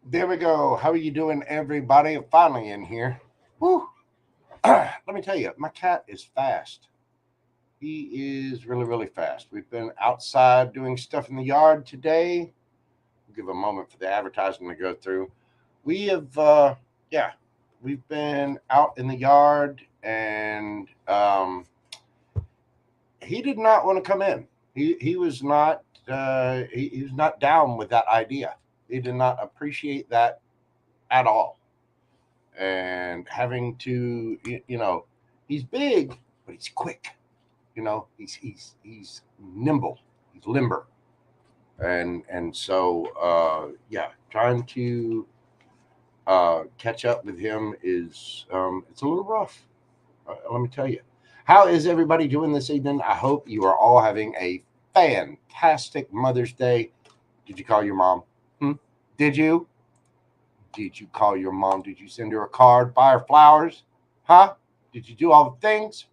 There we go. How are you doing, everybody? Finally in here. Woo. Let me tell you, my cat is fast. He is really, really fast. We've been outside doing stuff in the yard today. We'll give a moment for the advertising to go through. We have, yeah, we've been out in the yard, and he did not want to come in. He was not he was not down with that idea. He did not appreciate that at all. And having to he's big, but he's quick. He's nimble, he's limber. And so trying to catch up with him is it's a little rough. Let me tell you. How is everybody doing this evening? I hope you are all having a fantastic Mother's Day. Did you call your mom? Hmm? Did you? Did you call your mom? Did you send her a card, buy her flowers? Huh? Did you do all the things?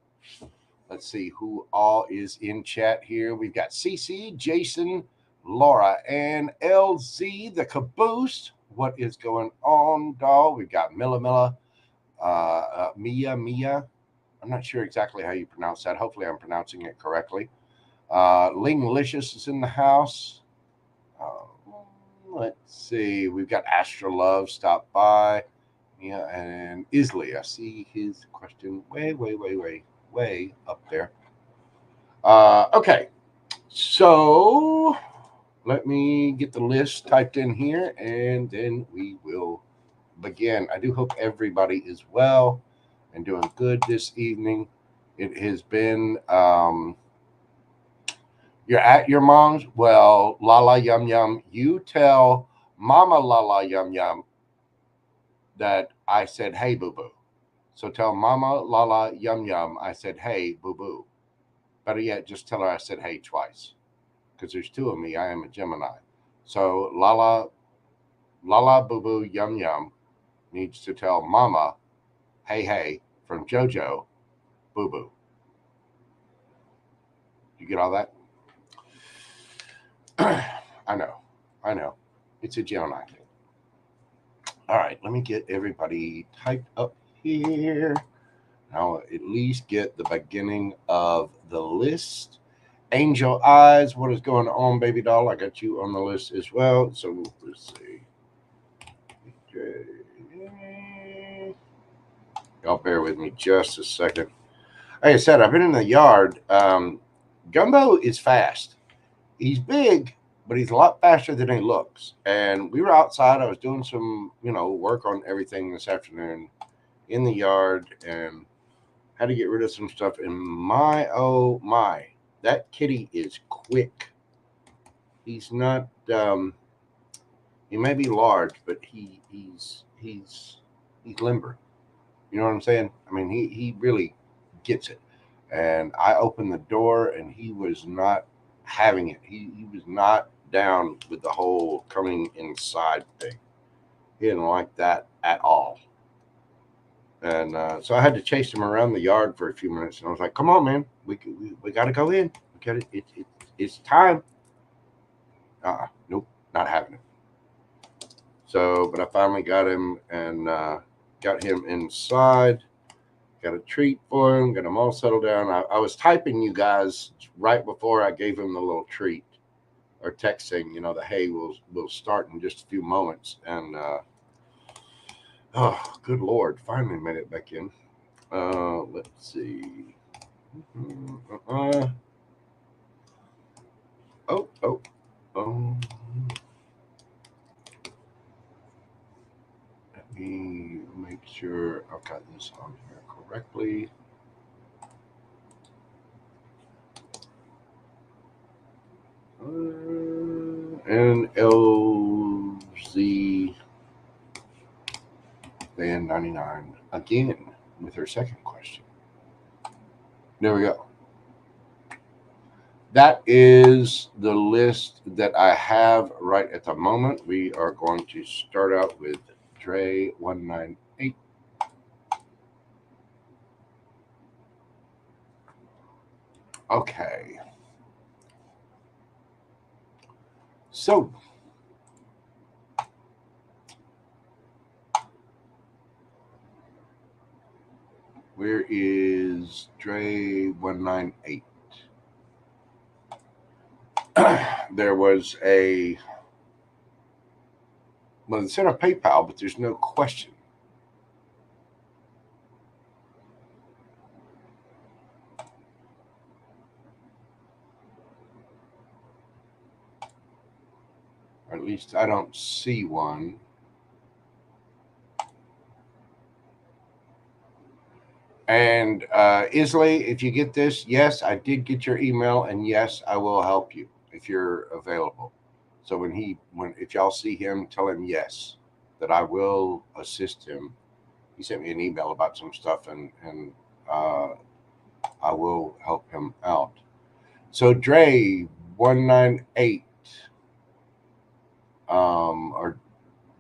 Let's see who all is in chat here. We've got CC, Jason, Laura, and LZ, the caboose. What is going on, doll? We've got Milla, Mia. I'm not sure exactly how you pronounce that. Hopefully, I'm pronouncing it correctly. Linglicious is in the house. Uh, let's see. We've got Astra Love stop by. Yeah, and Isley. I see his question way up there. Okay. So let me get the list typed in here and then we will begin. I do hope everybody is well and doing good this evening. It has been you're at your mom's. Well, Lala Yum Yum, you tell Mama Lala Yum Yum that I said, hey, boo boo. So tell Mama Lala Yum Yum I said, hey, boo boo. Better yet, just tell her I said, hey, twice. Because there's two of me. I am a Gemini. So Lala Boo Boo Yum Yum needs to tell Mama, hey, hey, from JoJo, Boo Boo. You get all that? I know. I know. It's a Gemini thing. All right, let me get everybody typed up here. I'll at least get the beginning of the list. Angel Eyes, what is going on, baby doll? I got you on the list as well. So let's see. Y'all bear with me just a second. Like I said, I've been in the yard. Gumbo is fast. He's big, but he's a lot faster than he looks. And we were outside. I was doing some, work on everything this afternoon in the yard and had to get rid of some stuff. And my, oh my, that kitty is quick. He's not, he may be large, but he's limber. You know what I'm saying? I mean, he really gets it. And I opened the door, and he was not having it. He was not down with the whole coming inside thing. He didn't like that at all. And so I had to chase him around the yard for a few minutes. And I was like, "Come on, man, we got to go in. We got it's time." Nope, not having it. So, but I finally got him and got him inside. Got a treat for him. Got him all settled down. I was typing you guys right before I gave him the little treat or texting. The hey will start in just a few moments. And oh, good lord, finally made it back in. Let's see. Uh, oh. Um, Let me make sure I've got this on here correctly. NLZ Band 99 again with her second question. There we go. That is the list that I have right at the moment. We are going to start out with Dre 198. Okay. So Where is Dre 198? There was a, well, it's in a PayPal, but there's no question. Or at least I don't see one. And Isley, if you get this, yes, I did get your email, and yes, I will help you if you're available. So if y'all see him, tell him yes, that I will assist him. He sent me an email about some stuff, and uh, I will help him out. So Dre 198, or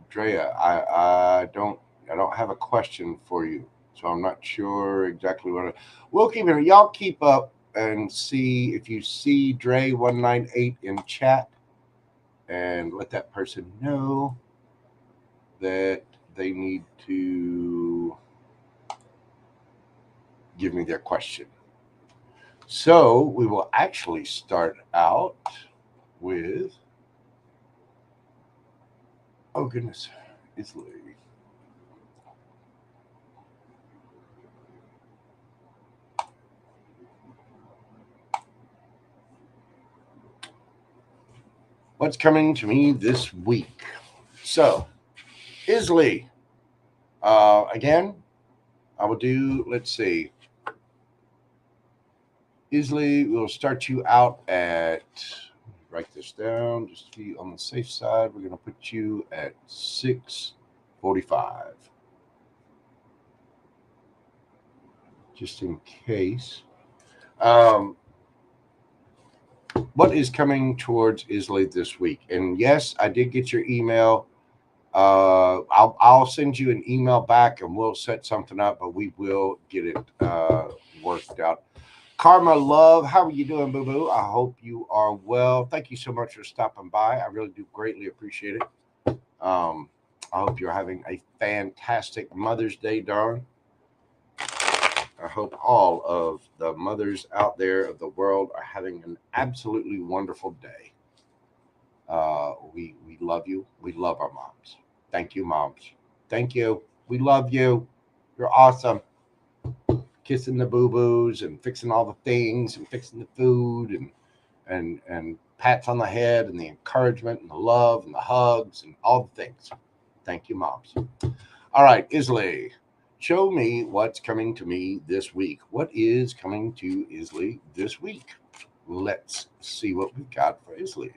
Drea, I don't have a question for you, so I'm not sure exactly what. We'll keep it. Y'all keep up and see if you see Dre 198 in chat, and let that person know that they need to give me their question. So we will actually start out with. Oh goodness, Isley. What's coming to me this week? So, Isley. Again, I will do, let's see. Isley, we'll start you out at, write this down, just to be on the safe side. We're going to put you at 6:45. Just in case. What is coming towards Isley this week? And yes, I did get your email. I'll send you an email back and we'll set something up, but we will get it worked out. Karma Love, how are you doing, boo boo? I hope you are well. Thank you so much for stopping by. I really do greatly appreciate it. I hope you're having a fantastic Mother's Day, darling. I hope all of the mothers out there of the world are having an absolutely wonderful day. We love you. We love our moms. Thank you, moms. Thank you. We love you. You're awesome. Kissing the boo-boos and fixing all the things and fixing the food and pats on the head and the encouragement and the love and the hugs and all the things. Thank you, moms. All right, Isley, show me what's coming to me this week. What is coming to Isley this week? Let's see what we've got for Isley.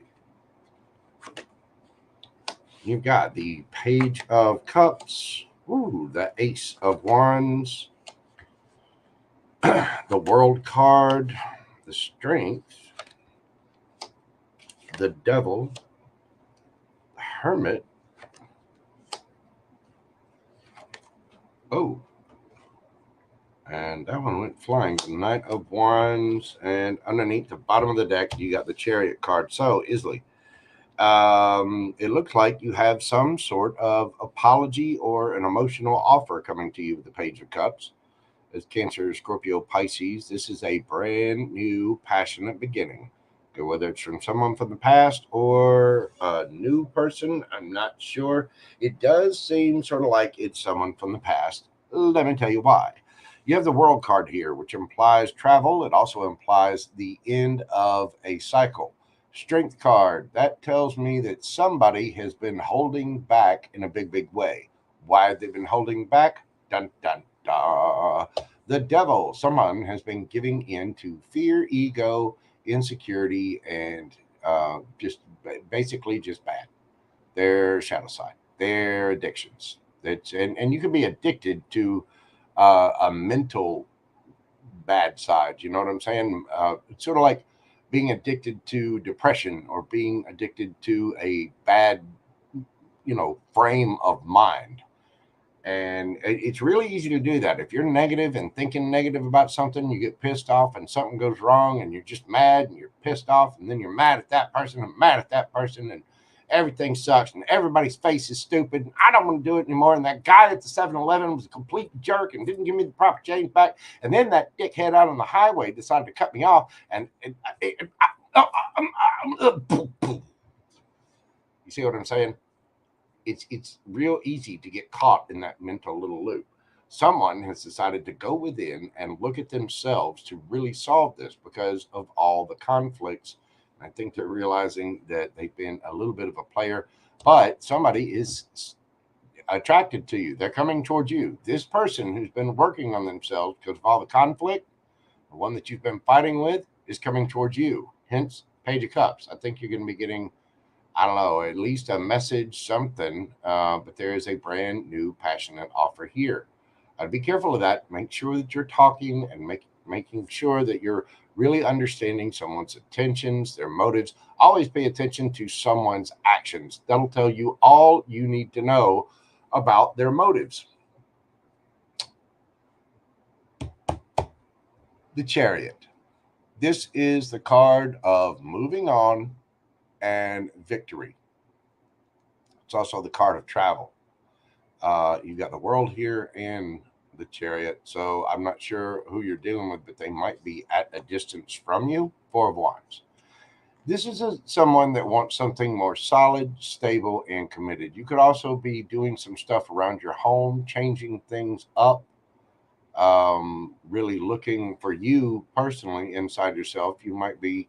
You've got the Page of Cups, ooh, the Ace of Wands, the World card, the Strength, the Devil, the Hermit. Oh, and that one went flying. The Knight of Wands, and underneath the bottom of the deck, you got the Chariot card. So, Isley, it looks like you have some sort of apology or an emotional offer coming to you with the Page of Cups. As Cancer, Scorpio, Pisces, this is a brand new, passionate beginning. Okay, whether it's from someone from the past or a new person, I'm not sure. It does seem sort of like it's someone from the past. Let me tell you why. You have the World card here, which implies travel. It also implies the end of a cycle. Strength card, that tells me that somebody has been holding back in a big, big way. Why have they been holding back? Dun, dun, dun. The Devil, someone has been giving in to fear, ego, insecurity, and just basically just bad. Their shadow side, their addictions. And you can be addicted to a mental bad side. You know what I'm saying? It's sort of like being addicted to depression or being addicted to a bad, frame of mind. And it's really easy to do that. If you're negative and thinking negative about something, you get pissed off and something goes wrong and you're just mad and you're pissed off and then you're mad at that person and mad at that person. And everything sucks and everybody's face is stupid and I don't want to do it anymore. And that guy at the 7-Eleven was a complete jerk and didn't give me the proper change back. And then that dickhead out on the highway decided to cut me off. And you see what I'm saying? It's real easy to get caught in that mental little loop. Someone has decided to go within and look at themselves to really solve this because of all the conflicts. I think they're realizing that they've been a little bit of a player, but somebody is attracted to you. They're coming towards you. This person who's been working on themselves because of all the conflict, the one that you've been fighting with, is coming towards you. Hence, Page of Cups. I think you're going to be getting, I don't know, at least a message, something, but there is a brand new passionate offer here. I'd be careful of that. Make sure that you're talking and making sure that you're really understanding someone's intentions, their motives. Always pay attention to someone's actions. That'll tell you all you need to know about their motives. The Chariot. This is the card of moving on and victory. It's also the card of travel. You've got the World here and the Chariot. So I'm not sure who you're dealing with, but they might be at a distance from you. Four of Wands. This is someone that wants something more solid, stable, and committed. You could also be doing some stuff around your home, changing things up, really looking for you personally inside yourself. You might be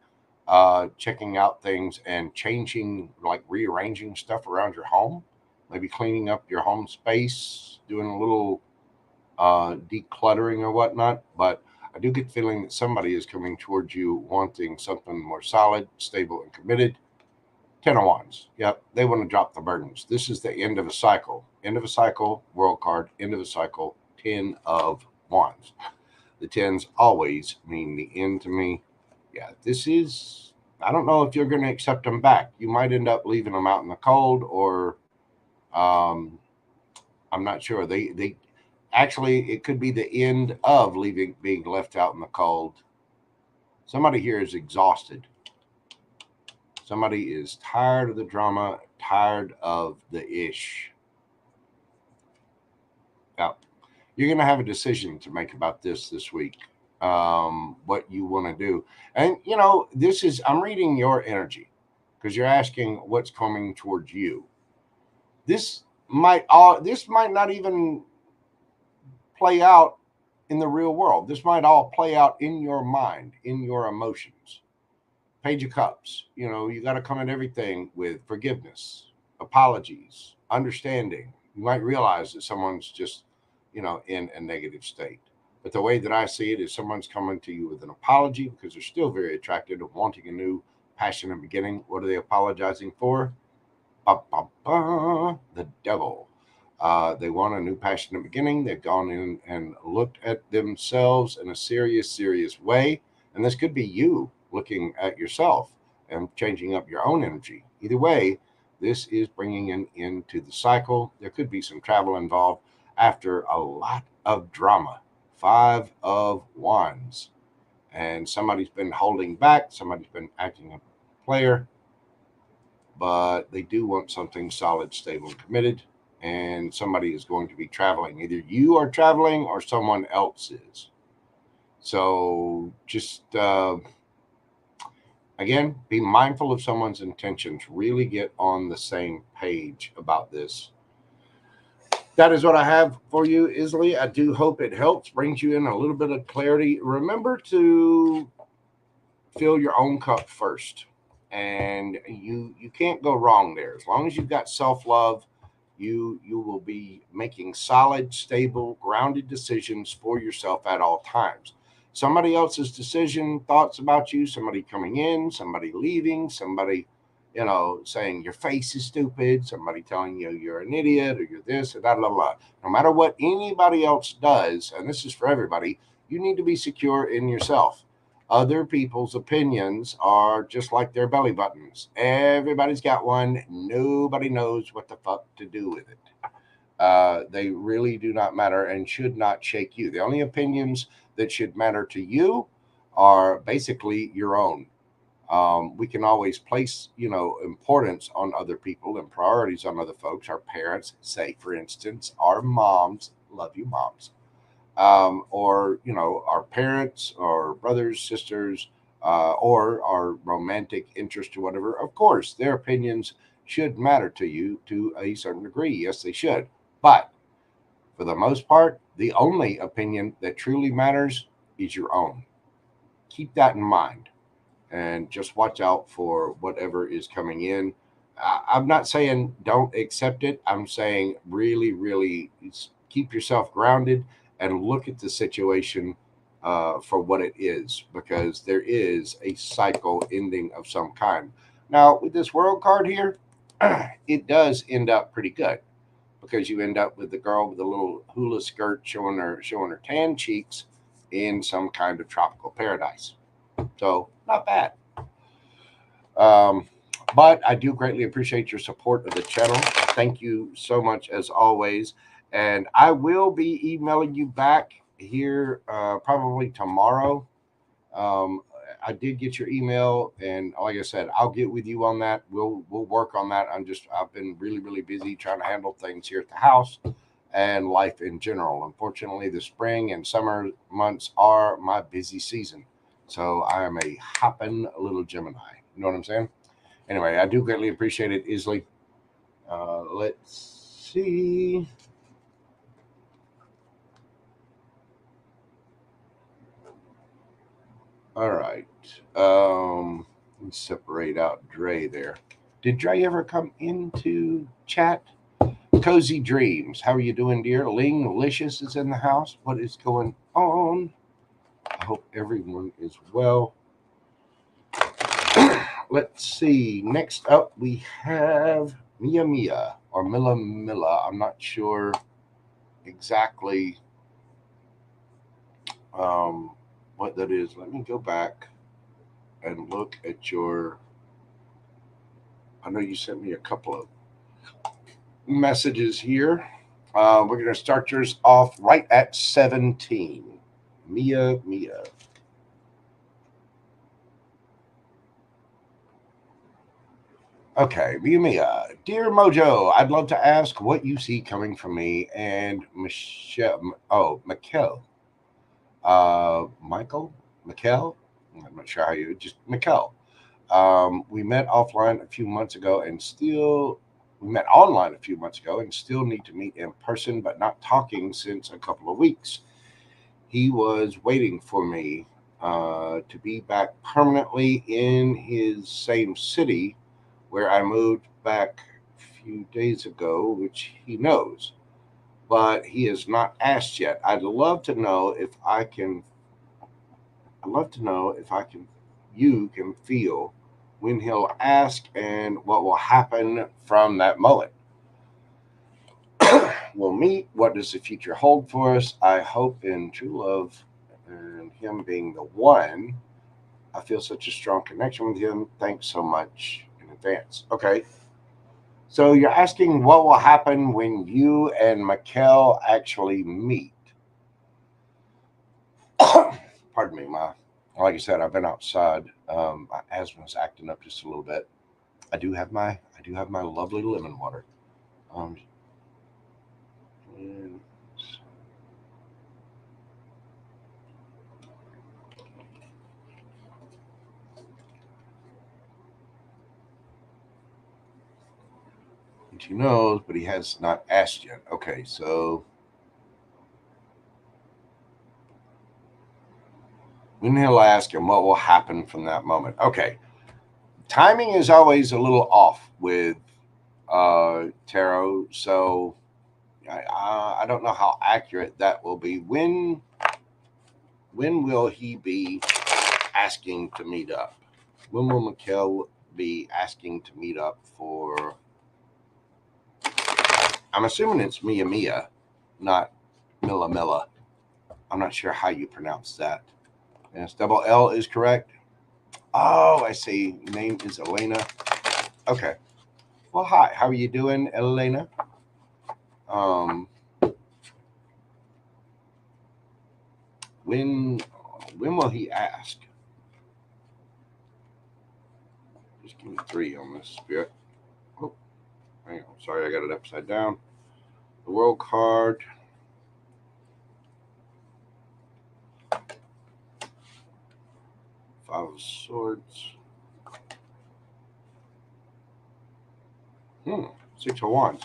checking out things and changing, like rearranging stuff around your home, maybe cleaning up your home space, doing a little decluttering or whatnot. But I do get the feeling that somebody is coming towards you wanting something more solid, stable, and committed. 10 of Wands. Yep, they want to drop the burdens. This is the end of a cycle. End of a cycle, World card. End of a cycle, 10 of Wands. The 10s always mean the end to me. Yeah, this is, I don't know if you're going to accept them back. You might end up leaving them out in the cold, or I'm not sure. They actually, it could be the end of being left out in the cold. Somebody here is exhausted. Somebody is tired of the drama, tired of the ish. Now, you're going to have a decision to make about this week, what you want to do. And, you know, I'm reading your energy because you're asking what's coming towards you. This might not even play out in the real world. This might all play out in your mind, in your emotions. Page of Cups. You know, you got to come at everything with forgiveness, apologies, understanding. You might realize that someone's just, you know, in a negative state. But the way that I see it is someone's coming to you with an apology because they're still very attracted to wanting a new passionate beginning. What are they apologizing for? The devil. They want a new passionate beginning. They've gone in and looked at themselves in a serious way. And this could be you looking at yourself and changing up your own energy. Either way, this is bringing an end to the cycle. There could be some travel involved after a lot of drama. 5 of Wands. And somebody's been holding back. Somebody's been acting a player. But they do want something solid, stable, and committed. And somebody is going to be traveling. Either you are traveling or someone else is. So just, again, be mindful of someone's intentions. Really get on the same page about this. That is what I have for you, Isley. I do hope it helps, brings you in a little bit of clarity. Remember to fill your own cup first. And you can't go wrong there. As long as you've got self-love, you will be making solid, stable, grounded decisions for yourself at all times. Somebody else's decision, thoughts about you, somebody coming in, somebody leaving, somebody, you know, saying your face is stupid, somebody telling you you're an idiot or you're this or that, blah, blah. No matter what anybody else does, and this is for everybody, you need to be secure in yourself. Other people's opinions are just like their belly buttons. Everybody's got one. Nobody knows what the fuck to do with it. They really do not matter and should not shake you. The only opinions that should matter to you are basically your own. We can always place, importance on other people and priorities on other folks, our parents, say, for instance, our moms, love you, moms, or, our parents or brothers, sisters, or our romantic interest or whatever. Of course, their opinions should matter to you to a certain degree. Yes, they should. But for the most part, the only opinion that truly matters is your own. Keep that in mind and just watch out for whatever is coming in. I'm not saying don't accept it. I'm saying really, really keep yourself grounded and look at the situation for what it is, because there is a cycle ending of some kind. Now, with this world card here, it does end up pretty good, because you end up with the girl with the little hula skirt showing her tan cheeks in some kind of tropical paradise. So not bad. Um, but I do greatly appreciate your support of the channel. Thank you so much as always. And I will be emailing you back here probably tomorrow. Um, I did get your email, and like I said, I'll get with you on that. We'll work on that. I've been really, really busy trying to handle things here at the house and life in general. Unfortunately, the spring and summer months are my busy season. So I am a hopping little Gemini. You know what I'm saying? Anyway, I do greatly appreciate it, Isley. Let's see. All right. Let's separate out Dre there. Did Dre ever come into chat? Cozy Dreams. How are you doing, dear? Ling Malicious is in the house. What is going on? I hope everyone is well. Let's see. Next up, we have Mia Mia or Milla Milla. I'm not sure exactly what that is. Let me go back and look at your. I know you sent me a couple of messages here. We're going to start yours off right at 17. Mia Mia. Okay, Mia Mia. Dear Mojo, I'd love to ask what you see coming from me and Michelle. Oh, Mikkel. Michael? Mikkel? I'm not sure how you just Mikkel. We met offline a few months ago and still we met online a few months ago and still need to meet in person, but not talking since a couple of weeks. He was waiting for me to be back permanently in his same city where I moved back a few days ago, which he knows, but he has not asked yet. I'd love to know if I can, you can feel when he'll ask and what will happen from that moment. We'll meet. What does the future hold for us? I hope in true love and him being the one. I feel such a strong connection with him. Thanks so much in advance. Okay. So you're asking what will happen when you and Mikkel actually meet. Pardon me, like I said, I've been outside. My asthma's acting up just a little bit. I do have my lovely lemon water. Um, and he knows, but he has not asked yet. Okay, so when he'll ask and what will happen from that moment. Okay, timing is always a little off with tarot, so I don't know how accurate that will be. When will he be asking to meet up? When will Mikkel be asking to meet up for? I'm assuming it's Mia Mia, not Milla Milla. I'm not sure how you pronounce that. Yes, double L is correct. Oh, I see. Name is Elena. Okay. Well, hi. How are you doing, Elena? Um, when when will he ask? 3 on this spirit. Oh, hang on. Sorry, I got it upside down. The World card. Five of Swords. 6 of Wands.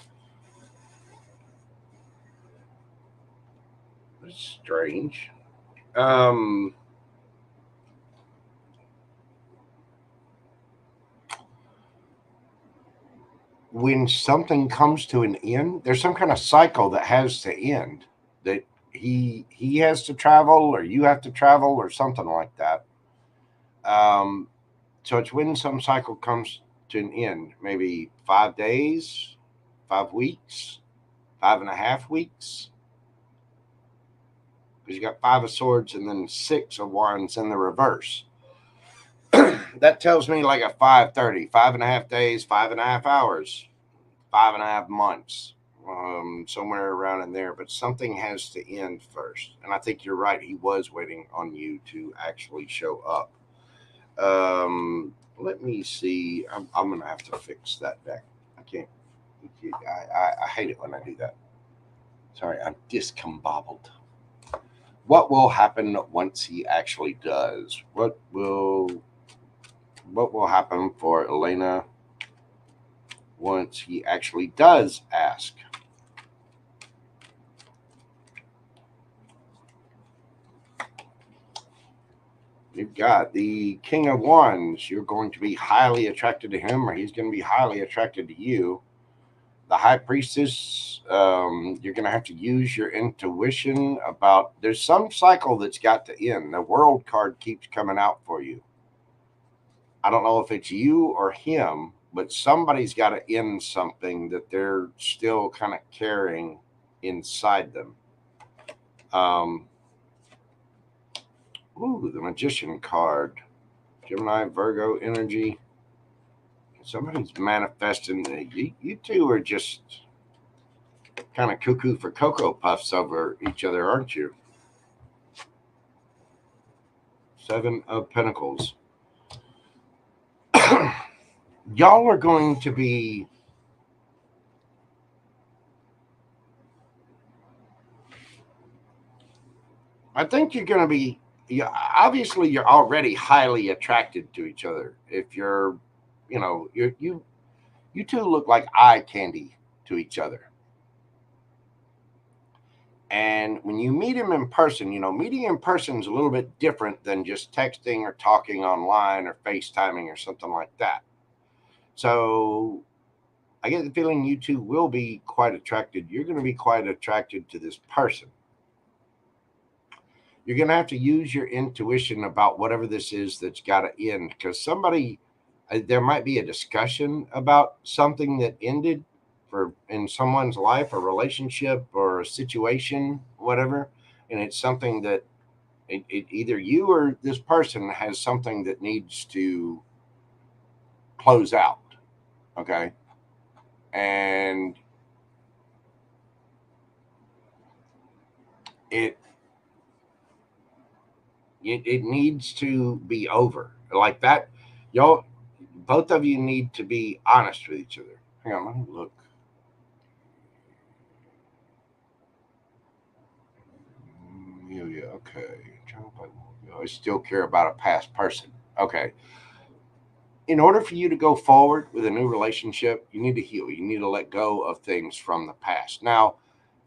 That's strange. When something comes to an end, there's some kind of cycle that has to end. That he has to travel, or you have to travel, or something like that. So it's when some cycle comes to an end, maybe 5 days, 5 weeks, 5.5 weeks. Because you got 5 of Swords and then 6 of Wands in the reverse. That tells me like a 5:30, 5.5 days, 5.5 hours, 5.5 months, somewhere around in there. But something has to end first. And I think you're right. He was waiting on you to actually show up. Let me see. I'm going to have to fix that deck. I can't. I hate it when I do that. Sorry, I'm discombobbled. What will happen once he actually does? What will happen for Elena once he actually does ask? You've got the King of Wands. You're going to be highly attracted to him, or he's going to be highly attracted to you. The High Priestess, you're going to have to use your intuition about, there's some cycle that's got to end. The World card keeps coming out for you. I don't know if it's you or him, but somebody's got to end something that they're still kind of carrying inside them. The Magician card. Gemini, Virgo energy. Somebody's manifesting. You two are just kind of cuckoo for Cocoa Puffs over each other, aren't you? 7 of Pentacles. Y'all are going to be I think you're going to be obviously you're already highly attracted to each other. If you're you two look like eye candy to each other. And when you meet him in person, meeting in person is a little bit different than just texting or talking online or FaceTiming or something like that. So I get the feeling you two will be quite attracted. You're going to be quite attracted to this person. You're going to have to use your intuition about whatever this is that's got to end, because there might be a discussion about something that ended in someone's life, a relationship or a situation, whatever. And it's something that either you or this person has something that needs to close out. Okay. And it needs to be over like that. Y'all, both of you need to be honest with each other. Hang on, let me look. Yeah, okay. I still care about a past person. Okay. In order for you to go forward with a new relationship, you need to heal. You need to let go of things from the past. Now,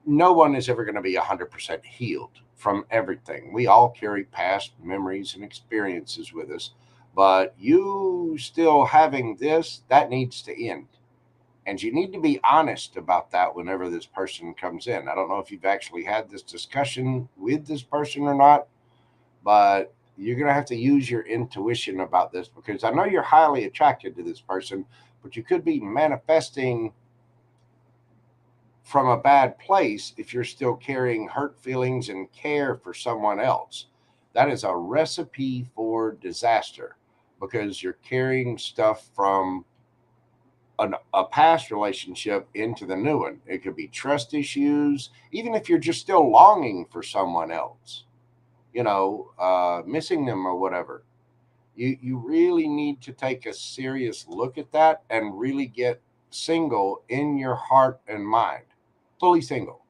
no one is ever going to be 100% healed from everything. We all carry past memories and experiences with us, but you still having this, that needs to end. And you need to be honest about that whenever this person comes in. I don't know if you've actually had this discussion with this person or not, but you're going to have to use your intuition about this, because I know you're highly attracted to this person, but you could be manifesting from a bad place if you're still carrying hurt feelings and care for someone else. That is a recipe for disaster, because you're carrying stuff from a past relationship into the new one. It could be trust issues, even if you're just still longing for someone else, missing them or whatever. You really need to take a serious look at that and really get single in your heart and mind, fully single.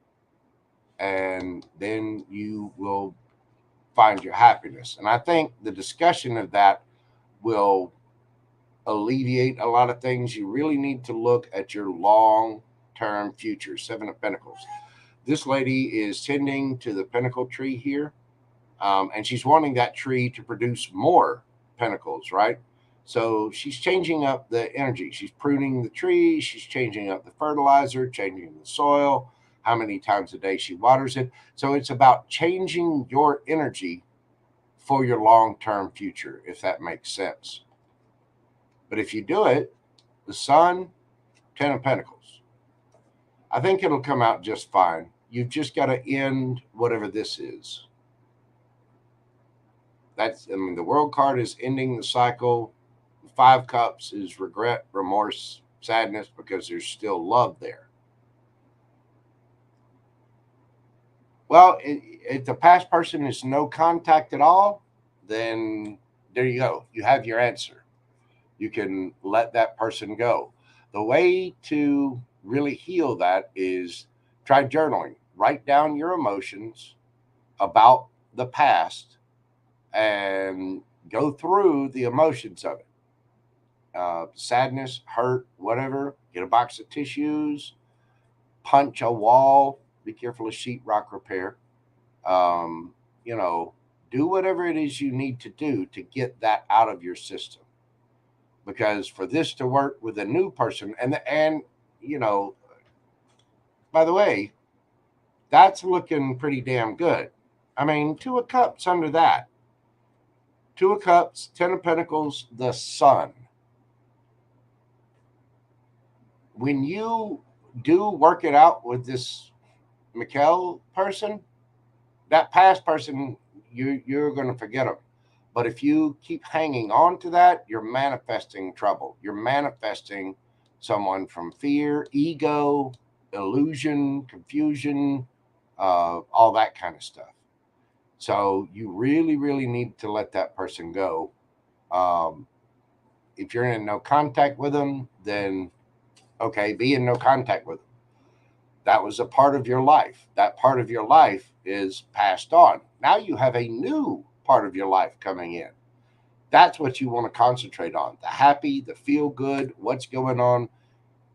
And then you will find your happiness. And I think the discussion of that will alleviate a lot of things. You really need to look at your long term future. Seven of Pentacles. This lady is tending to the pentacle tree here, and she's wanting that tree to produce more pentacles, right? So she's changing up the energy. She's pruning the tree. She's changing up the fertilizer, changing the soil, how many times a day she waters it. So it's about changing your energy for your long term future, if that makes sense. But if you do it, the Sun, 10 of Pentacles, I think it'll come out just fine. You've just got to end whatever this is. The World card is ending the cycle. The Five Cups is regret, remorse, sadness, because there's still love there. Well, if the past person is no contact at all, then there you go. You have your answer. You can let that person go. The way to really heal that is try journaling. Write down your emotions about the past and go through the emotions of it. Sadness, hurt, whatever. Get a box of tissues, punch a wall. Be careful of sheetrock repair. Um, do whatever it is you need to do to get that out of your system. Because for this to work with a new person, and by the way, that's looking pretty damn good. I mean, Two of Cups under that. Two of Cups, 10 of Pentacles, the Sun. When you do work it out with this Mikkel person, that past person, you're going to forget them. But if you keep hanging on to that, you're manifesting trouble. You're manifesting someone from fear, ego, illusion, confusion, all that kind of stuff. So you really, really need to let that person go. If you're in no contact with them, then okay, be in no contact with them. That was a part of your life. That part of your life is passed on. Now you have a new part of your life coming in. That's what you want to concentrate on. The happy, the feel good, what's going on.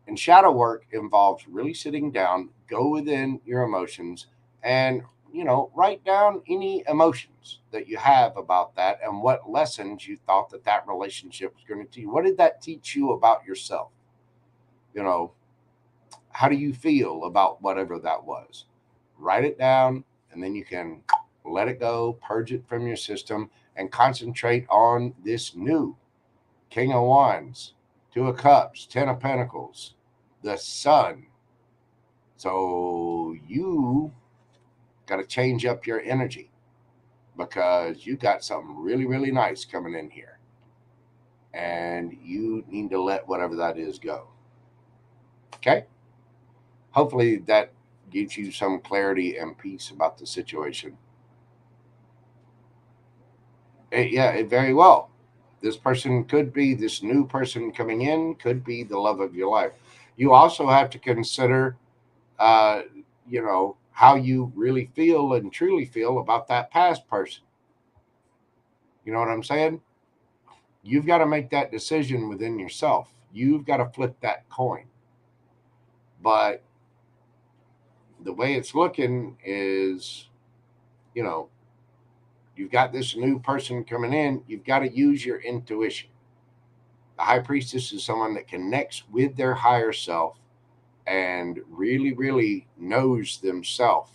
And shadow work involves really sitting down, go within your emotions, and write down any emotions that you have about that and what lessons you thought that relationship was going to teach you. What did that teach you about yourself? How do you feel about whatever that was? Write it down, and then you can let it go, purge it from your system, and concentrate on this new King of Wands, Two of Cups, 10 of Pentacles, the Sun. So you got to change up your energy because you got something really, really nice coming in here. And you need to let whatever that is go. Okay? Hopefully that gives you some clarity and peace about the situation. It very well. This person could be, this new person coming in could be the love of your life. You also have to consider, how you really feel and truly feel about that past person. You know what I'm saying? You've got to make that decision within yourself. You've got to flip that coin. But the way it's looking is, you've got this new person coming in. You've got to use your intuition. The High Priestess is someone that connects with their higher self and really, really knows themselves.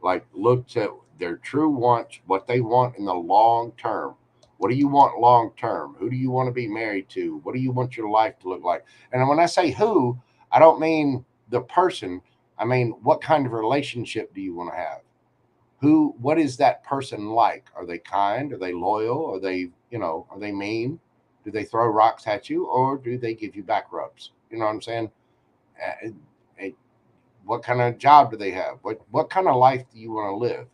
Like, looks at their true wants, what they want in the long term. What do you want long term? Who do you want to be married to? What do you want your life to look like? And when I say who, I don't mean the person. I mean, what kind of relationship do you want to have? What is that person like? Are they kind? Are they loyal? Are they mean? Do they throw rocks at you, or do they give you back rubs? You know what I'm saying? What kind of job do they have? What kind of life do you want to live?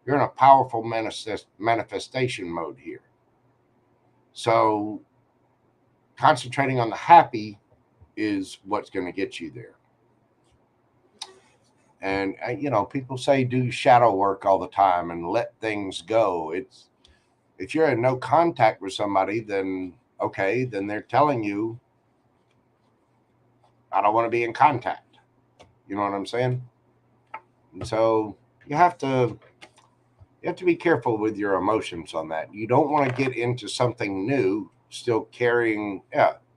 You're in a powerful manifestation mode here. So concentrating on the happy is what's going to get you there. And people say do shadow work all the time and let things go. It's if you're in no contact with somebody, then okay, then they're telling you, I don't want to be in contact. You know what I'm saying? And so you have to be careful with your emotions on that. You don't want to get into something new, still carrying,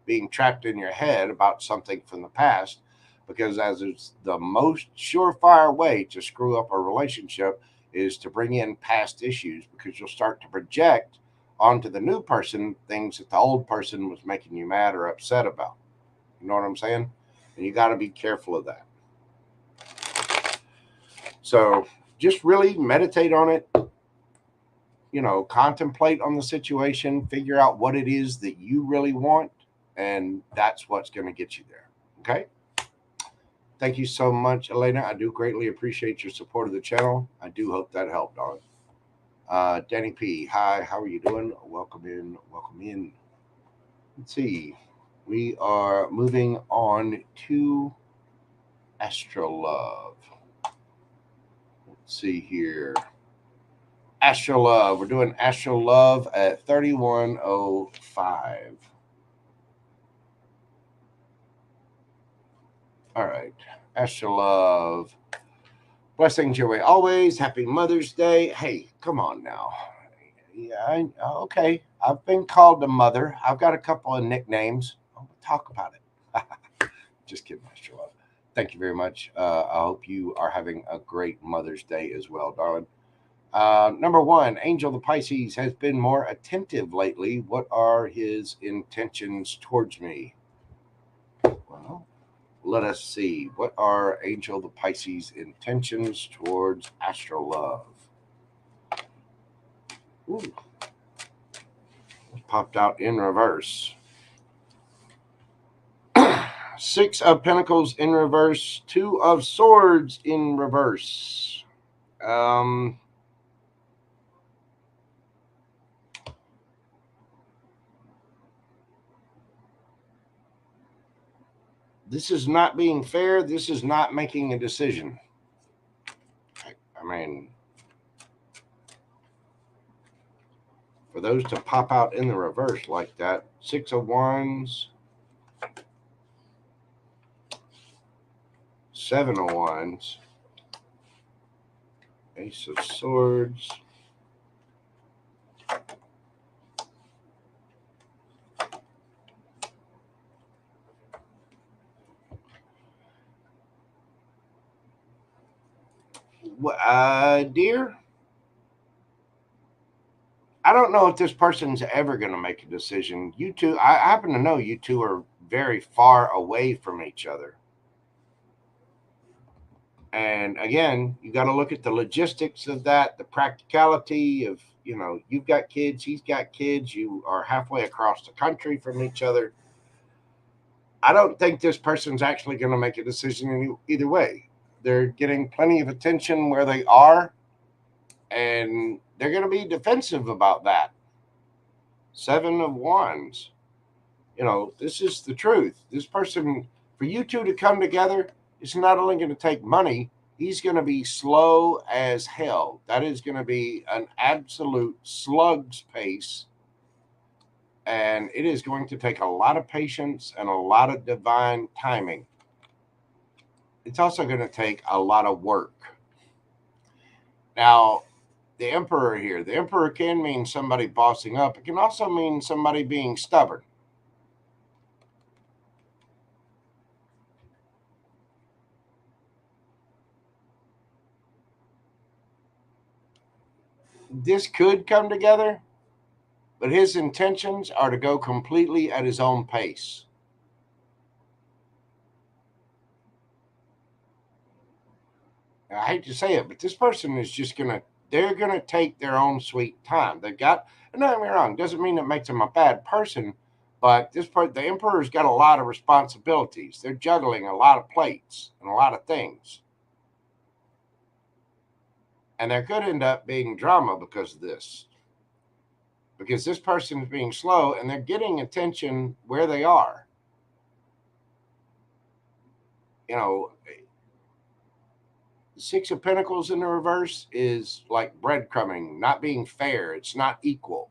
being trapped in your head about something from the past, because as it's the most surefire way to screw up a relationship is to bring in past issues, because you'll start to project onto the new person things that the old person was making you mad or upset about. You know what I'm saying? And you got to be careful of that. So just really meditate on it, contemplate on the situation, figure out what it is that you really want, and that's what's going to get you there. Okay? Thank you so much, Elena. I do greatly appreciate your support of the channel. I do hope that helped, darling. Danny P, hi, how are you doing? Welcome in, welcome in. Let's see. We are moving on to Astrolove. Let's see here. Astrolove. We're doing Astrolove at 3105. All right. Astrolove. Blessings your way always. Happy Mother's Day. Hey, come on now. Yeah, okay. I've been called a mother. I've got a couple of nicknames. We'll talk about it. Just kidding, Astrolove. Thank you very much. I hope you are having a great Mother's Day as well, darling. Number one, Angel the Pisces has been more attentive lately. What are his intentions towards me? Well, let us see. What are Angel the Pisces' intentions towards Astrolove? Ooh. Popped out in reverse. Six of Pentacles in reverse. Two of Swords in reverse. This is not being fair. This is not making a decision. I mean, for those to pop out in the reverse like that, Six of Wands, Seven of Wands, Ace of Swords, dear, I don't know if this person's ever going to make a decision. You two, I happen to know you two are very far away from each other. And again, you got to look at the logistics of that, the practicality of, you've got kids, he's got kids, you are halfway across the country from each other. I don't think this person's actually going to make a decision either way. They're getting plenty of attention where they are, and they're going to be defensive about that. Seven of Wands. This is the truth. This person, for you two to come together, it's not only going to take money, he's going to be slow as hell. That is going to be an absolute slug's pace. And it is going to take a lot of patience and a lot of divine timing. It's also going to take a lot of work. Now, the Emperor here, the Emperor can mean somebody bossing up. It can also mean somebody being stubborn. This could come together, but his intentions are to go completely at his own pace. I hate to say it, but this person is just they're going to take their own sweet time. They've got, and don't get me wrong, doesn't mean it makes them a bad person, but the Emperor's got a lot of responsibilities. They're juggling a lot of plates and a lot of things. And there could end up being drama because of this. because this person is being slow and they're getting attention where they are. You know, Six of Pentacles in the reverse is like breadcrumbing, not being fair. It's not equal.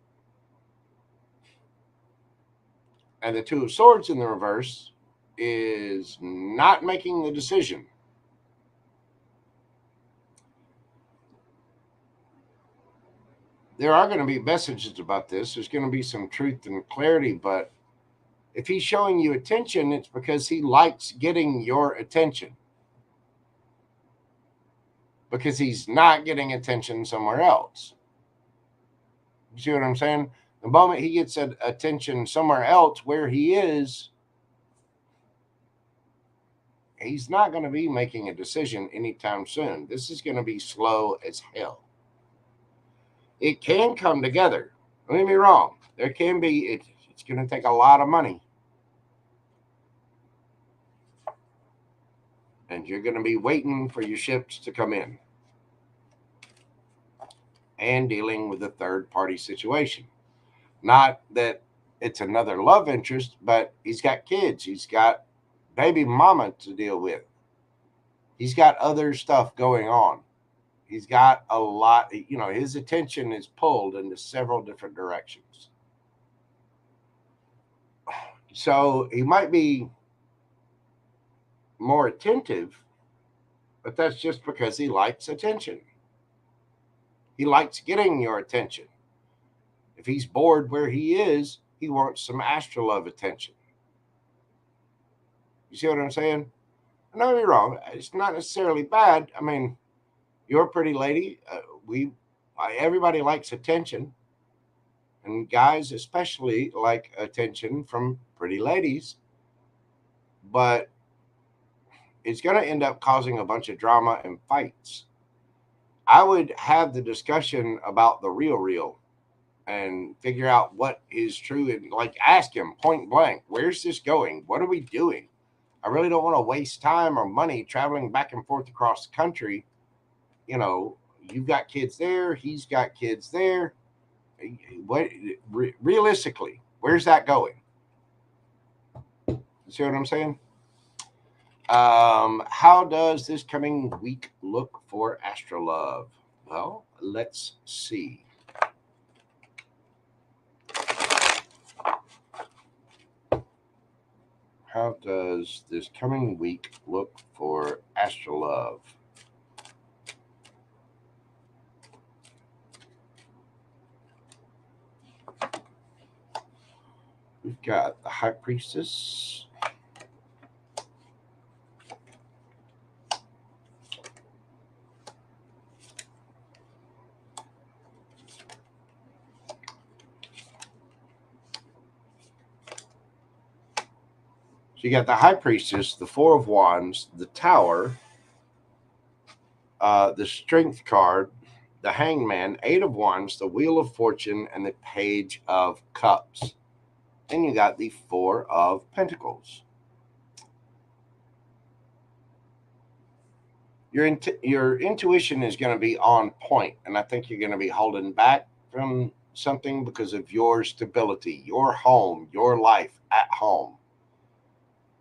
And the Two of Swords in the reverse is not making the decision. There are going to be messages about this. There's going to be some truth and clarity, but if he's showing you attention, it's because he likes getting your attention. Because he's not getting attention somewhere else. You see what I'm saying? The moment he gets attention somewhere else where he is, he's not going to be making a decision anytime soon. This is going to be slow as hell. It can come together. Don't get me wrong. There can be, it's going to take a lot of money. And you're going to be waiting for your ships to come in. And dealing with a third-party situation. Not that it's another love interest, but he's got kids. He's got baby mama to deal with. He's got other stuff going on. He's got a lot, his attention is pulled into several different directions. So he might be more attentive, but that's just because he likes attention. He likes getting your attention. If he's bored where he is, he wants some astrolove attention. You see what I'm saying? Don't get me wrong. It's not necessarily bad. I mean, you're a pretty lady. Everybody likes attention. And guys especially like attention from pretty ladies. But it's going to end up causing a bunch of drama and fights. I would have the discussion about the real and figure out what is true and like ask him point blank, where's this going? What are we doing? I really don't want to waste time or money traveling back and forth across the country. You've got kids there. He's got kids there. What realistically, where's that going? You see what I'm saying? How does this coming week look for astrolove? Well, let's see. How does this coming week look for astrolove? We've got the High Priestess. So you got the High Priestess, the Four of Wands, the Tower, the Strength card, the Hangman, Eight of Wands, the Wheel of Fortune, and the Page of Cups. Then you got the Four of Pentacles. Your intuition is going to be on point, and I think you're going to be holding back from something because of your stability, your home, your life at home.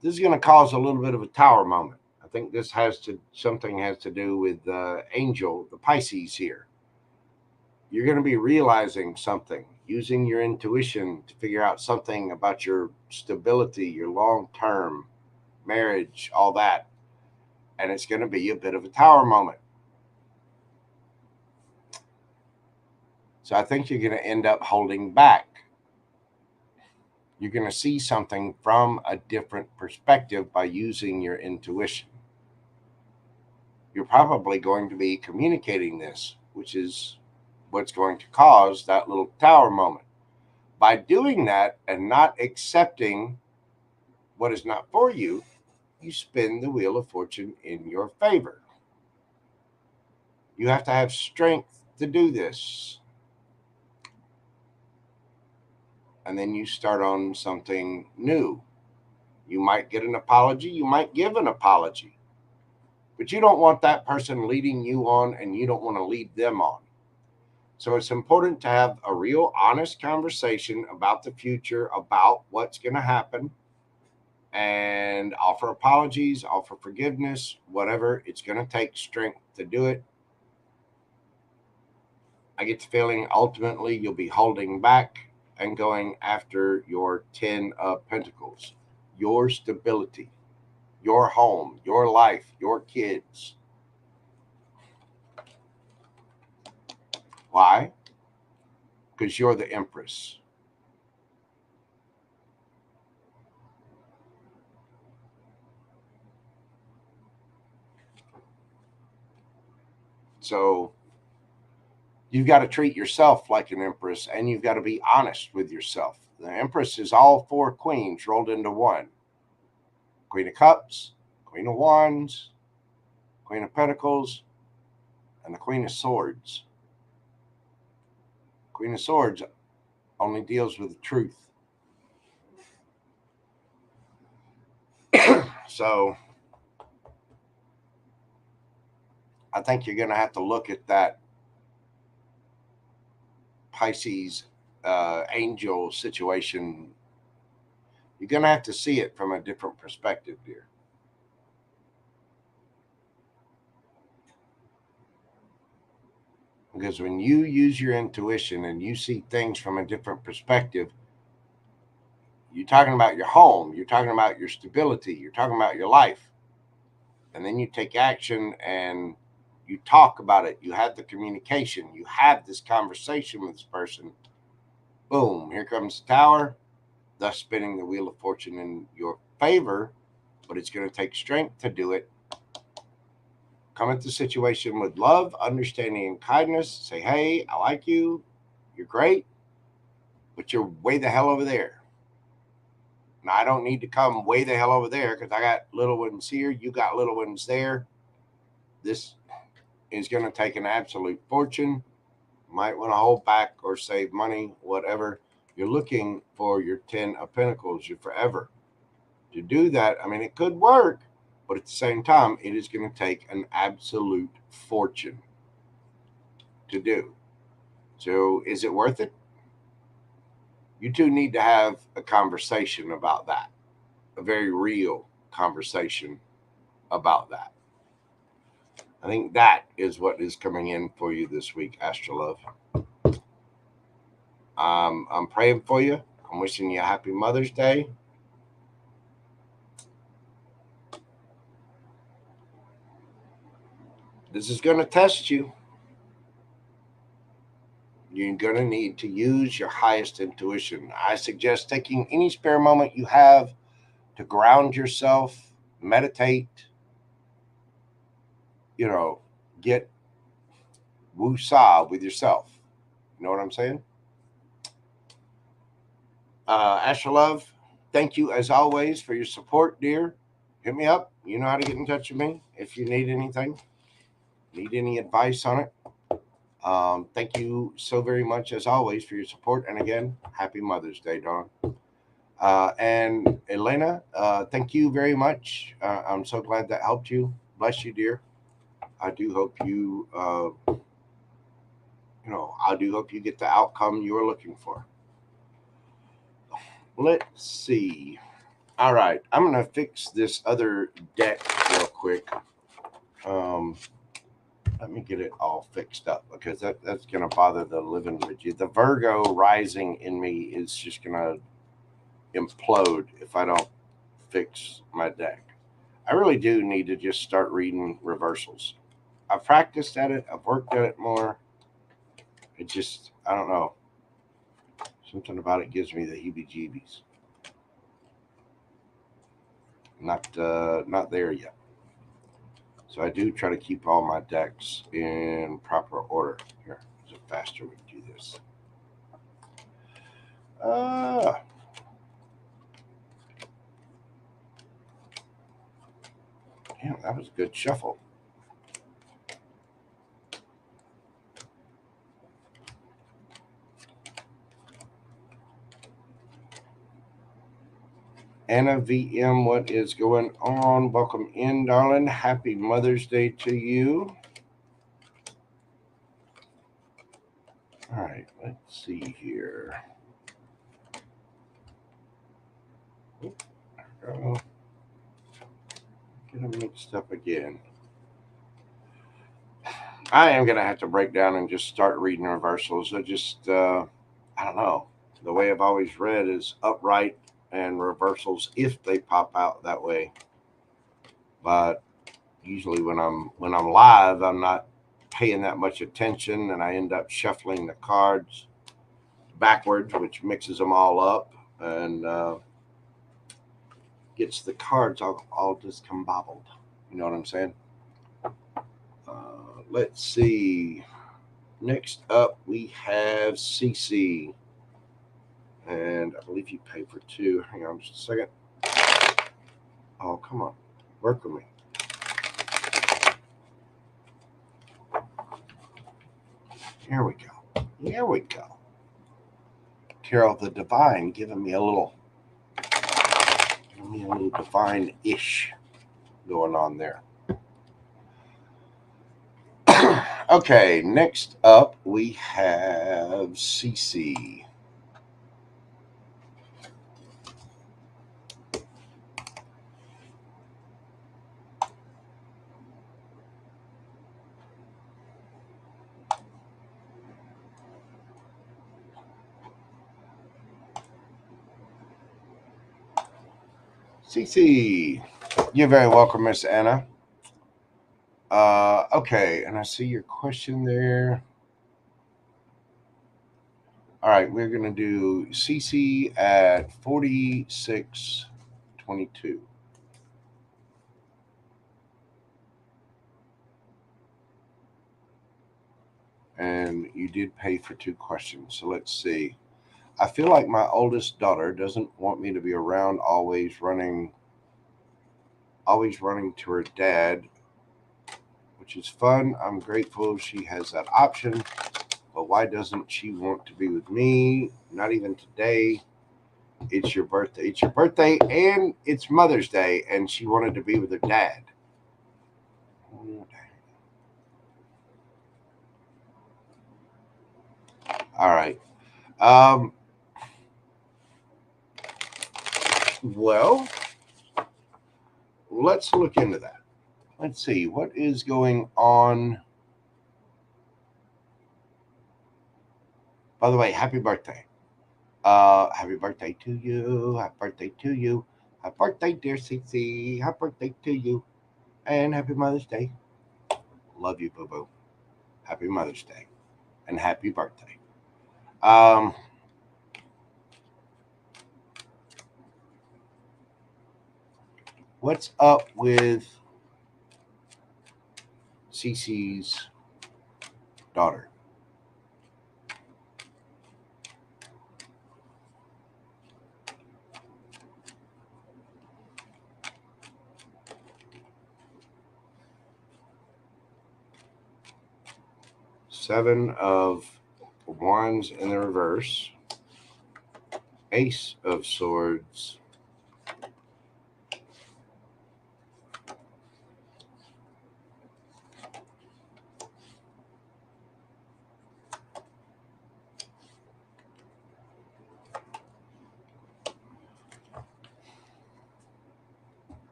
This is going to cause a little bit of a tower moment. I think this something has to do with Angel, the Pisces here. You're going to be realizing something, using your intuition to figure out something about your stability, your long-term marriage, all that. And it's going to be a bit of a tower moment. So I think you're going to end up holding back. You're going to see something from a different perspective by using your intuition. You're probably going to be communicating this, which is what's going to cause that little tower moment. By doing that and not accepting what is not for you, you spin the Wheel of Fortune in your favor. You have to have strength to do this. And then you start on something new. You might get an apology. You might give an apology. But you don't want that person leading you on, and you don't want to lead them on. So it's important to have a real honest conversation about the future, about what's going to happen, and offer apologies, offer forgiveness, whatever. It's going to take strength to do it. I get the feeling ultimately you'll be holding back and going after your 10 of Pentacles, your stability, your home, your life, your kids. Why? Because you're the Empress. So you've got to treat yourself like an Empress, and you've got to be honest with yourself. The Empress is all four queens rolled into one. Queen of Cups, Queen of Wands, Queen of Pentacles, and the Queen of Swords. Queen of Swords only deals with the truth. So I think you're going to have to look at that Pisces angel situation. You're going to have to see it from a different perspective, dear. Because when you use your intuition and you see things from a different perspective, you're talking about your home, you're talking about your stability, you're talking about your life. And then you take action and you talk about it. You have the communication. You have this conversation with this person. Boom, here comes the Tower, thus spinning the Wheel of Fortune in your favor. But it's going to take strength to do it. Come at the situation with love, understanding, and kindness. Say, hey, I like you. You're great. But you're way the hell over there. Now, I don't need to come way the hell over there because I got little ones here. You got little ones there. This is going to take an absolute fortune. Might want to hold back or save money, whatever. You're looking for your 10 of Pentacles, your forever. To do that, I mean, it could work, but at the same time, it is going to take an absolute fortune to do. So is it worth it? You two need to have a conversation about that, a very real conversation about that. I think that is what is coming in for you this week, Astrolove. I'm praying for you. I'm wishing you a happy Mother's Day. This is going to test you. You're going to need to use your highest intuition. I suggest taking any spare moment you have to ground yourself, meditate, get woo-saw with yourself. You know what I'm saying? Astrolove, thank you as always for your support, dear. Hit me up. You know how to get in touch with me if you need anything, need any advice on it. Thank you so very much as always for your support. And again, happy Mother's Day, Dawn. And Elena, thank you very much. I'm so glad that helped you. Bless you, dear. I do hope you, I do hope you get the outcome you were looking for. Let's see. All right, I'm going to fix this other deck real quick. Let me get it all fixed up because that's going to bother the living with you. The Virgo rising in me is just going to implode if I don't fix my deck. I really do need to just start reading reversals. I've practiced at it. I've worked at it more. It just, I don't know. Something about it gives me the heebie-jeebies. Not there yet. So I do try to keep all my decks in proper order. Here, there's a faster way to do this. Damn, that was a good shuffle. Anna VM, what is going on? Welcome in, darling. Happy Mother's Day to you. All right, let's see here. Oh, get them mixed up again. I am going to have to break down and just start reading reversals. I don't know. The way I've always read is upright and reversals if they pop out that way. But usually when I'm live, I'm not paying that much attention, and I end up shuffling the cards backwards, which mixes them all up and gets the cards all discombobbled. You know what I'm saying? Let's see. Next up, we have CC. And I believe you paid for 2. Hang on just a second. Oh, come on. Work with me. Here we go. Here we go. Carol the Divine giving me a little divine-ish going on there. Okay, next up we have CC. CC, you're very welcome, Miss Anna. Okay, and I see your question there. All right, we're going to do CC at 46.22. And you did pay for 2 questions. So let's see. I feel like my oldest daughter doesn't want me to be around, always running to her dad, which is fun. I'm grateful she has that option. But why doesn't she want to be with me? Not even today. It's your birthday. It's your birthday and it's Mother's Day, and she wanted to be with her dad. All right. Well, let's look into that. Let's see what is going on. By the way, happy birthday. Happy birthday to you. Happy birthday to you. Happy birthday, dear CC. Happy birthday to you. And happy Mother's Day. Love you, boo boo. Happy Mother's Day. And happy birthday. What's up with CC's daughter? Seven of Wands in the reverse. Ace of Swords.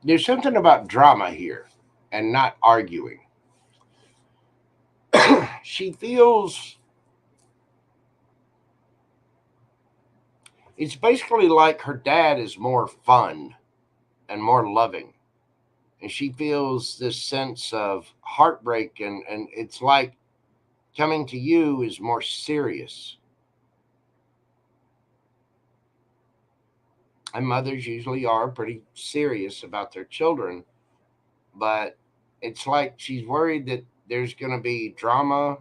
There's something about drama here and not arguing. She feels it's basically like her dad is more fun and more loving. And she feels this sense of heartbreak, and it's like coming to you is more serious. And mothers usually are pretty serious about their children, but it's like she's worried that there's going to be drama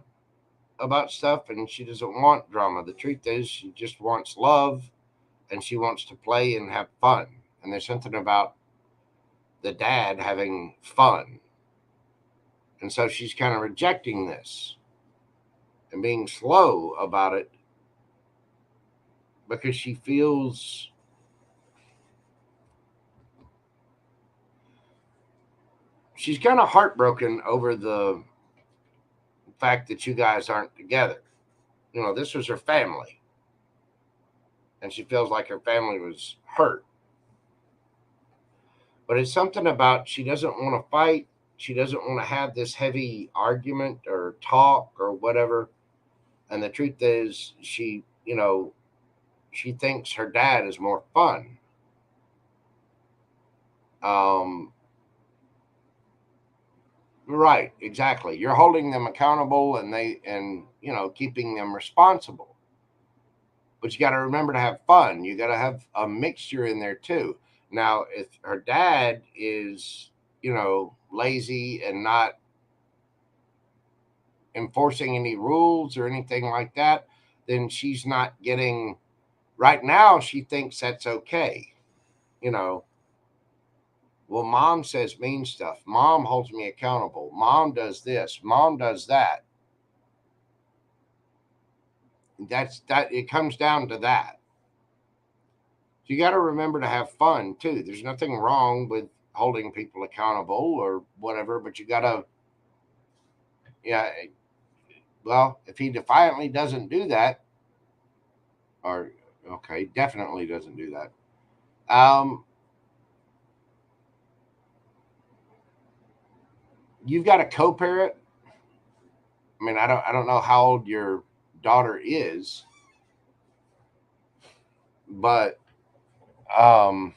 about stuff, and she doesn't want drama. The truth is, she just wants love, and she wants to play and have fun. And there's something about the dad having fun. And so she's kind of rejecting this and being slow about it because she feels she's kind of heartbroken over the fact that you guys aren't together. This was her family, and she feels like her family was hurt. But it's something about she doesn't want to fight. She doesn't want to have this heavy argument or talk or whatever. And the truth is, she thinks her dad is more fun. Um, right, exactly. You're holding them accountable, and keeping them responsible. But you got to remember to have fun. You got to have a mixture in there too. Now, if her dad is, lazy and not enforcing any rules or anything like that, then she's not getting. Right now, she thinks that's okay. You know, well, mom says mean stuff. Mom holds me accountable. Mom does this. Mom does that. That. It comes down to that. You got to remember to have fun too. There's nothing wrong with holding people accountable or whatever, but you got to, yeah. Well, if he defiantly doesn't do that, or okay, definitely doesn't do that. You've got a co-parent. I mean, I don't know how old your daughter is, but um,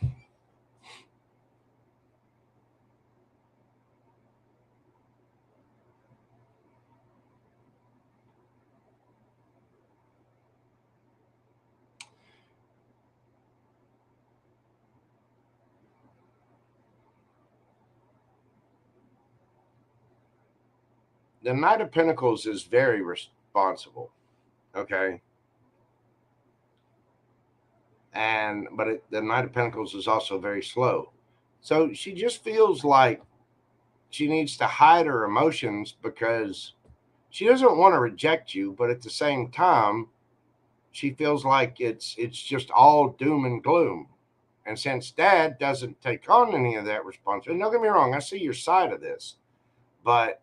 the Knight of Pentacles is very responsible. Okay, the Knight of Pentacles is also very slow. So she just feels like she needs to hide her emotions because she doesn't want to reject you, but at the same time, she feels like it's just all doom and gloom. And since dad doesn't take on any of that responsibility, don't get me wrong, I see your side of this, but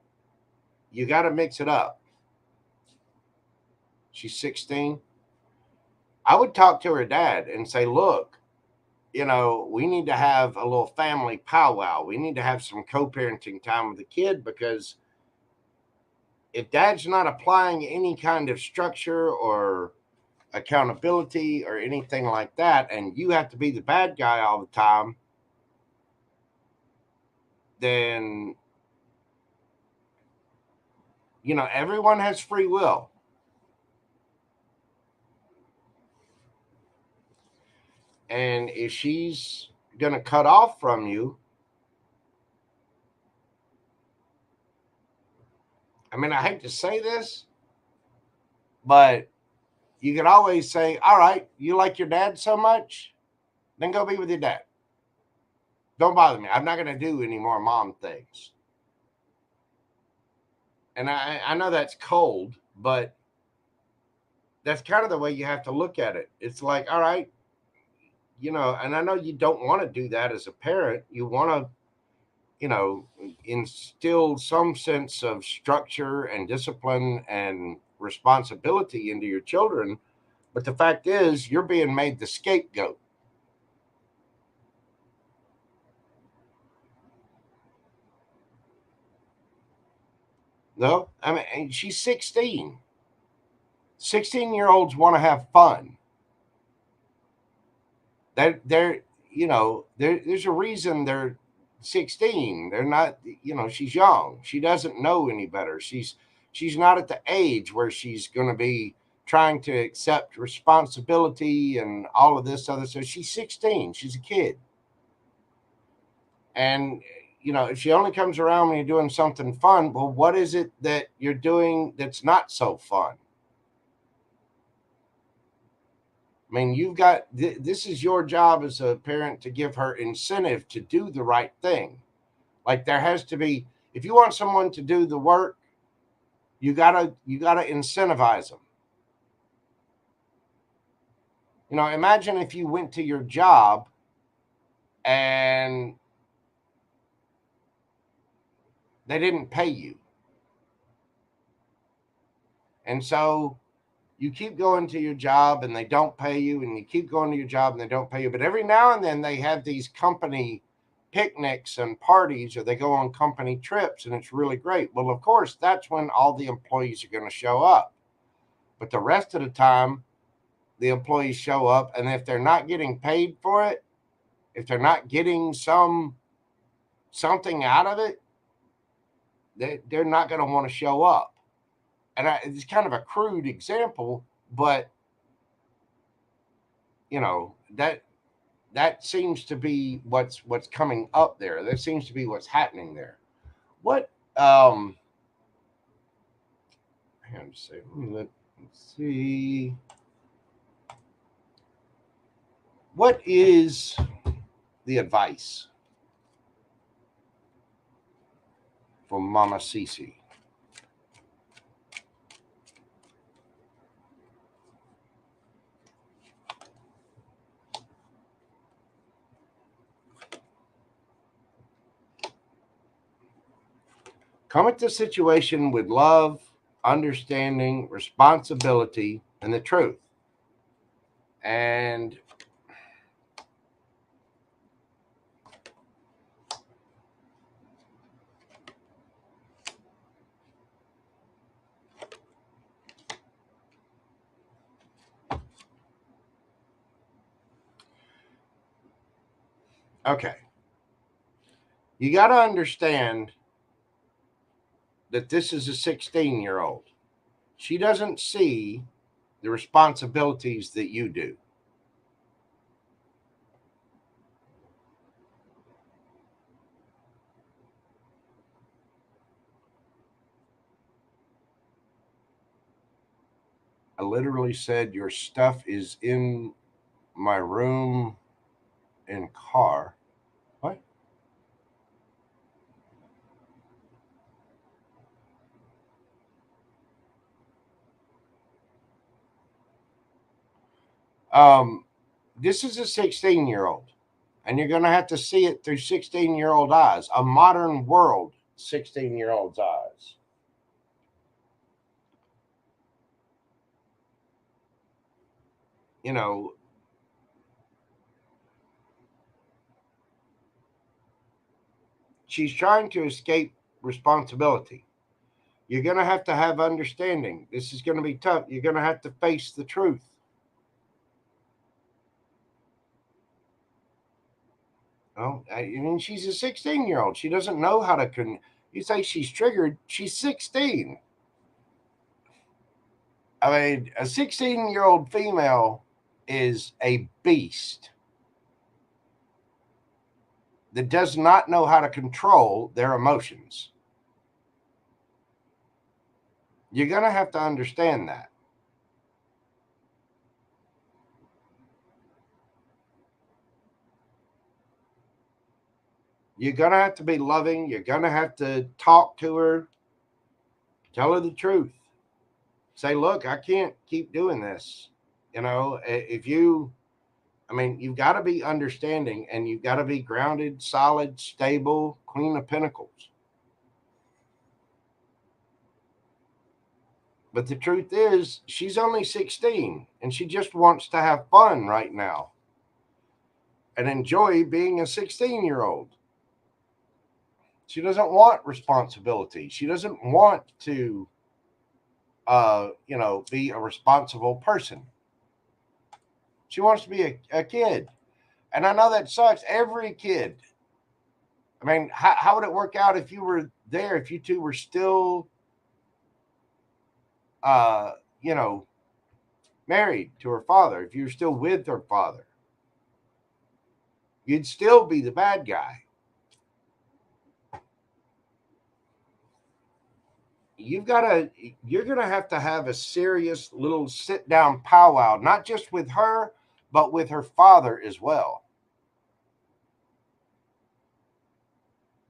you got to mix it up. She's 16. I would talk to her dad and say, look, we need to have a little family powwow. We need to have some co parenting time with the kid because if dad's not applying any kind of structure or accountability or anything like that, and you have to be the bad guy all the time, then, everyone has free will. And if she's going to cut off from you, I mean, I hate to say this, but you can always say, all right, you like your dad so much, then go be with your dad. Don't bother me. I'm not going to do any more mom things. And I know that's cold, but that's kind of the way you have to look at it. It's like, all right, and I know you don't want to do that as a parent. You want to, instill some sense of structure and discipline and responsibility into your children. But the fact is, you're being made the scapegoat. No, I mean, she's 16. 16-year-olds want to have fun. They're there's a reason they're 16. They're not, she's young. She doesn't know any better. She's not at the age where she's going to be trying to accept responsibility and all of this other. So she's 16. She's a kid. And if she only comes around when you're doing something fun, well, what is it that you're doing that's not so fun? I mean, you've got this is your job as a parent to give her incentive to do the right thing. Like there has to be, if you want someone to do the work, you gotta incentivize them. Imagine if you went to your job and they didn't pay you. And so you keep going to your job and they don't pay you, and you keep going to your job and they don't pay you. But every now and then they have these company picnics and parties, or they go on company trips, and it's really great. Well, of course, that's when all the employees are going to show up. But the rest of the time, the employees show up, and if they're not getting paid for it, if they're not getting something out of it, they're not going to want to show up. And it's kind of a crude example, but that seems to be what's coming up there. That seems to be what's happening there. What let's see. What is the advice for Mama Cece? Come at the situation with love, understanding, responsibility, and the truth. And okay, you got to understand that this is a 16-year-old. She doesn't see the responsibilities that you do. I literally said, your stuff is in my room and car. What? This is a 16-year-old, and you're going to have to see it through 16-year-old eyes, a modern world 16-year-old's eyes. She's trying to escape responsibility. You're going to have understanding. This is going to be tough. You're going to have to face the truth. Well, I mean, she's a 16-year-old. She doesn't know how to. You say she's triggered. She's 16. I mean, a 16-year-old female is a beast that does not know how to control their emotions. You're going to have to understand that. You're going to have to be loving. You're going to have to talk to her, tell her the truth. Say, look, I can't keep doing this. You've got to be understanding, and you've got to be grounded, solid, stable, Queen of Pentacles. But the truth is, she's only 16, and she just wants to have fun right now and enjoy being a 16-year-old. She doesn't want responsibility. She doesn't want to, be a responsible person. She wants to be a kid. And I know that sucks. Every kid. I mean, how would it work out if you were there, if you two were still, married to her father, if you're still with her father? You'd still be the bad guy. You're going to have a serious little sit down powwow, not just with her, but with her father as well.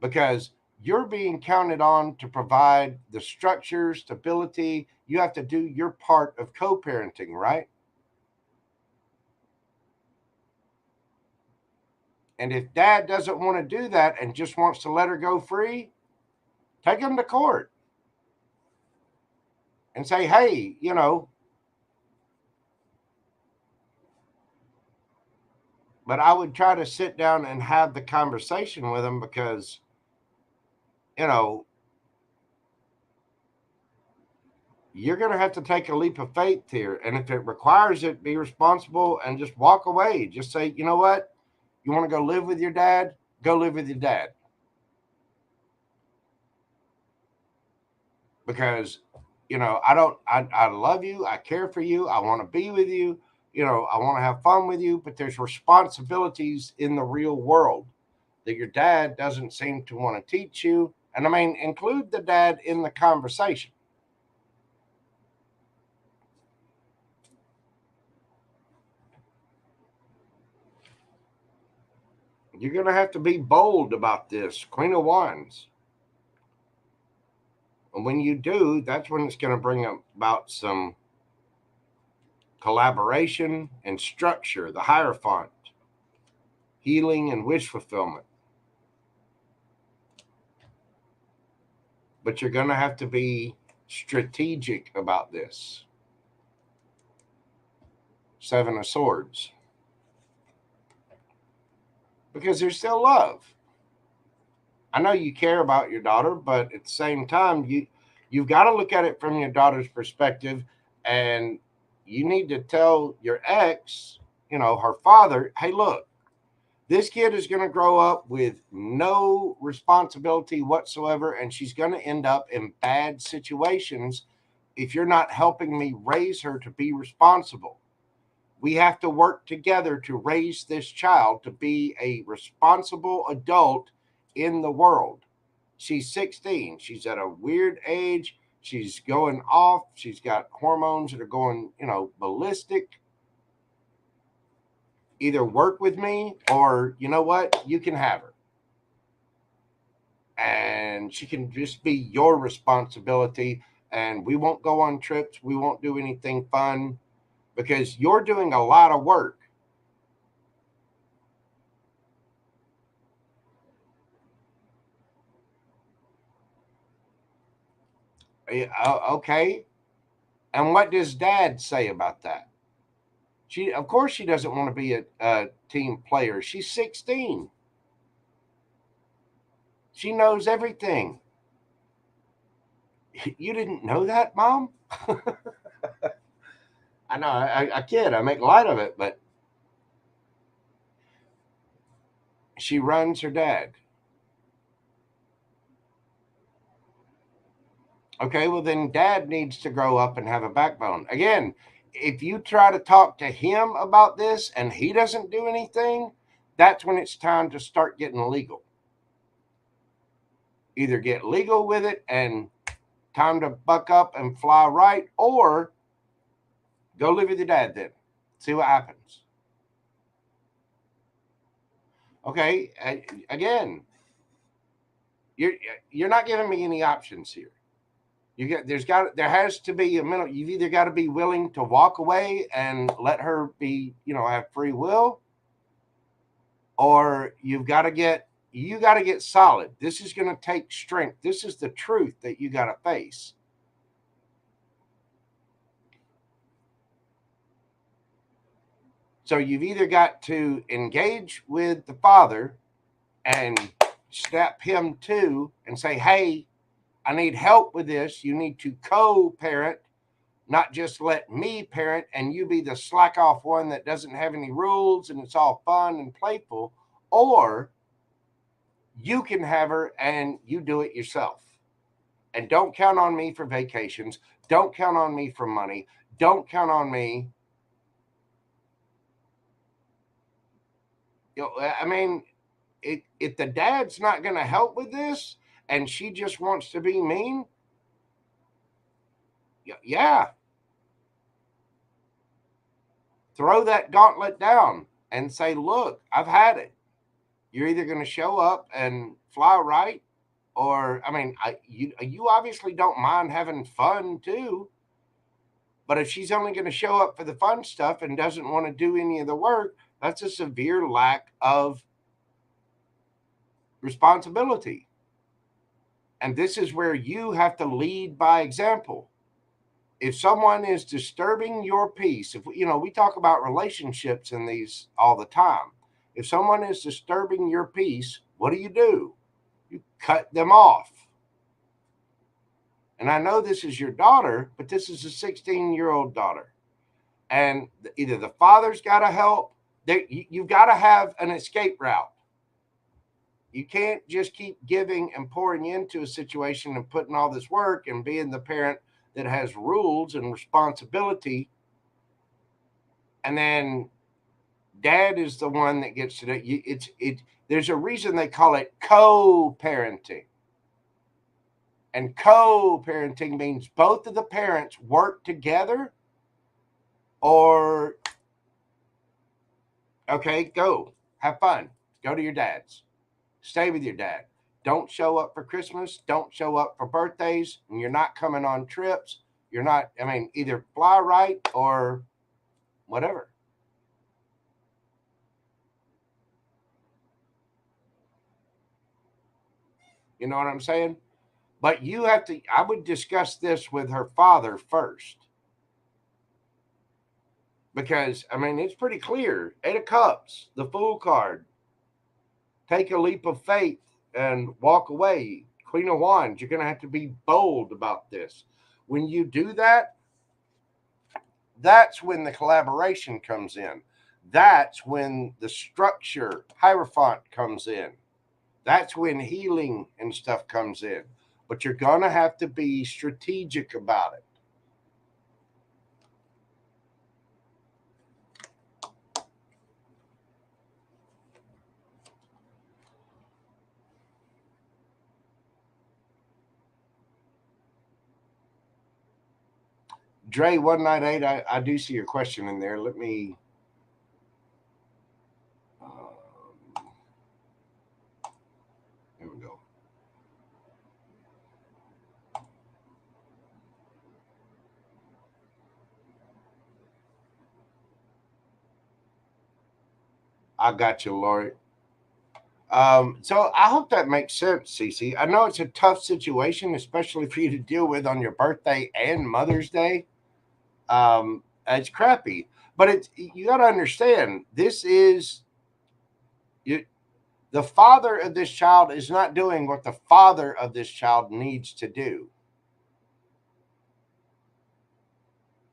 Because you're being counted on to provide the structure, stability. You have to do your part of co-parenting, right? And if dad doesn't want to do that and just wants to let her go free, Take them to court and say, hey, but I would try to sit down and have the conversation with them because, you know, you're going to have to take a leap of faith here. And if it requires it, be responsible and just walk away. Just say, you know what? You want to go live with your dad? Go live with your dad. Because, I love you. I care for you. I want to be with you. I want to have fun with you. But there's responsibilities in the real world that your dad doesn't seem to want to teach you. And I mean, include the dad in the conversation. You're going to have to be bold about this. Queen of Wands. And when you do, that's when it's going to bring about some collaboration and structure, the Hierophant, healing and wish fulfillment. But you're going to have to be strategic about this. Seven of Swords. Because there's still love. I know you care about your daughter, but at the same time, you've got to look at it from your daughter's perspective, and you need to tell your ex, her father, hey, look, this kid is going to grow up with no responsibility whatsoever, and she's going to end up in bad situations if you're not helping me raise her to be responsible. We have to work together to raise this child to be a responsible adult in the world. She's 16. She's at a weird age. She's going off. She's got hormones that are going, ballistic. Either work with me or, you know what, you can have her. And she can just be your responsibility. And we won't go on trips. We won't do anything fun because you're doing a lot of work. Okay. And what does dad say about that? Of course, she doesn't want to be a team player. She's 16. She knows everything. You didn't know that, Mom? I know, I kid. I make light of it, but she runs her dad. Okay, well, then dad needs to grow up and have a backbone. Again, if you try to talk to him about this and he doesn't do anything, that's when it's time to start getting legal. Either get legal with it and time to buck up and fly right, or go live with your dad then. See what happens. Okay, again, you're you're not giving me any options here. There has to be a minimum. You've either got to be willing to walk away and let her be, have free will, or you got to get solid. This is going to take strength. This is the truth that you got to face. So you've either got to engage with the father and step him to and say, hey, I need help with this. You need to co-parent, not just let me parent and you be the slack off one that doesn't have any rules and it's all fun and playful. Or you can have her and you do it yourself. And don't count on me for vacations. Don't count on me for money. Don't count on me. I mean, if the dad's not going to help with this and she just wants to be mean, yeah, throw that gauntlet down and say, look, I've had it. You're either going to show up and fly right, or, I mean, you obviously don't mind having fun too. But if she's only going to show up for the fun stuff and doesn't want to do any of the work, that's a severe lack of responsibility. And this is where you have to lead by example. If someone is disturbing your peace, if we talk about relationships in these all the time. If someone is disturbing your peace, what do? You cut them off. And I know this is your daughter, but this is a 16-year-old daughter. And either the father's got to help, you've got to have an escape route. You can't just keep giving and pouring into a situation and putting all this work and being the parent that has rules and responsibility. And then dad is the one that gets to do it. There's a reason they call it co-parenting. And co-parenting means both of the parents work together, or, okay, go have fun. Go to your dad's. Stay with your dad. Don't show up for Christmas. Don't show up for birthdays. And you're not coming on trips. You're not, either fly right or whatever. You know what I'm saying? But you have to, I would discuss this with her father first. Because, it's pretty clear. 8 of Cups, the Fool card. Take a leap of faith and walk away. Queen of Wands, you're going to have to be bold about this. When you do that, that's when the collaboration comes in. That's when the structure, Hierophant, comes in. That's when healing and stuff comes in. But you're going to have to be strategic about it. Dre 198, I do see your question in there. Let me. There we go. I got you, Lori. So I hope that makes sense, Cece. I know it's a tough situation, especially for you to deal with on your birthday and Mother's Day. It's crappy, but you got to understand. This is the father of this child is not doing what the father of this child needs to do,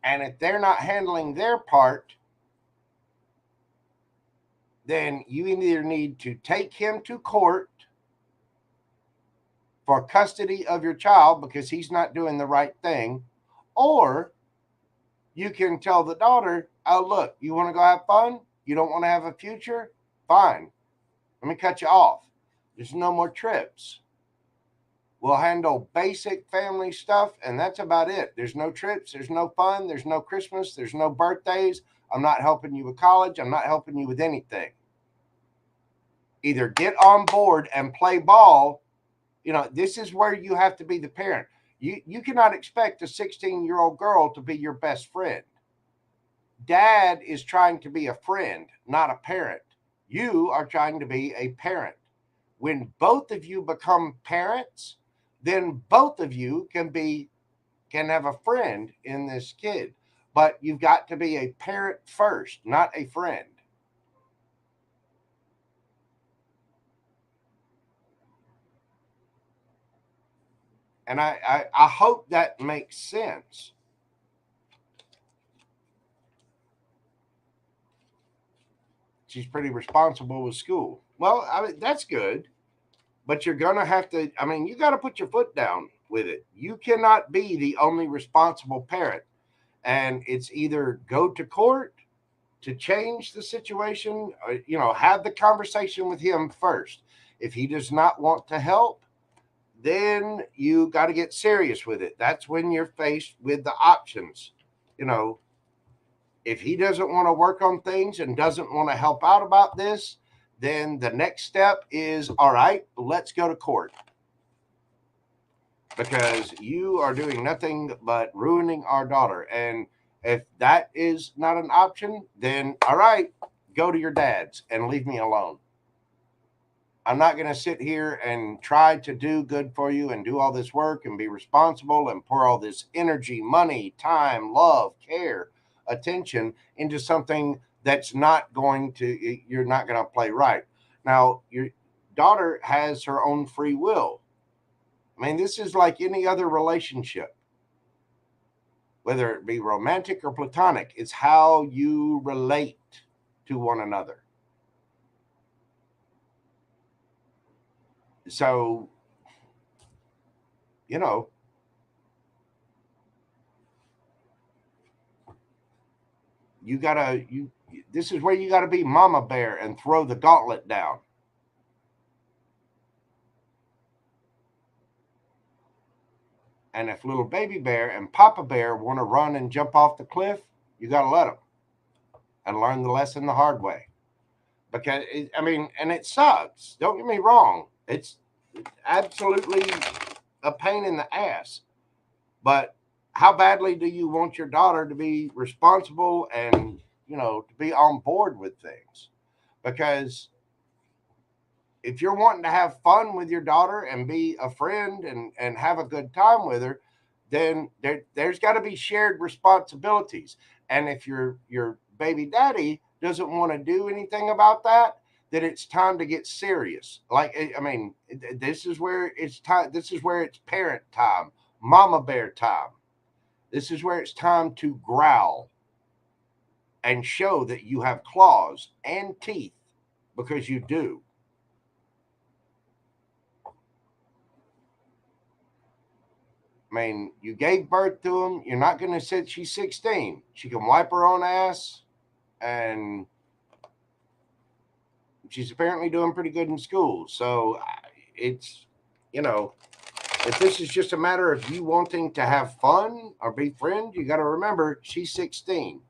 and if they're not handling their part, then you either need to take him to court for custody of your child because he's not doing the right thing, or you can tell the daughter, oh, look, you want to go have fun? You don't want to have a future? Fine. Let me cut you off. There's no more trips. We'll handle basic family stuff, and that's about it. There's no trips. There's no fun. There's no Christmas. There's no birthdays. I'm not helping you with college. I'm not helping you with anything. Either get on board and play ball. This is where you have to be the parent. You cannot expect a 16-year-old girl to be your best friend. Dad is trying to be a friend, not a parent. You are trying to be a parent. When both of you become parents, then both of you can have a friend in this kid. But you've got to be a parent first, not a friend. And I hope that makes sense. She's pretty responsible with school. Well, that's good. But you're going to have to, you got to put your foot down with it. You cannot be the only responsible parent. And it's either go to court to change the situation, or, have the conversation with him first. If he does not want to help, then you got to get serious with it. That's when you're faced with the options. If he doesn't want to work on things and doesn't want to help out about this, then the next step is, all right, let's go to court. Because you are doing nothing but ruining our daughter. And if that is not an option, then all right, go to your dad's and leave me alone. I'm not going to sit here and try to do good for you and do all this work and be responsible and pour all this energy, money, time, love, care, attention into something that's not going to, you're not going to play right. Now, your daughter has her own free will. I mean, this is like any other relationship, whether it be romantic or platonic. It's how you relate to one another. So, you know, you gotta you this is where you gotta be mama bear and throw the gauntlet down. And if little baby bear and papa bear want to run and jump off the cliff, you gotta let them and learn the lesson the hard way. Because I mean, and it sucks. Don't get me wrong. It's absolutely a pain in the ass. But how badly do you want your daughter to be responsible and, to be on board with things? Because if you're wanting to have fun with your daughter and be a friend and have a good time with her, then there's got to be shared responsibilities. And if your baby daddy doesn't want to do anything about that, then it's time to get serious. Like, I mean, this is where it's time. This is where it's parent time, mama bear time. This is where it's time to growl and show that you have claws and teeth, because you do. I mean, you gave birth to him. You're not going to say she's 16. She can wipe her own ass, and she's apparently doing pretty good in school. So it's, if this is just a matter of you wanting to have fun or be friends, you got to remember she's 16.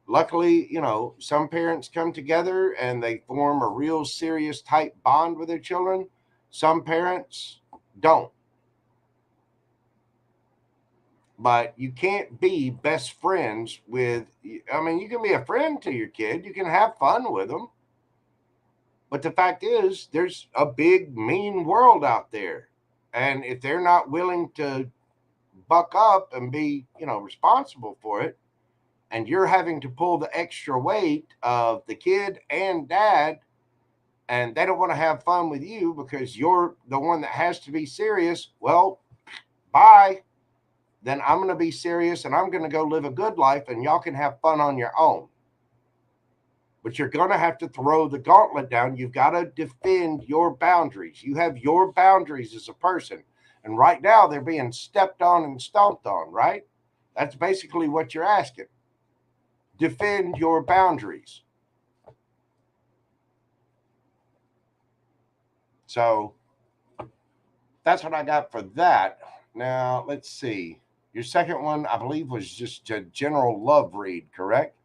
Luckily, some parents come together and they form a real serious type bond with their children. Some parents don't. But you can't be best friends with, I mean, you can be a friend to your kid, you can have fun with them, but the fact is there's a big mean world out there, and if they're not willing to buck up and be, responsible for it, and you're having to pull the extra weight of the kid and dad, and they don't want to have fun with you because you're the one that has to be serious, well, bye. Then I'm going to be serious and I'm going to go live a good life, and y'all can have fun on your own. But you're going to have to throw the gauntlet down. You've got to defend your boundaries. You have your boundaries as a person. And right now they're being stepped on and stomped on, right? That's basically what you're asking. Defend your boundaries. So that's what I got for that. Now, let's see. Your second one, I believe, was just a general love read, correct?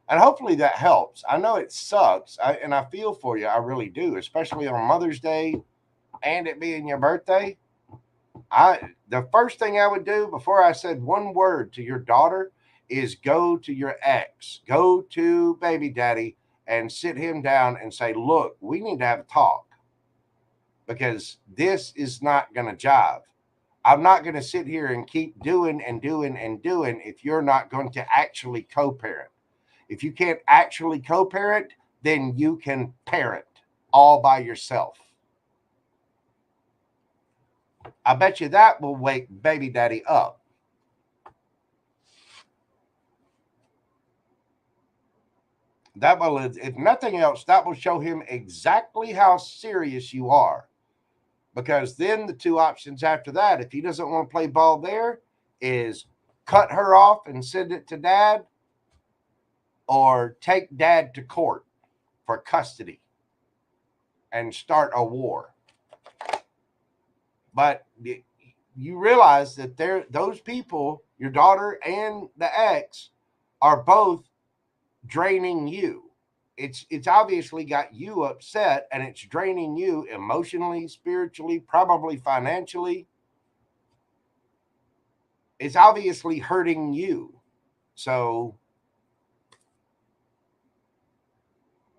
And hopefully that helps. I know it sucks, and I feel for you. I really do, especially on Mother's Day and it being your birthday. The first thing I would do before I said one word to your daughter is go to your ex, go to baby daddy, and sit him down and say, "Look, we need to have a talk because this is not going to jive. I'm not going to sit here and keep doing and doing and doing if you're not going to actually co-parent. If you can't actually co-parent, then you can parent all by yourself." I bet you that will wake baby daddy up. That will, if nothing else, that will show him exactly how serious you are. Because then the two options after that, if he doesn't want to play ball there, is cut her off and send it to dad, or take dad to court for custody and start a war. But you realize that those people, your daughter and the ex, are both draining you. It's obviously got you upset, and it's draining you emotionally, spiritually, probably financially. It's obviously hurting you. So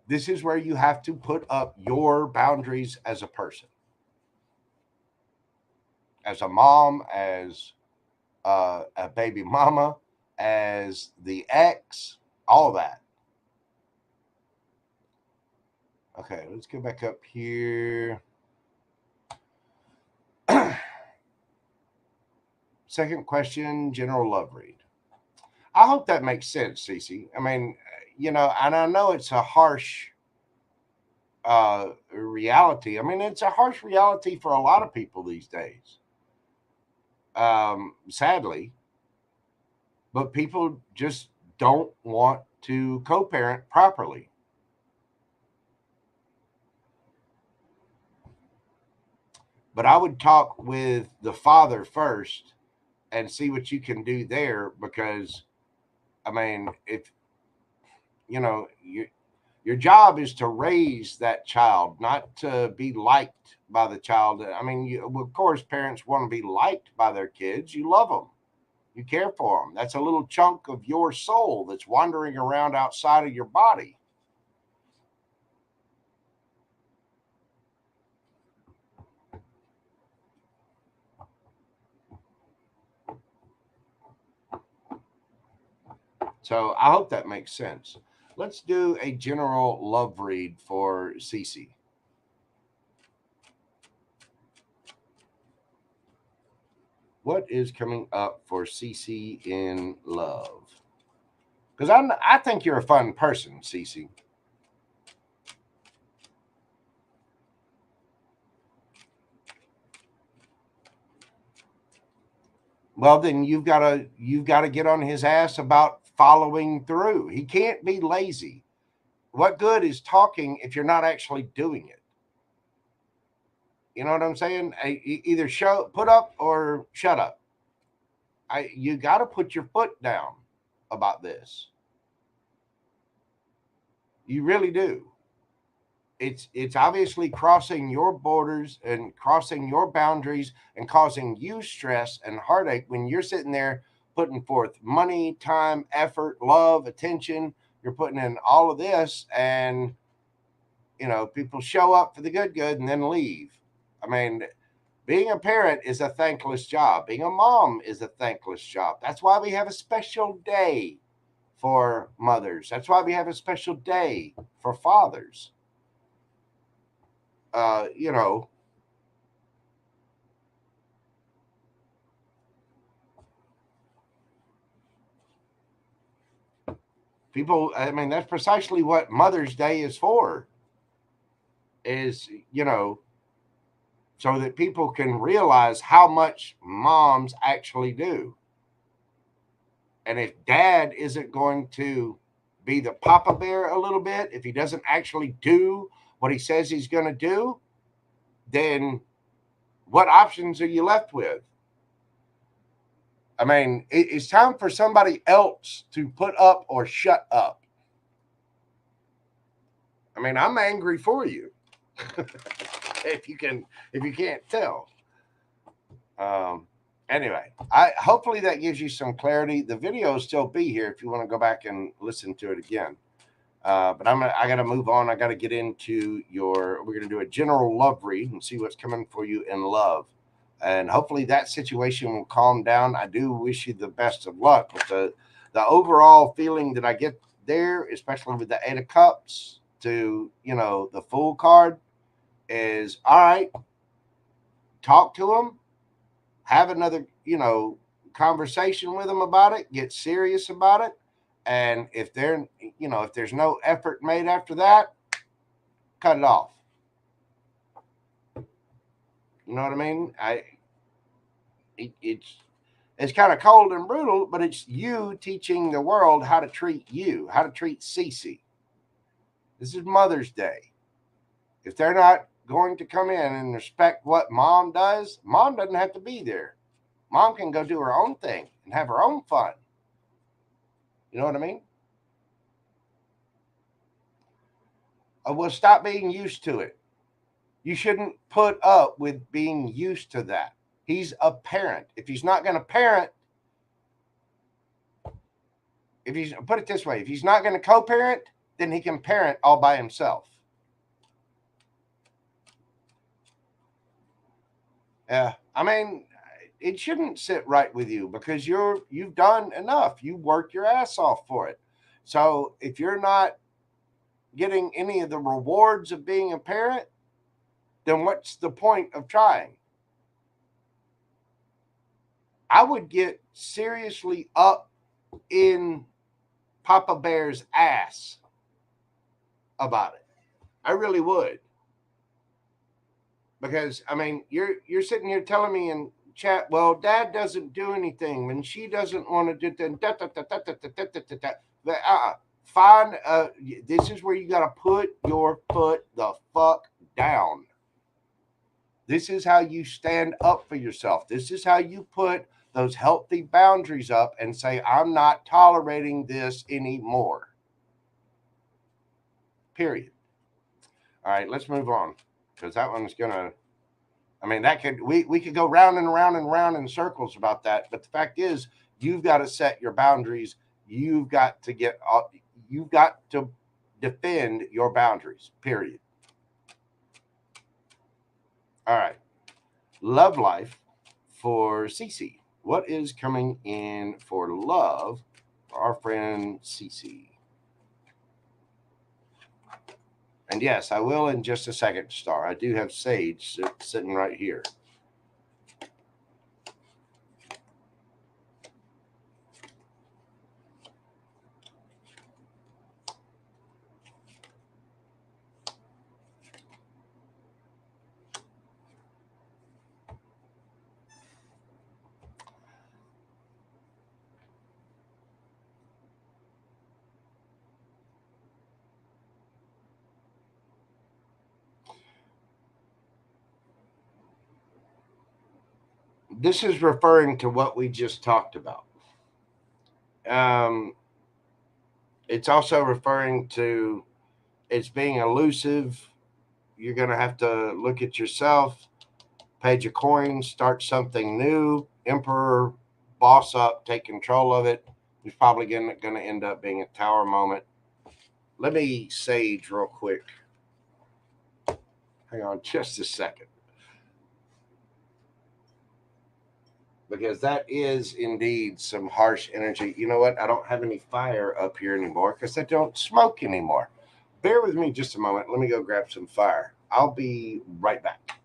This is where you have to put up your boundaries as a person, as a mom, as a baby mama, as the ex, all that. Okay, let's go back up here. Second question, general love read. I hope that makes sense, Cece. I mean, and I know it's a harsh reality. I mean, it's a harsh reality for a lot of people these days, sadly. But people just don't want to co-parent properly. But I would talk with the father first and see what you can do there, because I mean, if you know your job is to raise that child, not to be liked by the child. I mean, of course, parents want to be liked by their kids. You love them, you care for them. That's a little chunk of your soul that's wandering around outside of your body. So I hope that makes sense. Let's do a general love read for Cece. What is coming up for Cece in love? Because I think you're a fun person, Cece. Well, then you've got to get on his ass about following through. He can't be lazy. What good is talking if you're not actually doing it? You know what I'm saying? Either put up or shut up. You got to put your foot down about this. You really do. It's obviously crossing your borders and crossing your boundaries and causing you stress and heartache when you're sitting there putting forth money, time, effort, love, attention. You're putting in all of this, and people show up for the good and then leave. I mean, being a parent is a thankless job. Being a mom is a thankless job. That's why we have a special day for mothers. That's why we have a special day for fathers. uh, you know, people, I mean, that's precisely what Mother's Day is for, is, so that people can realize how much moms actually do. And if dad isn't going to be the papa bear a little bit, if he doesn't actually do what he says he's going to do, then what options are you left with? I mean, it's time for somebody else to put up or shut up. I mean, I'm angry for you. if you can't tell. Anyway, I hopefully that gives you some clarity. The video will still be here if you want to go back and listen to it again. But I got to move on. I got to get into we're going to do a general love read and see what's coming for you in love. And hopefully that situation will calm down. I do wish you the best of luck. But the overall feeling that I get there, especially with the Eight of Cups to, the Fool card, is all right. Talk to them, have another, conversation with them about it, get serious about it. And if there's no effort made after that, cut it off. You know what I mean? It's kind of cold and brutal, but it's you teaching the world how to treat you, how to treat Cece. This is Mother's Day. If they're not going to come in and respect what mom does, mom doesn't have to be there. Mom can go do her own thing and have her own fun. You know what I mean? Well, stop being used to it. You shouldn't put up with being used to that. He's a parent. If he's not going to parent, if he's put it this way, if he's not going to co-parent, then he can parent all by himself. I mean, it shouldn't sit right with you because you've done enough. You worked your ass off for it. So if you're not getting any of the rewards of being a parent, then what's the point of trying? I would get seriously up in Papa Bear's ass about it. I really would. Because I mean, you're sitting here telling me in chat, well, dad doesn't do anything and she doesn't want to do that. Find this is where you got to put your foot the fuck down. This is how you stand up for yourself. This is how you put those healthy boundaries up and say, I'm not tolerating this anymore. Period. All right, let's move on because that one's gonna. I mean, that could we could go round and round and round in circles about that. But the fact is, you've got to set your boundaries. You've got to you've got to defend your boundaries. Period. All right. Love life for Cece. What is coming in for love for our friend Cece? And yes, I will in just a second, Star. I do have Sage sitting right here. This is referring to what we just talked about. Um, it's also referring to it's being elusive. You're going to have to look at yourself, page of coins, start something new, emperor, boss up, take control of it. It's probably going to end up being a tower moment. Let me sage real quick. Hang on just a second. Because that is indeed some harsh energy. You know what? I don't have any fire up here anymore because I don't smoke anymore. Bear with me just a moment. Let me go grab some fire. I'll be right back.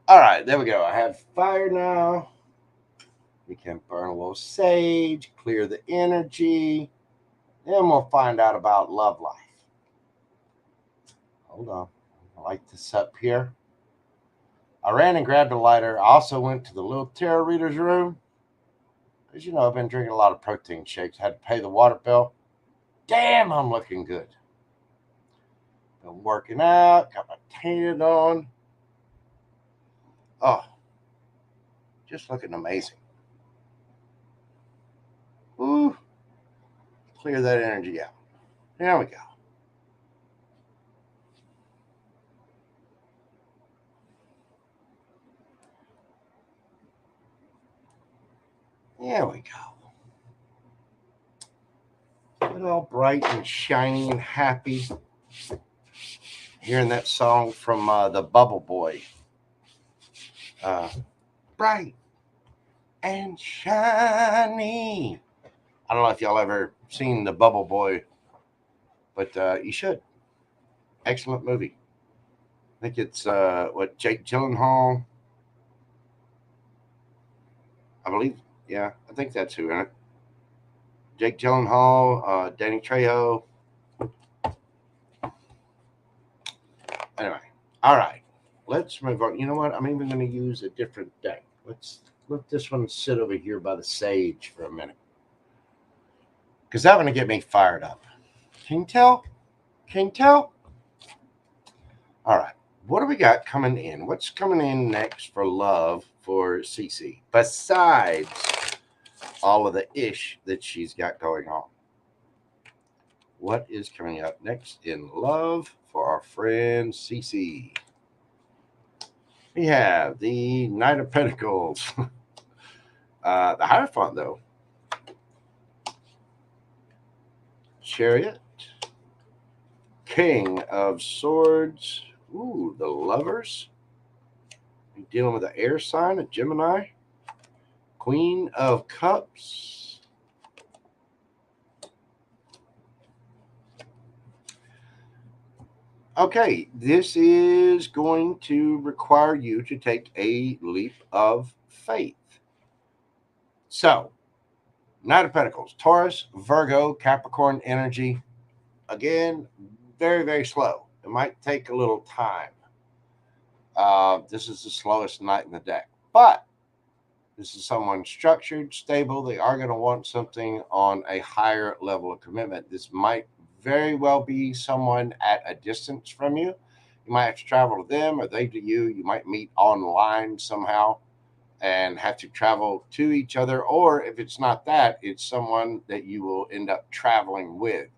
All right, there we go. I have fire now. We can burn a little sage, clear the energy. Then we'll find out about love life. Hold on. I light this up here. I ran and grabbed a lighter. I also went to the little tarot reader's room. As you know, I've been drinking a lot of protein shakes. Had to pay the water bill. Damn, I'm looking good. Been working out. Got my tan on. Oh, just looking amazing. Ooh. Clear that energy out. There we go. There we go. Get all bright and shiny and happy. Hearing that song from the Bubble Boy. Bright and shiny. I don't know if y'all ever seen the Bubble Boy, but you should. Excellent movie. I think it's Jake Gyllenhaal. I believe, yeah, I think that's who in it. Jake Gyllenhaal, Danny Trejo. Anyway, all right, let's move on. You know what? I'm even going to use a different deck. Let's let this one sit over here by the sage for a minute, because that's going to get me fired up. Can you tell? Can you tell? All right. What do we got coming in? What's coming in next for love for Cece, besides all of the ish that she's got going on? What is coming up next in love for our friend Cece? We have the Knight of Pentacles. The Hierophant, though. Chariot. King of Swords. Ooh, the Lovers. You're dealing with an air sign, a Gemini. Queen of Cups. Okay, this is going to require you to take a leap of faith. So, Knight of Pentacles, Taurus, Virgo, Capricorn energy. Again, very, very slow. It might take a little time. This is the slowest knight in the deck. But this is someone structured, stable. They are going to want something on a higher level of commitment. This might very well be someone at a distance from you. You might have to travel to them or they to you. You might meet online somehow and have to travel to each other. Or if it's not that, it's someone that you will end up traveling with.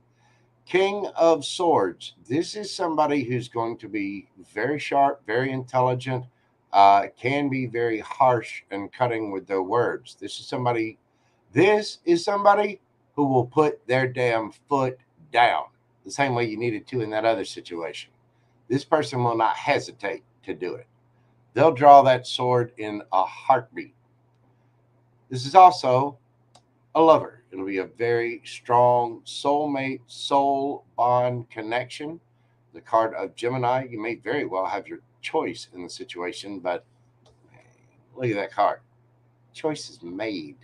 King of Swords. This is somebody who's going to be very sharp, very intelligent, can be very harsh and cutting with their words. This is somebody who will put their damn foot down the same way you needed to in that other situation. This person will not hesitate to do it. They'll draw that sword in a heartbeat. This is also a lover. It'll be a very strong soulmate, soul bond connection. The card of Gemini, you may very well have your choice in the situation, but look at that card. Choice is made.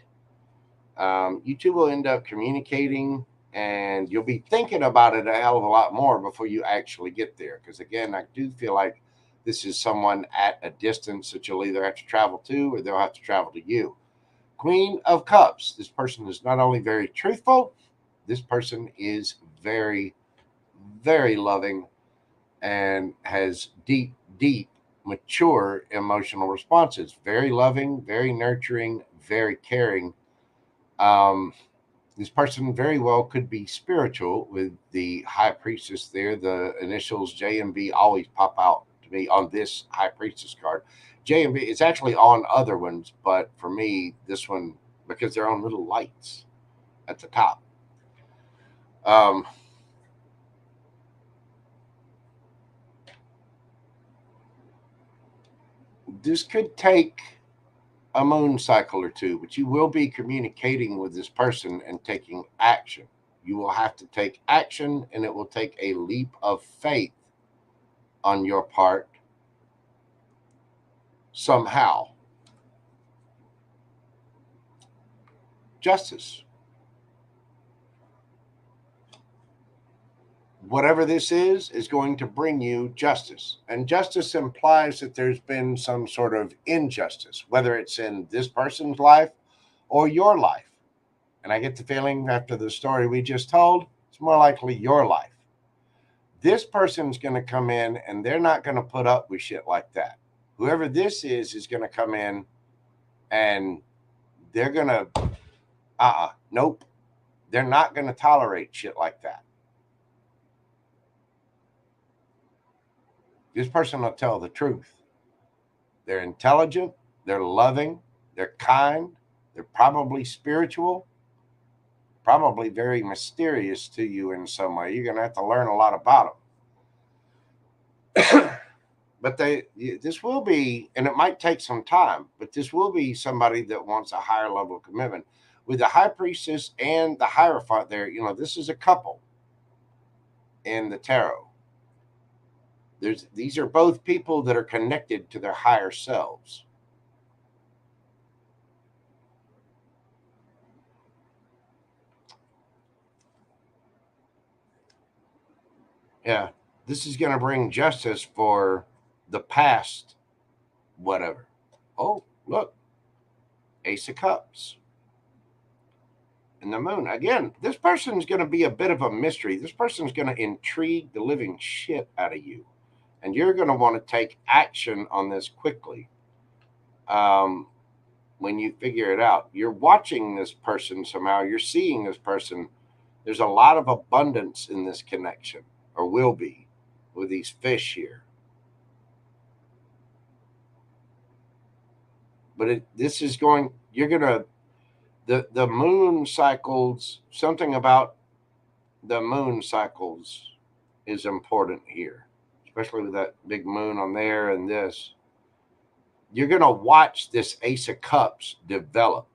You two will end up communicating and you'll be thinking about it a hell of a lot more before you actually get there. Because again, I do feel like this is someone at a distance that you'll either have to travel to or they'll have to travel to you. Queen of Cups. This person is not only very truthful, this person is very, very loving and has deep, deep, mature emotional responses. Very loving, very nurturing, very caring. This person very well could be spiritual with the High Priestess there. The initials J and B always pop out to me on this High Priestess card. J and B, it's actually on other ones, but for me, this one, because they're on little lights at the top. This could take a moon cycle or two, but you will be communicating with this person and taking action. You will have to take action, and it will take a leap of faith on your part. somehow. Justice. Whatever this is going to bring you justice. And justice implies that there's been some sort of injustice, whether it's in this person's life or your life. And I get the feeling after the story we just told, it's more likely your life. This person's going to come in and they're not going to put up with shit like that. Whoever this is going to come in and they're going to, nope. They're not going to tolerate shit like that. This person will tell the truth. They're intelligent, they're loving, they're kind, they're probably spiritual, probably very mysterious to you in some way. You're going to have to learn a lot about them. But this will be, and it might take some time, but this will be somebody that wants a higher level of commitment. With the High Priestess and the Hierophant there, this is a couple in the tarot. These are both people that are connected to their higher selves. Yeah, this is going to bring justice for the past, whatever. Oh, look, Ace of Cups. And the Moon. Again, this person's going to be a bit of a mystery. This person's going to intrigue the living shit out of you. And you're going to want to take action on this quickly. When you figure it out, you're watching this person somehow. You're seeing this person. There's a lot of abundance in this connection, or will be, with these fish here. But this is going, you're going to, the moon cycles, something about the moon cycles is important here, especially with that big moon on there and this. You're going to watch this Ace of Cups develop.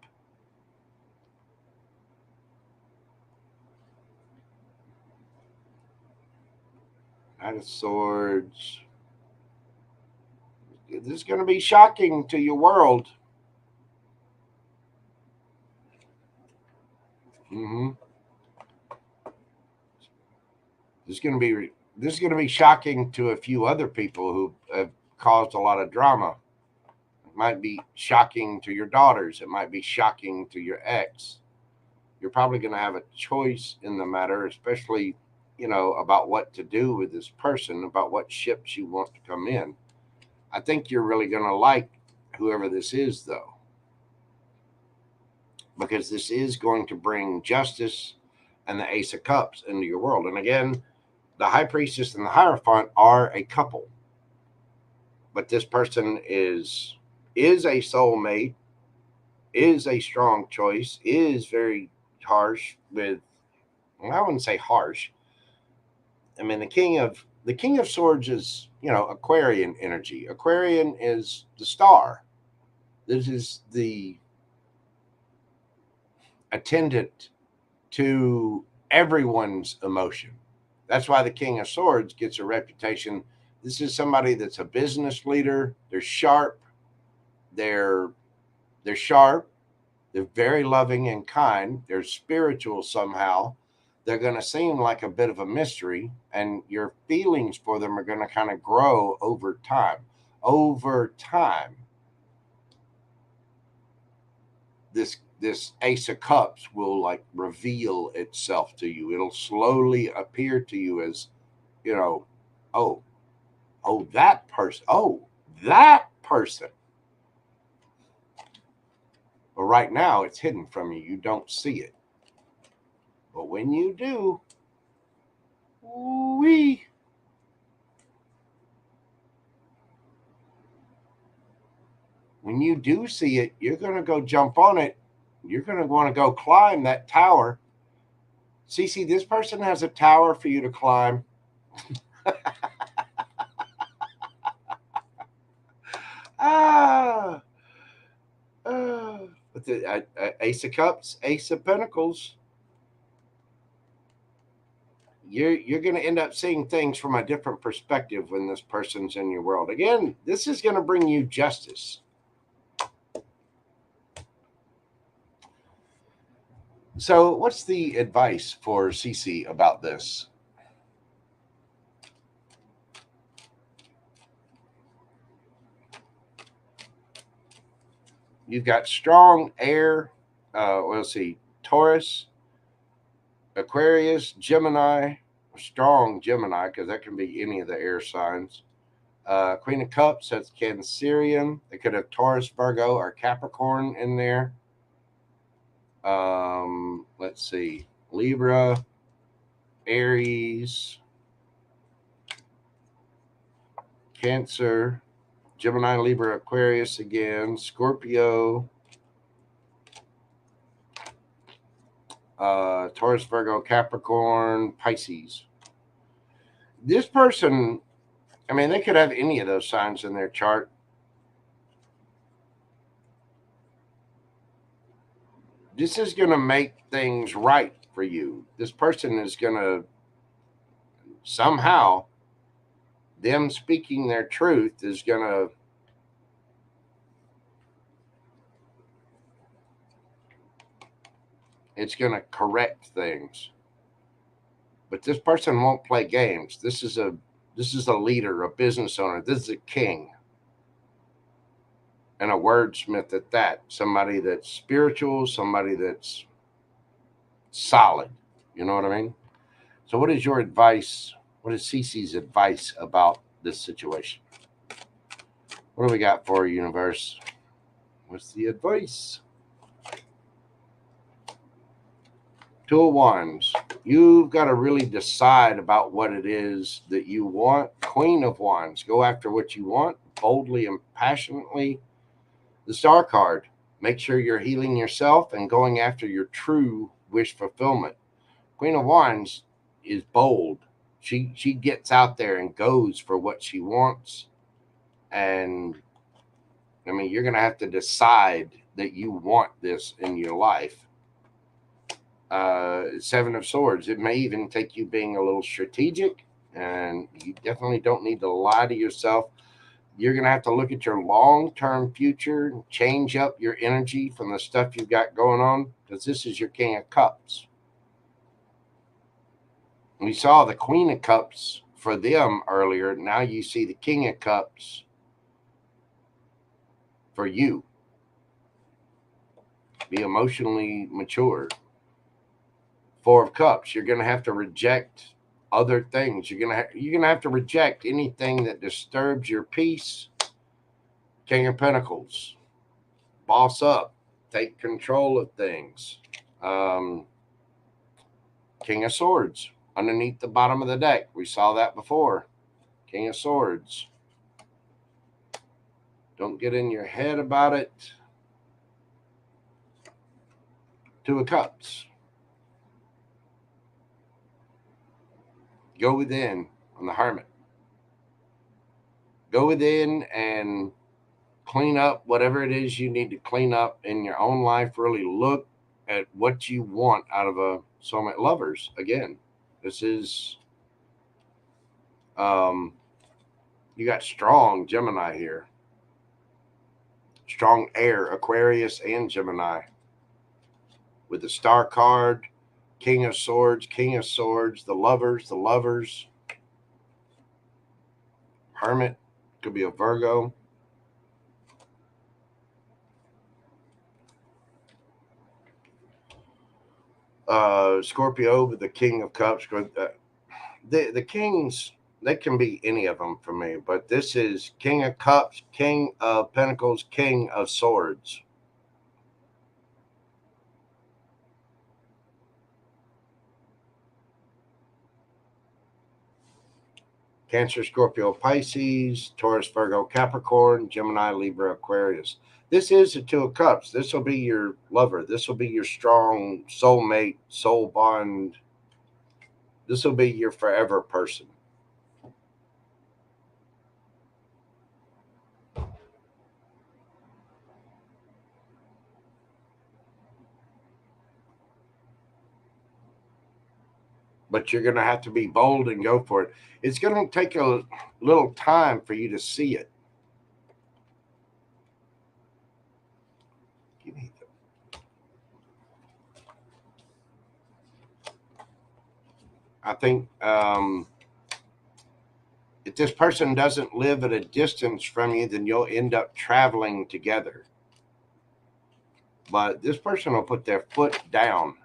Knight of Swords. This is going to be shocking to your world. This is going to be shocking to a few other people who have caused a lot of drama. It might be shocking to your daughters. It might be shocking to your ex. You're probably going to have a choice in the matter, especially, about what to do with this person, about what ships you want to come in. I think you're really going to like whoever this is, though, because this is going to bring justice and the Ace of Cups into your world. And again, the High Priestess and the Hierophant are a couple, but this person is a soulmate, is a strong choice, is very harsh with, well, I wouldn't say harsh. I mean, the King of Swords is, Aquarian energy. Aquarian is the star. This is the attendant to everyone's emotion. That's why the King of Swords gets a reputation. This is somebody that's a business leader. They're sharp. They're sharp. They're very loving and kind. They're spiritual somehow. They're going to seem like a bit of a mystery, and your feelings for them are going to kind of grow over time. Over time, this Ace of Cups will reveal itself to you. It'll slowly appear to you as, oh, that person. Oh, that person. But right now it's hidden from you. You don't see it. But when you do, wee. When you do see it, you're going to go jump on it. You're going to want to go climb that tower. Cece, this person has a tower for you to climb. With the Ace of Cups, Ace of Pentacles. you're going to end up seeing things from a different perspective when this person's in your world. Again, this is going to bring you justice. So, what's the advice for Cece about this? You've got strong air. Let's see, Taurus, Aquarius, Gemini, strong Gemini, because that can be any of the air signs. Queen of Cups, that's Cancerian. They could have Taurus, Virgo, or Capricorn in there. Let's see, Libra, Aries, Cancer, Gemini, Libra, Aquarius again, Scorpio, Taurus, Virgo, Capricorn, Pisces. This person, I mean, they could have any of those signs in their chart. This is going to make things right for you. This person is going to somehow, them speaking their truth is going to it's going to correct things. But this person won't play games. This is a leader, a business owner. This is a king. And a wordsmith at that. Somebody that's spiritual, somebody that's solid. You know what I mean? So what is your advice? What is Cece's advice about this situation? What do we got for you, universe? What's the advice? Two of Wands. You've got to really decide about what it is that you want. Queen of Wands. Go after what you want boldly and passionately. The Star card. Make sure you're healing yourself and going after your true wish fulfillment. Queen of Wands is bold. She gets out there and goes for what she wants. And I mean, you're going to have to decide that you want this in your life. Seven of Swords. It may even take you being a little strategic, and you definitely don't need to lie to yourself. You're going to have to look at your long-term future, change up your energy from the stuff you've got going on, because this is your King of Cups. We saw the Queen of Cups for them earlier. Now you see the King of Cups for you. Be emotionally mature. Four of Cups. You're going to have to reject other things. You're going to have to reject anything that disturbs your peace. King of Pentacles. Boss up. Take control of things. King of Swords. Underneath the bottom of the deck. We saw that before. King of Swords. Don't get in your head about it. Two of Cups. Go within on the Hermit. Go within and clean up whatever it is you need to clean up in your own life. Really look at what you want out of a soulmate. Lovers. Again, this is you got strong Gemini here. Strong air, Aquarius and Gemini. With the Star card, King of Swords, the lovers. Hermit, could be a Virgo. Scorpio with the King of Cups. The Kings, they can be any of them for me, but this is King of Cups, King of Pentacles, King of Swords. Cancer, Scorpio, Pisces, Taurus, Virgo, Capricorn, Gemini, Libra, Aquarius. This is the Two of Cups. This will be your lover. This will be your strong soulmate, soul bond. This will be your forever person. but you're going to have to be bold and go for it. It's going to take a little time for you to see it. I think if this person doesn't live at a distance from you, then you'll end up traveling together. But this person will put their foot down.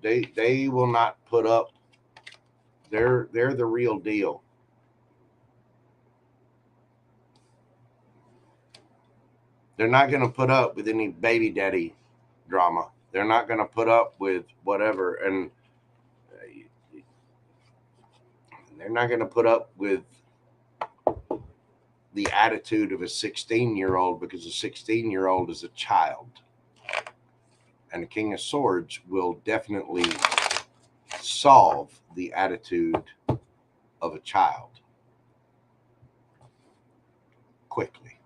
They will not put up. They're the real deal. They're not going to put up with any baby daddy drama. They're not going to put up with whatever, and they're not going to put up with the attitude of a 16-year-old, because a 16-year-old is a child. And the King of Swords will definitely solve the attitude of a child quickly.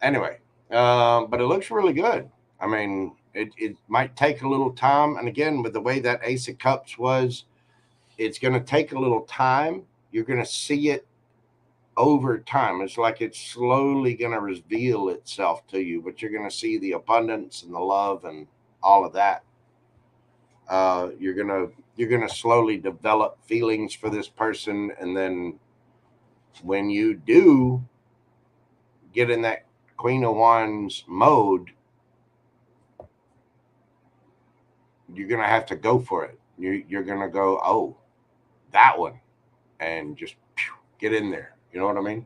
Anyway, but it looks really good. I mean, it might take a little time. And again, with the way that Ace of Cups was, it's going to take a little time. You're going to see it over time. It's like it's slowly going to reveal itself to you, but you're going to see the abundance and the love and all of that. You're gonna slowly develop feelings for this person, and then when you do get in that Queen of Wands mode, you're gonna have to go for it. You're gonna go, oh, that one, and just get in there. You know what I mean?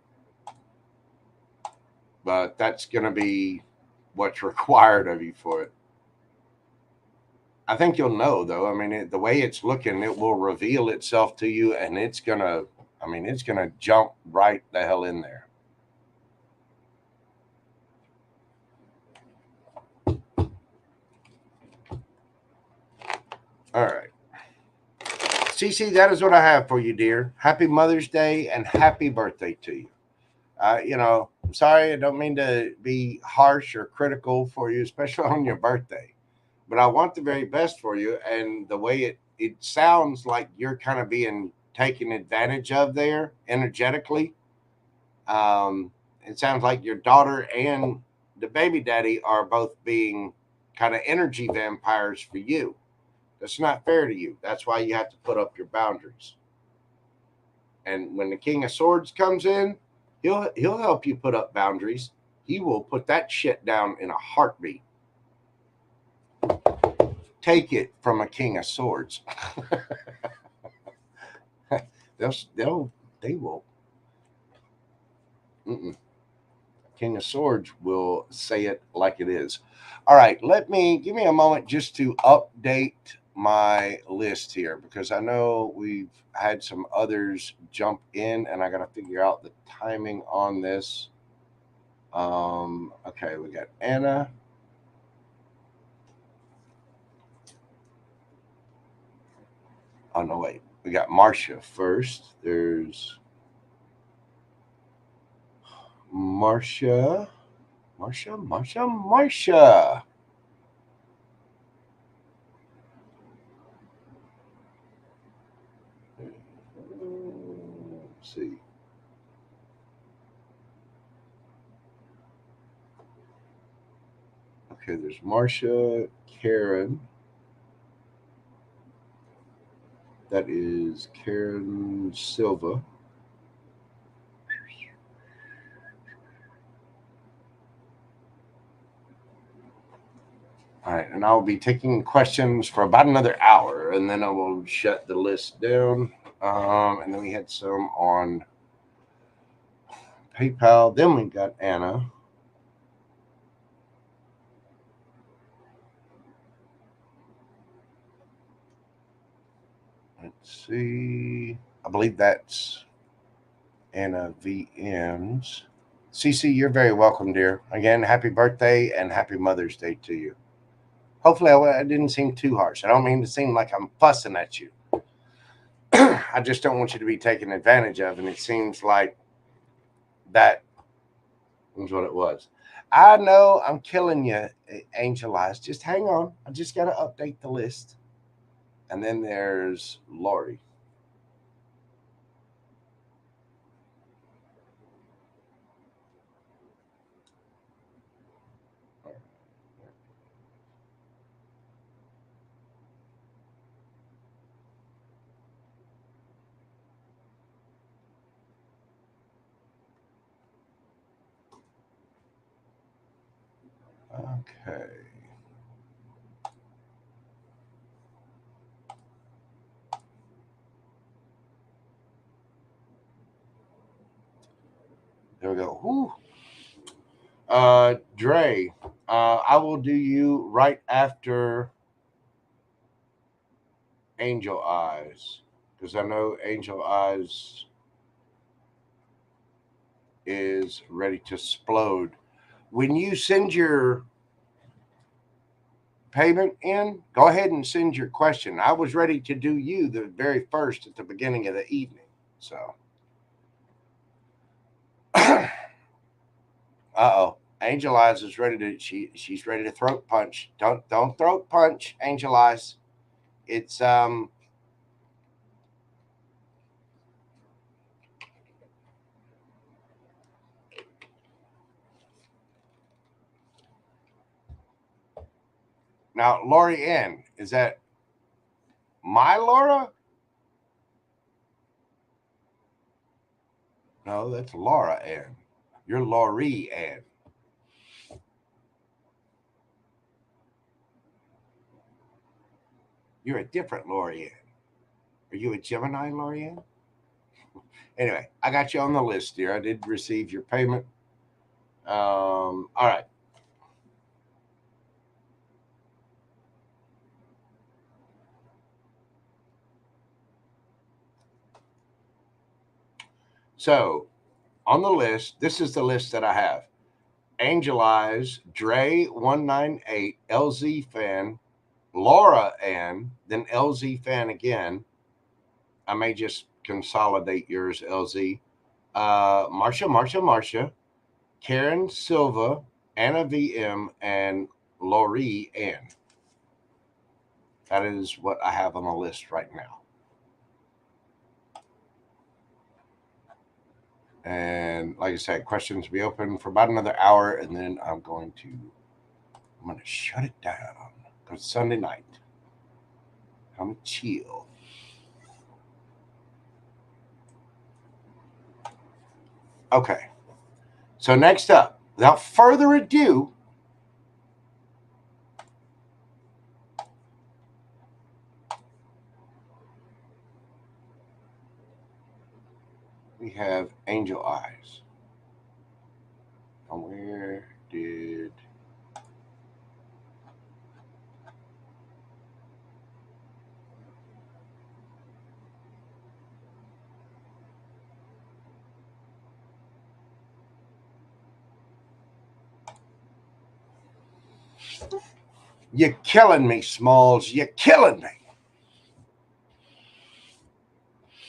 But that's gonna be what's required of you for it. I think you'll know, though. I mean, the way it's looking, it will reveal itself to you, and it's gonna jump right the hell in there. All right. Cece, that is what I have for you, dear. Happy Mother's Day and happy birthday to you. I'm sorry, I don't mean to be harsh or critical for you, especially on your birthday. But I want the very best for you. And the way it sounds like you're kind of being taken advantage of there energetically. It sounds like your daughter and the baby daddy are both being kind of energy vampires for you. That's not fair to you. That's why you have to put up your boundaries. And when the King of Swords comes in, he'll help you put up boundaries. He will put that shit down in a heartbeat. Take it from a King of Swords. They will. Mm-mm. King of Swords will say it like it is. All right, give me a moment just to update my list here, because I know we've had some others jump in, and I got to figure out the timing on this. Okay, we got Anna. Oh no, wait, we got Marcia first. There's Marcia. Let's see. Okay, there's Marcia, Karen. That is Karen Silva. All right, and I'll be taking questions for about another hour, and then I will shut the list down. And then we had some on PayPal. Then we got Anna. Let's see. I believe that's Anna VMs. CC, you're very welcome, dear. Again, happy birthday and happy Mother's Day to you. Hopefully, I didn't seem too harsh. I don't mean to seem like I'm fussing at you. I just don't want you to be taken advantage of, and it seems like that was what it was. I know I'm killing you, Angel Eyes. Just hang on. I just got to update the list. And then there's Lori. Okay. There we go. Whew. Dre, I will do you right after Angel Eyes because I know Angel Eyes is ready to explode. When you send your payment in, go ahead and send your question. I was ready to do you the very first at the beginning of the evening. So, uh-oh. Angel Eyes is ready to she's ready to throat punch. Don't throat punch, Angel Eyes. It's now Lori Ann. Is that my Laura? No, that's Laura Ann. You're Laurie Ann. You're a different Lori Ann. Are you a Gemini, Lori Ann? Anyway, I got you on the list, dear. I did receive your payment. All right. So on the list, this is the list that I have. Angel Eyes, Dre 198, LZ fan, Laura Ann, then LZ fan again. I may just consolidate yours, LZ. Marsha, Karen Silva, Anna VM, and Laurie Ann. That is what I have on the list right now. And like I said, questions will be open for about another hour, and then I'm going to shut it down because it's Sunday night. I'm chill. Okay. So next up, without further ado, we have Angel Eyes. And where did you're killing me, Smalls. You're killing me.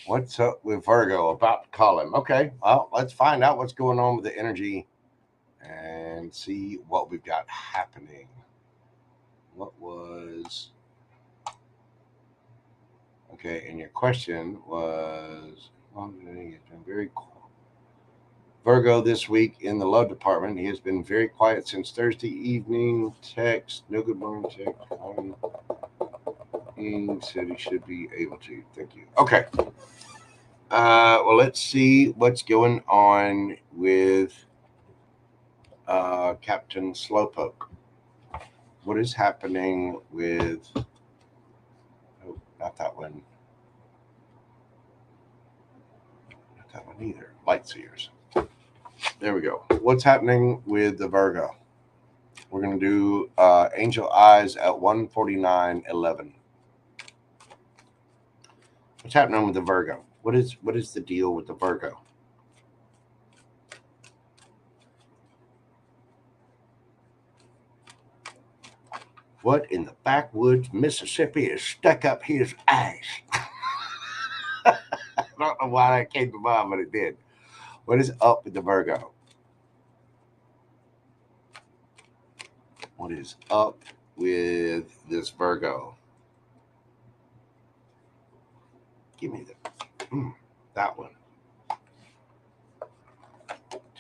What's up with Virgo? About to call him. Okay, well, let's find out what's going on with the energy and see what we've got happening. What was okay? And your question was, well, he's been very Virgo this week in the love department. He has been very quiet since Thursday evening. Text, no good morning text. He said he should be able to. Thank you. Okay. Well, let's see what's going on with Captain Slowpoke. What is happening with? Oh, not that one. Not that one either. Lightseers. There we go. What's happening with the Virgo? We're going to do Angel Eyes at 149.11. What's happening with the Virgo? What is the deal with the Virgo? What in the backwoods Mississippi is stuck up his ass? I don't know why that came to mind, but it did. What is up with the Virgo? What is up with this Virgo? Give me that one.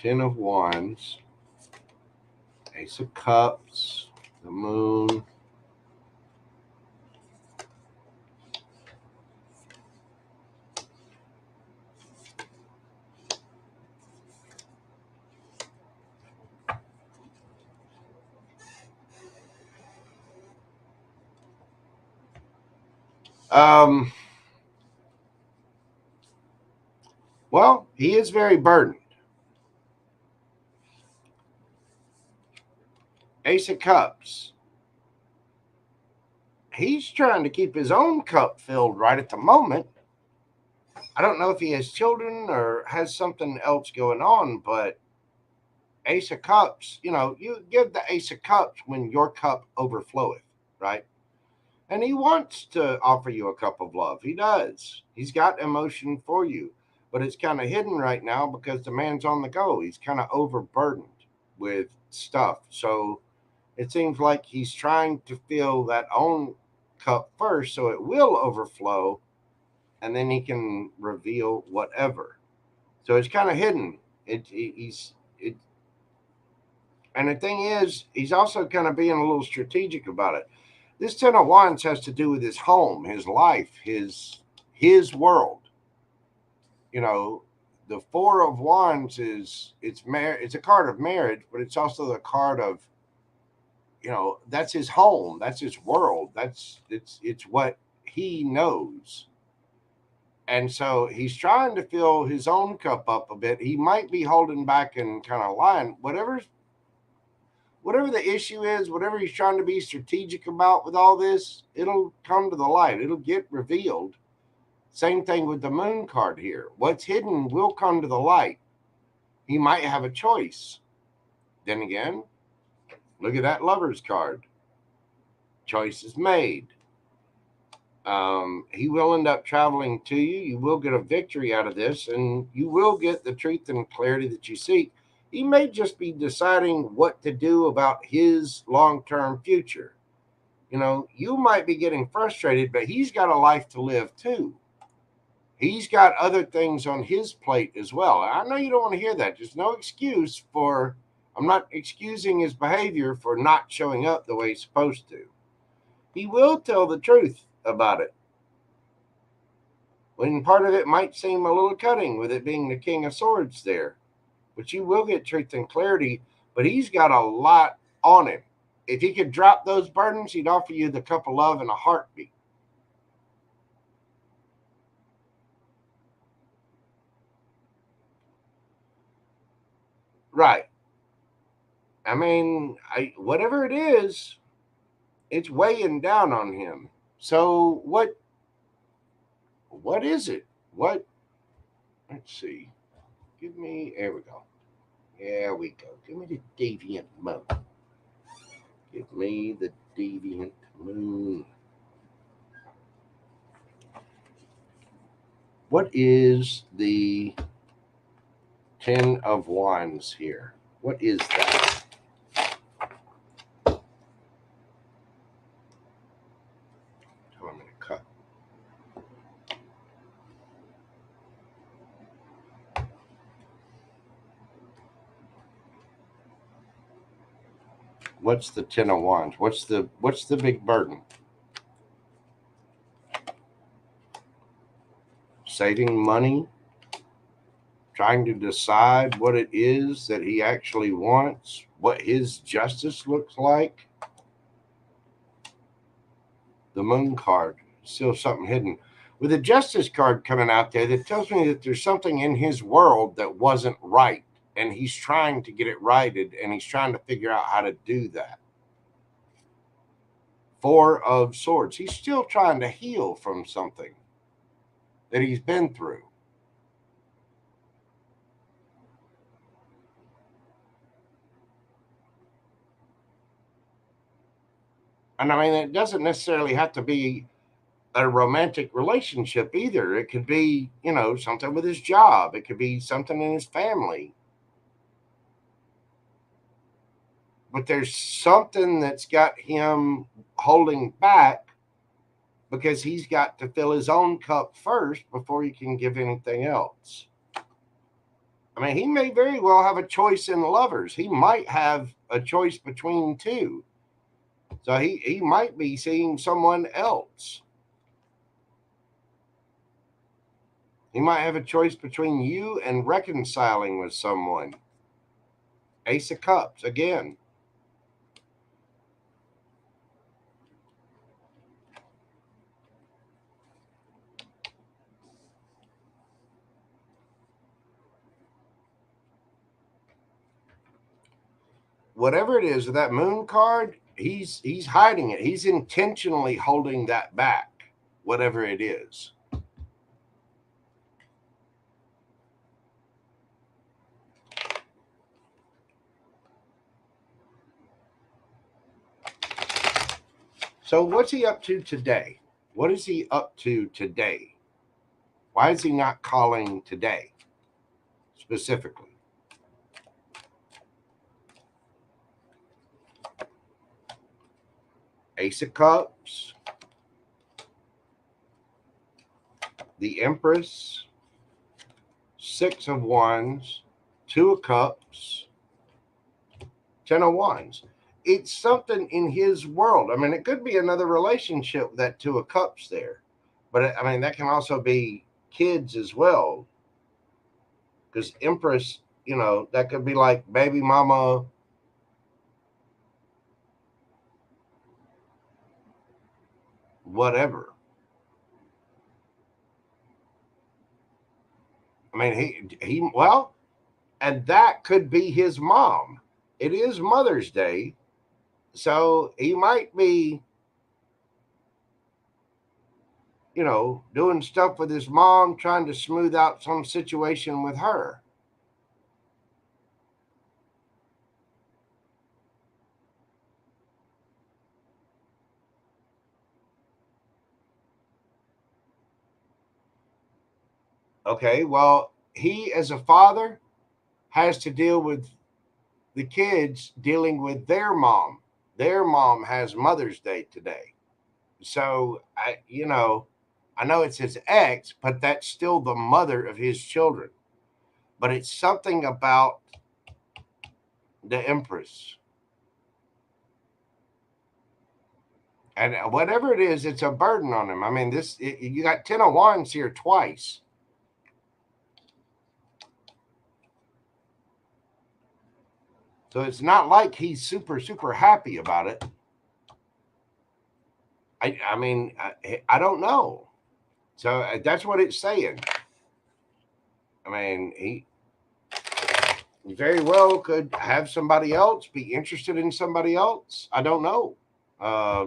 10 of Wands, Ace of Cups, the Moon. Well, he is very burdened. Ace of Cups. He's trying to keep his own cup filled right at the moment. I don't know if he has children or has something else going on, but Ace of Cups, you give the Ace of Cups when your cup overfloweth, right? And he wants to offer you a cup of love. He does. He's got emotion for you, but it's kind of hidden right now because the man's on the go. He's kind of overburdened with stuff. So it seems like he's trying to fill that own cup first so it will overflow and then he can reveal whatever. So it's kind of hidden. And the thing is, he's also kind of being a little strategic about it. This 10 of Wands has to do with his home, his life, his world. The 4 of Wands it's a card of marriage, but it's also the card of, that's his home, that's his world, it's what he knows. And so he's trying to fill his own cup up a bit. He might be holding back and kind of lying. Whatever the issue is, whatever he's trying to be strategic about with all this, it'll come to the light. It'll get revealed. Same thing with the Moon card here. What's hidden will come to the light. He might have a choice. Then again, look at that Lover's card. Choice is made. He will end up traveling to you. You will get a victory out of this, and you will get the truth and clarity that you seek. He may just be deciding what to do about his long-term future. You might be getting frustrated, but he's got a life to live too. He's got other things on his plate as well. I know you don't want to hear that. There's no excuse for, I'm not excusing his behavior for not showing up the way he's supposed to. He will tell the truth about it. When part of it might seem a little cutting with it being the King of Swords there. But you will get truth and clarity, but he's got a lot on him. If he could drop those burdens, he'd offer you the cup of love in a heartbeat. Right. I mean, whatever it is, it's weighing down on him. So what is it? Let's see. There we go. There we go. Give me the deviant moon. Give me the deviant moon. What is the 10 of Wands here? What is that? Oh, I'm going to cut. What's the 10 of Wands? What's the big burden? Saving money? Trying to decide what it is that he actually wants? What his justice looks like? The Moon card, still something hidden. With the Justice card coming out there, that tells me that there's something in his world that wasn't right, and he's trying to get it righted, and he's trying to figure out how to do that. 4 of Swords. He's still trying to heal from something that he's been through. And I mean, it doesn't necessarily have to be a romantic relationship either. It could be, something with his job. It could be something in his family. But there's something that's got him holding back, because he's got to fill his own cup first before he can give anything else. I mean, he may very well have a choice in lovers. He might have a choice between two. So he might be seeing someone else. He might have a choice between you and reconciling with someone. Ace of Cups again. Whatever it is with that moon card, he's hiding it. He's intentionally holding that back, whatever it is. So what's he up to today? What is he up to today? Why is he not calling today specifically? Ace of Cups, the Empress, Six of Wands, Two of Cups, Ten of Wands. It's something in his world. I mean, it could be another relationship with that Two of Cups there. But I mean, that can also be kids as well. Because Empress, that could be like baby mama. Whatever. I mean, well, and that could be his mom. It is Mother's Day. So he might be, doing stuff with his mom, trying to smooth out some situation with her. Okay, well, he as a father has to deal with the kids dealing with their mom. Their mom has Mother's Day today. So I know it's his ex, but that's still the mother of his children. But it's something about the Empress. And whatever it is, it's a burden on him. I mean, you got 10 of Wands here twice. So it's not like he's super, super happy about it. I mean, I don't know. So that's what it's saying. I mean, he very well could have somebody else, be interested in somebody else. I don't know. I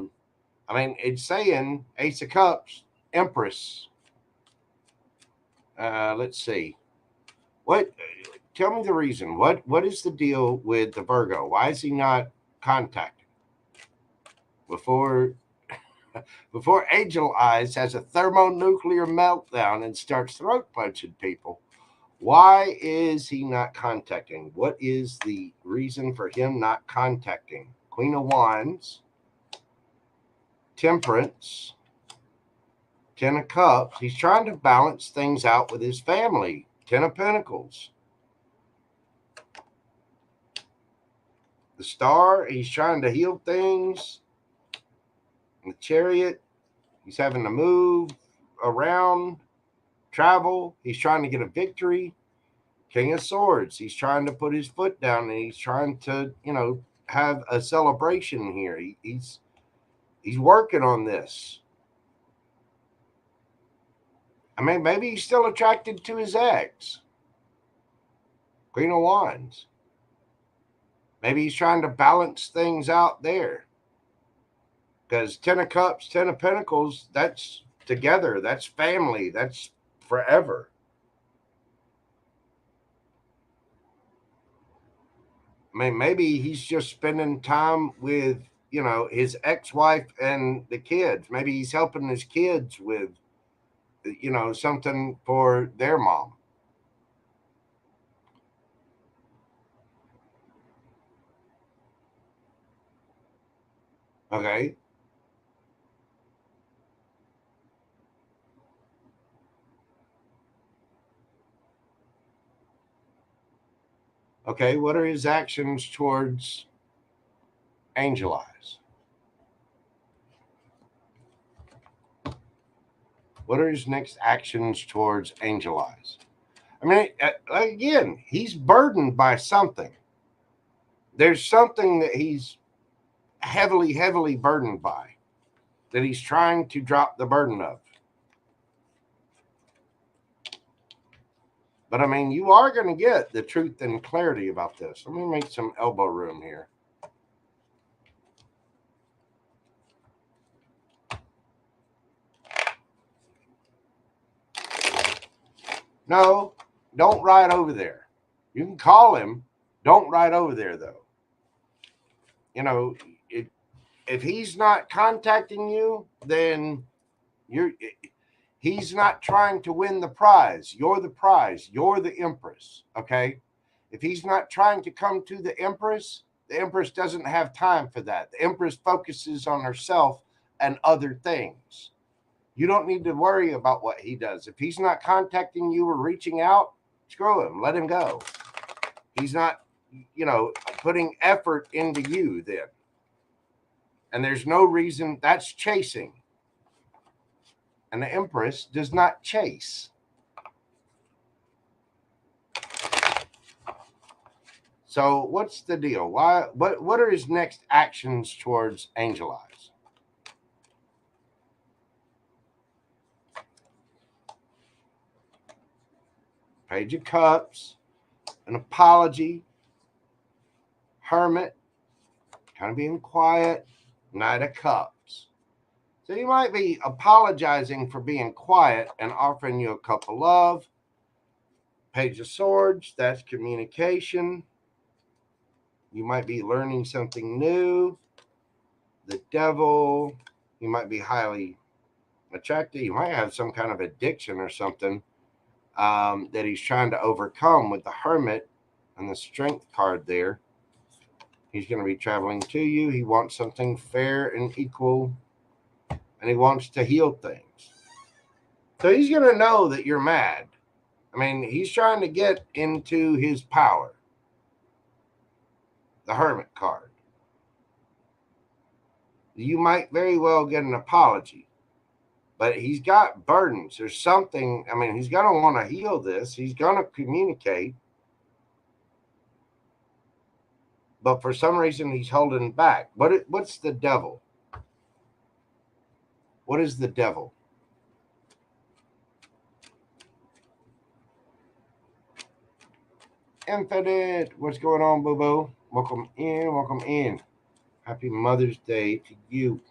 mean, it's saying Ace of Cups, Empress. Let's see. What? Tell me the reason. What is the deal with the Virgo? Why is he not contacting before Angel Eyes has a thermonuclear meltdown and starts throat punching people? Why is he not contacting? What is the reason for him not contacting? Queen of Wands, Temperance, Ten of Cups. He's trying to balance things out with his family. Ten of Pentacles. The Star, he's trying to heal things. The Chariot, he's having to move around, travel. He's trying to get a victory. King of Swords, he's trying to put his foot down and he's trying to, have a celebration here. He's working on this. I mean, maybe he's still attracted to his ex. Queen of Wands. Maybe he's trying to balance things out there. Because Ten of Cups, Ten of Pentacles, that's together. That's family. That's forever. I mean, maybe he's just spending time with, his ex-wife and the kids. Maybe he's helping his kids with, something for their mom. Okay. Okay, what are his actions towards Angel Eyes? What are his next actions towards Angel Eyes? I mean, again, he's burdened by something. There's something that he's heavily, heavily burdened by, that he's trying to drop the burden of. But I mean, you are going to get the truth and clarity about this. Let me make some elbow room here. No, don't ride over there. You can call him. Don't ride over there, though. You know, if he's not contacting you, then he's not trying to win the prize. You're the prize. You're the Empress. Okay. If he's not trying to come to the Empress doesn't have time for that. The Empress focuses on herself and other things. You don't need to worry about what he does. If he's not contacting you or reaching out, screw him. Let him go. He's not, putting effort into you then. And there's no reason. That's chasing. And the Empress does not chase. So what's the deal? What are his next actions towards Angel Eyes? Page of Cups, an apology, Hermit, kind of being quiet, Knight of Cups. So he might be apologizing for being quiet and offering you a cup of love. Page of Swords, that's communication. You might be learning something new. The Devil, you might be highly attracted. You might have some kind of addiction or something that he's trying to overcome with the Hermit and the Strength card there. He's going to be traveling to you. He wants something fair and equal, and he wants to heal things. So he's going to know that you're mad. I mean, he's trying to get into his power. The Hermit card. You might very well get an apology, but he's got burdens. There's something, I mean, he's going to want to heal this. He's going to communicate. But for some reason, he's holding back. What's the Devil? What is the Devil? Infinite. What's going on, boo-boo? Welcome in. Welcome in. Happy Mother's Day to you.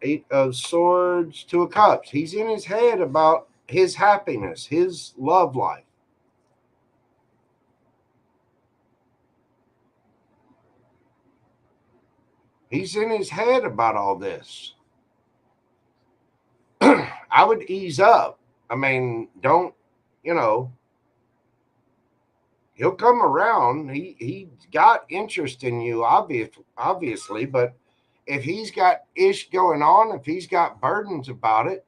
Eight of Swords, Two of Cups. He's in his head about his happiness, his love life. He's in his head about all this. I would ease up. I mean, don't, he'll come around. He's got interest in you, obviously, but if he's got ish going on, if he's got burdens about it,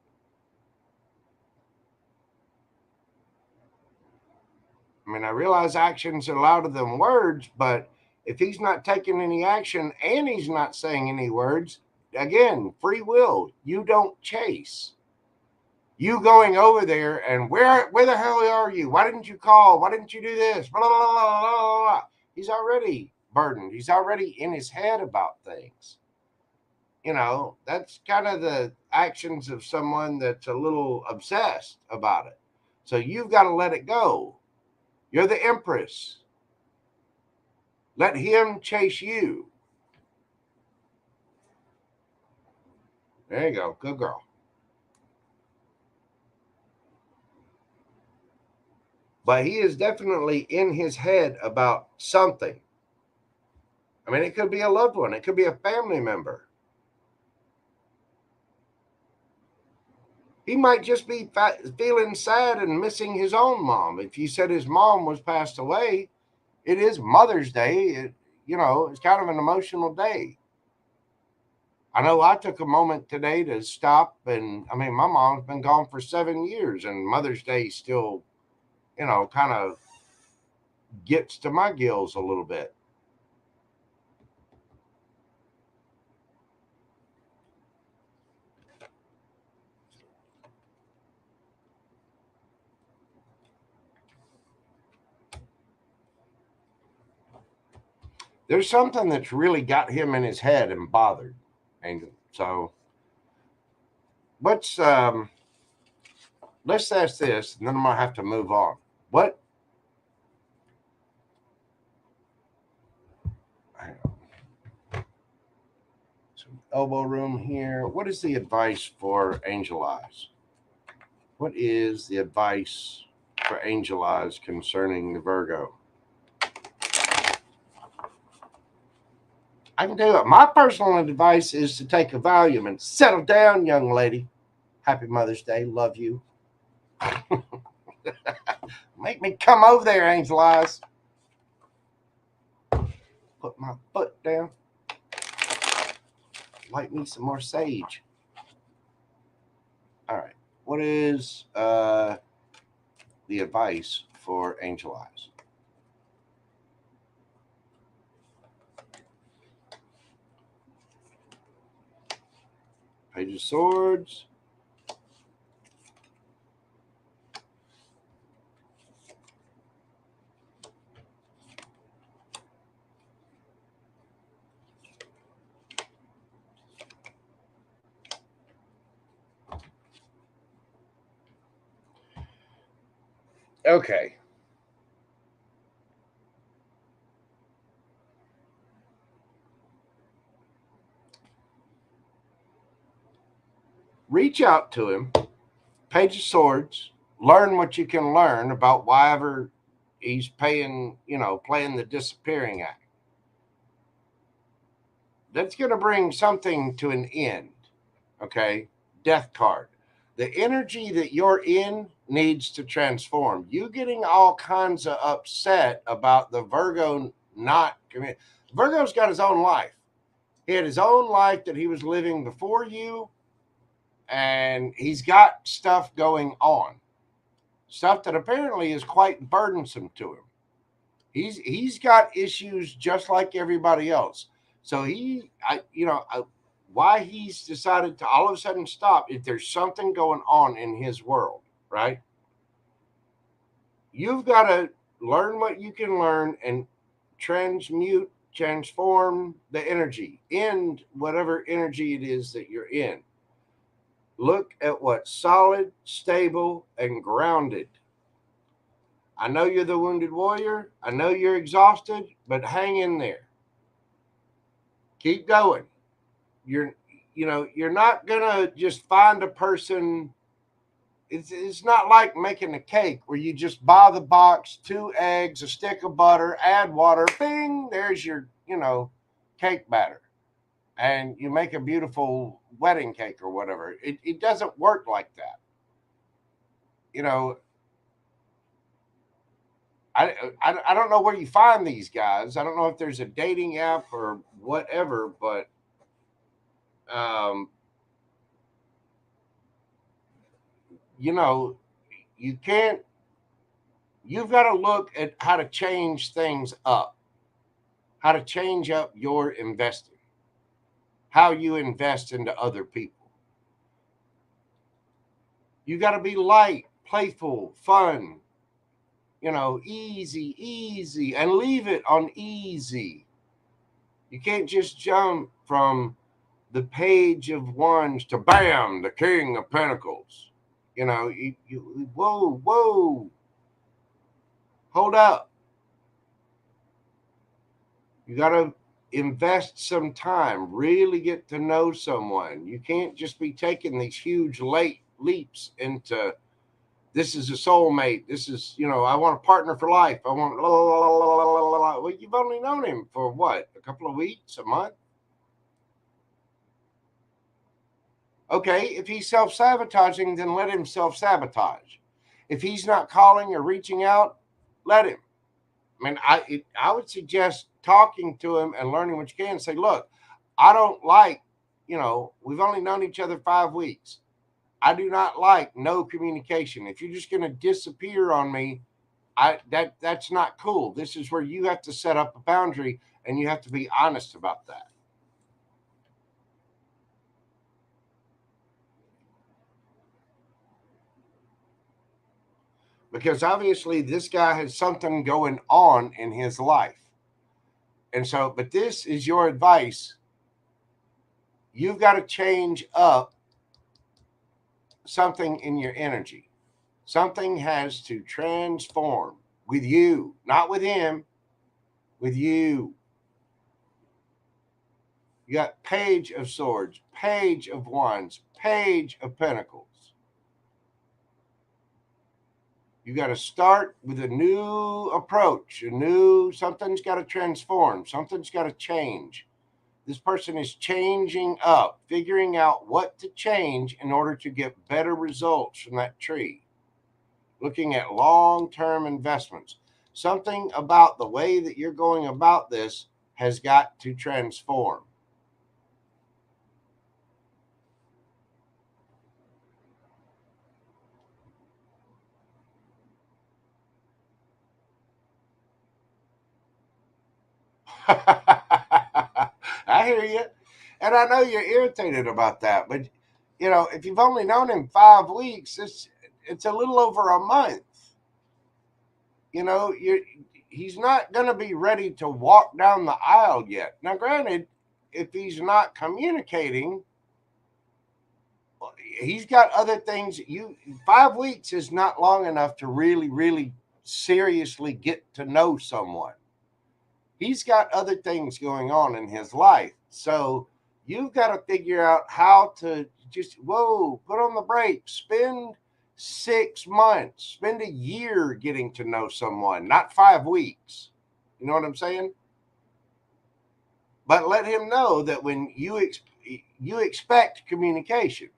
I mean, I realize actions are louder than words, but if he's not taking any action and he's not saying any words, again, free will, you don't chase. You going over there and where the hell are you? Why didn't you call? Why didn't you do this? Blah, blah, blah, blah, blah. He's already burdened. He's already in his head about things. That's kind of the actions of someone that's a little obsessed about it. So you've got to let it go. You're the Empress. Let him chase you. There you go. Good girl. But he is definitely in his head about something. I mean, it could be a loved one. It could be a family member. He might just be feeling sad and missing his own mom. If you said his mom was passed away, it is Mother's Day. It's kind of an emotional day. I know I took a moment today to stop. And I mean, my mom's been gone for 7 years and Mother's Day still kind of gets to my gills a little bit. There's something that's really got him in his head and bothered. And so let's ask this, and then I'm gonna have to move on. What? Some elbow room here. What is the advice for Angel Eyes? What is the advice for Angel Eyes concerning the Virgo? I can tell you what, my personal advice is to take a Valium and settle down, young lady. Happy Mother's Day. Love you. Make me come over there, Angel Eyes. Put my foot down. Light me some more sage. All right. What is the advice for Angel Eyes? Page of Swords. Okay. Reach out to him. Page of Swords. Learn what you can learn about why ever he's playing the disappearing act. That's going to bring something to an end. Okay. Death card. The energy that you're in needs to transform. You getting all kinds of upset about the Virgo not committing. Virgo's got his own life. He had his own life that he was living before you, and he's got stuff going on. Stuff that apparently is quite burdensome to him. He's got issues just like everybody else. So why he's decided to all of a sudden stop, if there's something going on in his world, right? You've got to learn what you can learn and transform the energy, end whatever energy it is that you're in. Look at what's solid, stable, and grounded. I know you're the wounded warrior. I know you're exhausted, but hang in there. Keep going. You're not gonna just find a person. It's not like making a cake where you just buy the box, 2 eggs, a stick of butter, add water, bing, there's your cake batter, and you make a beautiful wedding cake or whatever. It doesn't work like that. I don't know where you find these guys. I don't know if there's a dating app or whatever, but you can't. You've got to look at how to change things up, how to change up your investing, how you invest into other people. You got to be light, playful, fun, easy, and leave it on easy. You can't just jump from the Page of Wands to bam, the King of Pentacles. Whoa, hold up. You got to invest some time, really get to know someone. You can't just be taking these huge leaps into this is a soulmate. This is, I want a partner for life. I want, well, you've only known him for what? A couple of weeks, a month? Okay, if he's self-sabotaging, then let him self-sabotage. If he's not calling or reaching out, let him. I mean, I would suggest talking to him and learning what you can. Say, look, I don't like, we've only known each other 5 weeks. I do not like no communication. If you're just going to disappear on me, That's not cool. This is where you have to set up a boundary and you have to be honest about that. Because obviously this guy has something going on in his life. And so, but this is your advice. You've got to change up something in your energy. Something has to transform with you, not with him, with you. You got Page of Swords, Page of Wands, Page of Pentacles. You got to start with a new approach, something's got to transform, something's got to change. This person is changing up, figuring out what to change in order to get better results from that tree. Looking at long-term investments. Something about the way that you're going about this has got to transform. I hear you. And I know you're irritated about that, but if you've only known him 5 weeks, it's a little over a month. He's not going to be ready to walk down the aisle yet. Now, granted, if he's not communicating, he's got other things. 5 weeks is not long enough to really, really seriously get to know someone. He's got other things going on in his life. So you've got to figure out how to just, put on the brakes, spend 6 months, spend a year getting to know someone, not 5 weeks. You know what I'm saying? But let him know that when you expect communication,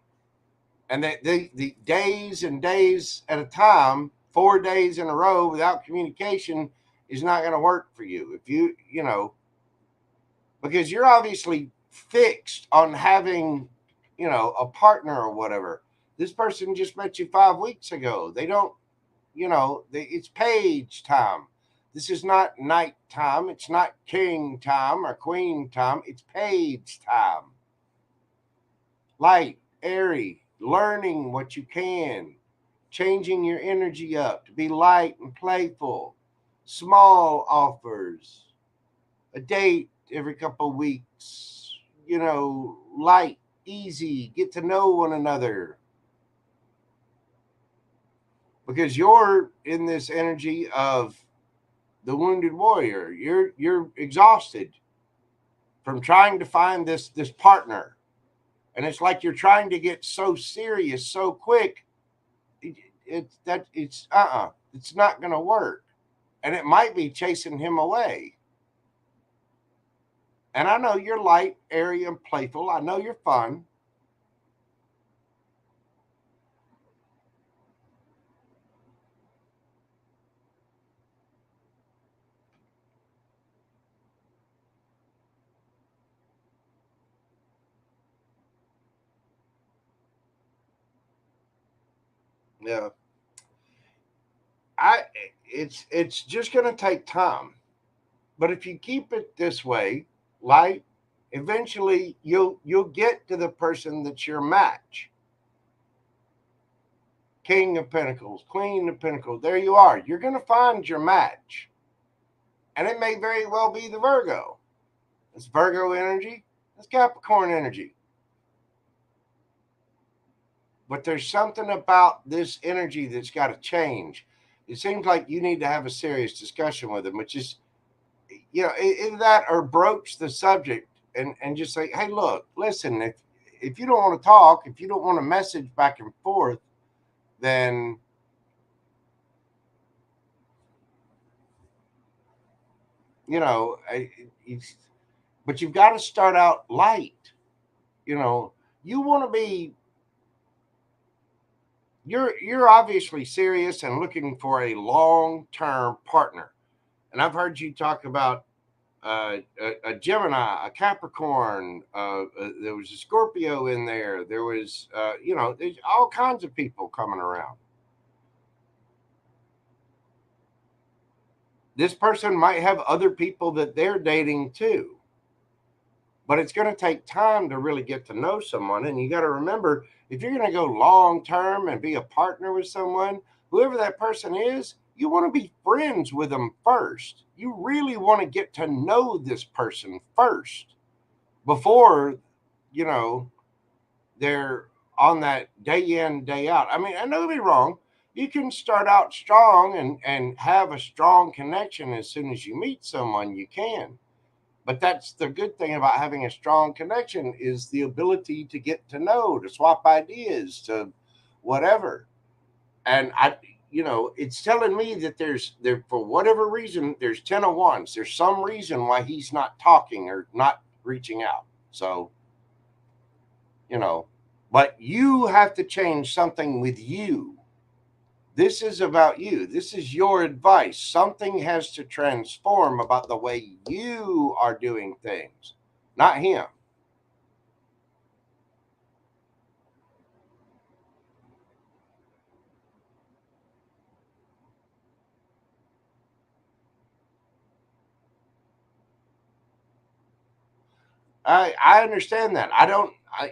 and that the days and days at a time, 4 days in a row without communication is not going to work for you. If because you're obviously fixed on having, a partner or whatever. This person just met you 5 weeks ago. They don't, it's page time. This is not night time. It's not king time or queen time. It's page time. Light, airy, learning what you can, changing your energy up to be light and playful, small offers, a date every couple of weeks, light, easy, get to know one another. Because you're in this energy of the wounded warrior. You're exhausted from trying to find this partner. And it's like you're trying to get so serious so quick. It's not going to work. And it might be chasing him away. And I know you're light, airy, and playful. I know you're fun. Yeah. It's just going to take time. But if you keep it this way, light, eventually you'll get to the person that's your match. King of Pentacles, Queen of Pentacles. There you are. You're going to find your match. And it may very well be the Virgo. It's Virgo energy. It's Capricorn energy. But there's something about this energy that's got to change. It seems like you need to have a serious discussion with him, which is, either that or broach the subject and just say, hey, look, listen, if you don't want to talk, if you don't want to message back and forth, then but you've got to start out light. You want to be, you're obviously serious and looking for a long-term partner. And I've heard you talk about a Gemini, a Capricorn. There was a Scorpio in there. There was, there's all kinds of people coming around. this person might have other people that they're dating too. But it's going to take time to really get to know someone. And you got to remember, if you're going to go long term and be a partner with someone, whoever that person is, you want to be friends with them first. You really want to get to know this person first before, you know, they're on that day in, day out. I mean, I don't get me wrong. You can start out strong and have a strong connection as soon as you meet someone, you can. But that's the good thing about having a strong connection is the ability to get to know, to swap ideas, to whatever. And it's telling me that there for whatever reason, there's 10 of wands. There's some reason why he's not talking or not reaching out. So, but you have to change something with you. This is about you. This is your advice. Something has to transform about the way you are doing things, not him. I understand that.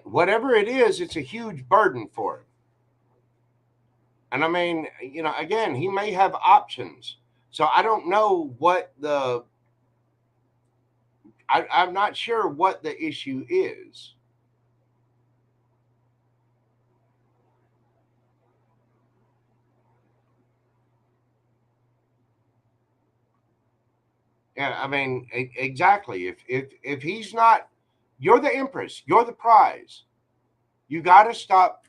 Whatever it is, it's a huge burden for him. And I mean, again, he may have options. So I don't know I'm not sure what the issue is. Yeah, I mean, exactly. If he's not, you're the empress, you're the prize. You got to stop.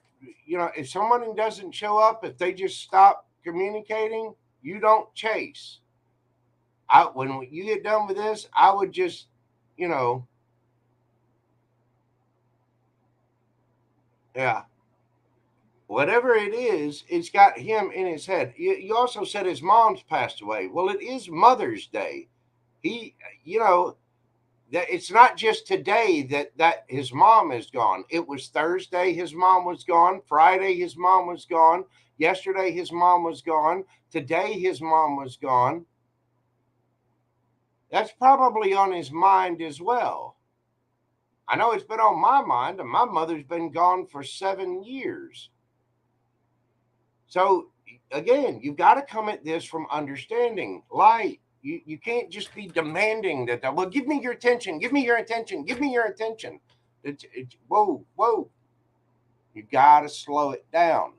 If someone doesn't show up, if they just stop communicating, you don't chase. When you get done with this, I would just, yeah, whatever it is, it's got him in his head. You also said his mom's passed away. Well, it is Mother's Day. He, you know, that it's not just today that his mom is gone. It was Thursday his mom was gone. Friday his mom was gone. Yesterday his mom was gone. Today his mom was gone. That's probably on his mind as well. I know it's been on my mind, and my mother's been gone for 7 years. So again, you've got to come at this from understanding light. You can't just be demanding that, well, give me your attention, give me your attention, give me your attention. Whoa. You got to slow it down.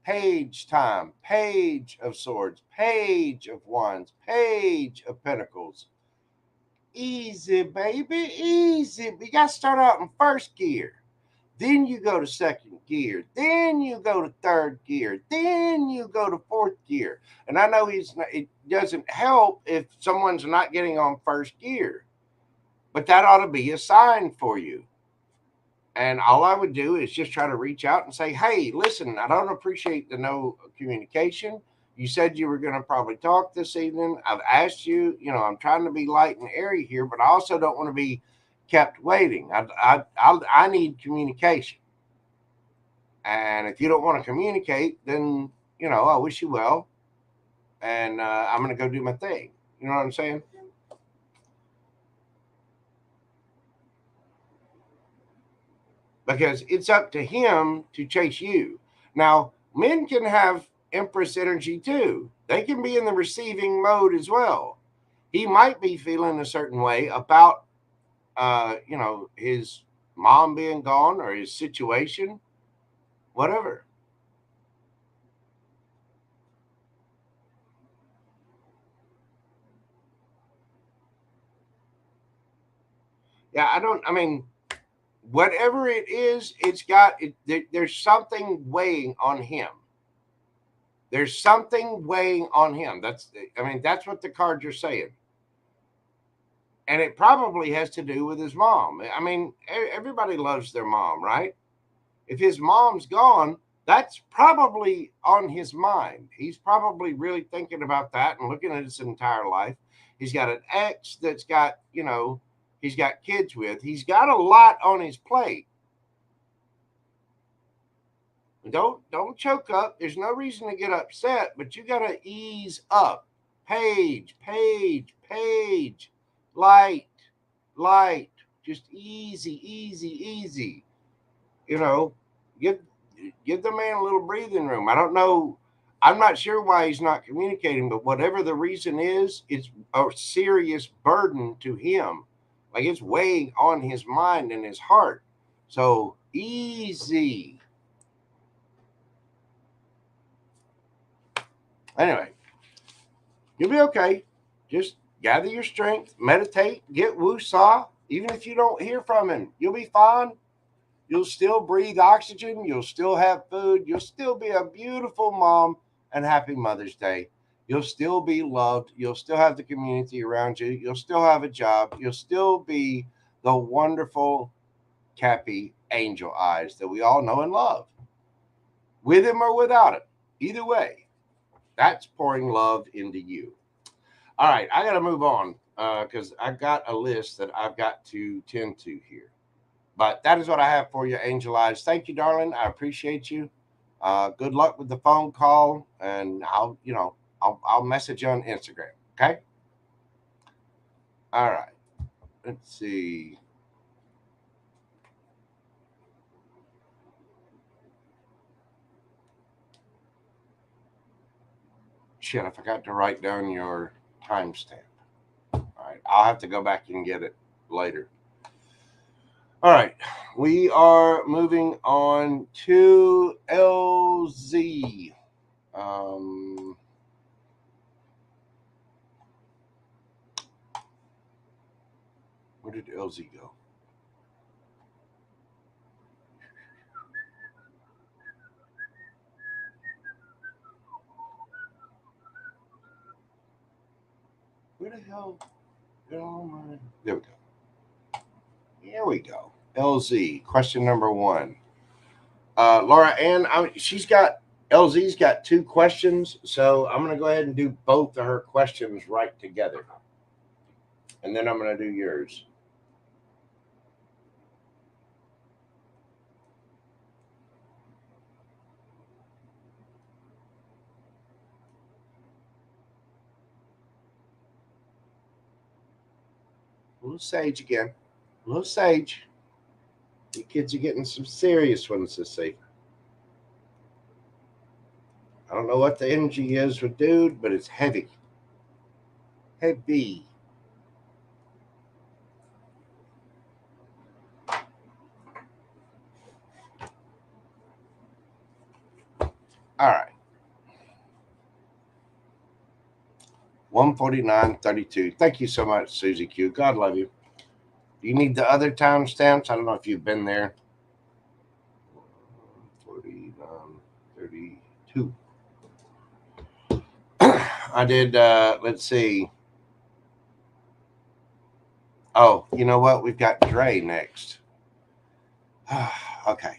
Page time, page of swords, page of wands, page of pentacles. Easy, baby, easy. You got to start out in first gear. Then you go to second gear. Then you go to third gear. Then you go to fourth gear. And I know it doesn't help if someone's not getting on first gear, but that ought to be a sign for you. And all I would do is just try to reach out and say, hey, listen, I don't appreciate the no communication. You said you were going to probably talk this evening. I've asked you, I'm trying to be light and airy here, but I also don't want to be kept waiting. I need communication. And if you don't want to communicate, then, I wish you well. And I'm going to go do my thing. You know what I'm saying? Because it's up to him to chase you. Now, men can have Empress energy too. They can be in the receiving mode as well. He might be feeling a certain way about, his mom being gone or his situation, whatever. Yeah, I mean, whatever it is, there's something weighing on him. There's something weighing on him. That's what the cards are saying. And it probably has to do with his mom. I mean, everybody loves their mom, right? If his mom's gone, that's probably on his mind. He's probably really thinking about that and looking at his entire life. He's got an ex that's got, he's got kids with. He's got a lot on his plate. Don't choke up. There's no reason to get upset, but you got to ease up. Page, page, page. Light, light. Just easy, easy, easy. You know, give give the man a little breathing room. I don't know. I'm not sure why he's not communicating, but whatever the reason is, it's a serious burden to him. Like it's weighing on his mind and his heart. So easy. Anyway, you'll be okay. Just gather your strength, meditate, get woo-saw. Even if you don't hear from him, you'll be fine. You'll still breathe oxygen. You'll still have food. You'll still be a beautiful mom, and happy Mother's Day. You'll still be loved. You'll still have the community around you. You'll still have a job. You'll still be the wonderful Cappy angel eyes that we all know and love. With him or without him. Either way, that's pouring love into you. All right, I got to move on because I got a list that I've got to tend to here. But that is what I have for you, Angel Eyes. Thank you, darling. I appreciate you. Good luck with the phone call, and I'll message you on Instagram. Okay. All right. Let's see. Shit, I forgot to write down your timestamp. All right, I'll have to go back and get it later. All right, we are moving on to LZ. Where did LZ go? Where the hell? There we go. Here we go. LZ, question number one. Laura Ann, she's got LZ's got two questions, so I'm going to go ahead and do both of her questions right together, and then I'm going to do yours. A little sage again. A little sage. You kids are getting some serious ones this evening. I don't know what the energy is with dude, but it's heavy. Heavy. All right. 149.32. Thank you so much, Susie Q. God love you. Do you need the other timestamps? I don't know if you've been there. 49.32. I did, let's see. Oh, you know what? We've got Dre next. Okay.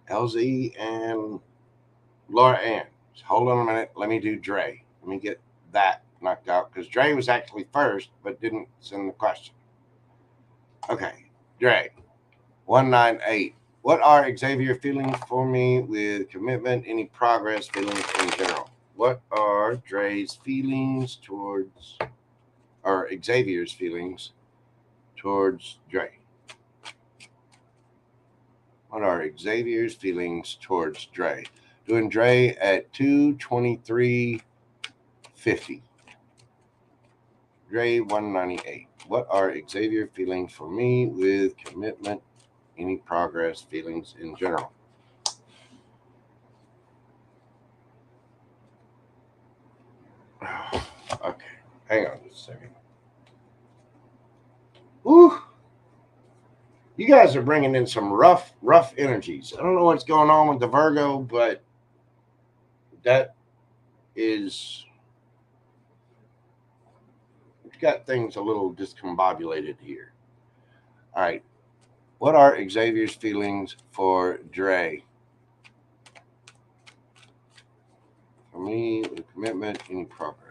LZ and Laura Ann. Hold on a minute. Let me do Dre. Let me get that knocked out because Dre was actually first but didn't send the question. Okay. Dre. 198. What are Xavier feelings for me with commitment? Any progress feelings in general? What are Dre's feelings towards, or Xavier's feelings towards Dre? What are Xavier's feelings towards Dre? Doing Dre at 223.50. Dre 198. What are Xavier feelings for me with commitment? Any progress feelings in general? Okay, hang on just a second. Woo! You guys are bringing in some rough energies. I don't know what's going on with the Virgo, but that is, it's got things a little discombobulated here. All right. What are Xavier's feelings for Dre? For me, with commitment, any progress?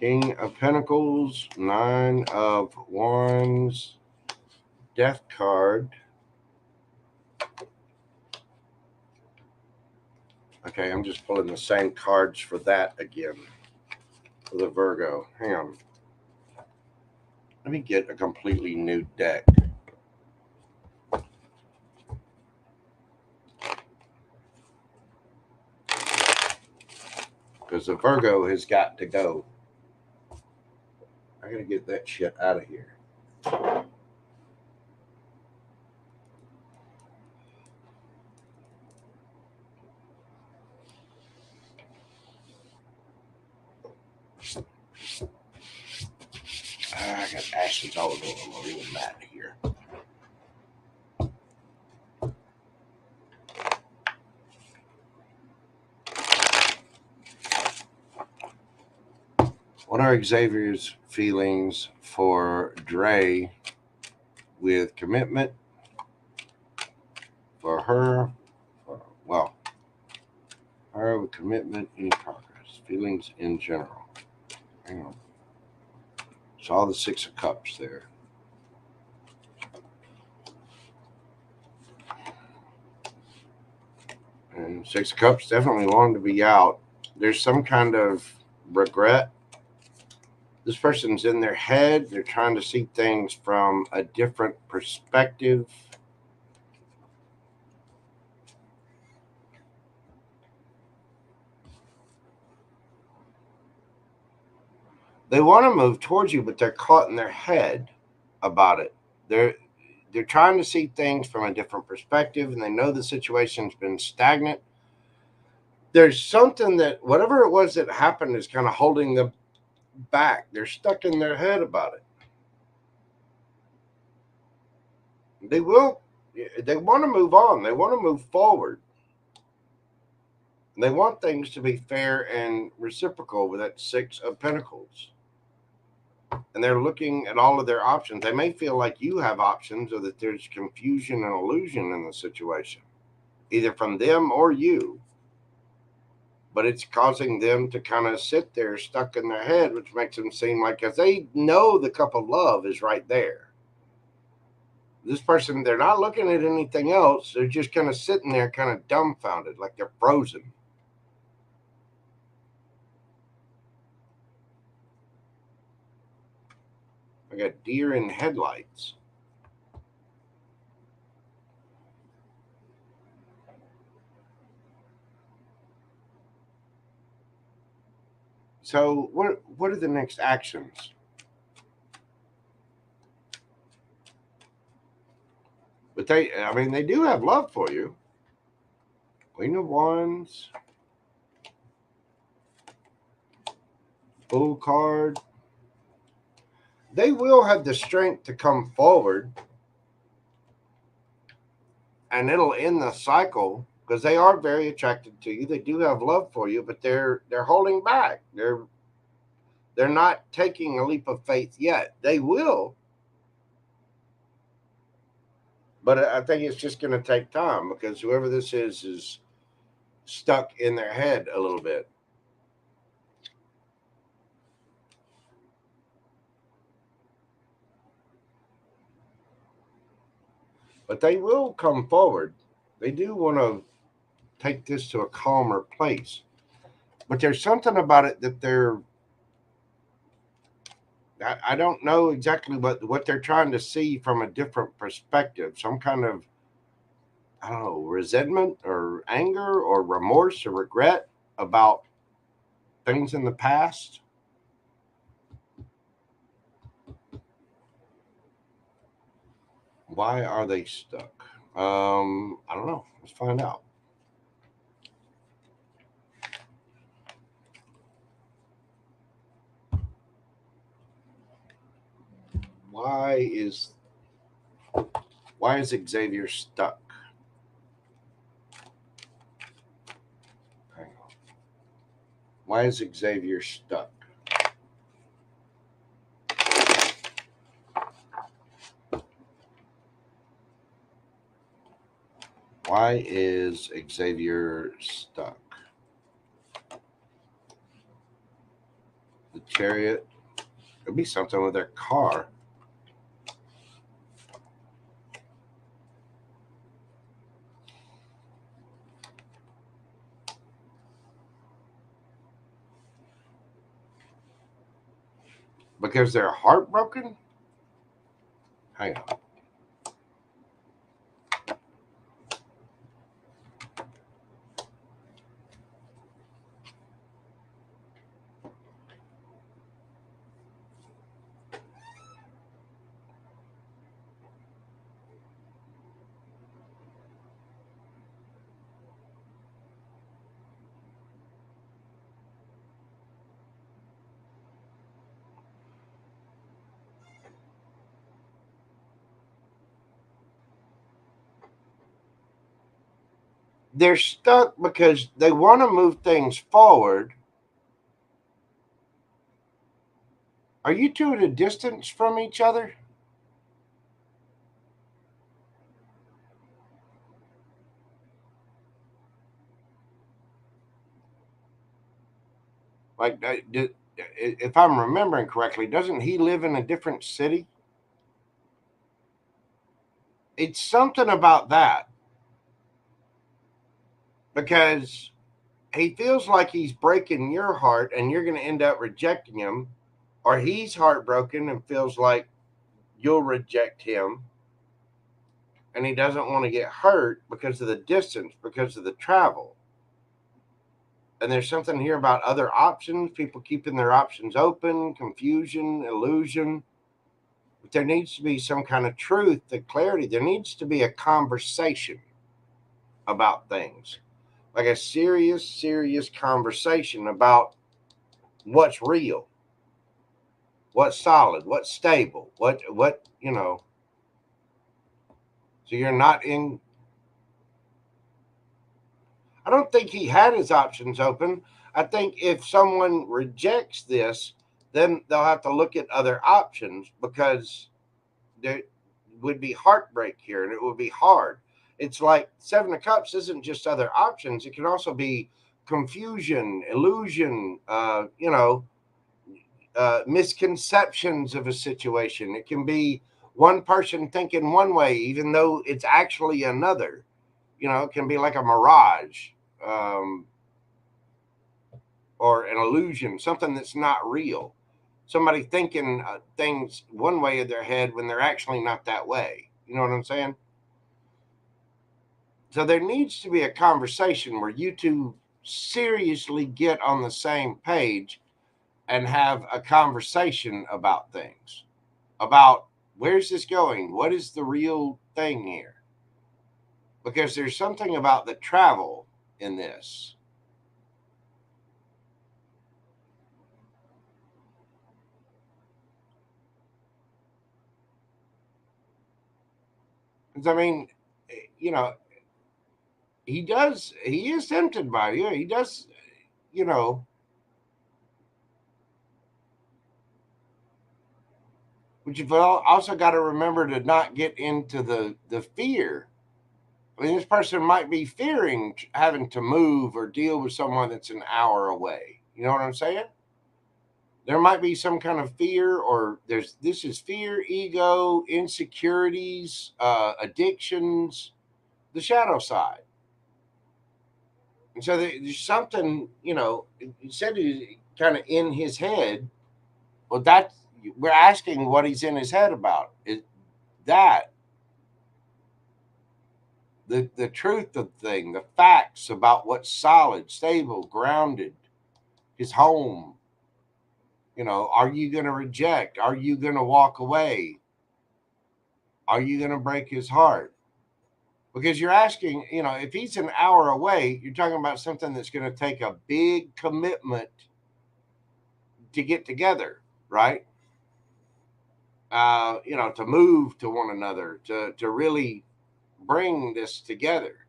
King of Pentacles, Nine of Wands, Death card, Okay, I'm just pulling the same cards for that again. For the Virgo. Hang on. Let me get a completely new deck. Because the Virgo has got to go. I gotta get that shit out of here. I got ashes all over them. I'm really mad here. What are Xavier's feelings for Dre with commitment for her? Well, her with commitment, any progress, feelings in general. Hang on. Saw the Six of Cups there. And Six of Cups definitely wanting to be out. There's some kind of regret. This person's in their head. They're trying to see things from a different perspective. They want to move towards you, but they're caught in their head about it. They're trying to see things from a different perspective, and they know the situation's been stagnant. There's something that whatever it was that happened is kind of holding them back. They're stuck in their head about it. They want to move on. They want to move forward. They want things to be fair and reciprocal with that Six of Pentacles. And they're looking at all of their options. They may feel like you have options or that there's confusion and illusion in the situation, either from them or you. But it's causing them to kind of sit there stuck in their head, which makes them seem like, because they know the cup of love is right there. This person, they're not looking at anything else. They're just kind of sitting there kind of dumbfounded, like they're frozen. I got deer in headlights. So what are the next actions? But they do have love for you. Queen of Wands. Full card. They will have the strength to come forward, and it'll end the cycle because they are very attracted to you. They do have love for you, but they're holding back. They're not taking a leap of faith yet. They will, but I think it's just going to take time because whoever this is stuck in their head a little bit. But they will come forward. They do want to take this to a calmer place. But there's something about it that I don't know exactly what they're trying to see from a different perspective. Some kind of, I don't know, resentment or anger or remorse or regret about things in the past. Why are they stuck? I don't know. Let's find out. Why is Xavier stuck? Hang on. Why is Xavier stuck? Why is Xavier stuck? The Chariot. Could be something with their car. because they're heartbroken? Hang on. They're stuck because they want to move things forward. Are you two at a distance from each other? Like, if I'm remembering correctly, doesn't he live in a different city? It's something about that because he feels like he's breaking your heart and you're going to end up rejecting him, or he's heartbroken and feels like you'll reject him and he doesn't want to get hurt because of the distance, because of the travel. And there's something here about other options, people keeping their options open, confusion, illusion. But there needs to be some kind of truth, the clarity. There needs to be a conversation about things, like a serious conversation about what's real, what's solid, what's stable, what So you're not in. I don't think he had his options open. I think if someone rejects this, then they'll have to look at other options because there would be heartbreak here and it would be hard. It's like Seven of Cups isn't just other options, it can also be confusion, illusion, misconceptions of a situation. It can be one person thinking one way, even though it's actually another. It can be like a mirage, um, or an illusion, something that's not real. Somebody thinking things one way in their head when they're actually not that way. You know what I'm saying? So there needs to be a conversation where you two seriously get on the same page and have a conversation about things, about where's this going? What is the real thing here? Because there's something about the travel in this. I mean, you know, he is tempted by you. He does, you know, but you've also got to remember to not get into the fear. I mean, this person might be fearing having to move or deal with someone that's an hour away. You know what I'm saying? There might be some kind of fear, or this is fear, ego, insecurities, addictions, the shadow side. And so there's something, you said he's kind of in his head. Well, we're asking what he's in his head about. Is that the truth of the thing, the facts about what's solid, stable, grounded, his home? Are you going to reject? Are you going to walk away? Are you going to break his heart? Because you're asking, if he's an hour away, you're talking about something that's going to take a big commitment to get together, right? To move to one another, to really bring this together.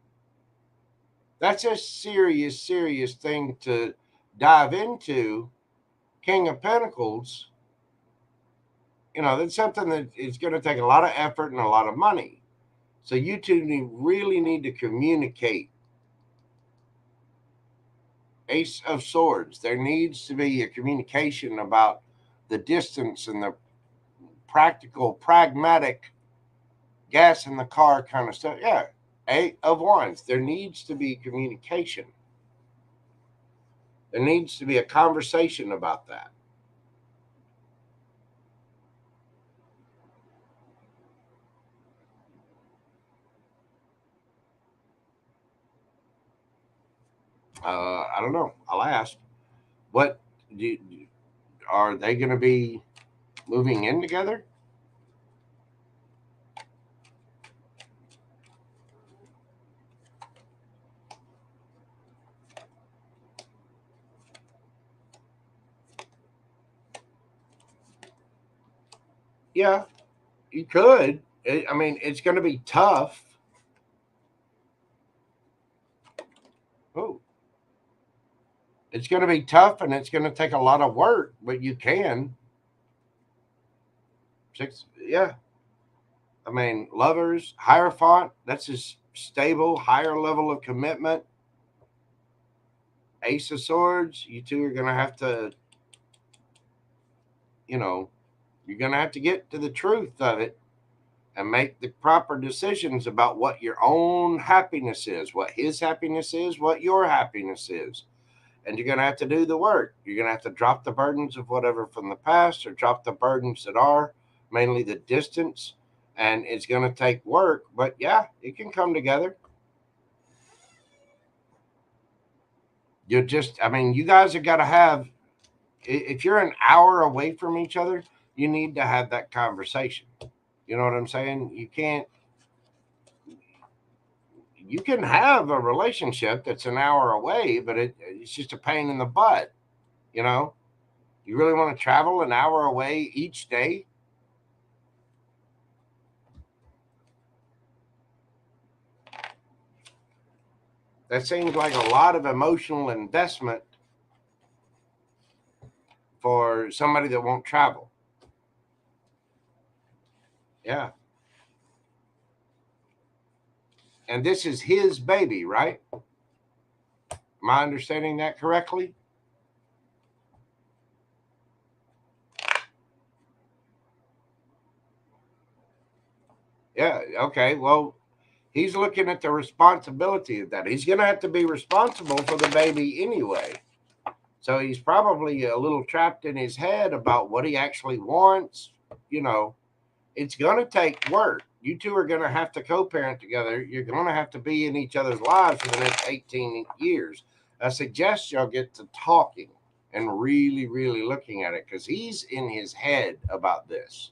That's a serious thing to dive into. King of Pentacles, that's something that is going to take a lot of effort and a lot of money. So you two really need to communicate. Ace of Swords, there needs to be a communication about the distance and the practical, pragmatic, gas in the car kind of stuff. Yeah. Eight of Wands, there needs to be communication. There needs to be a conversation about that. I don't know. I'll ask. What do, are they going to be moving in together? Yeah, you could. I mean, it's going to be tough. Oh, it's going to be tough, and it's going to take a lot of work, but you can. Six, yeah. I mean, lovers, Hierophant, that's a stable, higher level of commitment. Ace of Swords, you two are going to have to, you know, you're going to have to get to the truth of it and make the proper decisions about what your own happiness is, what his happiness is, what your happiness is. And you're going to have to do the work. You're going to have to drop the burdens of whatever from the past or drop the burdens that are mainly the distance. And it's going to take work, but yeah, it can come together. You're just, I mean, you guys have got to have, if you're an hour away from each other, you need to have that conversation. You know what I'm saying? You can have a relationship that's an hour away, but it's just a pain in the butt. You know, you really want to travel an hour away each day? That seems like a lot of emotional investment for somebody that won't travel. Yeah. And this is his baby, right? Am I understanding that correctly? Yeah. Okay. Well, he's looking at the responsibility of that. He's going to have to be responsible for the baby anyway. So he's probably a little trapped in his head about what he actually wants. You know, it's going to take work. You two are going to have to co parent together. You're going to have to be in each other's lives for the next 18 years. I suggest y'all get to talking and really, really looking at it because he's in his head about this.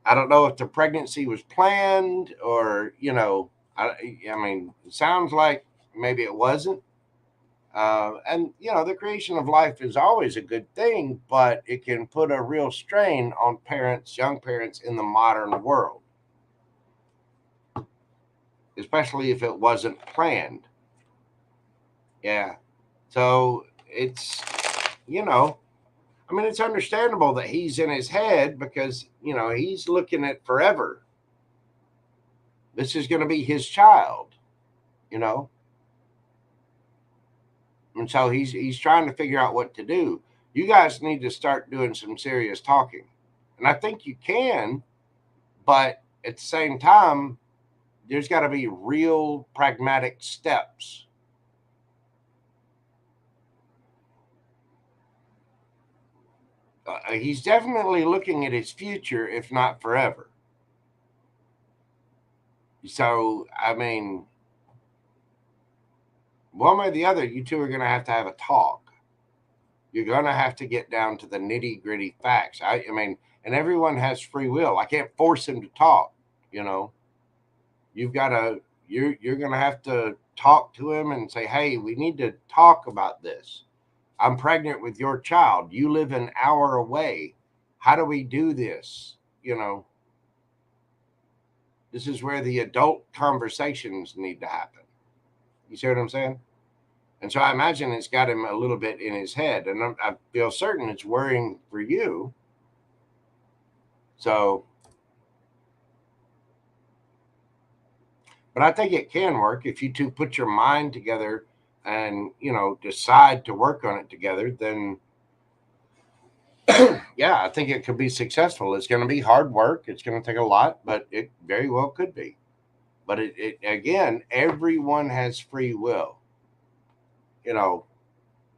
I don't know if the pregnancy was planned or, I mean, it sounds like maybe it wasn't. And, the creation of life is always a good thing, but it can put a real strain on parents, young parents in the modern world, especially if it wasn't planned. Yeah. So you know, I mean, it's understandable that he's in his head because, he's looking at forever. This is going to be his child, you know, and so he's trying to figure out what to do. You guys need to start doing some serious talking, and I think you can, but at the same time, there's got to be real pragmatic steps. He's definitely looking at his future, if not forever. So, I mean, one way or the other, you two are going to have a talk. You're going to have to get down to the nitty gritty facts. I mean, and everyone has free will. I can't force him to talk. You know, you've got to. You're going to have to talk to him and say, "Hey, we need to talk about this. I'm pregnant with your child. You live an hour away. How do we do this?" You know, this is where the adult conversations need to happen. You see what I'm saying? And so I imagine it's got him a little bit in his head, and I feel certain it's worrying for you. So, but I think it can work if you two put your mind together and decide to work on it together. Then, yeah, I think it could be successful. It's going to be hard work. It's going to take a lot, but it very well could be. But it again, everyone has free will. You know,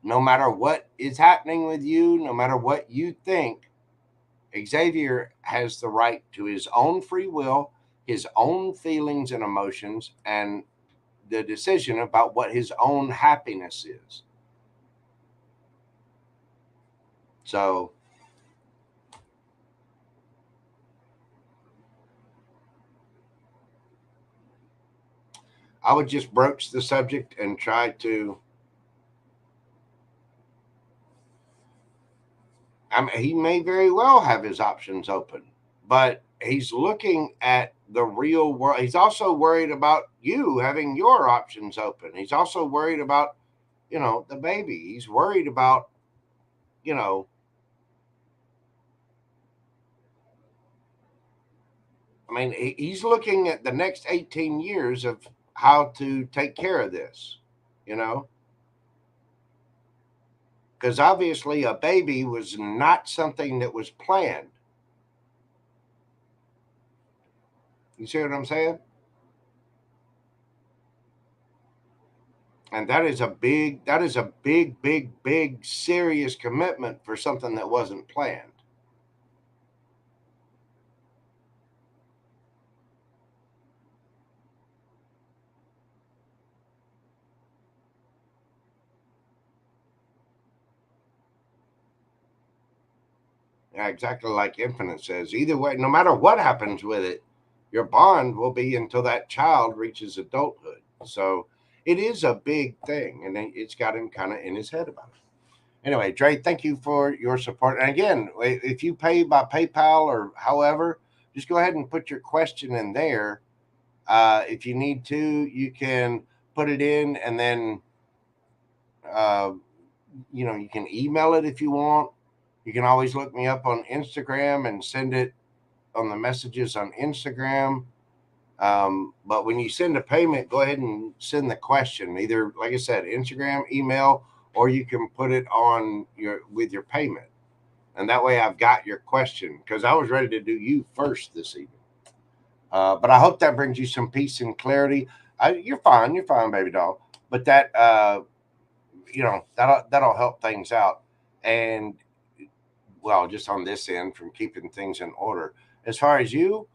no matter what is happening with you, no matter what you think, Xavier has the right to his own free will, his own feelings and emotions, and the decision about what his own happiness is. So I would just broach the subject and try to. I mean, he may very well have his options open, but he's looking at the real world. He's also worried about you having your options open. He's also worried about, the baby. He's worried about, you know, I mean, he's looking at the next 18 years of how to take care of this, you know, because obviously a baby was not something that was planned. You see what I'm saying? And that is a big serious commitment for something that wasn't planned. Yeah, exactly like Infinite says. Either way, no matter what happens with it, your bond will be until that child reaches adulthood. So it is a big thing, and it's got him kind of in his head about it. Anyway, Dre, thank you for your support. And again, if you pay by PayPal or however, just go ahead and put your question in there. If you need to, you can put it in, and then uh, you can email it if you want. You can always look me up on Instagram and send it on the messages on Instagram. But when you send a payment, go ahead and send the question. Either, like I said, Instagram, email, or you can put it on with your payment. And that way I've got your question, because I was ready to do you first this evening. But I hope that brings you some peace and clarity. You're fine, baby doll. But that'll help things out. And well, just on this end, from keeping things in order. As far as you,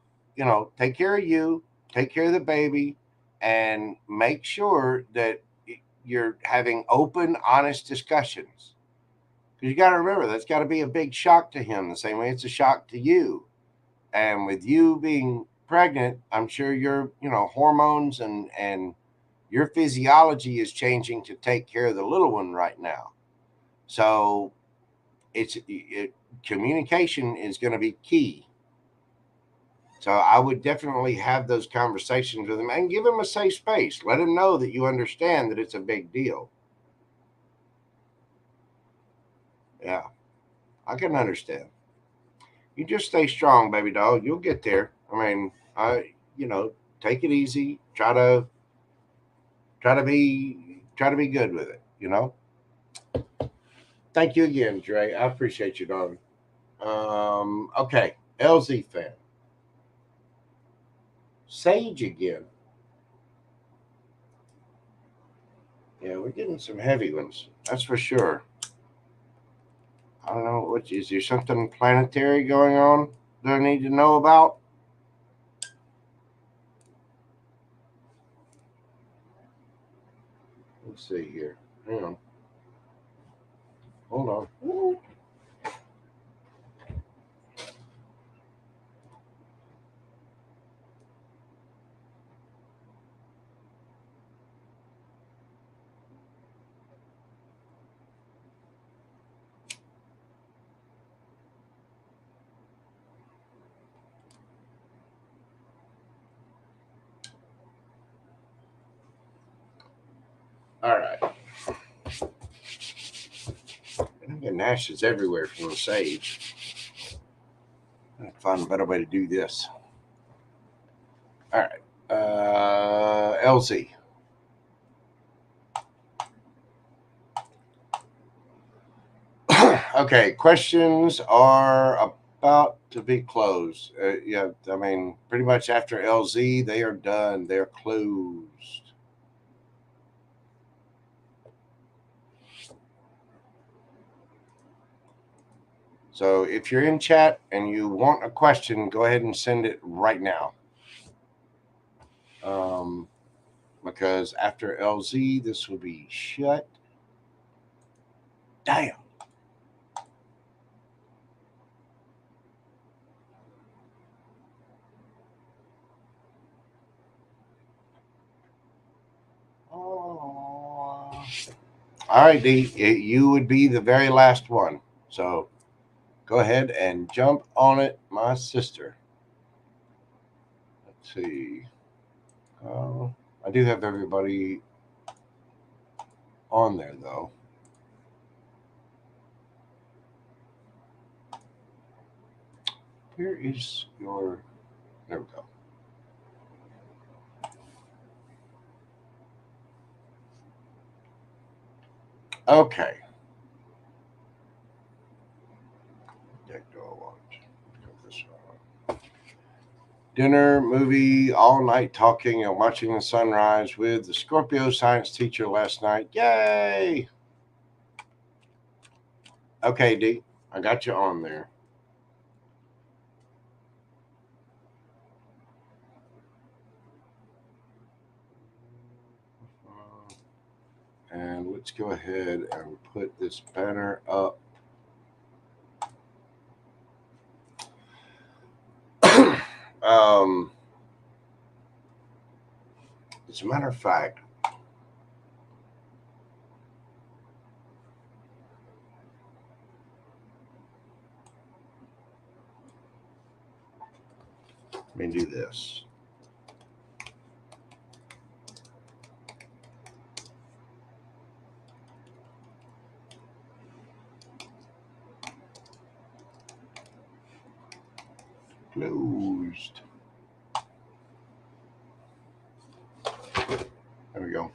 take care of you, take care of the baby, and make sure that you're having open, honest discussions. Because you got to remember, that's got to be a big shock to him, the same way it's a shock to you. And with you being pregnant, I'm sure your, hormones and your physiology is changing to take care of the little one right now. So communication is going to be key. So I would definitely have those conversations with him and give him a safe space. Let him know that you understand that it's a big deal. Yeah, I can understand. You just stay strong, baby doll. You'll get there. I mean, take it easy. Try to be good with it. Thank you again, Dre. I appreciate you, darling. Okay, LZ fan. Sage again. Yeah, we're getting some heavy ones. That's for sure. I don't know. What is there something planetary going on that I need to know about? Let's see here. Hang on. Hold on. All right. I'm getting ashes everywhere from the sage. I have to find a better way to do this. All right. LZ. Okay. Questions are about to be closed. Yeah. I mean, pretty much after LZ, they are done. They're closed. So if you're in chat and you want a question, go ahead and send it right now. because after LZ, this will be shut down. All right, D, you would be the very last one. So go ahead and jump on it, my sister. Let's see. I do have everybody on there, though. Where is your... There we go. Okay. Deck do I want? This one. Dinner, movie, all night talking and watching the sunrise with the Scorpio science teacher last night. Yay! Okay, D, I got you on there. And let's go ahead and put this banner up. As a matter of fact, let me do this. Closed. There we go.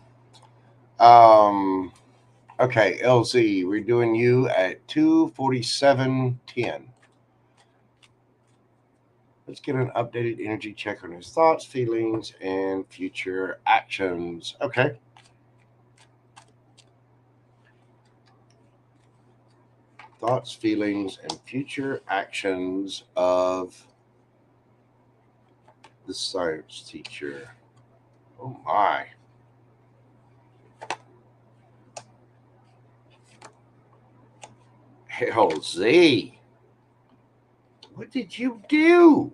Okay, LZ, we're doing you at 247.10. Let's get an updated energy check on his thoughts, feelings, and future actions. Okay. Thoughts, feelings, and future actions of the science teacher. Oh my. Hell, Z. What did you do?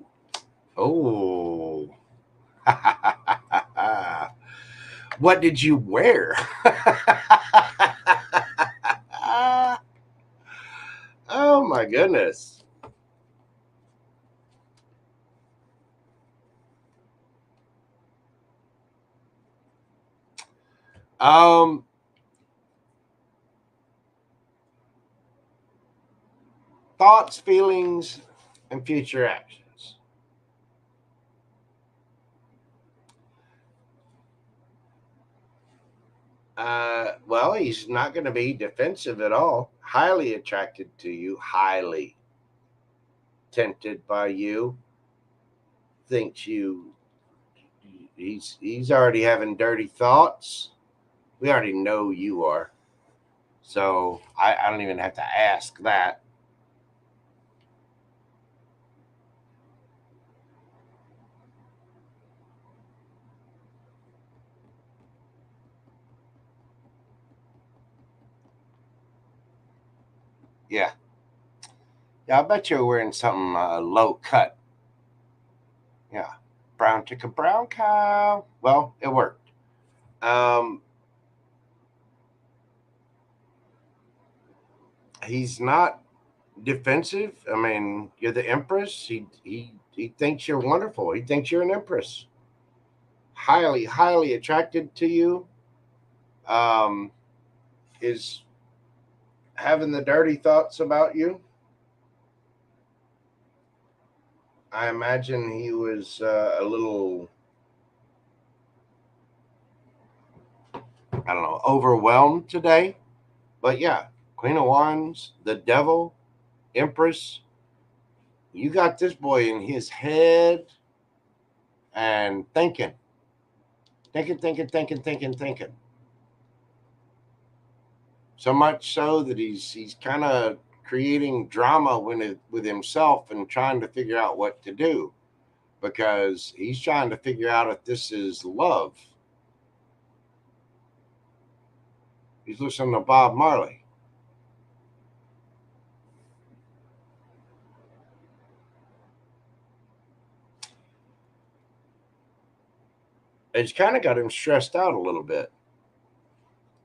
Oh. What did you wear? Oh my goodness. Thoughts, feelings, and future actions. Well, he's not going to be defensive at all. Highly attracted to you, highly tempted by you. Thinks you. He's already having dirty thoughts. We already know you are. So I don't even have to ask that. Yeah. Yeah, I bet you're wearing something low cut. Yeah. Brown chicken, brown cow. Well, it worked. He's not defensive. I mean, you're the empress. He thinks you're wonderful. He thinks you're an empress. Highly attracted to you. Um, is having the dirty thoughts about you. I imagine he was a little, I don't know, overwhelmed today. But yeah, Queen of Wands, the Devil, Empress. You got this boy in his head and thinking. So much so that he's kind of creating drama with himself and trying to figure out what to do, because he's trying to figure out if this is love. He's listening to Bob Marley. It's kind of got him stressed out a little bit.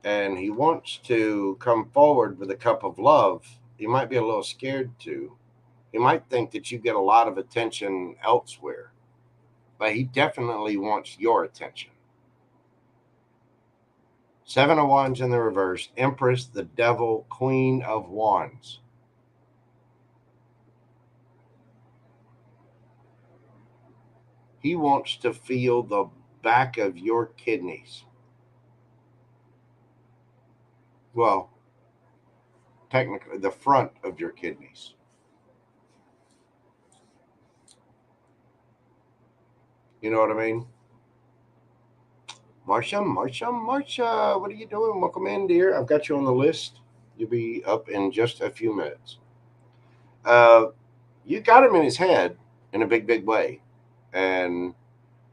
And he wants to come forward with a cup of love. He might be a little scared to. He might think that you get a lot of attention elsewhere, but he definitely wants your attention. Seven of Wands in the reverse, Empress, the Devil, Queen of Wands. He wants to feel the back of your kidneys. Well, technically, the front of your kidneys. You know what I mean? Marcia, what are you doing? Welcome in, dear. I've got you on the list. You'll be up in just a few minutes. Uh, you got him in his head in a big way, and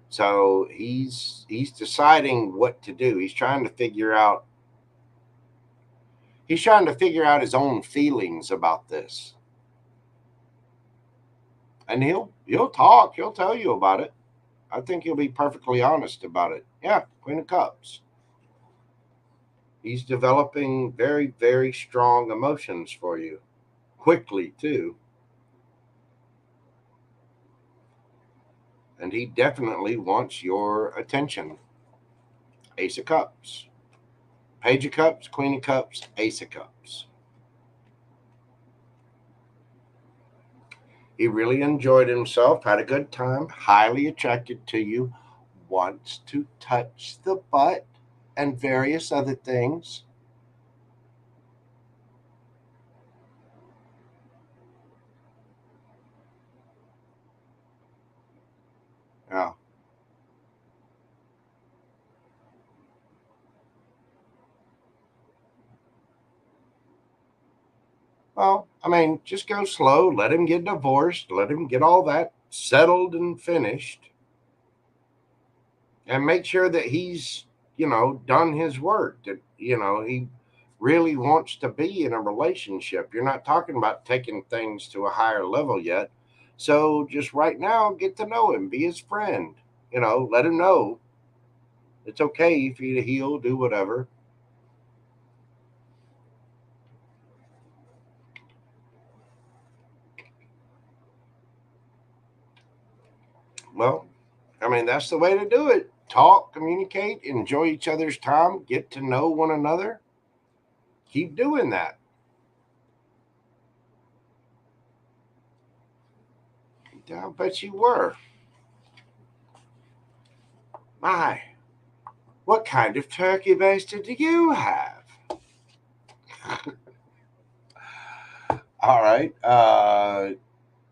so he's deciding what to do. He's trying to figure out. He's trying to figure out his own feelings about this, and he'll talk. He'll tell you about it. I think he'll be perfectly honest about it. Yeah, Queen of Cups. He's developing very strong emotions for you, quickly too. And he definitely wants your attention. Ace of Cups, Page of Cups, Queen of Cups, Ace of Cups. He really enjoyed himself, had a good time, highly attracted to you, wants to touch the butt and various other things. Yeah. Well, I mean, just go slow, let him get divorced, let him get all that settled and finished, and make sure that he's, done his work, that, he really wants to be in a relationship. You're not talking about taking things to a higher level yet. So just right now, get to know him, be his friend, let him know it's okay for you to heal, do whatever. Well, I mean, that's the way to do it. Talk, communicate, enjoy each other's time, get to know one another. Keep doing that. I bet you were. My, what kind of turkey baster do you have? All right.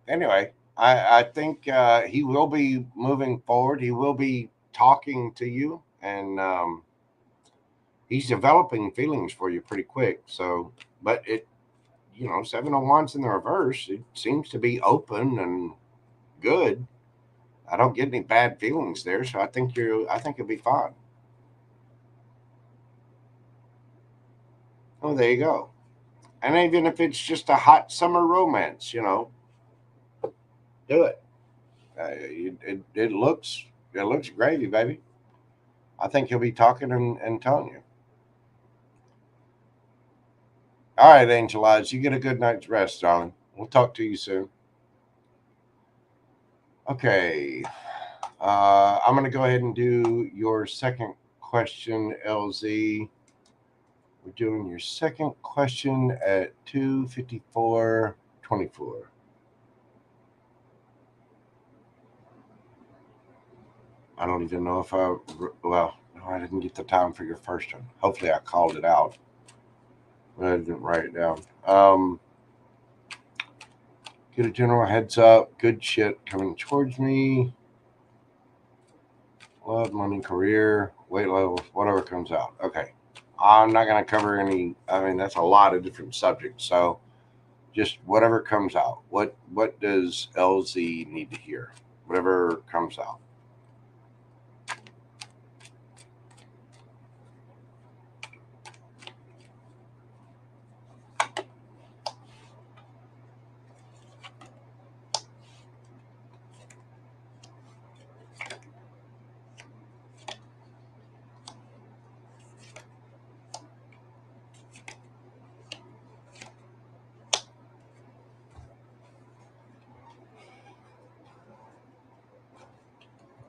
Anyway, I think he will be moving forward. He will be talking to you, and he's developing feelings for you pretty quick. So, but Seven of Wands in the reverse, it seems to be open and good. I don't get any bad feelings there, so I think you'll be fine. Oh, there you go. And even if it's just a hot summer romance, do it. It looks gravy, baby. I think he'll be talking and telling you. All right, Angel Eyes, you get a good night's rest, darling. We'll talk to you soon. Okay. I'm going to go ahead and do your second question, LZ. We're doing your second question at 2:54:24. I don't even know if no, I didn't get the time for your first one. Hopefully, I called it out. I didn't write it down. Get a general heads up. Good shit coming towards me. Love, money, career, weight levels, whatever comes out. Okay. I'm not going to cover any. I mean, that's a lot of different subjects. So just whatever comes out. What does LZ need to hear? Whatever comes out.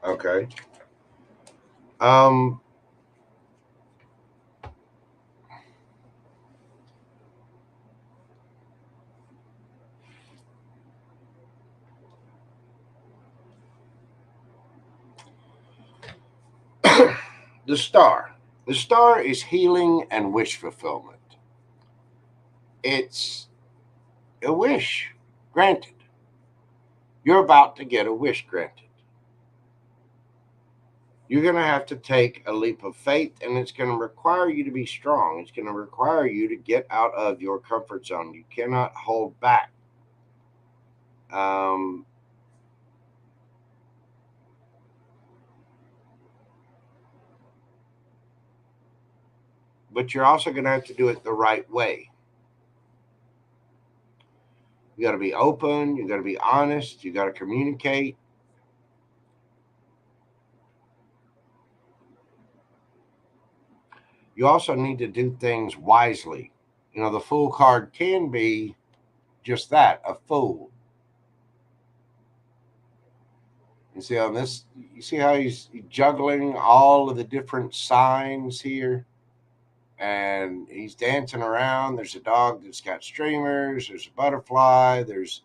Okay. The star. The star is healing and wish fulfillment. It's a wish granted. You're about to get a wish granted. You're going to have to take a leap of faith, and it's going to require you to be strong. It's going to require you to get out of your comfort zone. You cannot hold back. Um, but you're also going to have to do it the right way. You got to be open. You got to be honest. You got to communicate. You also need to do things wisely. You know, the fool card can be just that, a fool. You see on this, you see how he's juggling all of the different signs here, and he's dancing around. There's a dog that's got streamers. There's a butterfly. There's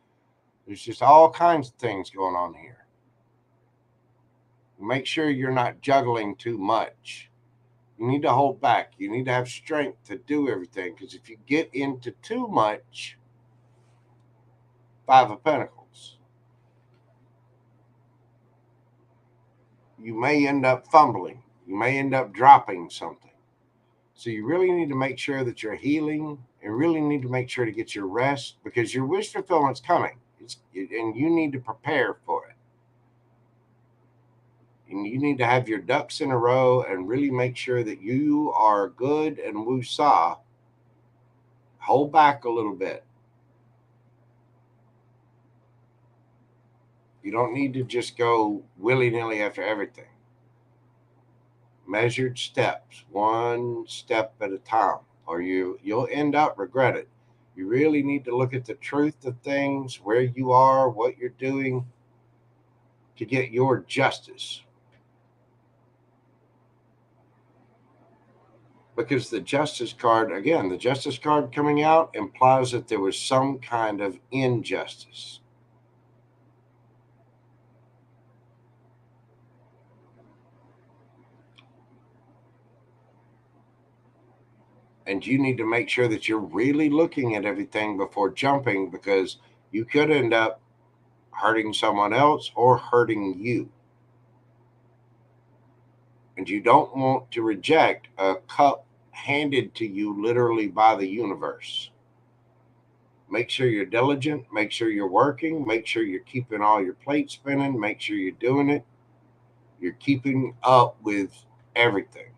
just all kinds of things going on here. Make sure you're not juggling too much. You need to hold back. You need to have strength to do everything, because if you get into too much, Five of Pentacles, you may end up fumbling. You may end up dropping something. So you really need to make sure that you're healing, and really need to make sure to get your rest, because your wish fulfillment's coming. And you need to prepare for it. And you need to have your ducks in a row and really make sure that you are good and woosah. Hold back a little bit. You don't need to just go willy-nilly after everything. Measured steps, one step at a time, or you'll end up regret it. You really need to look at the truth of things, where you are, what you're doing, to get your justice. Because the justice card, again, the justice card coming out implies that there was some kind of injustice. And you need to make sure that you're really looking at everything before jumping, because you could end up hurting someone else or hurting you. And you don't want to reject a cup handed to you literally by the universe. Make sure you're diligent, make sure you're working, make sure you're keeping all your plates spinning, make sure you're doing it. You're keeping up with everything.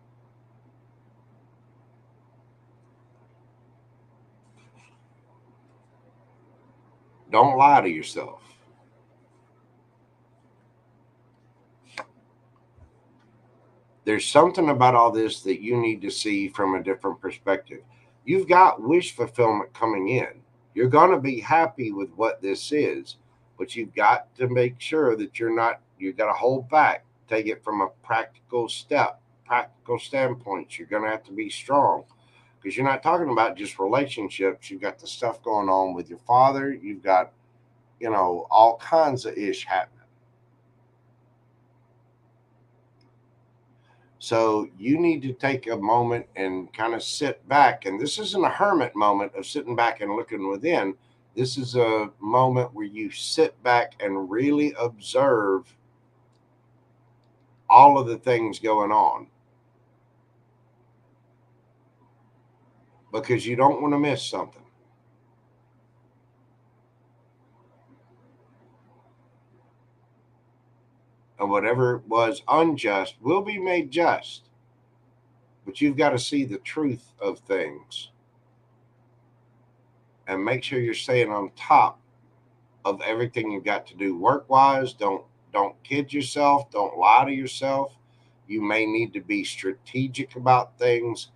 Don't lie to yourself. There's something about all this that you need to see from a different perspective. You've got wish fulfillment coming in. You're going to be happy with what this is, but you've got to make sure that you got to hold back, take it from a practical standpoint. You're going to have to be strong, because you're not talking about just relationships. You've got the stuff going on with your father. You've got, all kinds of ish happening. So you need to take a moment and kind of sit back. And this isn't a hermit moment of sitting back and looking within. This is a moment where you sit back and really observe all of the things going on, because you don't want to miss something. And whatever was unjust will be made just. But you've got to see the truth of things and make sure you're staying on top of everything you've got to do work wise. Don't kid yourself. Don't lie to yourself. You may need to be strategic about things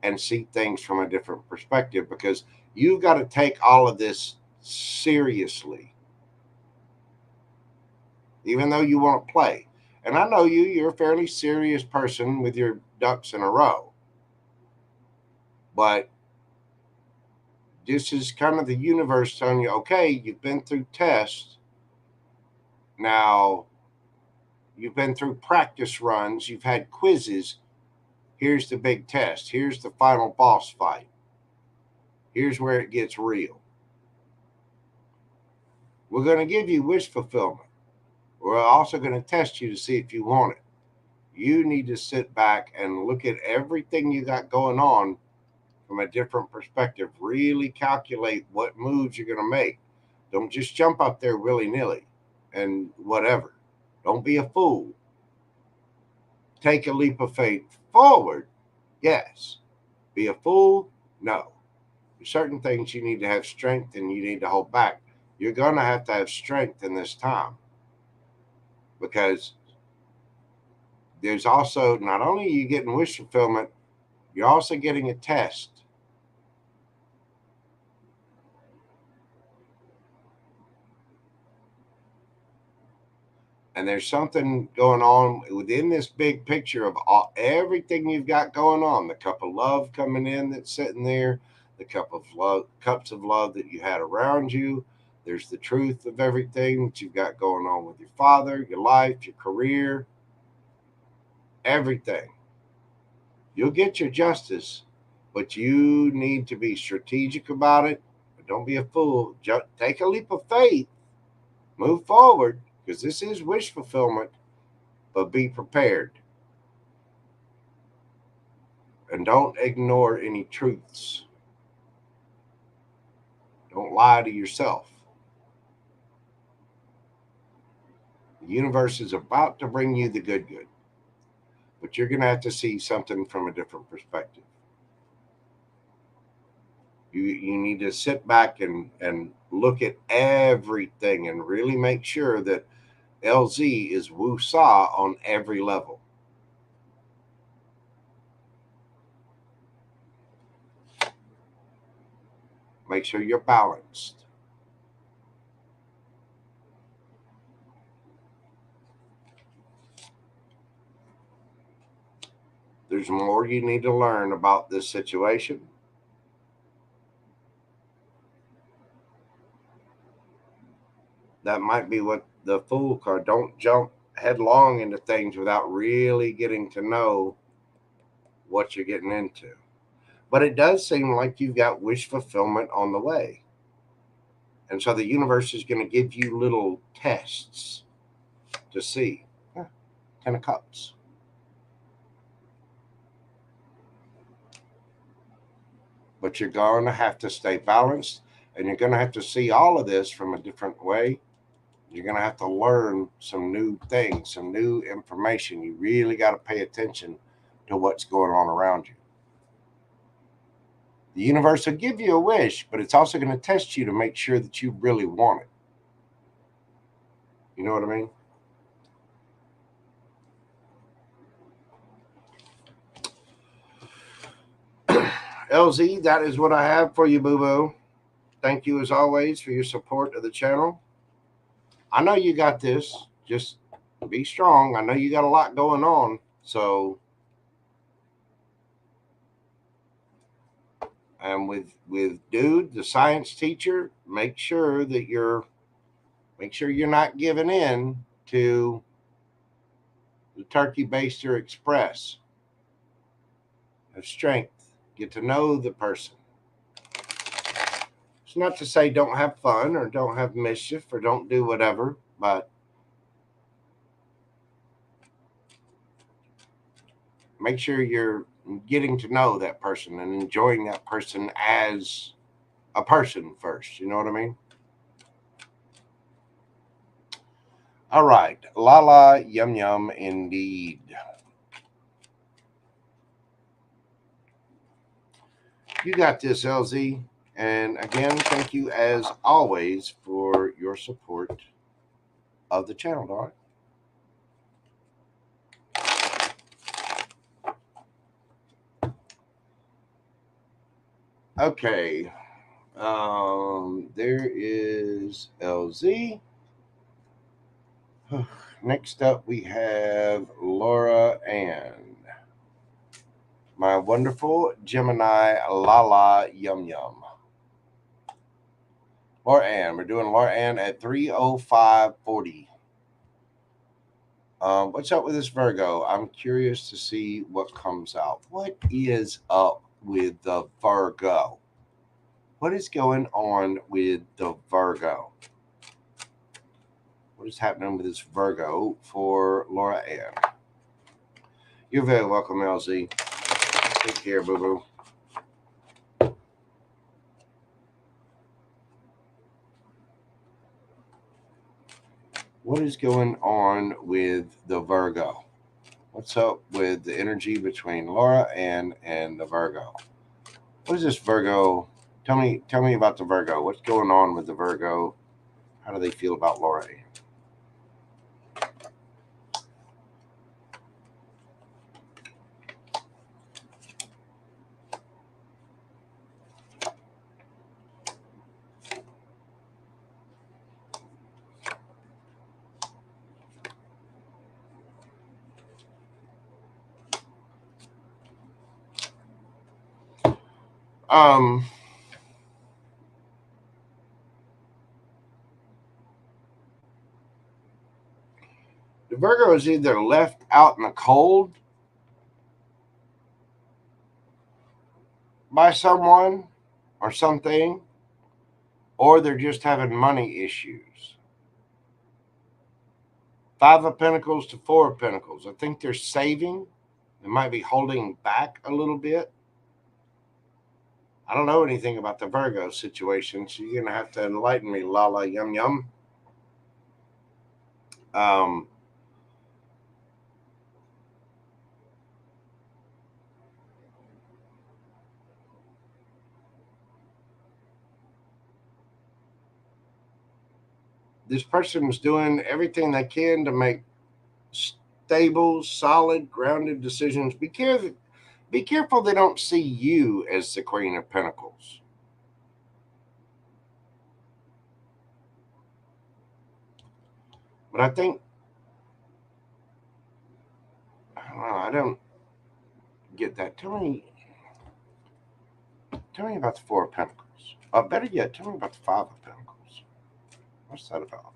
and see things from a different perspective, because you've got to take all of this seriously. Even though you want to play, And I know you're a fairly serious person with your ducks in a row. But this is kind of the universe telling you, okay, you've been through tests. Now, you've been through practice runs, you've had quizzes. Here's the big test. Here's the final boss fight. Here's where it gets real. We're going to give you wish fulfillment. We're also going to test you to see if you want it. You need to sit back and look at everything you got going on from a different perspective. Really calculate what moves you're going to make. Don't just jump up there willy-nilly and whatever. Don't be a fool. Take a leap of faith forward. Yes. Be a fool? No. There's certain things you need to have strength and you need to hold back. You're going to have strength in this time, because there's also, not only are you getting wish fulfillment, you're also getting a test. And there's something going on within this big picture of everything you've got going on. The cup of love coming in that's sitting there, the cups of love that you had around you. There's the truth of everything that you've got going on with your father, your life, your career, everything. You'll get your justice, but you need to be strategic about it. Don't be a fool. Take a leap of faith. Move forward, because this is wish fulfillment, but be prepared. And don't ignore any truths. Don't lie to yourself. The universe is about to bring you the good, but you're going to have to see something from a different perspective. You need to sit back and look at everything and really make sure that LZ is woo-saw on every level. Make sure you're balanced. There's more you need to learn about this situation. That might be what the Fool card. Don't jump headlong into things without really getting to know what you're getting into. But it does seem like you've got wish fulfillment on the way. And so the universe is going to give you little tests to see. Yeah, 10 of Cups. But you're going to have to stay balanced, and you're going to have to see all of this from a different way. You're going to have to learn some new things, some new information. You really got to pay attention to what's going on around you. The universe will give you a wish, but it's also going to test you to make sure that you really want it. You know what I mean? LZ, that is what I have for you, boo boo. Thank you as always for your support of the channel. I know you got this. Just be strong. I know you got a lot going on. So, and with dude, the science teacher, make sure you're not giving in to the Turkey Baster Express. Have strength. Get to know the person. It's not to say don't have fun or don't have mischief or don't do whatever, but make sure you're getting to know that person and enjoying that person as a person first. You know what I mean? All right. La yum yum indeed. You got this, LZ. And again, thank you as always for your support of the channel, dog. Okay. There is LZ. Next up, we have Laura Ann. My wonderful Gemini Lala Yum Yum. Laura Ann. We're doing Laura Ann at 3:05:40. What's up with this Virgo? I'm curious to see what comes out. What is up with the Virgo? What is going on with the Virgo? What is happening with this Virgo for Laura Ann? You're very welcome, LZ. Take care, boo boo. What is going on with the Virgo? What's up with the energy between Laura and the Virgo? What is this Virgo? Tell me about the Virgo. What's going on with the Virgo? How do they feel about Laura Ann? The Virgo is either left out in the cold by someone or something, or they're just having money issues. Five of Pentacles to Four of Pentacles. I think they're saving. They might be holding back a little bit. I don't know anything about the Virgo situation, so you're going to have to enlighten me, Lala Yum Yum. This person's doing everything they can to make stable, solid, grounded decisions. Be careful they don't see you as the Queen of Pentacles. But I think, I don't get that. Tell me about the Four of Pentacles. Better yet, tell me about the Five of Pentacles. What's that about?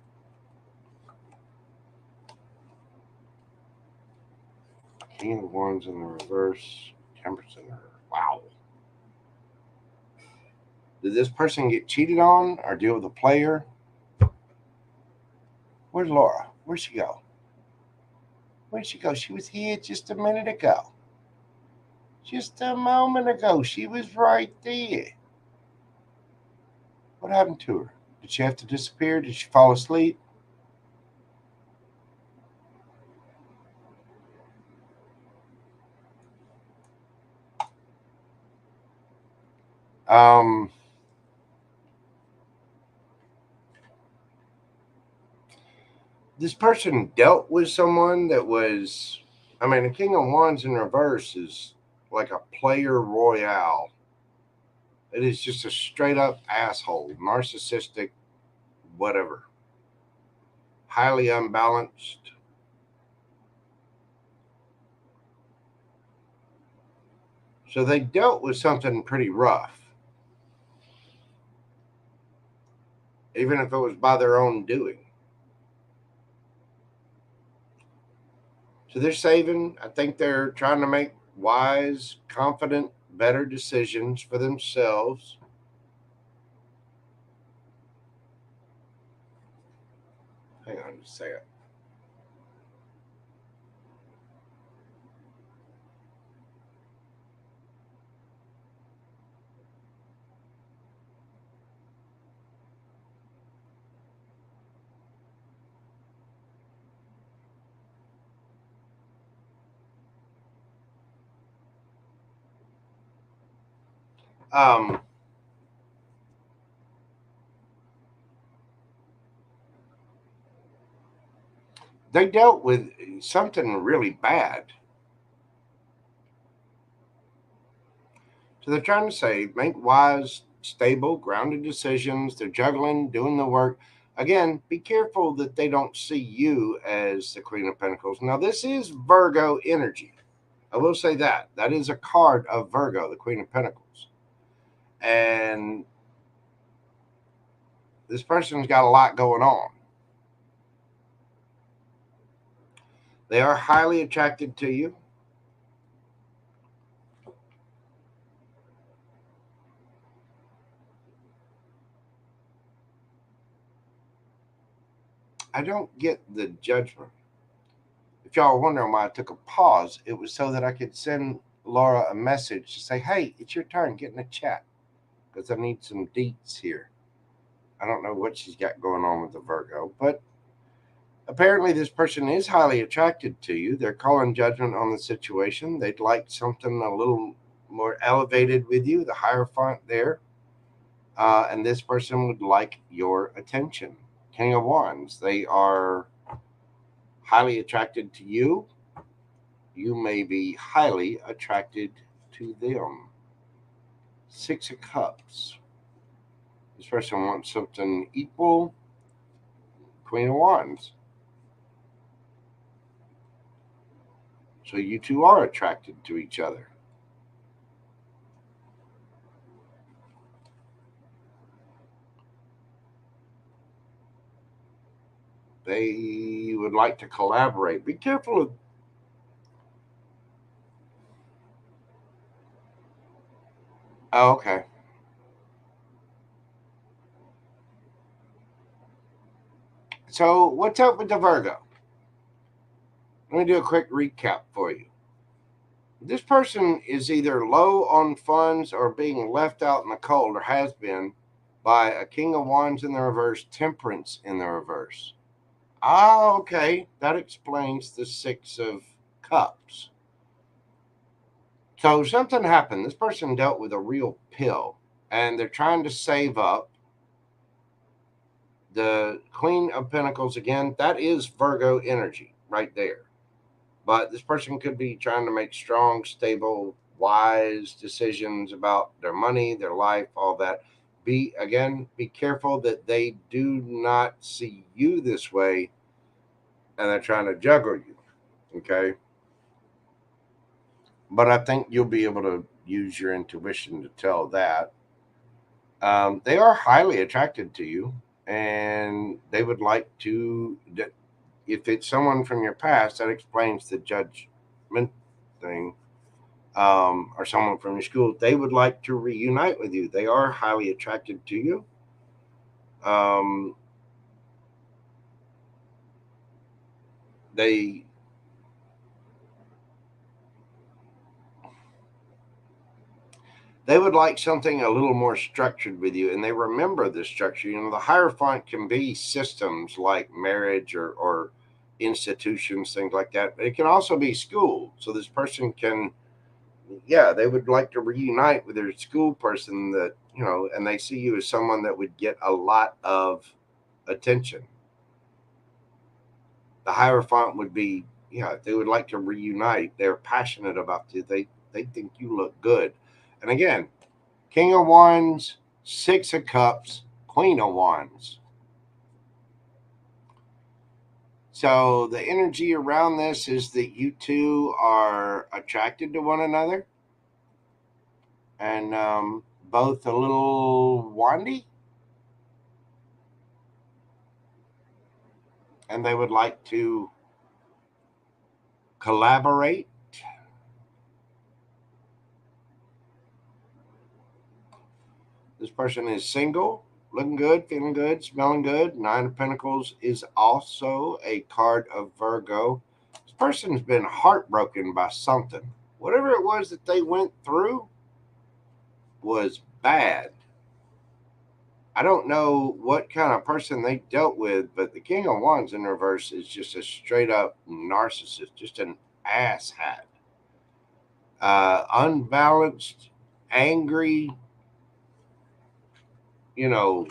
King of Wands in the reverse, Temperance in the reverse. Wow. Did this person get cheated on or deal with a player? Where's Laura? Where'd she go? Where'd she go? She was here just a minute ago. Just a moment ago. She was right there. What happened to her? Did she have to disappear? Did she fall asleep? This person dealt with someone that was, the King of Wands in reverse is like a player royale. It is just a straight up asshole, narcissistic, whatever. Highly unbalanced. So they dealt with something pretty rough, even if it was by their own doing. So they're saving. I think they're trying to make wise, confident, better decisions for themselves. Hang on just a second. They dealt with something really bad. So they're trying to say, make wise, stable, grounded decisions. They're juggling, doing the work. Again, be careful that they don't see you as the Queen of Pentacles. Now, this is Virgo energy. I will say that. That is a card of Virgo, the Queen of Pentacles. And this person's got a lot going on. They are highly attracted to you. I don't get the Judgment. If y'all are wondering why I took a pause, it was so that I could send Laura a message to say, hey, it's your turn, get in the chat. Because I need some deets here. I don't know what she's got going on with the Virgo, but apparently this person is highly attracted to you. They're calling judgment on the situation. They'd like something a little more elevated with you, the Hierophant there. And this person would like your attention. King of Wands, they are highly attracted to you. You may be highly attracted to them. Six of Cups. This person wants something equal. Queen of Wands. So you two are attracted to each other. They would like to collaborate. Be careful of. Oh, okay. So what's up with the Virgo? Let me do a quick recap for you. This person is either low on funds or being left out in the cold, or has been, by a King of Wands in the reverse, Temperance in the reverse. Ah, okay. That explains the Six of Cups. So something happened. This person dealt with a real pill, and they're trying to save up. The Queen of Pentacles, again, that is Virgo energy right there. But this person could be trying to make strong, stable, wise decisions about their money, their life, all that. Be careful that they do not see you this way and they're trying to juggle you. Okay. But I think you'll be able to use your intuition to tell that. They are highly attracted to you, and they would like to. If it's someone from your past, that explains the judgment thing, or someone from your school. They would like to reunite with you. They are highly attracted to you. Um, they they would like something a little more structured with you, and they remember the structure. You know, the Hierophant can be systems like marriage or institutions, things like that. But it can also be school. So this person can, yeah, they would like to reunite with their school person that, you know, and they see you as someone that would get a lot of attention. The Hierophant would be, yeah, they would like to reunite. They're passionate about you. They think you look good. And again, King of Wands, Six of Cups, Queen of Wands. So the energy around this is that you two are attracted to one another, and both a little wandy, and they would like to collaborate. This person is single, looking good, feeling good, smelling good. Nine of Pentacles is also a card of Virgo. This person's been heartbroken by something. Whatever it was that they went through was bad. I don't know what kind of person they dealt with, but the King of Wands in reverse is just a straight up narcissist, just an asshat. Unbalanced, angry, you know,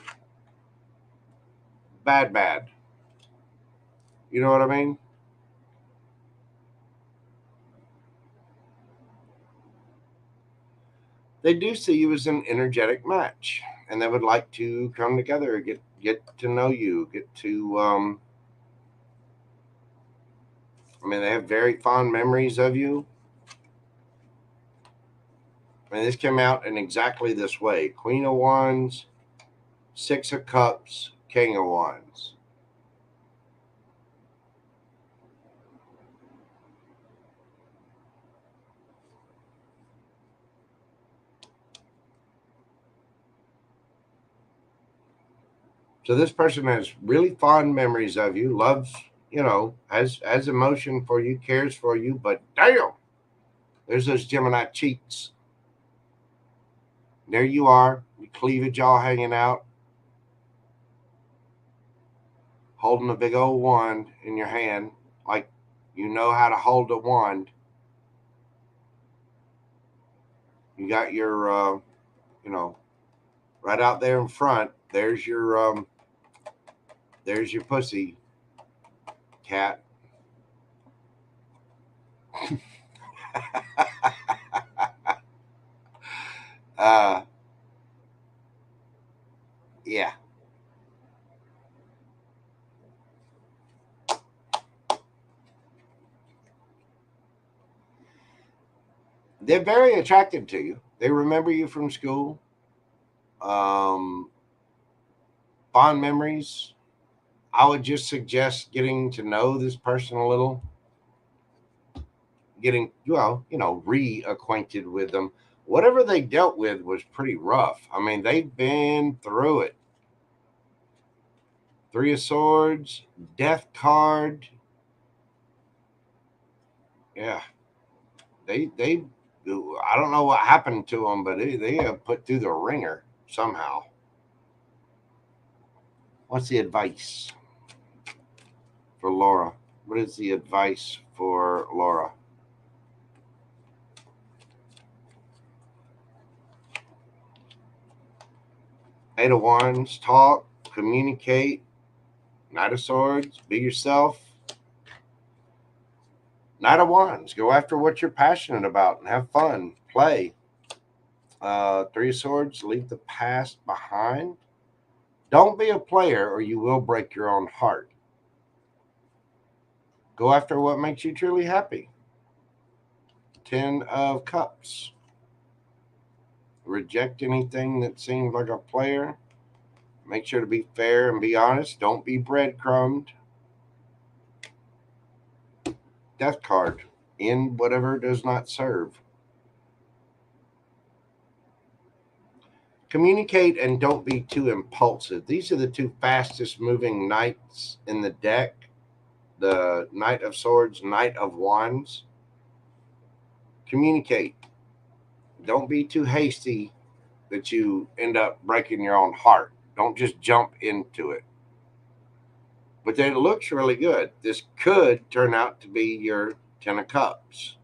bad. You know what I mean? They do see you as an energetic match, and they would like to come together and get get to know you, get to, I mean, they have very fond memories of you. I mean, this came out in exactly this way: Queen of Wands, Six of Cups, King of Wands. So this person has really fond memories of you, loves, has emotion for you, cares for you, but damn, there's those Gemini cheeks. There you are, your cleavage all hanging out, holding a big old wand in your hand, like you know how to hold a wand. You got your, you know, right out there in front. There's your pussy cat. uh, yeah, they're very attracted to you. They remember you from school. Um, Fond memories. I would just suggest getting to know this person a little, getting, reacquainted with them. Whatever they dealt with was pretty rough. I mean, they've been through it. Three of Swords, Death card. Yeah, they. I don't know what happened to them, but they have put through the ringer somehow. What's the advice for Laura? What is the advice for Laura? Eight of Wands, talk, communicate. Knight of Swords, be yourself. Knight of Wands, go after what you're passionate about and have fun, play. Three of Swords, leave the past behind. Don't be a player or you will break your own heart. Go after what makes you truly happy. Ten of Cups, reject anything that seems like a player. Make sure to be fair and be honest. Don't be breadcrumbed. Death card, end whatever does not serve. Communicate and don't be too impulsive. These are the two fastest moving knights in the deck: the Knight of Swords, Knight of Wands. Communicate. Don't be too hasty that you end up breaking your own heart. Don't just jump into it. But then it looks really good. This could turn out to be your Ten of Cups.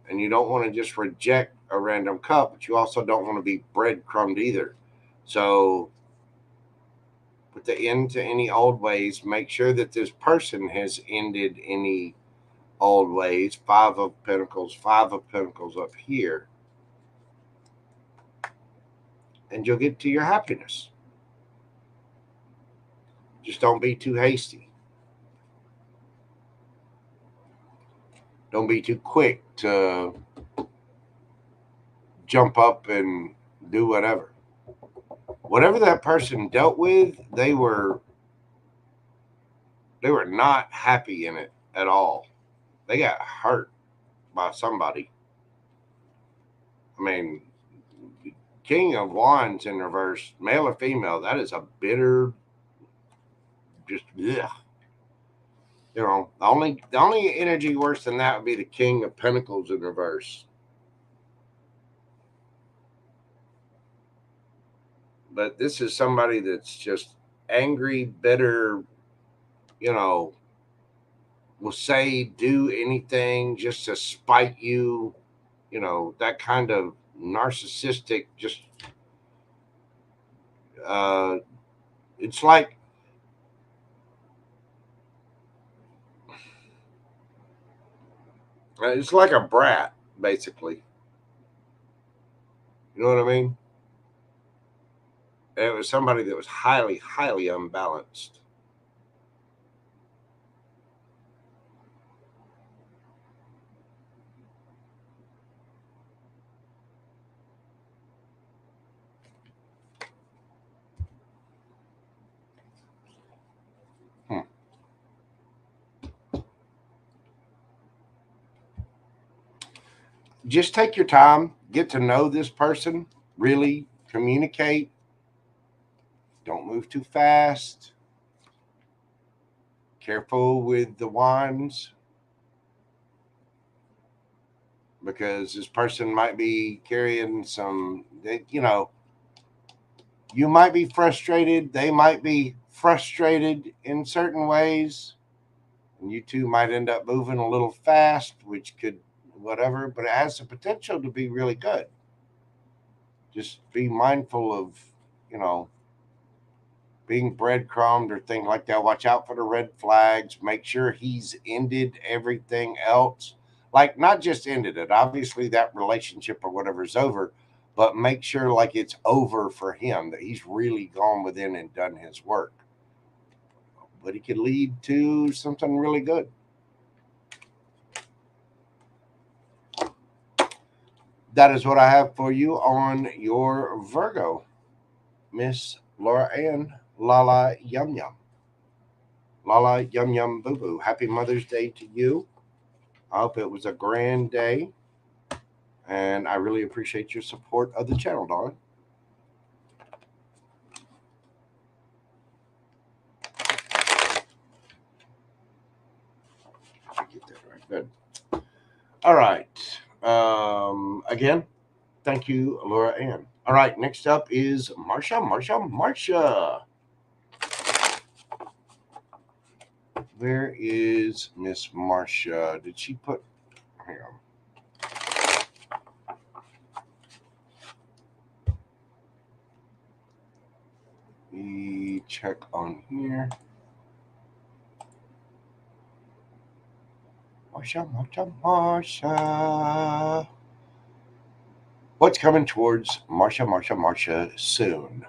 And you don't want to just reject a random cup, but you also don't want to be breadcrumbed either. So put the end to any old ways. Make sure that this person has ended any old ways. Five of Pentacles up here. And you'll get to your happiness. Just don't be too hasty. Don't be too quick to jump up and do whatever. Whatever that person dealt with, they were not happy in it at all. They got hurt by somebody. I mean, King of Wands in reverse, male or female, that is a bitter, just ugh. The only energy worse than that would be the King of Pentacles in reverse. But this is somebody that's just angry, bitter, you know, will say, do anything just to spite you, that kind of narcissistic, just, uh, it's like, a brat, basically. You know what I mean? It was somebody that was highly, highly unbalanced. Just take your time, get to know this person, really communicate. Don't move too fast. Careful with the wands, because this person might be carrying some, you might be frustrated. They might be frustrated in certain ways. And you two might end up moving a little fast, which could, whatever, but it has the potential to be really good. Just be mindful of, you know, being breadcrumbed or things like that. Watch out for the red flags. Make sure he's ended everything else. Like, not just ended it. Obviously, that relationship or whatever is over, but make sure like it's over for him, that he's really gone within and done his work. But it could lead to something really good. That is what I have for you on your Virgo, Miss Laura Ann Lala Yum Yum. Lala Yum Yum Boo Boo. Happy Mother's Day to you. I hope it was a grand day. And I really appreciate your support of the channel, darling. Get that right. Good. All right. Again, thank you, Laura Ann. All right. Next up is Marsha. Where is Miss Marsha? Did she put? Hang on. We check on here. Marsha. What's coming towards Marsha soon?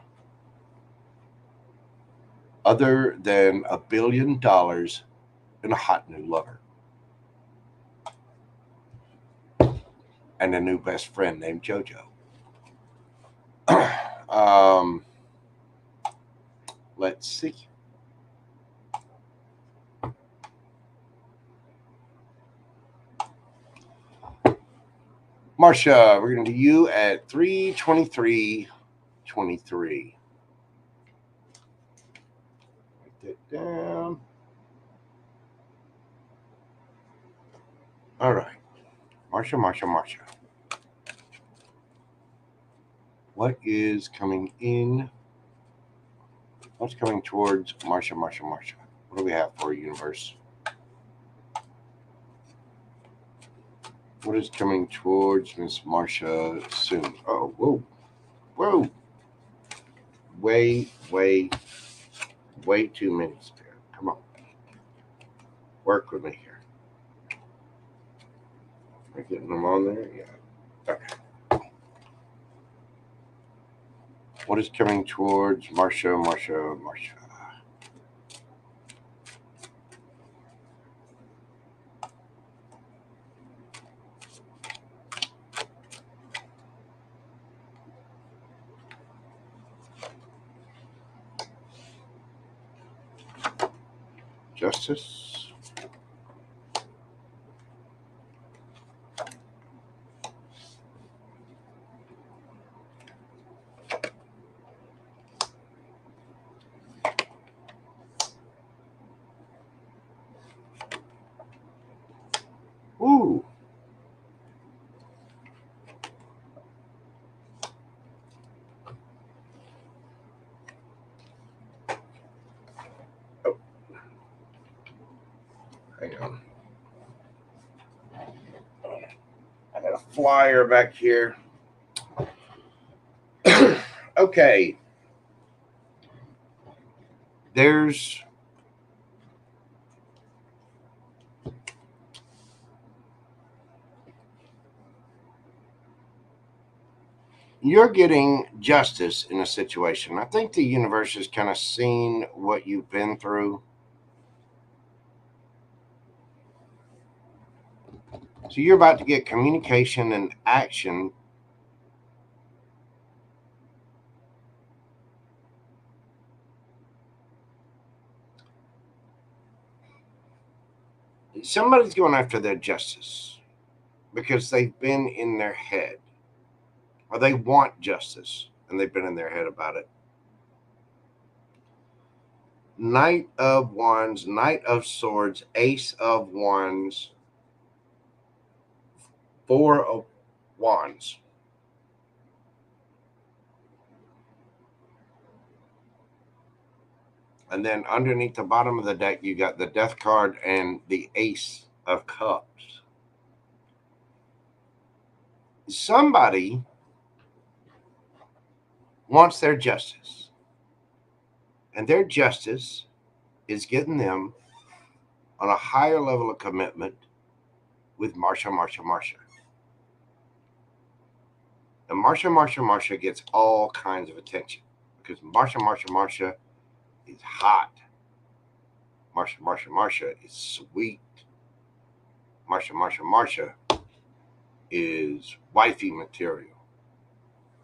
Other than $1 billion and a hot new lover. And a new best friend named Jojo. Let's see. Marsha, we're going to do you at 3/23/23. Write that down. All right. Marsha. What is coming in? What's coming towards Marsha? What do we have for universe? What is coming towards Miss Marsha soon? Oh, whoa. Way too many, Spirit. Come on. Work with me here. Am I getting them on there? Yeah. Okay. What is coming towards Marsha? Justice. Ooh. Oh. Hang on. I got a flyer back here. Okay. There's you're getting justice in a situation. I think the universe has kind of seen what you've been through. So you're about to get communication and action. Somebody's going after their justice because they've been in their head, or they want justice and they've been in their head about it. Knight of Wands, Knight of Swords, Ace of Wands, Four of Wands. And then underneath the bottom of the deck, you got the Death card and the Ace of Cups. Somebody wants their justice, and their justice is getting them on a higher level of commitment with Marsha. And Marsha gets all kinds of attention because Marsha is hot. Marsha is sweet. Marsha is wifey material,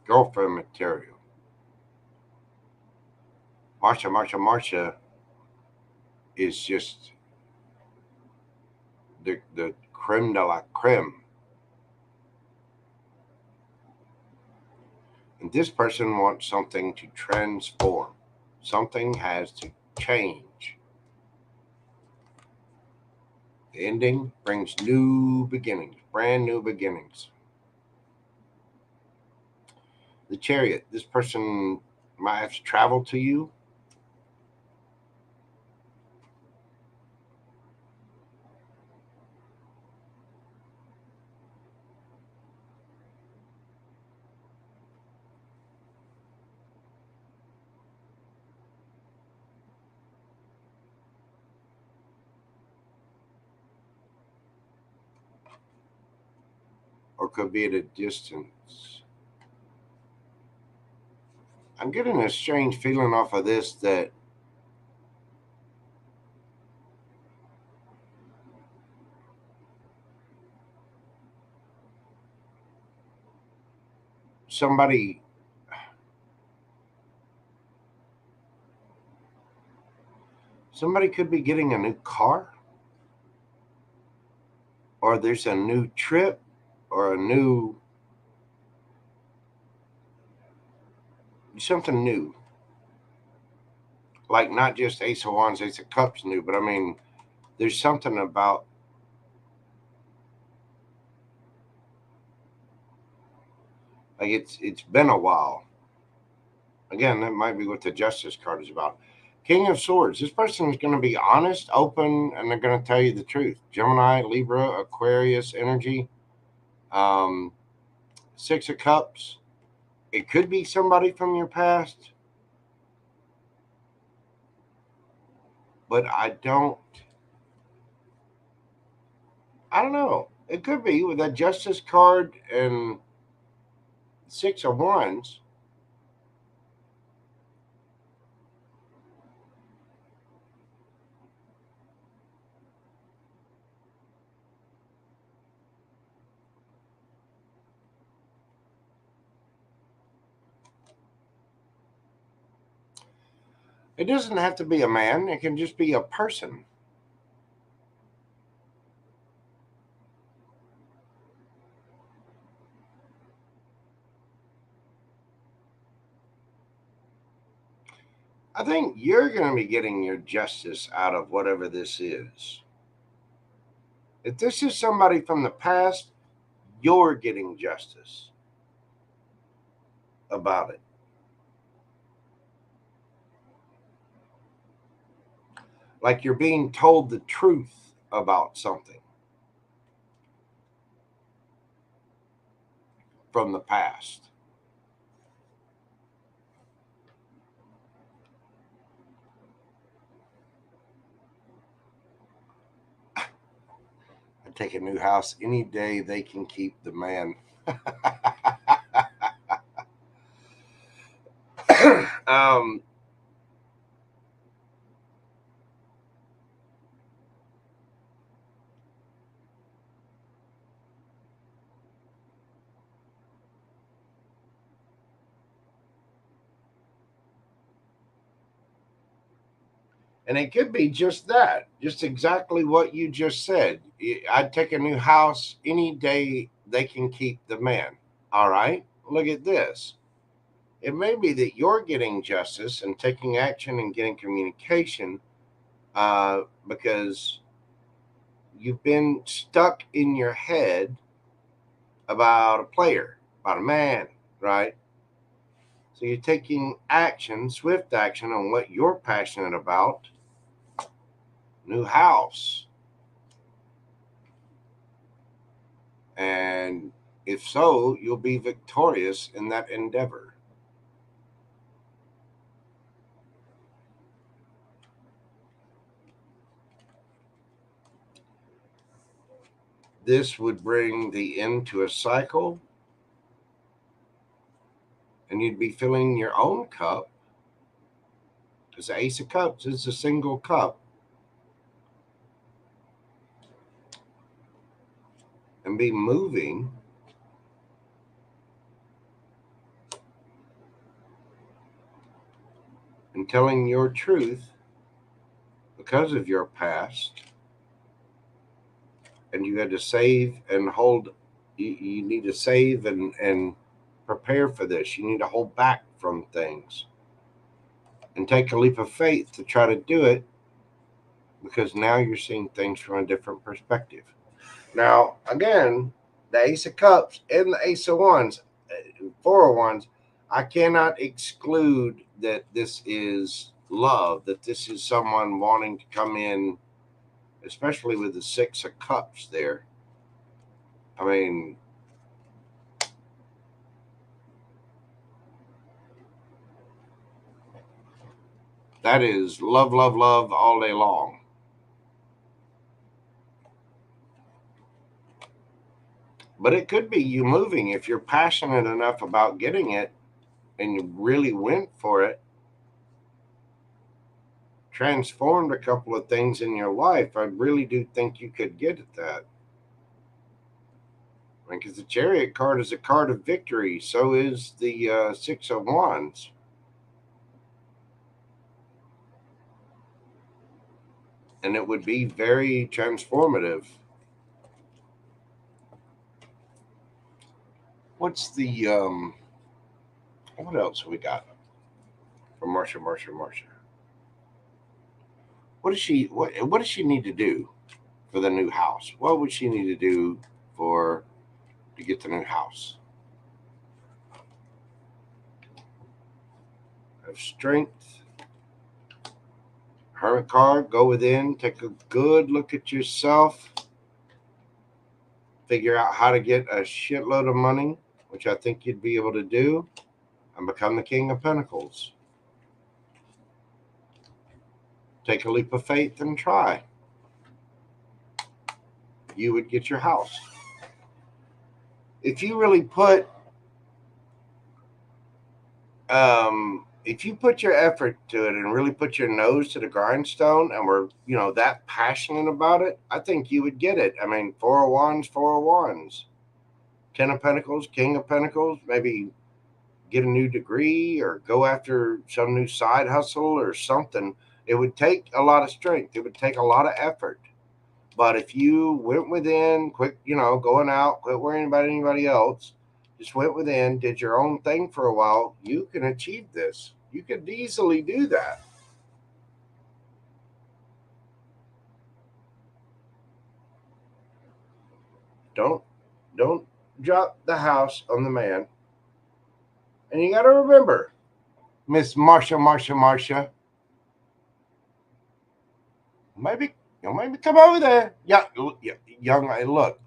girlfriend material. Marsha is just the creme de la creme. And this person wants something to transform. Something has to change. The ending brings new beginnings, brand new beginnings. The Chariot, this person might have to travel to you. Or could be at a distance. I'm getting a strange feeling off of this that somebody could be getting a new car, or there's a new trip, or a new something new. Like not just Ace of Wands, Ace of Cups new, but I mean, there's something about like it's been a while. Again, that might be what the Justice card is about. King of Swords. This person is going to be honest, open, and they're going to tell you the truth. Gemini, Libra, Aquarius energy. Six of Cups. It could be somebody from your past, but I don't know. It could be with that Justice card and Six of Wands. It doesn't have to be a man. It can just be a person. I think you're going to be getting your justice out of whatever this is. If this is somebody from the past, you're getting justice about it. Like you're being told the truth about something from the past. I take a new house any day they can keep the man. Um, and it could be just that, just exactly what you just said. I'd take a new house any day they can keep the man. All right, look at this. It may be that you're getting justice and taking action and getting communication because you've been stuck in your head about a player, about a man, right? So you're taking action, swift action on what you're passionate about. New house. And if so, you'll be victorious in that endeavor. This would bring the end to a cycle, and you'd be filling your own cup. Because the Ace of Cups is a single cup, and be moving and telling your truth because of your past. And you had to save and hold. You need to save and prepare for this. You need to hold back from things and take a leap of faith to try to do it because now you're seeing things from a different perspective. Now, again, the Ace of Cups and the Ace of Wands, Four of Wands, I cannot exclude that this is love, that this is someone wanting to come in, especially with the Six of Cups there. I mean, that is love, love, love all day long. But it could be you moving if you're passionate enough about getting it and you really went for it, transformed a couple of things in your life. I really do think you could get at that. Because the Chariot card is a card of victory, so is the Six of Wands. And it would be very transformative. What's the what else we got from Marsha? What does she need to do for the new house? What would she need to do for to get the new house? Have strength. Hermit card, go within, take a good look at yourself, figure out how to get a shitload of money, which I think you'd be able to do, and become the King of Pentacles. Take a leap of faith and try. You would get your house. If you really put if you put your effort to it and really put your nose to the grindstone and were, that passionate about it, I think you would get it. I mean, Four of Wands, Four of Wands. Ten of Pentacles, King of Pentacles, maybe get a new degree or go after some new side hustle or something. It would take a lot of strength. It would take a lot of effort. But if you went within, quit, going out, quit worrying about anybody else, just went within, did your own thing for a while, you can achieve this. You could easily do that. Don't don't drop the house on the man. And you got to remember, Miss Marsha, maybe maybe come over there. Yeah, young.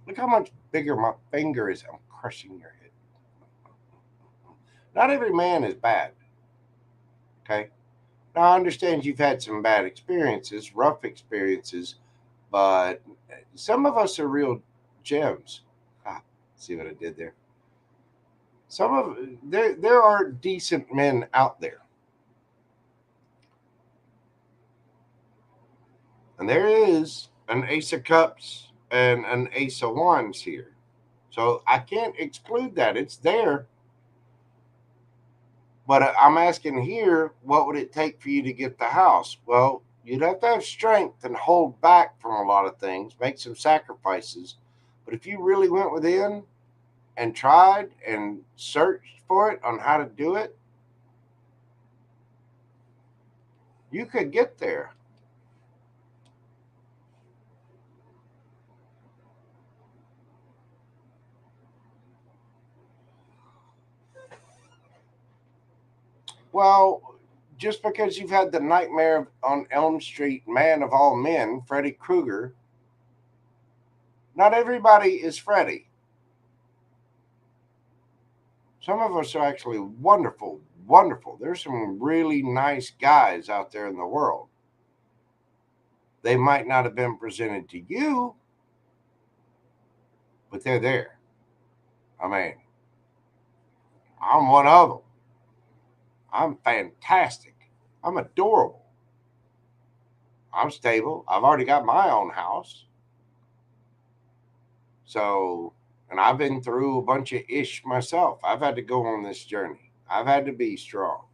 Look how much bigger my finger is. I'm crushing your head. Not every man is bad. Okay. Now I understand you've had some bad experiences, rough experiences, but some of us are real gems. Ah, see what I did there? Some of there are decent men out there. And there is an Ace of Cups and an Ace of Wands here. So I can't exclude that. It's there. But I'm asking here, what would it take for you to get the house? Well, you'd have to have strength and hold back from a lot of things, make some sacrifices. But if you really went within and tried and searched for it on how to do it, you could get there. Well, just because you've had the nightmare on Elm Street, man of all men, Freddy Krueger, not everybody is Freddy. Some of us are actually wonderful, wonderful. There's some really nice guys out there in the world. They might not have been presented to you, but they're there. I mean, I'm one of them. I'm fantastic. I'm adorable. I'm stable. I've already got my own house. So, and I've been through a bunch of ish myself. I've had to go on this journey. I've had to be strong.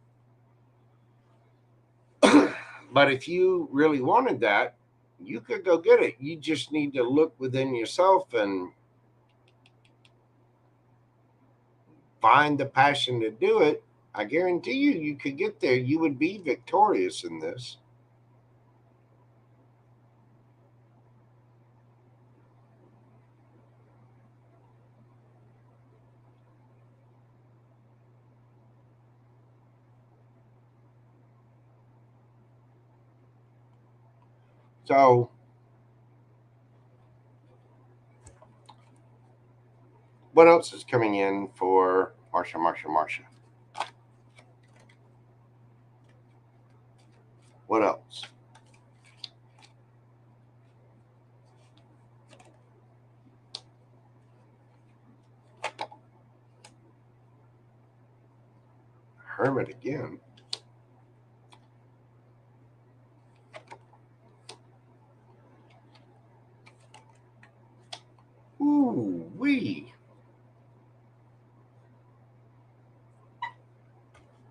But if you really wanted that, you could go get it. You just need to look within yourself and find the passion to do it. I guarantee you could get there. You would be victorious in this. So, what else is coming in for Marsha? What else? Hermit again. Ooh, wee.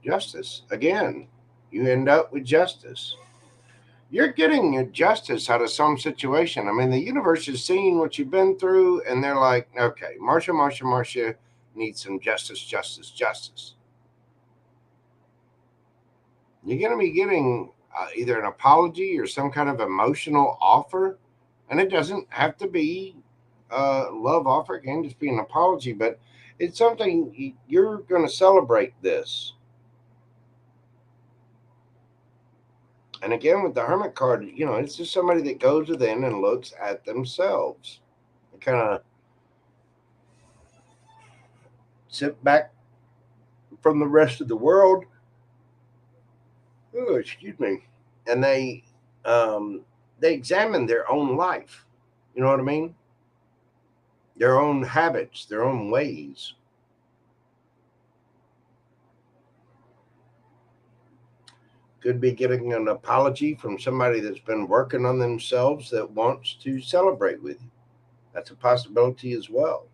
Justice. Again, you end up with justice. You're getting your justice out of some situation. I mean, the universe is seeing what you've been through, and they're like, okay, Marsha needs some justice. You're going to be getting either an apology or some kind of emotional offer. And it doesn't have to be a love offer, it can just be an apology, but it's something you're going to celebrate this. And again, with the Hermit card, it's just somebody that goes within and looks at themselves. They kind of sit back from the rest of the world. Oh, excuse me. And they examine their own life. You know what I mean? Their own habits, their own ways. Could be getting an apology from somebody that's been working on themselves that wants to celebrate with you. That's a possibility as well.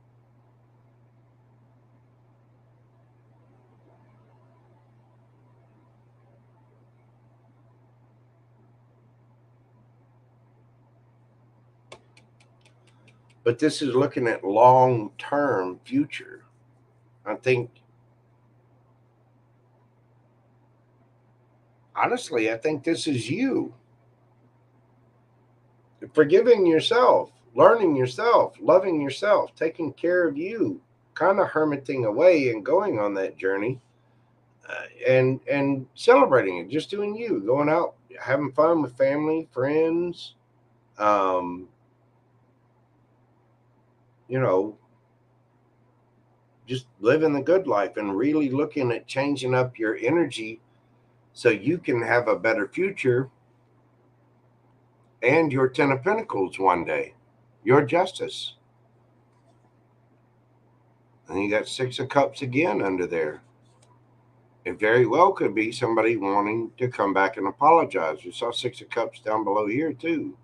But this is looking at long term future. I think, honestly, I think this is you forgiving yourself, learning yourself, loving yourself, taking care of you, kind of hermiting away and going on that journey, and celebrating it, just doing you, going out, having fun with family, friends, um, you know, just living the good life and really looking at changing up your energy so you can have a better future and your 10 of Pentacles one day, your justice. And you got 6 of Cups again under there. It very well could be somebody wanting to come back and apologize. You saw 6 of Cups down below here too.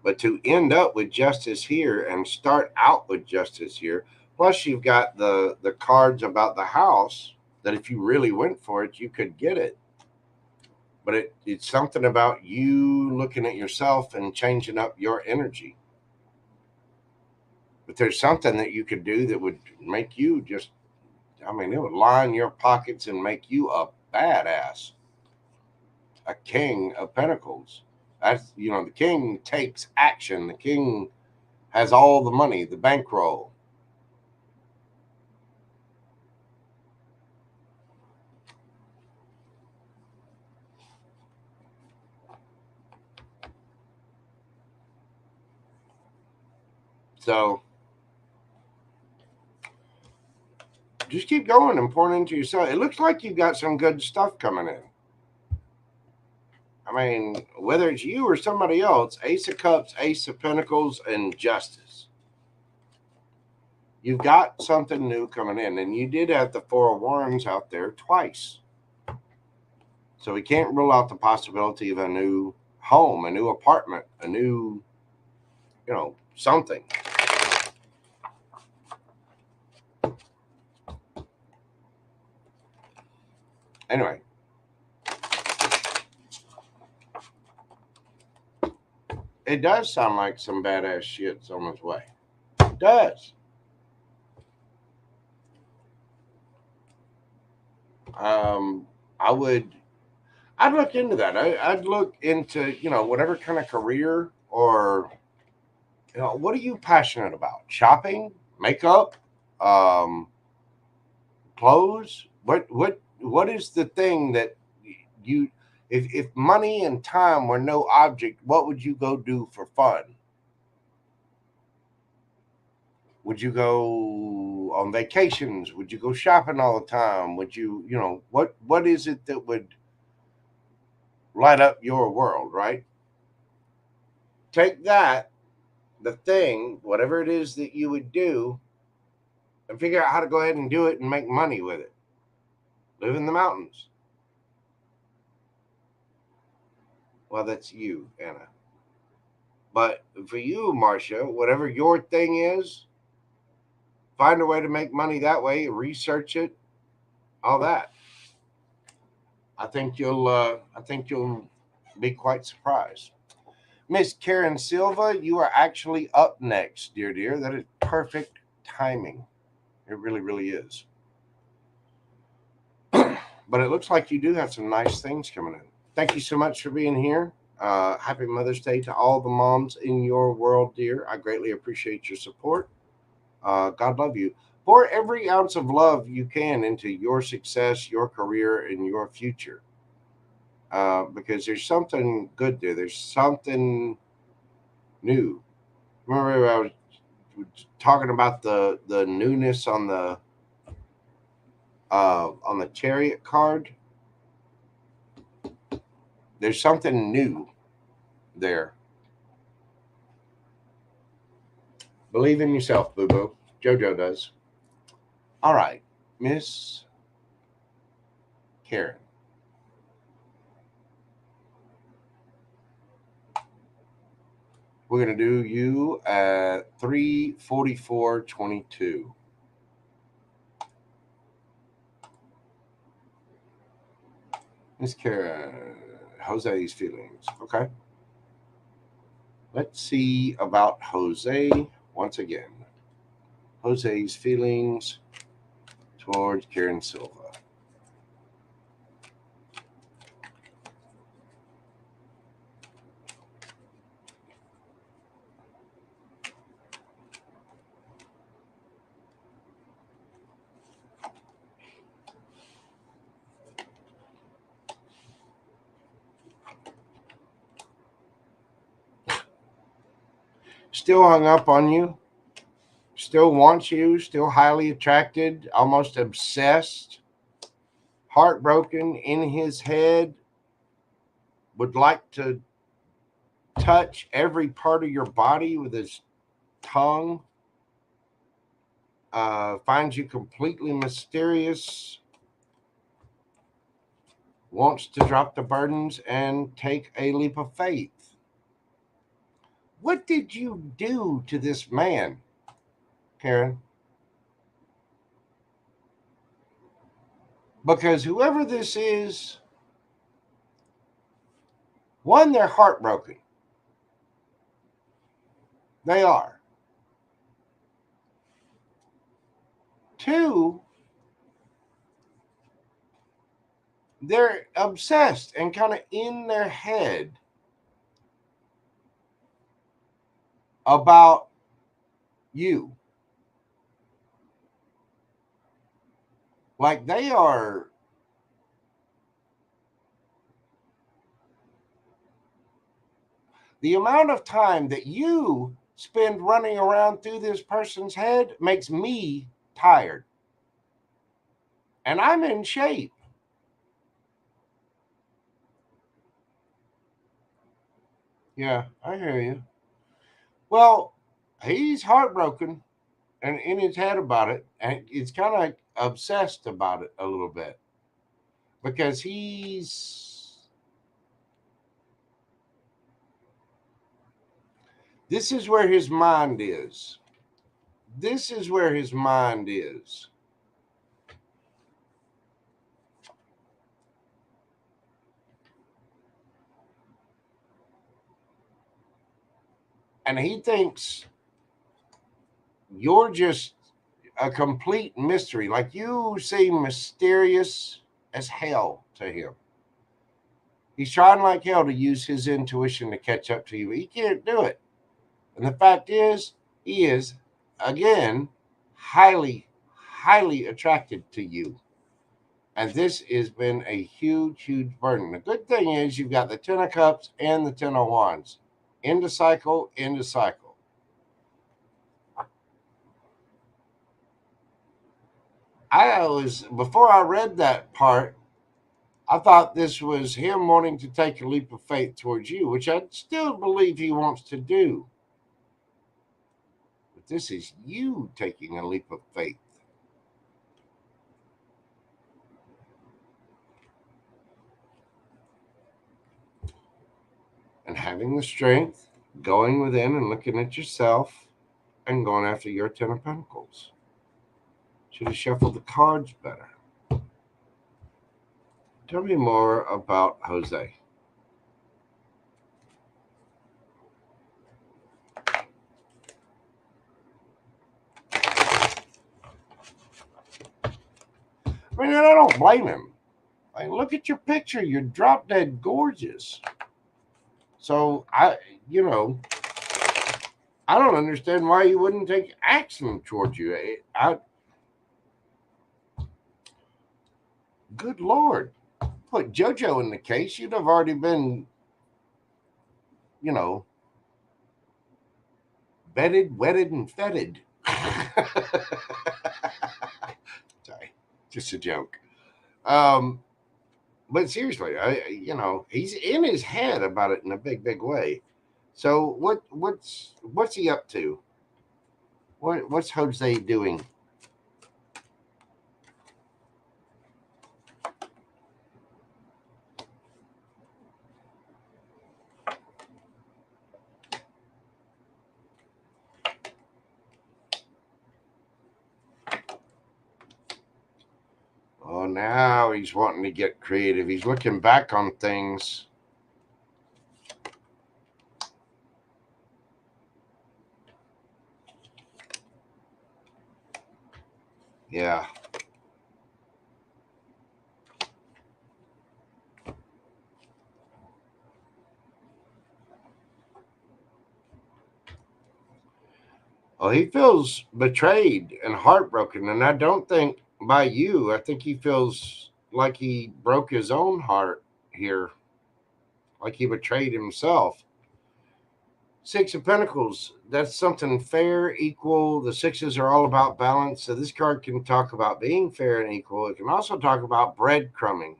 But to end up with justice here and start out with justice here, plus you've got the cards about the house that if you really went for it, you could get it. But it's something about you looking at yourself and changing up your energy. But there's something that you could do that would make you just, I mean, it would line your pockets and make you a badass. A king of pentacles. That's, the king takes action. The king has all the money, the bankroll. So just keep going and pouring into yourself. It looks like you've got some good stuff coming in. I mean, whether it's you or somebody else, Ace of Cups, Ace of Pentacles, and Justice. You've got something new coming in. And you did have the Four of Wands out there twice. So we can't rule out the possibility of a new home, a new apartment, a new, something. Anyway. It does sound like some badass shit's on its way. It does. I'd look into that. I'd look into, whatever kind of career or, what are you passionate about? Shopping, makeup, clothes? What is the thing that you, if money and time were no object, what would you go do for fun? Would you go on vacations? Would you go shopping all the time? Would you, what is it that would light up your world, right? Take that, the thing, whatever it is that you would do, and figure out how to go ahead and do it and make money with it. Live in the mountains. Well, that's you, Anna. But for you, Marcia, whatever your thing is, find a way to make money that way, research it, all that. I think you'll be quite surprised. Miss Karen Silva, you are actually up next, dear. That is perfect timing. It really, really is. But it looks like you do have some nice things coming in. Thank you so much for being here. Happy Mother's Day to all the moms in your world, dear. I greatly appreciate your support. God love you. Pour every ounce of love you can into your success, your career, and your future. Because there's something good there. There's something new. Remember, I was talking about the newness on the Chariot card. There's something new there. Believe in yourself, boo boo. JoJo does. All right, Miss Karen. We're going to do you at 344.22. Miss Karen, Jose's feelings. Okay. Let's see about Jose once again. Jose's feelings towards Karen Silva. Still hung up on you, still wants you, still highly attracted, almost obsessed, heartbroken in his head, would like to touch every part of your body with his tongue, finds you completely mysterious, wants to drop the burdens and take a leap of faith. What did you do to this man, Karen? Because whoever this is, one, they're heartbroken. They are. Two, they're obsessed and kind of in their head about you. Like they are. The amount of time that you spend running around through this person's head makes me tired. And I'm in shape. Yeah, I hear you. Well, he's heartbroken and in his head about it, and it's kind of obsessed about it a little bit because this is where his mind is. This is where his mind is. And he thinks you're just a complete mystery. Like you seem mysterious as hell to him. He's trying like hell to use his intuition to catch up to you, but he can't do it. And the fact is, he is, again, highly, highly attracted to you. And this has been a huge, huge burden. The good thing is you've got the Ten of Cups and the Ten of Wands. End of cycle, end of cycle. Before I read that part, I thought this was him wanting to take a leap of faith towards you, which I still believe he wants to do. But this is you taking a leap of faith. And having the strength, going within and looking at yourself and going after your Ten of Pentacles. Should have shuffled the cards better. Tell me more about Jose. I mean, I don't blame him. Like, look at your picture. You're drop dead gorgeous. So I don't understand why he wouldn't take action towards you. Good Lord. Put JoJo in the case, you'd have already been, bedded, wetted, and feted. Sorry, just a joke. But seriously, he's in his head about it in a big, big way. So what's he up to? What's Jose doing? Oh, now he's wanting to get creative. He's looking back on things. Yeah. Well, he feels betrayed and heartbroken, and I don't think by you. I think he feels like he broke his own heart here, like he betrayed himself. Six of Pentacles, that's something fair, equal. The sixes are all about balance. So this card can talk about being fair and equal. It can also talk about breadcrumbing,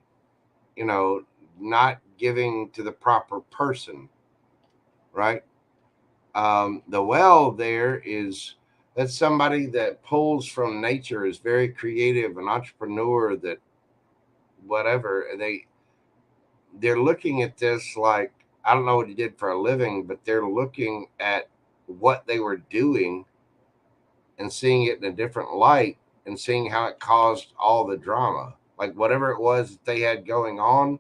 not giving to the proper person, right? The well there that's somebody that pulls from nature, is very creative, an entrepreneur, that whatever they're looking at this like I don't know what he did for a living, but they're looking at what they were doing and seeing it in a different light and seeing how it caused all the drama. Like whatever it was that they had going on,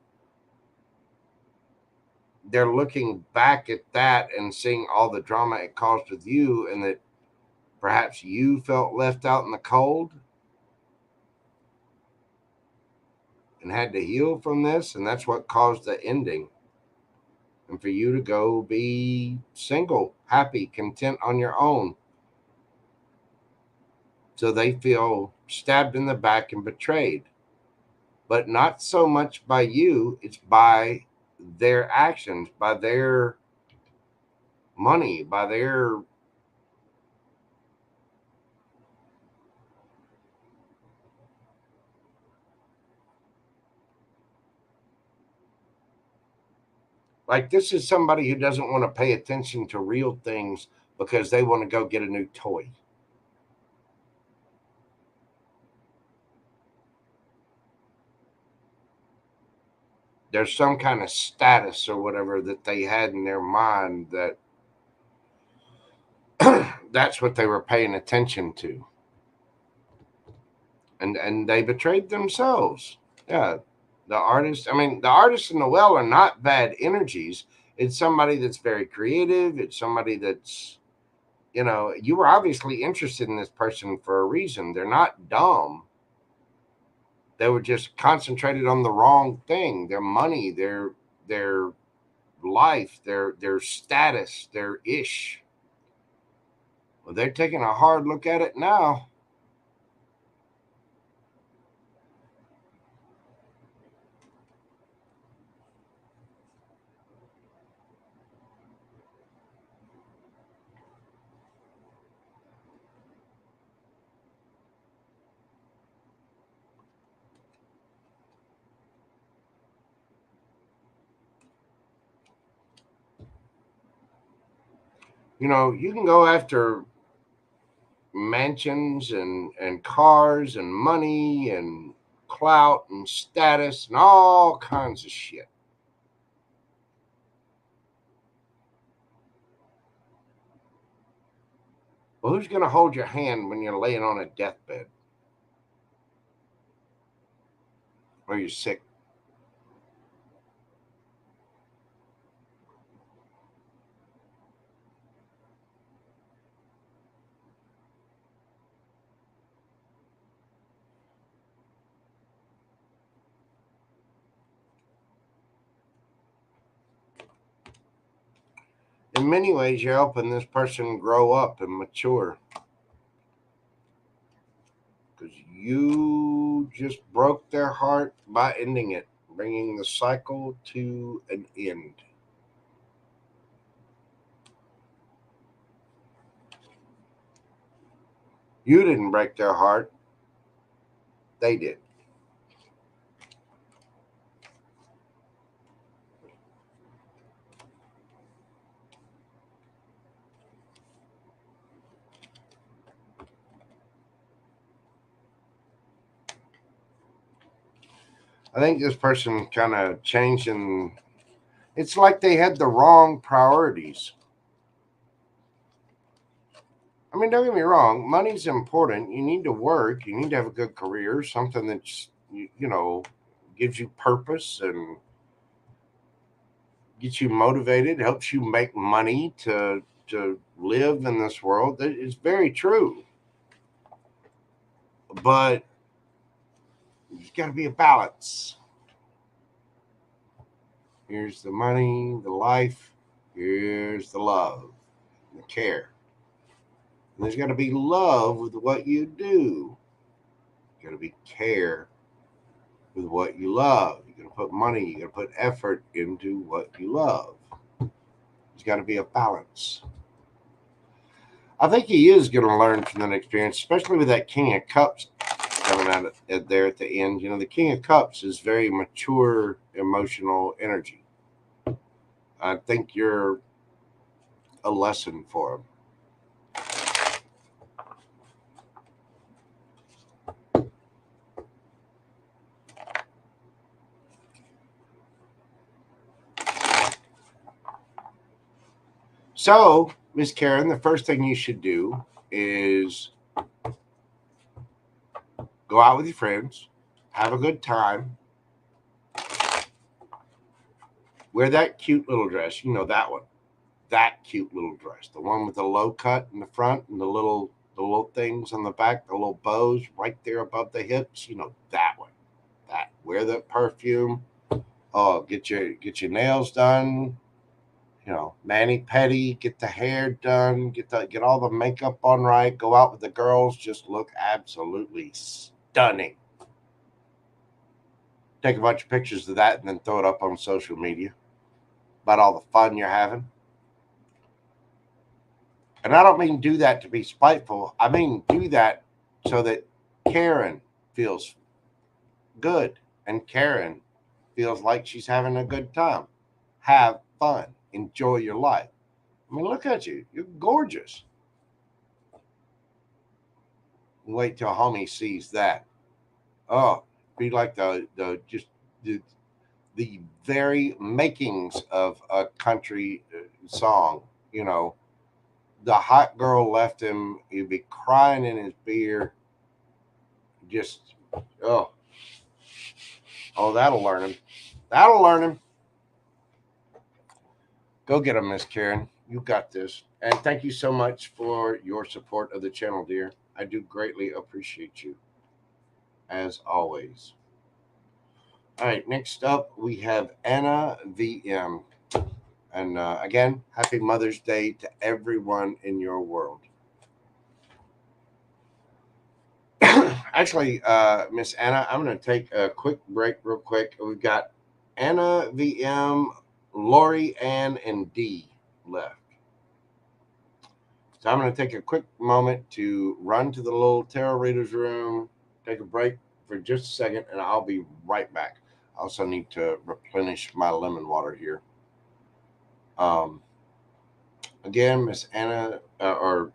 they're looking back at that and seeing all the drama it caused with you, and that perhaps you felt left out in the cold and had to heal from this, and that's what caused the ending. And for you to go be single, happy, content on your own. So they feel stabbed in the back and betrayed. But not so much by you, it's by their actions, by their money, by their like this is somebody who doesn't want to pay attention to real things because they want to go get a new toy. There's some kind of status or whatever that they had in their mind that that's what they were paying attention to. And they betrayed themselves. Yeah. The artist, I mean, the artist and the well are not bad energies. It's somebody that's very creative. It's somebody that's, you were obviously interested in this person for a reason. They're not dumb. They were just concentrated on the wrong thing. Their money, their life, their status, their ish. Well, they're taking a hard look at it now. You can go after mansions and cars and money and clout and status and all kinds of shit. Well, who's going to hold your hand when you're laying on a deathbed or you're sick? In many ways, you're helping this person grow up and mature because you just broke their heart by ending it, bringing the cycle to an end. You didn't break their heart, they did. I think this person kind of changed, and it's like they had the wrong priorities. I mean, don't get me wrong, money's important. You need to work, you need to have a good career, something that's, gives you purpose and gets you motivated, helps you make money to live in this world. That is very true. But there's got to be a balance. Here's the money, the life, here's the love, the care. And there's got to be love with what you do. There's got to be care with what you love. You're going to put money, you're going to put effort into what you love. There's got to be a balance. I think he is going to learn from that experience, especially with that King of Cups coming out there at the end. The King of Cups is very mature, emotional energy. I think you're a lesson for him. So, Miss Karen, the first thing you should do is go out with your friends, have a good time, wear that cute little dress. You know that one. That cute little dress. The one with the low cut in the front and the little things on the back, the little bows right there above the hips. You know that one. That. Wear the perfume. Oh, get your nails done. You know, mani pedi, get the hair done, get all the makeup on right, go out with the girls, just look absolutely stunning. Take a bunch of pictures of that and then throw it up on social media about all the fun you're having. And I don't mean do that to be spiteful. I mean do that so that Karen feels good and Karen feels like she's having a good time. Have fun. Enjoy your life. I mean, look at you. You're gorgeous. Wait till homie sees that. Oh, be like the just the very makings of a country song. You know, the hot girl left him. He'd be crying in his beer. Just oh, oh, that'll learn him. That'll learn him. Go get him, Miss Karen. You got this. And thank you so much for your support of the channel, dear. I do greatly appreciate you, as always. All right, next up we have Anna VM. And again, happy Mother's Day to everyone in your world. Actually, Miss Anna, I'm going to take a quick break, real quick. We've got Anna VM, Lori Ann, and D left. So I'm going to take a quick moment to run to the little tarot reader's room, take a break for just a second, and I'll be right back. I also need to replenish my lemon water here. Um, Again, Miss Anna or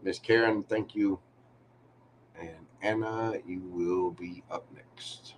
Miss Karen, thank you. And Anna, you will be up next.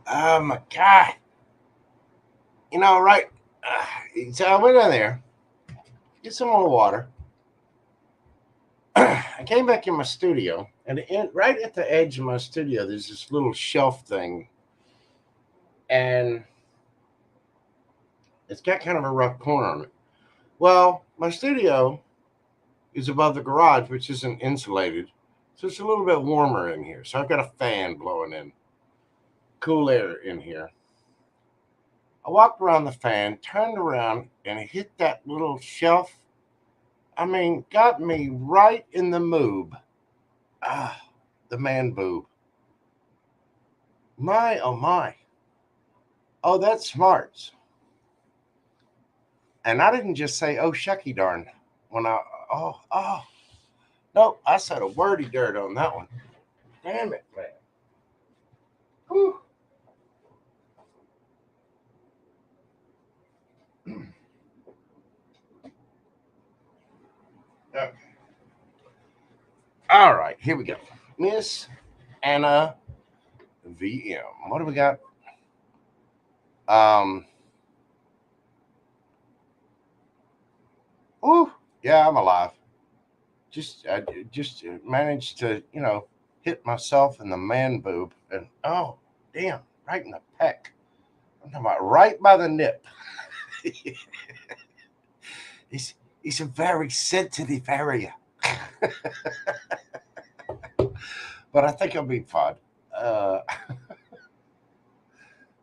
Oh my God. Right. So I went in there, get some more water. I came back in my studio, and right at the edge of my studio, there's this little shelf thing, and it's got kind of a rough corner on it. Well, my studio is above the garage, which isn't insulated, so it's a little bit warmer in here. So I've got a fan blowing in cool air in here. I walked around the fan, turned around, and hit that little shelf. I mean, got me right in the moob. Ah, the man boob. My, oh my. Oh, that's smarts. And I didn't just say, oh, shucky darn. When I, oh. Nope, I said a wordy dirt on that one. Damn it, man. Whew. Okay. All right, here we go. Miss Anna VM. What do we got? Um, oh, yeah, I'm alive. I just managed to, hit myself in the man boob, and oh, damn, right in the peck. I'm talking about right by the nip. It's a very sensitive area, but I think I'll be fine. Uh,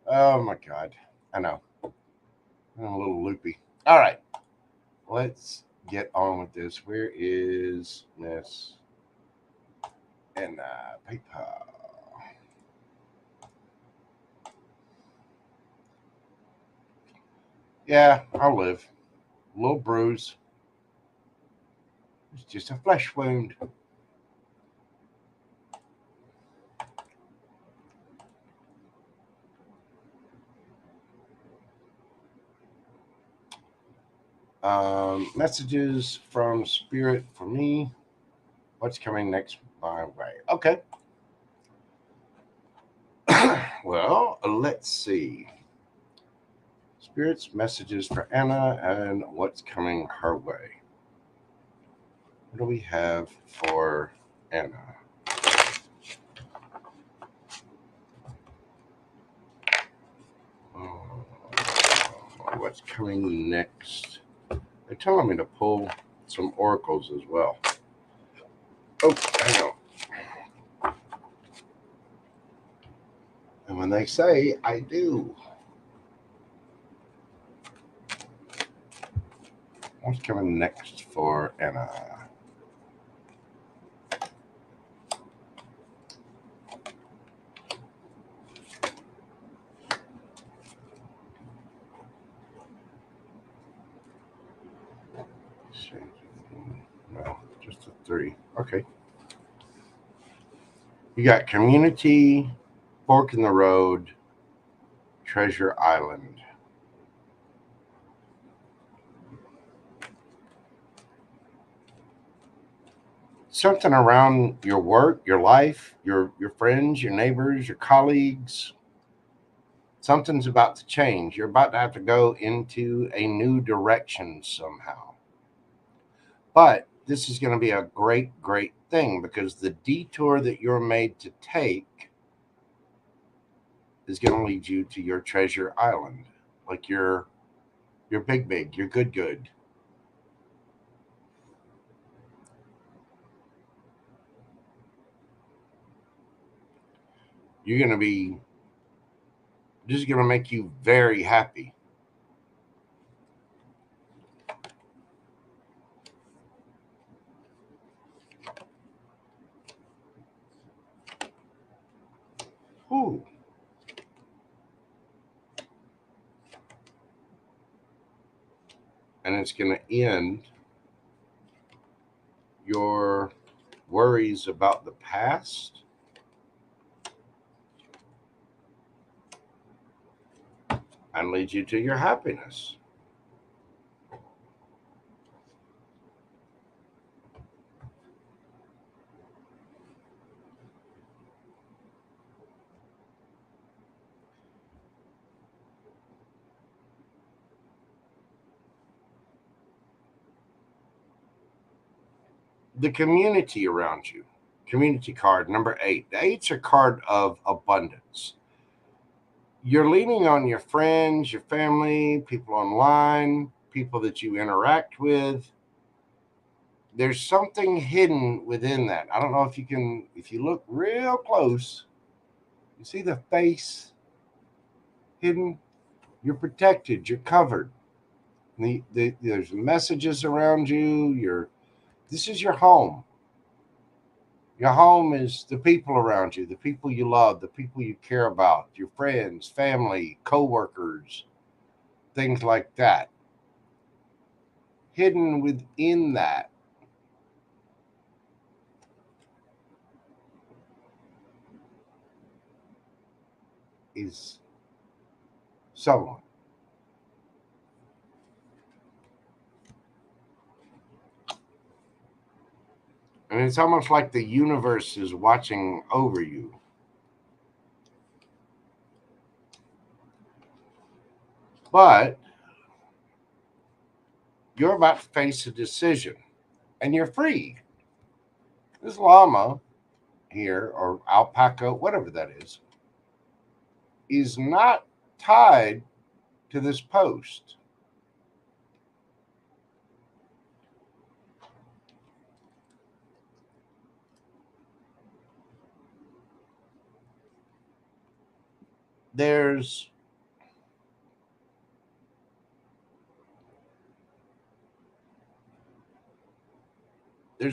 oh my God, I know. I'm a little loopy. All right, let's get on with this. Where is Miss and PayPal? Yeah, I'll live. A little bruise. It's just a flesh wound. Messages from Spirit for me. What's coming next my way? Okay. Well, let's see. Spirit's messages for Anna and what's coming her way. What do we have for Anna? Oh, what's coming next? They're telling me to pull some oracles as well. Oh, I know. And when they say, I do. What's coming next for Anna? No, just a 3. Okay. You got community, fork in the road, treasure island. Something around your work, your life, your friends, your neighbors, your colleagues. Something's about to change. You're about to have to go into a new direction somehow. But this is going to be a great thing because the detour that you're made to take is going to lead you to your treasure island. Like your big, your good. You're going to be, this is going to make you very happy. Ooh. And it's going to end your worries about the past and lead you to your happiness. the community around you. Community card number 8. The 8's a card of abundance. You're leaning on your friends, your family, people online, people that you interact with. There's something hidden within that. I don't know if you look real close, you see the face hidden. You're protected, you're covered. There's messages around you. This is your home. Your home is the people around you, the people you love, the people you care about, your friends, family, co-workers, things like that. Hidden within that is someone. And it's almost like the universe is watching over you. But you're about to face a decision and you're free. This llama here, or alpaca, whatever that is not tied to this post. There's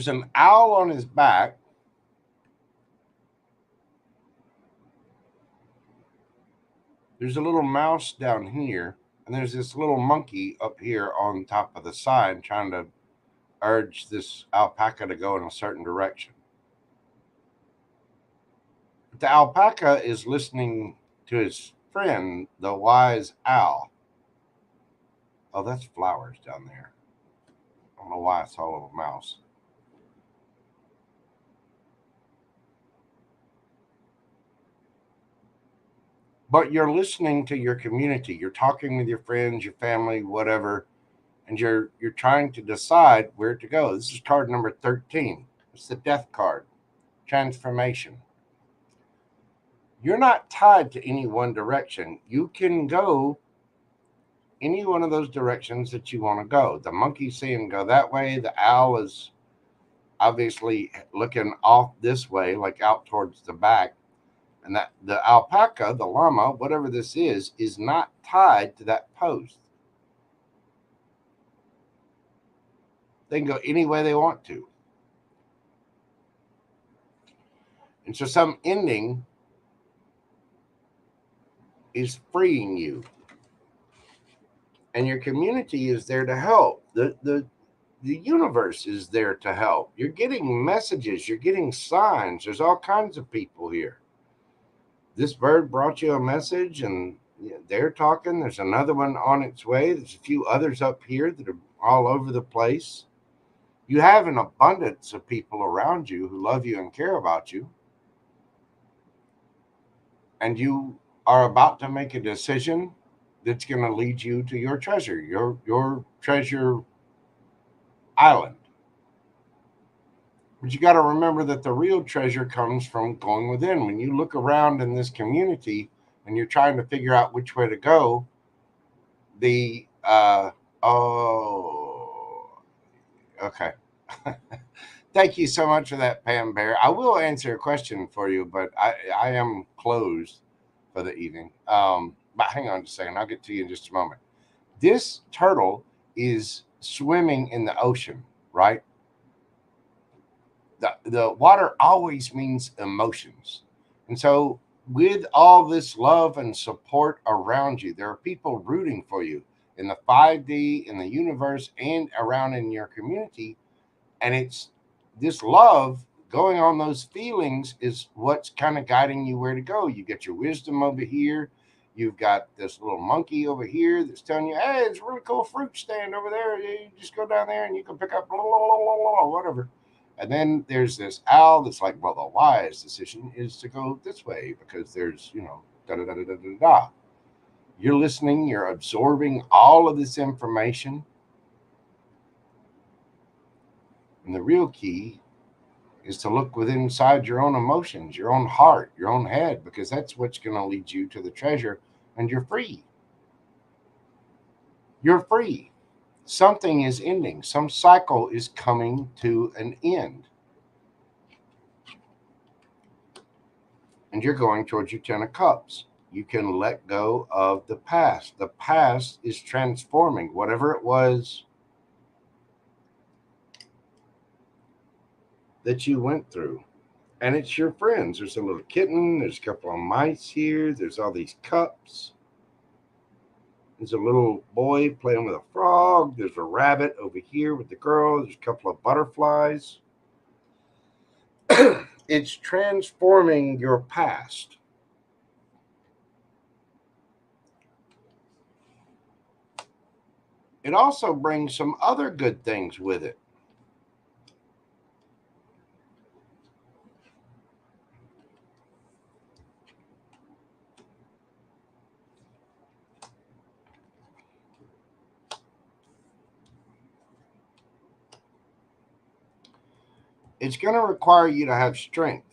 an owl on his back. There's a little mouse down here, and there's this little monkey up here on top of the sign trying to urge this alpaca to go in a certain direction. The alpaca is listening to his friend, the wise owl. Oh, that's flowers down there. I don't know why I saw a little mouse. But you're listening to your community. You're talking with your friends, your family, whatever, and you're trying to decide where to go. This is card number 13. It's the death card. Transformation. You're not tied to any one direction. You can go any one of those directions that you want to go. The monkey's saying go that way. The owl is obviously looking off this way, like out towards the back. And that the alpaca, the llama, whatever this is not tied to that post. They can go any way they want to. And so some ending is freeing you. And your community is there to help. The universe is there to help. You're getting messages, you're getting signs. There's all kinds of people here. This bird brought you a message and they're talking. There's another one on its way. There's a few others up here that are all over the place. You have an abundance of people around you who love you and care about you. And you are about to make a decision that's going to lead you to your treasure, your treasure island. But you got to remember that the real treasure comes from going within. When you look around in this community and you're trying to figure out which way to go, okay. Thank you so much for that, Pam Bear. I will answer a question for you, but I am closed for the evening. But hang on just a second. I'll get to you in just a moment. This turtle is swimming in the ocean, right? The water always means emotions. And so with all this love and support around you, there are people rooting for you in the 5D, in the universe, and around in your community. And it's this love going on, those feelings is what's kind of guiding you where to go. You get your wisdom over here. You've got this little monkey over here that's telling you, hey, it's a really cool fruit stand over there. You just go down there and you can pick up blah, blah, blah, blah, blah, whatever. And then there's this owl that's like, well, the wise decision is to go this way because there's, da da da da da da da. You're listening, you're absorbing all of this information. And the real key is to look within inside your own emotions, your own heart, your own head, because that's what's going to lead you to the treasure, and you're free. You're free. Something is ending. Some cycle is coming to an end. And you're going towards your 10 of cups. You can let go of the past. The past is transforming whatever it was that you went through. And it's your friends. There's a little kitten. There's a couple of mice here. There's all these cups. There's a little boy playing with a frog. There's a rabbit over here with the girl. There's a couple of butterflies. It's transforming your past. It also brings some other good things with it. It's going to require you to have strength.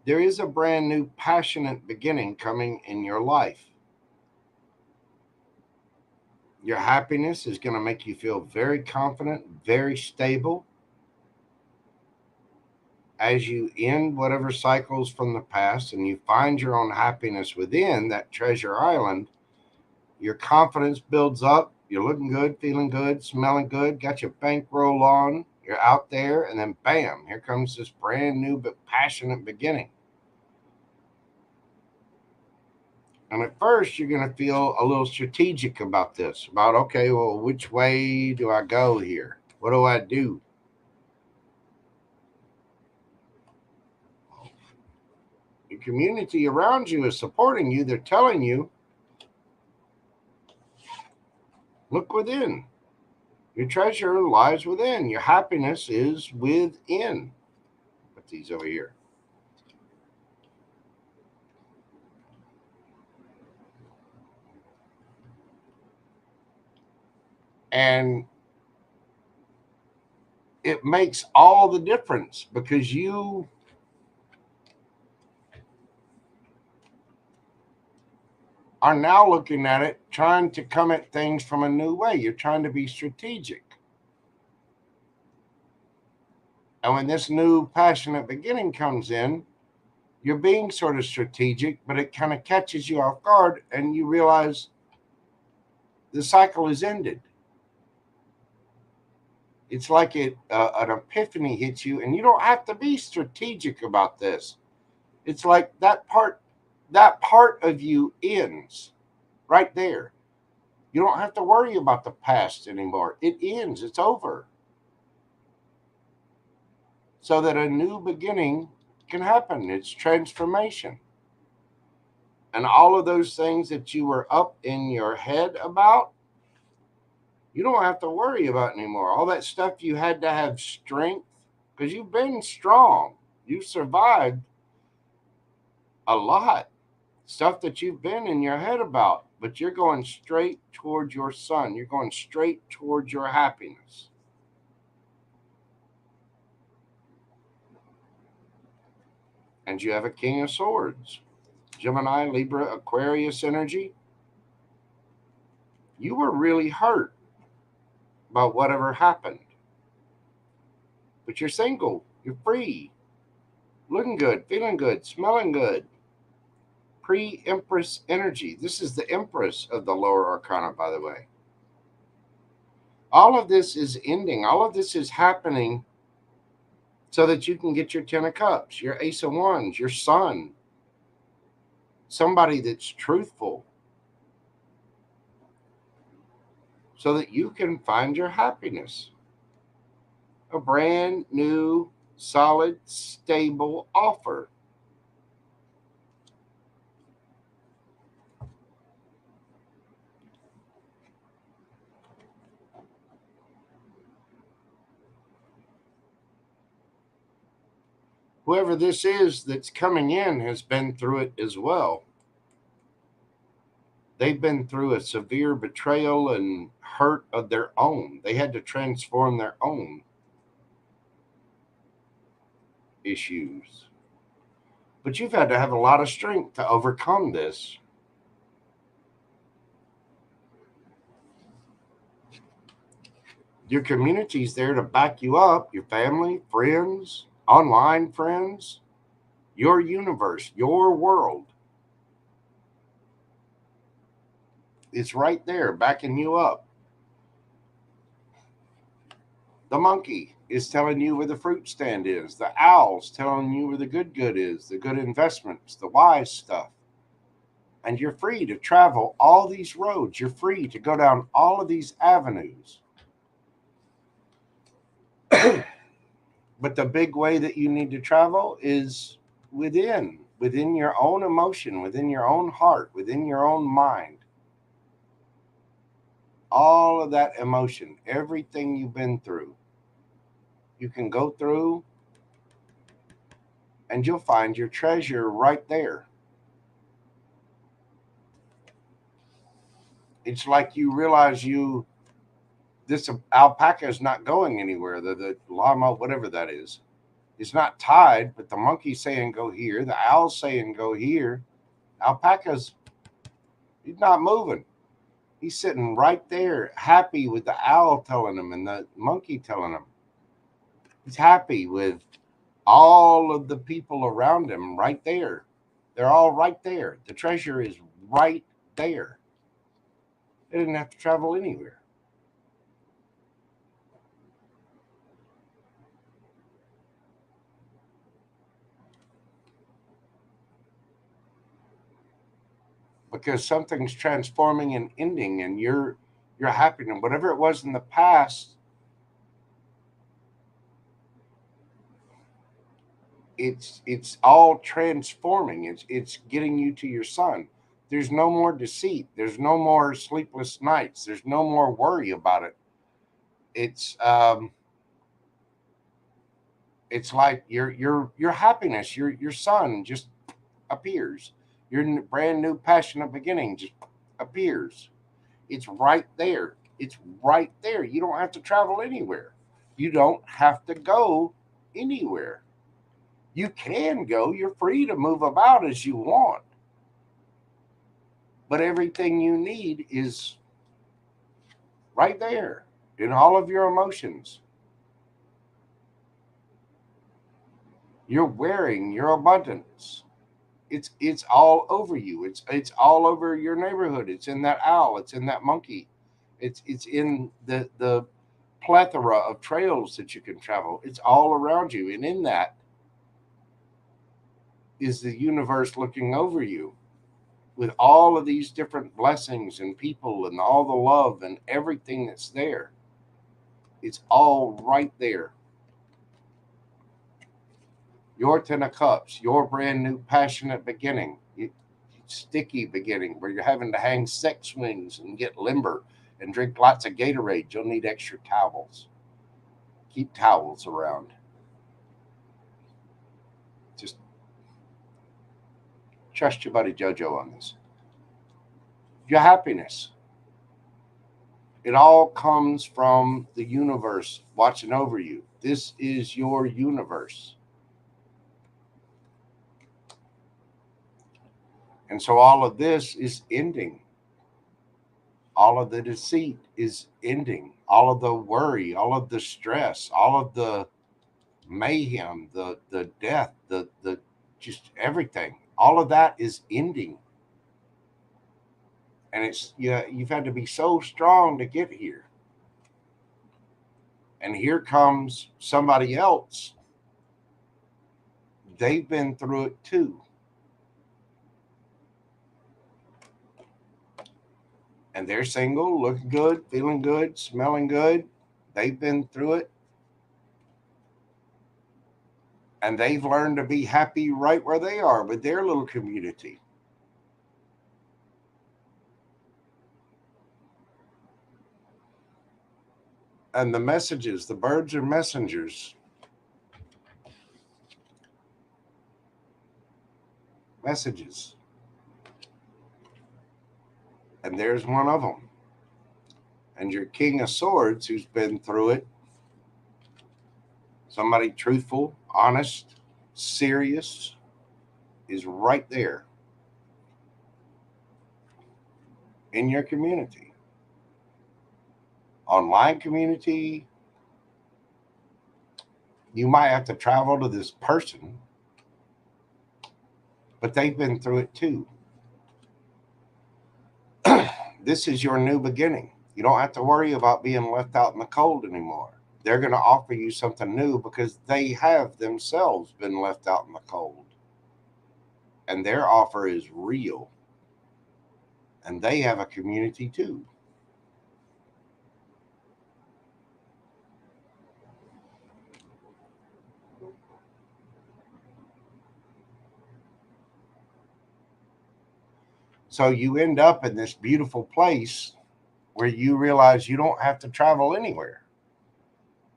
There is a brand new passionate beginning coming in your life. Your happiness is going to make you feel very confident, very stable. As you end whatever cycles from the past and you find your own happiness within that treasure island, your confidence builds up. You're looking good, feeling good, smelling good, got your bankroll on. You're out there, and then bam, here comes this brand new but passionate beginning. And at first, you're going to feel a little strategic about this, about, okay, well, which way do I go here? What do I do? The community around you is supporting you. They're telling you, look within. Your treasure lies within. Your happiness is within. Put these over here. And it makes all the difference because you are now looking at it, trying to come at things from a new way. You're trying to be strategic. And when this new passionate beginning comes in, you're being sort of strategic, but it kind of catches you off guard and you realize the cycle is ended. It's like an epiphany hits you, and you don't have to be strategic about this. It's like that part of you ends right there. You don't have to worry about the past anymore. It ends. It's over. So that a new beginning can happen. It's transformation. And all of those things that you were up in your head about, you don't have to worry about anymore. All that stuff you had to have strength, because you've been strong. You've survived a lot. Stuff that you've been in your head about, but you're going straight towards your sun. You're going straight towards your happiness. And you have a King of Swords. Gemini, Libra, Aquarius energy. You were really hurt about whatever happened. But you're single. You're free. Looking good, feeling good, smelling good. Pre-Empress energy. This is the Empress of the lower arcana, by the way. All of this is ending. All of this is happening so that you can get your 10 of cups, your Ace of Wands, your Sun. Somebody that's truthful. So that you can find your happiness. A brand new, solid, stable offer. Whoever this is that's coming in has been through it as well. They've been through a severe betrayal and hurt of their own. They had to transform their own issues. But you've had to have a lot of strength to overcome this. Your community's there to back you up, your family, friends, online friends, your universe, your world. It's right there backing you up. The monkey is telling you where the fruit stand is. The owl's telling you where the good is, the good investments, the wise stuff. And you're free to travel all these roads. You're free to go down all of these avenues. But the big way that you need to travel is within your own emotion, within your own heart, within your own mind. All of that emotion, everything you've been through, you can go through and you'll find your treasure right there. It's like you realize this alpaca is not going anywhere. The llama, whatever that is, it's not tied, but the monkey's saying go here, the owl's saying go here. Alpaca's, he's not moving. He's sitting right there, happy with the owl telling him and the monkey telling him. He's happy with all of the people around him right there. They're all right there. The treasure is right there. They didn't have to travel anywhere. Because something's transforming and ending, and you're happy. And whatever it was in the past, it's all transforming. It's getting you to your son. There's no more deceit. There's no more sleepless nights. There's no more worry about it. It's it's like your happiness, your son just appears. Your brand new passionate beginning just appears. It's right there. It's right there. You don't have to travel anywhere. You don't have to go anywhere. You can go. You're free to move about as you want. But everything you need is right there in all of your emotions. You're wearing your abundance. It's all over you. It's all over your neighborhood. It's in that owl. It's in that monkey. It's in the plethora of trails that you can travel. It's all around you, and in that is the universe looking over you with all of these different blessings and people and all the love and everything that's there. It's all right there. Your 10 of Cups, your brand new passionate beginning, sticky beginning where you're having to hang sex swings and get limber and drink lots of Gatorade. You'll need extra towels. Keep towels around. Just trust your buddy JoJo on this. Your happiness. It all comes from the universe watching over you. This is your universe. And so all of this is ending. All of the deceit is ending. All of the worry, all of the stress, all of the mayhem, the death, the just everything. All of that is ending. And it's yeah, you've had to be so strong to get here. And here comes somebody else. They've been through it too. And they're single, looking good, feeling good, smelling good. They've been through it. And they've learned to be happy right where they are with their little community. And the messages, the birds are messengers. Messages. And there's one of them. And your King of Swords, who's been through it, somebody truthful, honest, serious, is right there in your community. Online community, you might have to travel to this person, but they've been through it too. This is your new beginning. You don't have to worry about being left out in the cold anymore. They're going to offer you something new because they have themselves been left out in the cold. And their offer is real. And they have a community too. So you end up in this beautiful place where you realize you don't have to travel anywhere.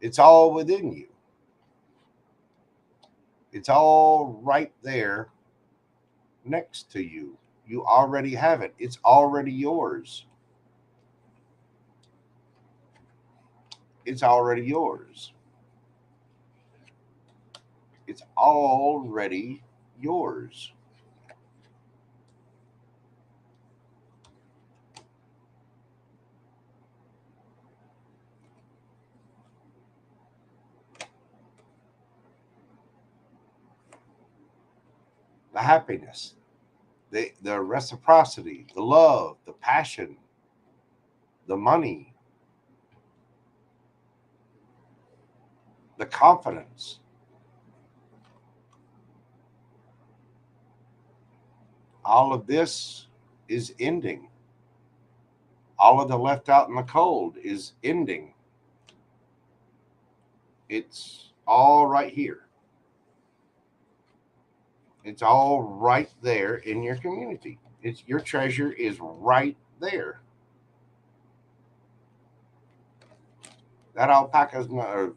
It's all within you. It's all right there next to you. You already have it. It's already yours. It's already yours. It's already yours. The happiness, the reciprocity, the love, the passion, the money, the confidence. All of this is ending. All of the left out in the cold is ending. It's all right here. It's all right there in your community. It's your treasure is right there. That alpaca's not, or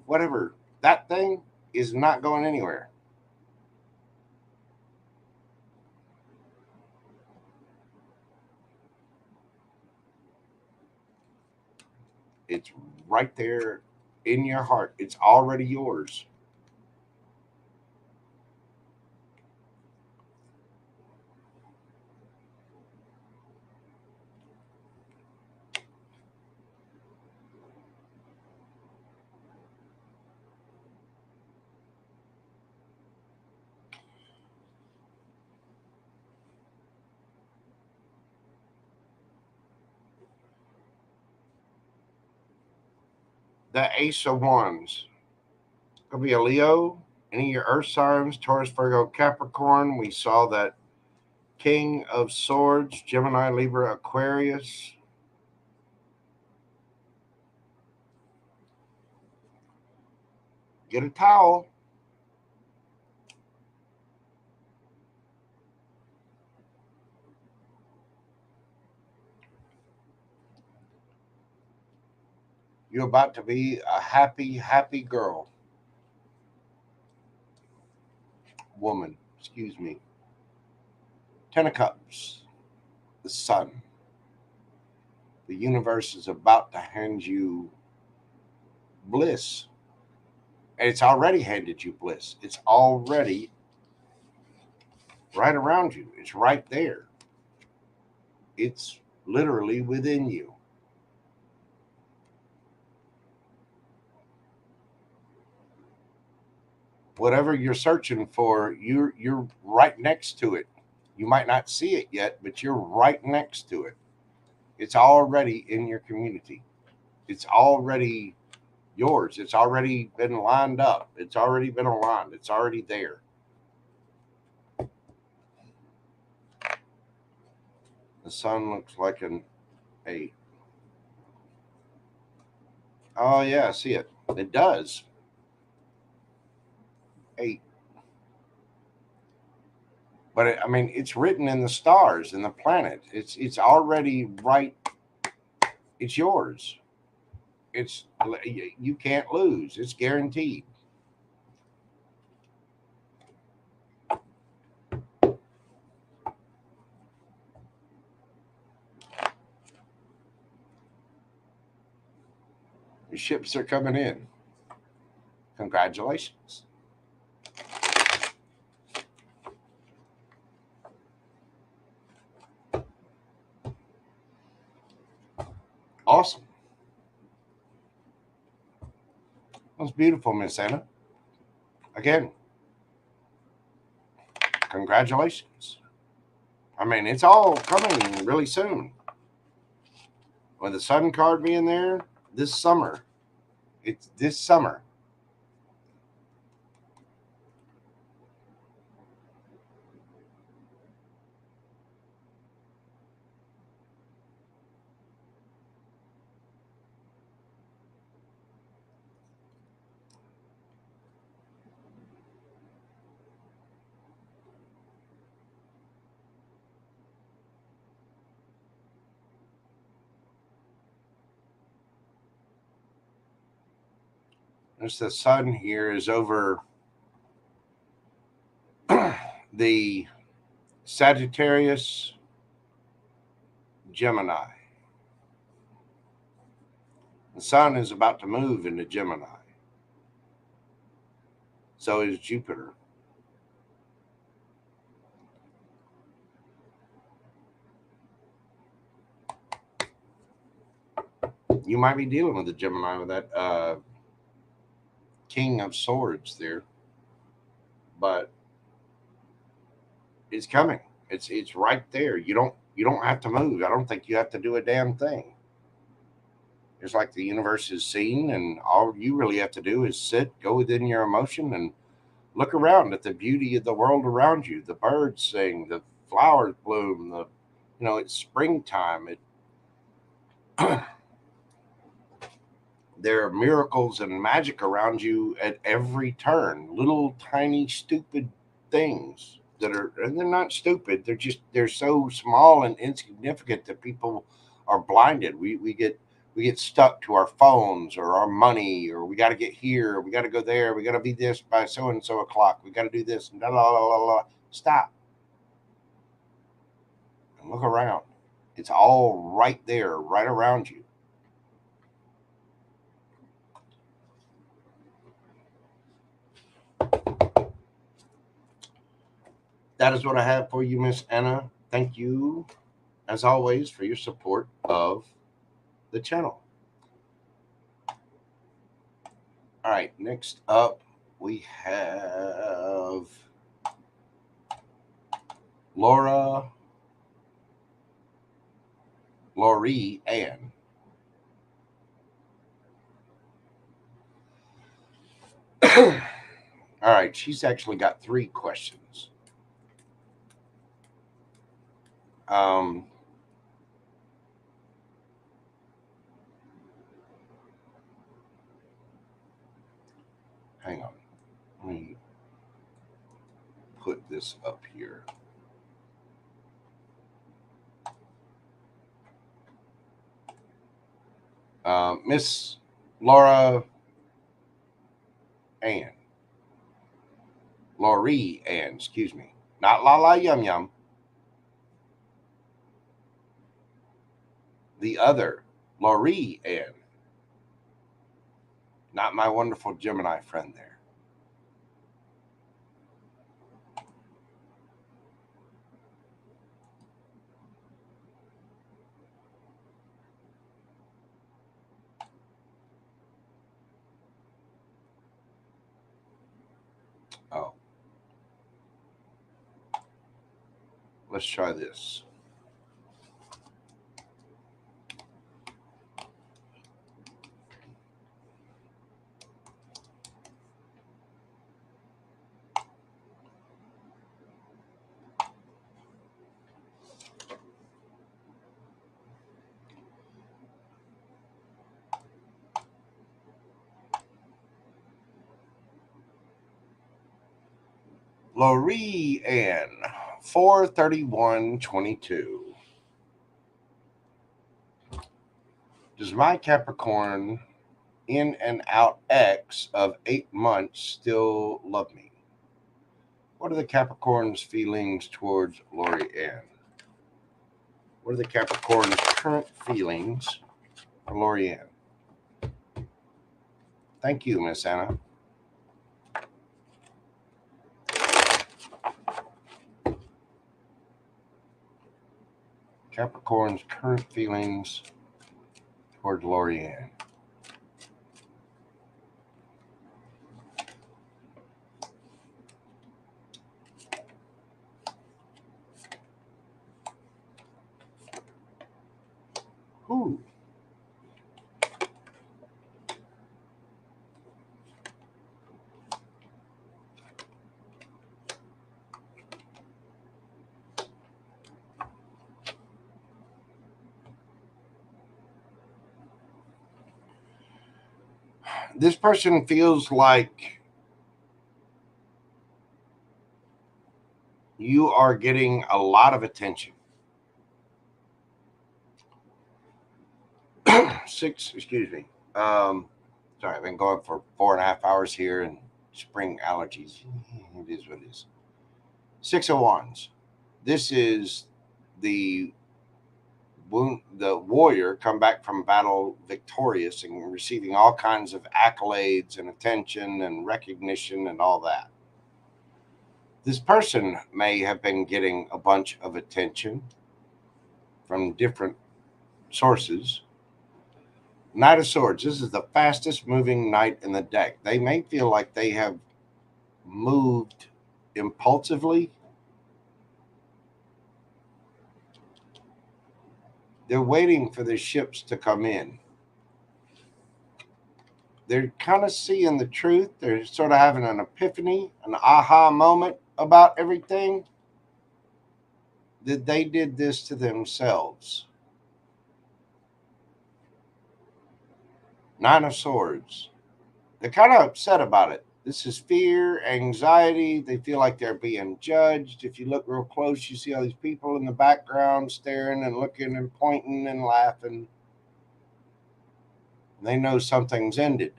whatever, that thing is not going anywhere. It's right there in your heart. It's already yours. The Ace of Wands could be a Leo, any of your Earth signs, Taurus, Virgo, Capricorn. We saw that King of Swords, Gemini, Libra, Aquarius. Get a towel. You're about to be a happy, happy girl. Woman, excuse me. Ten of Cups, the Sun. The universe is about to hand you bliss. And it's already handed you bliss. It's already right around you. It's right there. It's literally within you. Whatever you're searching for, you're right next to it. You might not see it yet, but you're right next to it. It's already in your community. It's already yours. It's already been lined up. It's already been aligned. It's already there. The sun looks like an 8. Oh yeah, I see it. It does. 8. But I mean, it's written in the stars and the planet. It's already right. It's yours. It's you can't lose. It's guaranteed. The ships are coming in. Congratulations. Awesome. That's beautiful, Miss Anna. Again, congratulations. I mean, it's all coming really soon. With the sun card being there this summer. It's this summer. There's the sun here is over the Sagittarius, Gemini. The sun is about to move into Gemini. So is Jupiter. You might be dealing with the Gemini with that King of Swords there. But it's coming. It's right there. You don't have to move. I don't think you have to do a damn thing. It's like the universe is seen, and all you really have to do is sit, go within your emotion, and look around at the beauty of the world around you. The birds sing, the flowers bloom, it's springtime. There are miracles and magic around you at every turn. Little tiny stupid things and they're not stupid. They're so small and insignificant that people are blinded. We get stuck to our phones or our money, or we got to get here, or we got to go there, we got to be this by so and so o'clock, we got to do this and la la la la. Stop and look around. It's all right there, right around you. That is what I have for you, Miss Anna. Thank you, as always, for your support of the channel. All right, next up we have Laurie Ann. All right, she's actually got 3 questions. Hang on. Let me put this up here. Miss Laurie Ann, excuse me. Not La La Yum Yum. The other, Laurie Ann. Not my wonderful Gemini friend there. Oh. Let's try this. Laurie Ann, 4/31/22. Does my Capricorn in and out ex of 8 months still love me? What are the Capricorn's feelings towards Laurie Ann? What are the Capricorn's current feelings for Laurie Ann? Thank you, Miss Anna. Capricorn's current feelings toward Lorianne. Ooh. This person feels like you are getting a lot of attention. Excuse me. Sorry, I've been going for 4.5 hours here and spring allergies. It is what it is. 6 of Wands. This is the warrior come back from battle victorious and receiving all kinds of accolades and attention and recognition and all that. This person may have been getting a bunch of attention from different sources. Knight of Swords. This is the fastest moving knight in the deck. They may feel like they have moved impulsively. They're waiting for the ships to come in. They're kind of seeing the truth. They're sort of having an epiphany, an aha moment about everything. That they did this to themselves. Nine of Swords. They're kind of upset about it. This is fear, anxiety. They feel like they're being judged. If you look real close, you see all these people in the background staring and looking and pointing and laughing. They know something's ended.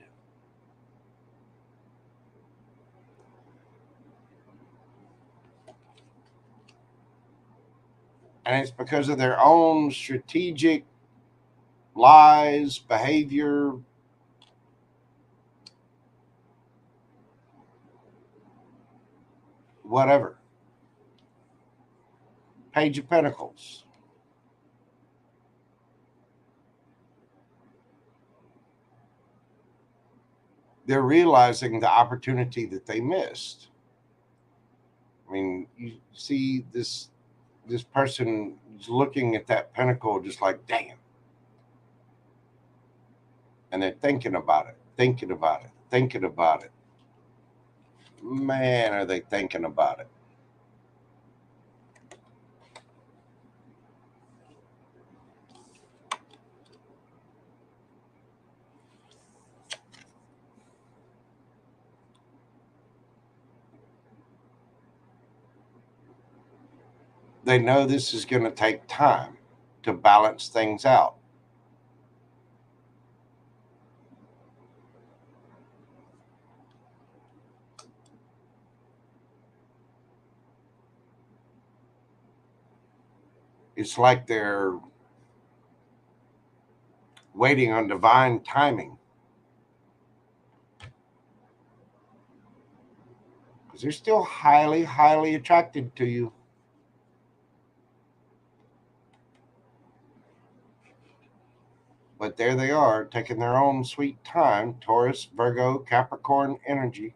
And it's because of their own strategic lies, behavior, whatever. Page of Pentacles. They're realizing the opportunity that they missed. I mean, you see this person is looking at that pentacle just like, damn. And they're thinking about it, thinking about it, thinking about it. Man, are they thinking about it? They know this is going to take time to balance things out. It's like they're waiting on divine timing. Because they're still highly, highly attracted to you. But there they are, taking their own sweet time. Taurus, Virgo, Capricorn energy.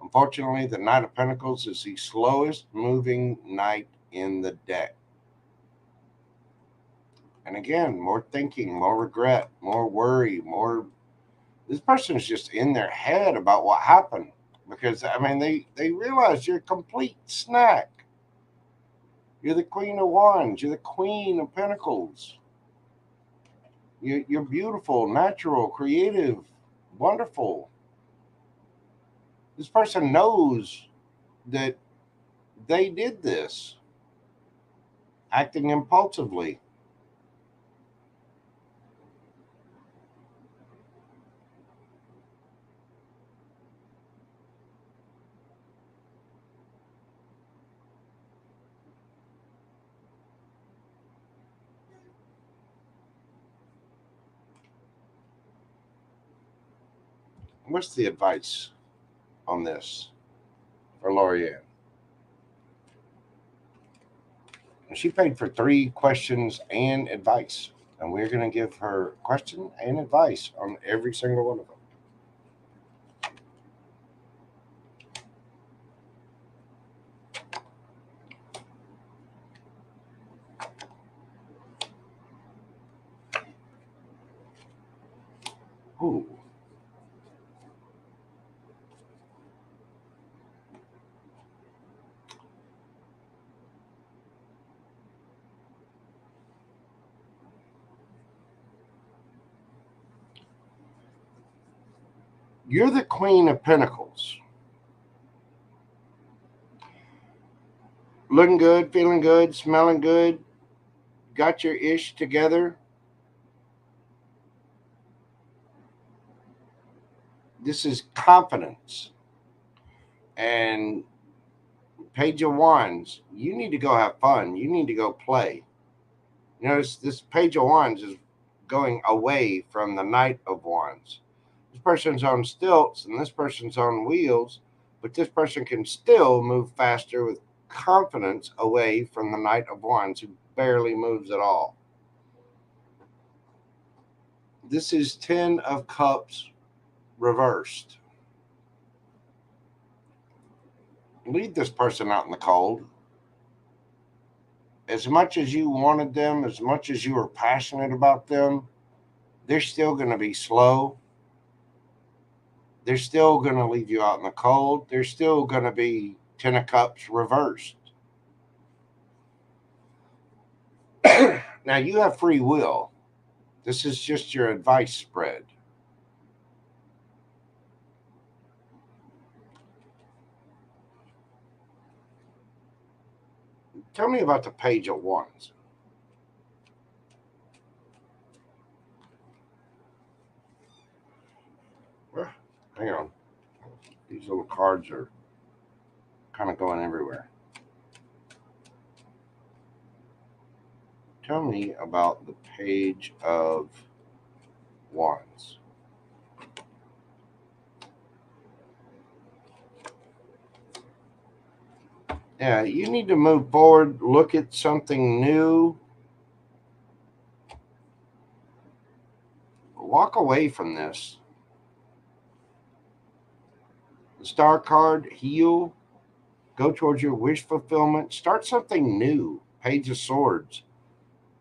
Unfortunately, the Knight of Pentacles is the slowest moving knight in the deck. And again, more thinking, more regret, more worry, more. This person is just in their head about what happened. Because, I mean, they realize you're a complete snack. You're the Queen of Wands. You're the Queen of Pentacles. You're beautiful, natural, creative, wonderful. This person knows that they did this, acting impulsively. What's the advice on this for Lorianne? She paid for 3 questions and advice, and we're going to give her question and advice on every single one of them. Ooh. You're the Queen of Pentacles. Looking good, feeling good, smelling good, got your ish together. This is confidence. And Page of Wands, you need to go have fun. You need to go play. You know, this Page of Wands is going away from the Knight of Wands. This person's on stilts and this person's on wheels, but this person can still move faster with confidence away from the Knight of Wands, who barely moves at all. This is 10 of Cups reversed. Leave this person out in the cold. As much as you wanted them, as much as you were passionate about them, they're still going to be slow. They're still going to leave you out in the cold. They're still going to be 10 of Cups reversed. Now, you have free will. This is just your advice spread. Tell me about the Page of Wands. Hang on. These little cards are kind of going everywhere. Tell me about the Page of Wands. Yeah, you need to move forward, look at something new. Walk away from this. The Star card, heal. Go towards your wish fulfillment. Start something new. Page of Swords.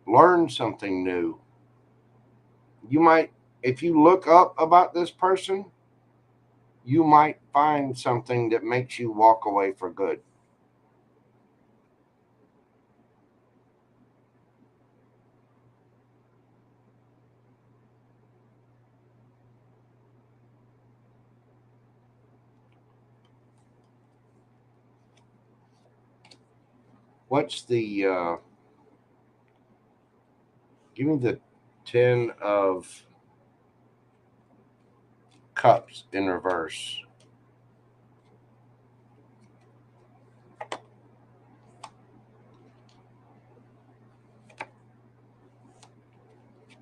Learn something new. You might, if you look up about this person, you might find something that makes you walk away for good. What's the, give me the 10 of Cups in reverse.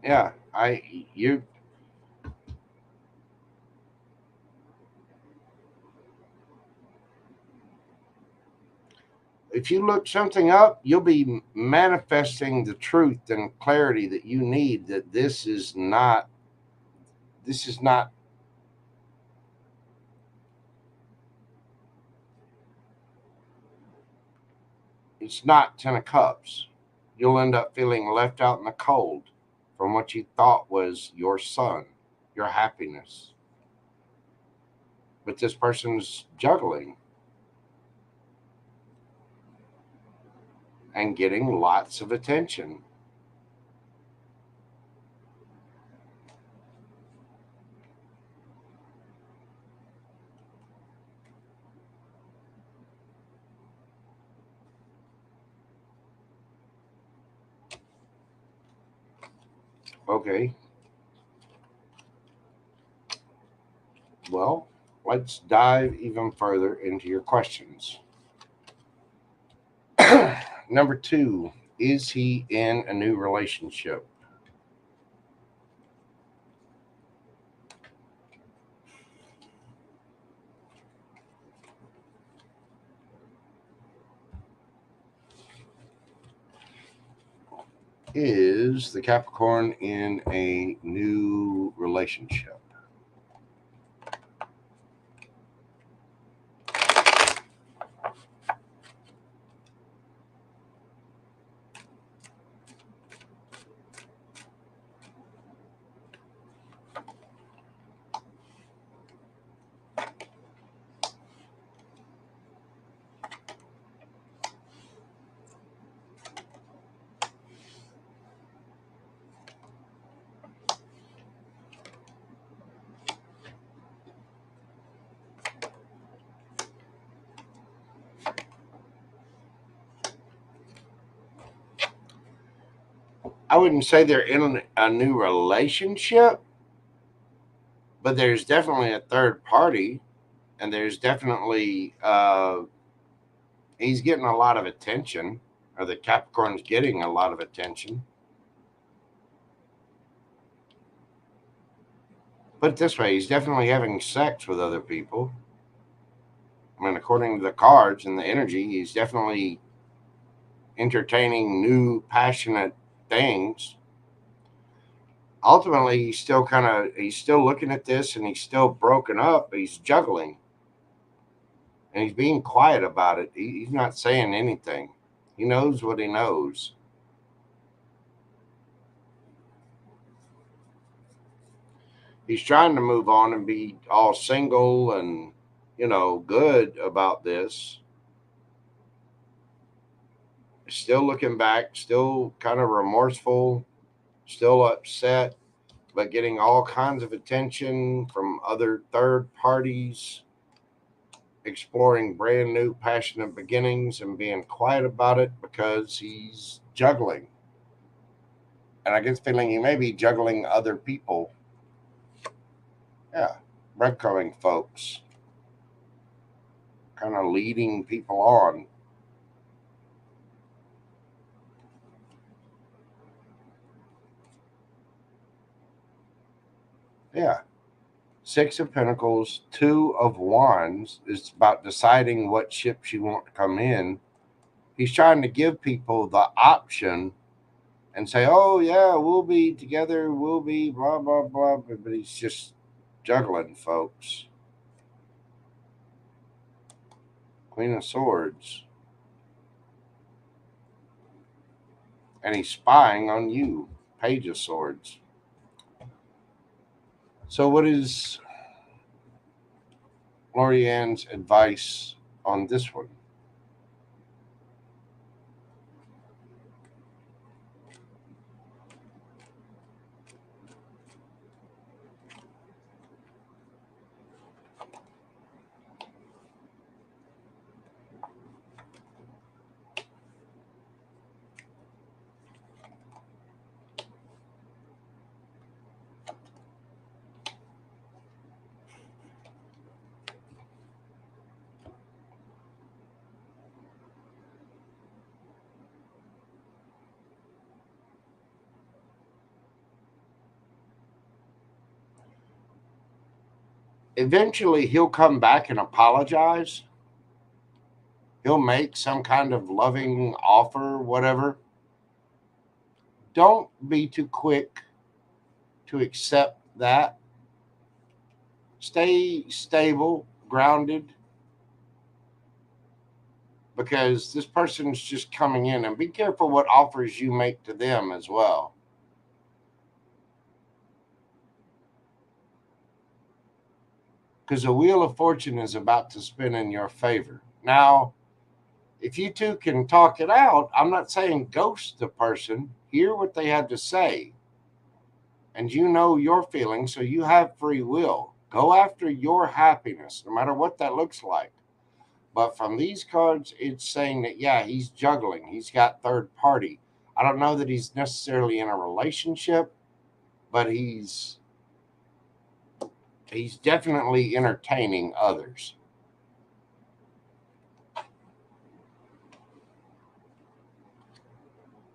Yeah, you. If you look something up, you'll be manifesting the truth and clarity that you need, that this is not it's not 10 of Cups. You'll end up feeling left out in the cold from what you thought was your sun, your happiness. But this person's juggling and getting lots of attention. Okay. Well, let's dive even further into your questions. Number 2, is he in a new relationship? Is the Capricorn in a new relationship? I wouldn't say they're in a new relationship, but there's definitely a third party, and there's definitely he's getting a lot of attention, or the Capricorn's getting a lot of attention. Put it this way, he's definitely having sex with other people. I mean, according to the cards and the energy, he's definitely entertaining new, passionate things. Ultimately, he's still looking at this, and he's still broken up. He's juggling, and he's being quiet about it. He's not saying anything. He knows what he knows. He's trying to move on and be all single and, good about this. Still looking back, still kind of remorseful, still upset, but getting all kinds of attention from other third parties, exploring brand new passionate beginnings and being quiet about it because he's juggling. And I get the feeling he may be juggling other people. Yeah, breadcrumbing folks, kind of leading people on. Yeah. Six of Pentacles, Two of Wands is about deciding what ships you want to come in. He's trying to give people the option and say, oh, yeah, we'll be together, we'll be blah, blah, blah. But he's just juggling, folks. Queen of Swords. And he's spying on you, Page of Swords. So, what is Lorianne's advice on this one? Eventually, he'll come back and apologize. He'll make some kind of loving offer, whatever. Don't be too quick to accept that. Stay stable, grounded, because this person's just coming in, and be careful what offers you make to them as well. Because the Wheel of Fortune is about to spin in your favor. Now, if you two can talk it out, I'm not saying ghost the person, hear what they had to say. And you know your feelings, so you have free will. Go after your happiness, no matter what that looks like. But from these cards, it's saying that, yeah, he's juggling. He's got third party. I don't know that he's necessarily in a relationship, but he's definitely entertaining others.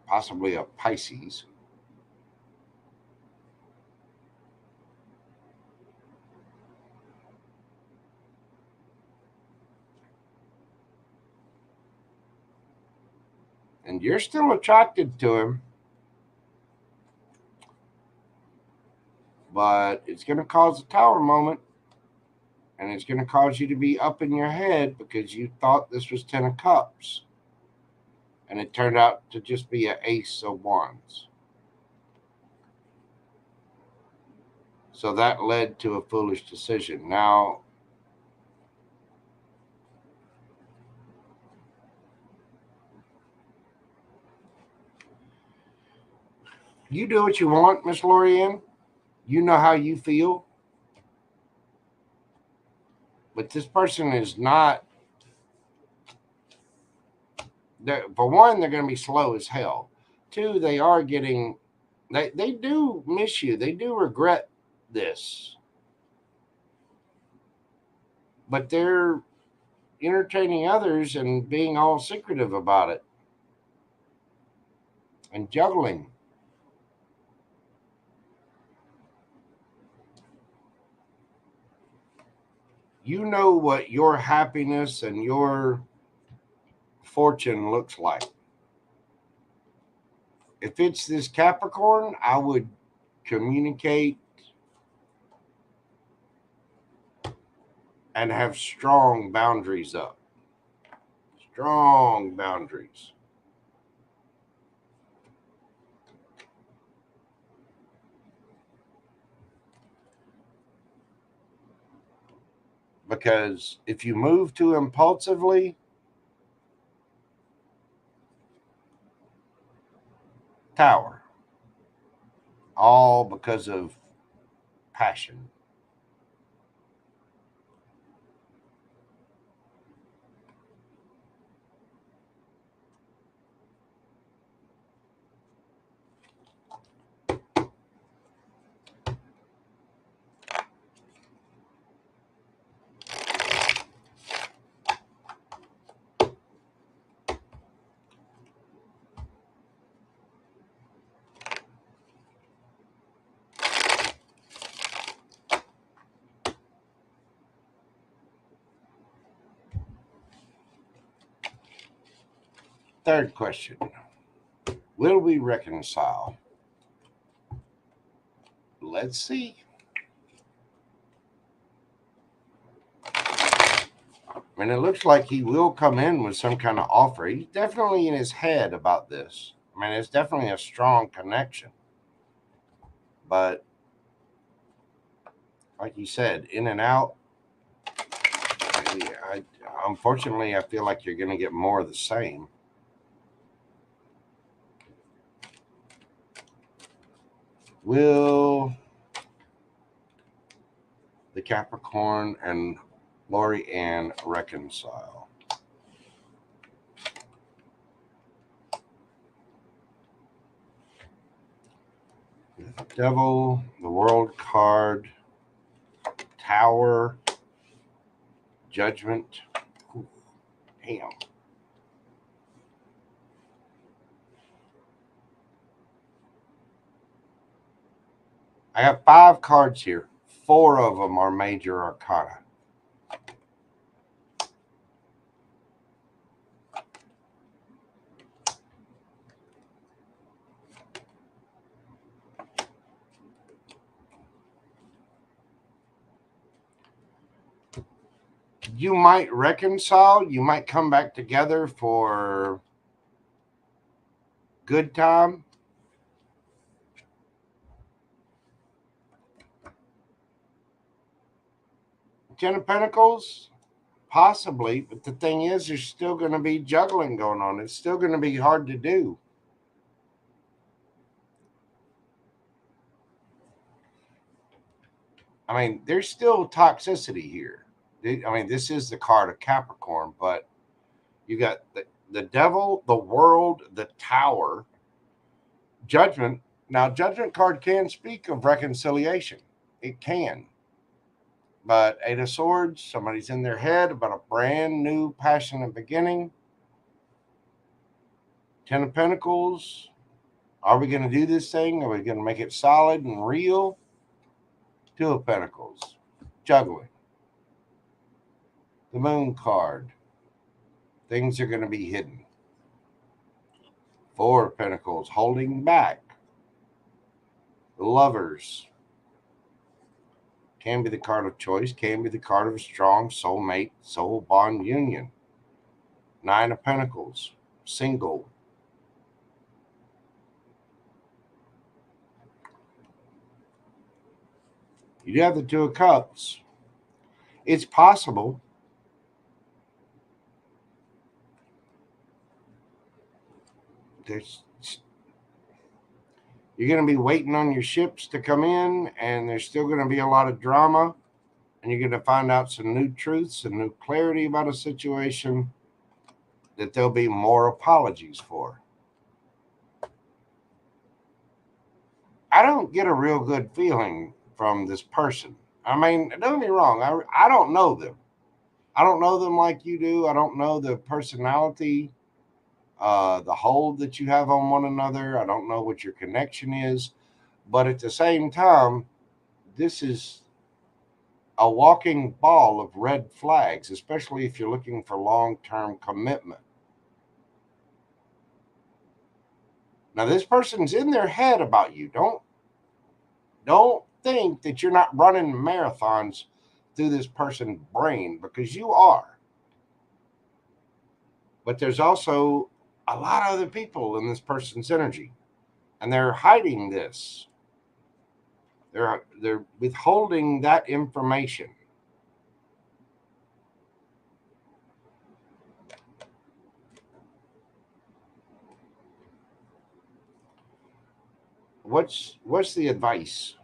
Possibly a Pisces. And you're still attracted to him. but it's going to cause a tower moment, and it's going to cause you to be up in your head because you thought this was 10 of cups, and it turned out to just be an ace of wands. So that led to a foolish decision. Now, you do what you want, Miss Lorianne. You know how you feel. But this person is not. For one, they're going to be slow as hell. Two, they are getting. They do miss you. They do regret this. But they're entertaining others and being all secretive about it. And juggling. You know what your happiness and your fortune looks like. If it's this Capricorn, I would communicate and have strong boundaries up. Strong boundaries. Because if you move too impulsively, tower. All because of passion. Third question. Will we reconcile? Let's see. And it looks like he will come in with some kind of offer. He's definitely in his head about this. I mean, it's definitely a strong connection. But like you said, in and out. Unfortunately, I feel like you're going to get more of the same. Will the Capricorn and Lori Ann reconcile? The Devil, the World card, Tower, Judgment. Ooh, damn. I have 5 cards here. 4 of them are major arcana. You might reconcile. You might come back together for good time. Ten of Pentacles, possibly. But the thing is, there's still going to be juggling going on. It's still going to be hard to do. I mean, there's still toxicity here. I mean, this is the card of Capricorn, but you got the Devil, the World, the Tower, Judgment. Now, Judgment card can speak of reconciliation. It can. But 8 of Swords, somebody's in their head about a brand new passionate beginning. 10 of Pentacles. Are we going to do this thing? Are we going to make it solid and real? 2 of Pentacles. Juggling. The Moon card. Things are going to be hidden. 4 of Pentacles. Holding back. The Lovers. Can be the card of choice, can be the card of a strong soulmate, soul bond union. 9 of Pentacles, single. You have the 2 of Cups. It's possible you're going to be waiting on your ships to come in, and there's still going to be a lot of drama, and you're going to find out some new truths and new clarity about a situation that there'll be more apologies for. I don't get a real good feeling from this person. I mean, don't get me wrong, I don't know them. I don't know them like you do. I don't know the personality, the hold that you have on one another. I don't know what your connection is. But at the same time, this is a walking ball of red flags, especially if you're looking for long-term commitment. Now, this person's in their head about you. Don't think that you're not running marathons through this person's brain, because you are. But there's also a lot of other people in this person's energy, and they're hiding this. They're withholding that information. What's the advice?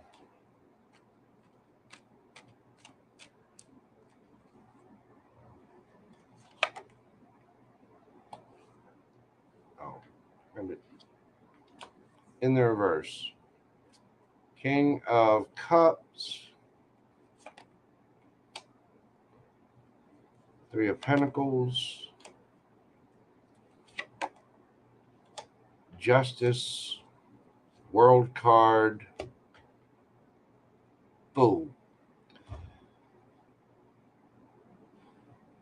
Oh, in the reverse. King of Cups, 3 of Pentacles, Justice, World card, Fool.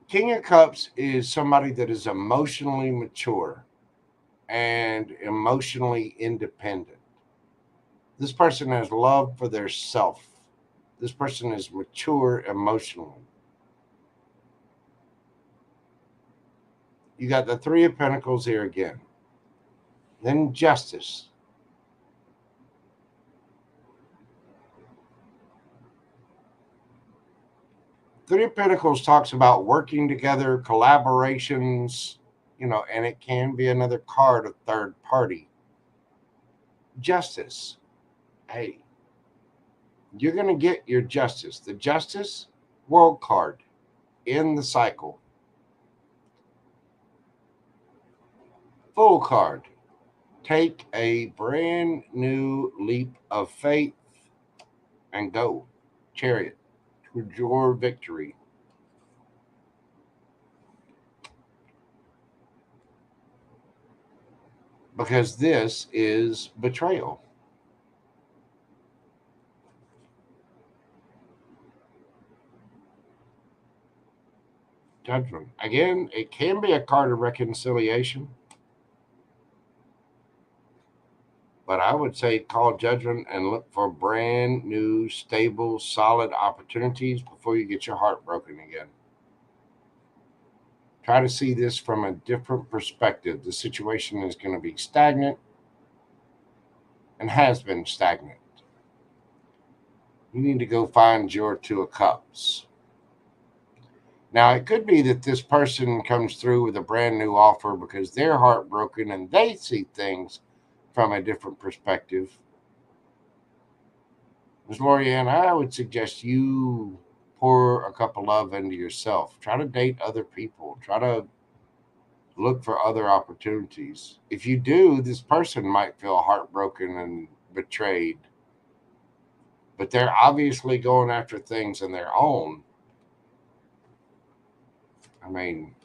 King of Cups is somebody that is emotionally mature and emotionally independent. This person has love for their self. This person is mature emotionally. You got the 3 of Pentacles here again. Then Justice. Three of Pentacles talks about working together, collaborations, and it can be another card of third party. Justice. Hey, you're going to get your justice. The Justice World card in the cycle. Fool card. Take a brand new leap of faith and go. Chariot. Towards your victory. Because this is betrayal. Judgment. Again, it can be a card of reconciliation, but I would say call Judgment and look for brand new, stable, solid opportunities before you get your heart broken again. Try to see this from a different perspective. The situation is going to be stagnant and has been stagnant. You need to go find your 2 of Cups. Now, it could be that this person comes through with a brand new offer because they're heartbroken and they see things from a different perspective. Ms. Lorianne, I would suggest you pour a cup of love into yourself. Try to date other people. Try to look for other opportunities. If you do, this person might feel heartbroken and betrayed, but they're obviously going after things on their own. I mean,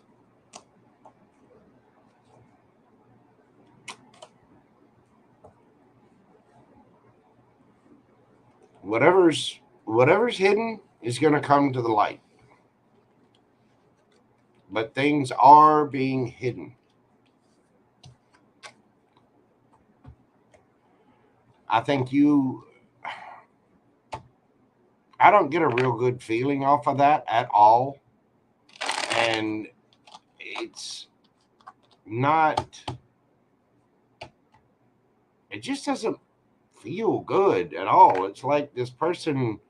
whatever's hidden is going to come to the light. But things are being hidden. I think I don't get a real good feeling off of that at all. And it's not, it just doesn't feel good at all. It's like this person,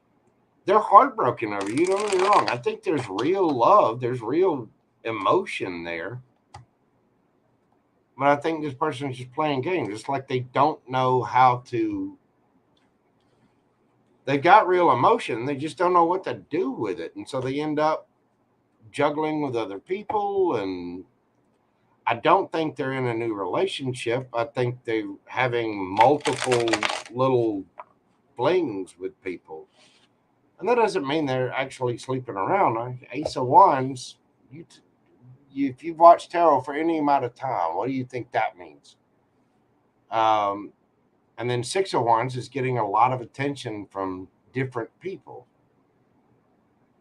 they're heartbroken over you. Don't get me wrong. I think there's real love, there's real emotion there. But I think this person is just playing games. It's like they don't know how to. They got real emotion. They just don't know what to do with it. And so they end up juggling with other people. And I don't think they're in a new relationship. I think they're having multiple little flings with people. And that doesn't mean they're actually sleeping around. Ace of Wands, if you've watched tarot for any amount of time, what do you think that means? And then Six of Wands is getting a lot of attention from different people.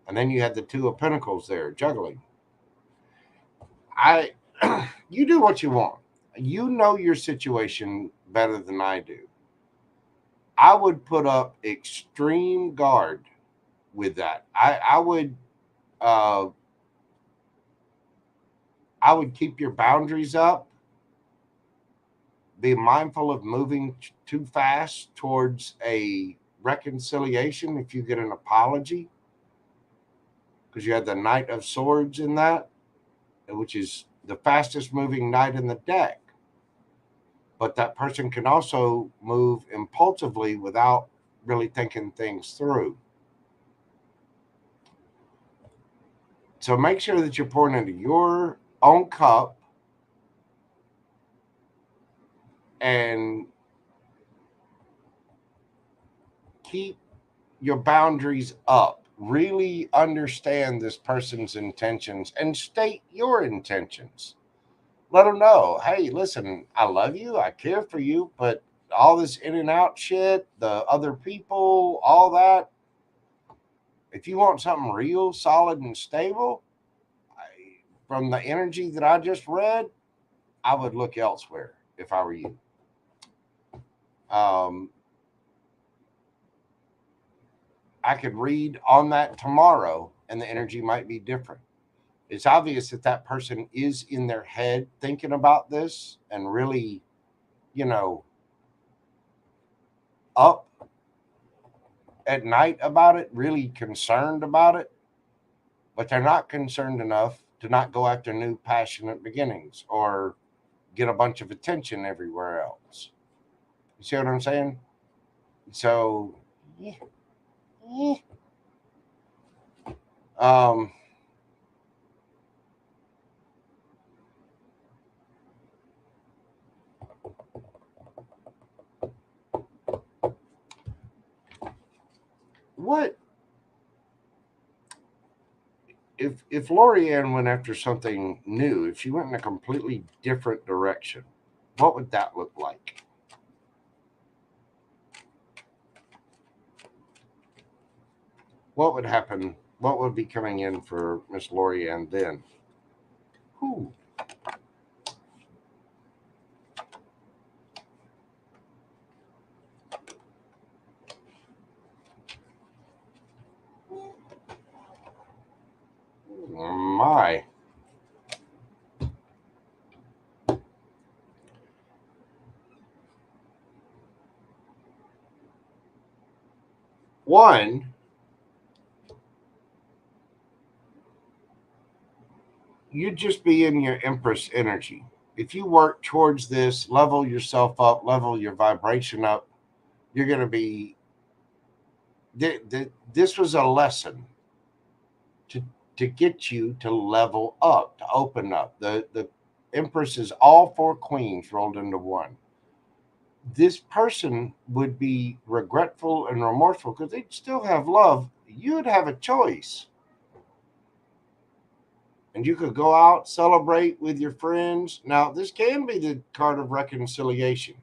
And then you had the Two of Pentacles there, juggling. You do what you want. You know your situation better than I do. I would put up extreme guard with that. I would keep your boundaries up. Be mindful of moving too fast towards a reconciliation if you get an apology, because you had the Knight of Swords in that, which is the fastest moving knight in the deck. But that person can also move impulsively without really thinking things through. So make sure that you're pouring into your own cup and keep your boundaries up. Really understand this person's intentions and state your intentions. Let them know, hey, listen, I love you, I care for you, but all this in and out shit, the other people, all that, if you want something real, solid, and stable, from the energy that I just read, I would look elsewhere if I were you. I could read on that tomorrow and the energy might be different. It's obvious that that person is in their head thinking about this and really, up at night about it, really concerned about it, but they're not concerned enough to not go after new passionate beginnings or get a bunch of attention everywhere else. You see what I'm saying? So, yeah. Um, what if Lorianne went after something new? If she went in a completely different direction, what would that look like? What would happen? What would be coming in for Miss Lorianne then? Whew. My. One, you'd just be in your Empress energy. If you work towards this, level yourself up, level your vibration up, you're going to be. This was a lesson to get you to level up, to open up. The Empress is all four queens rolled into one. This person would be regretful and remorseful because they'd still have love. You'd have a choice. And you could go out, celebrate with your friends. Now, this can be the card of reconciliation.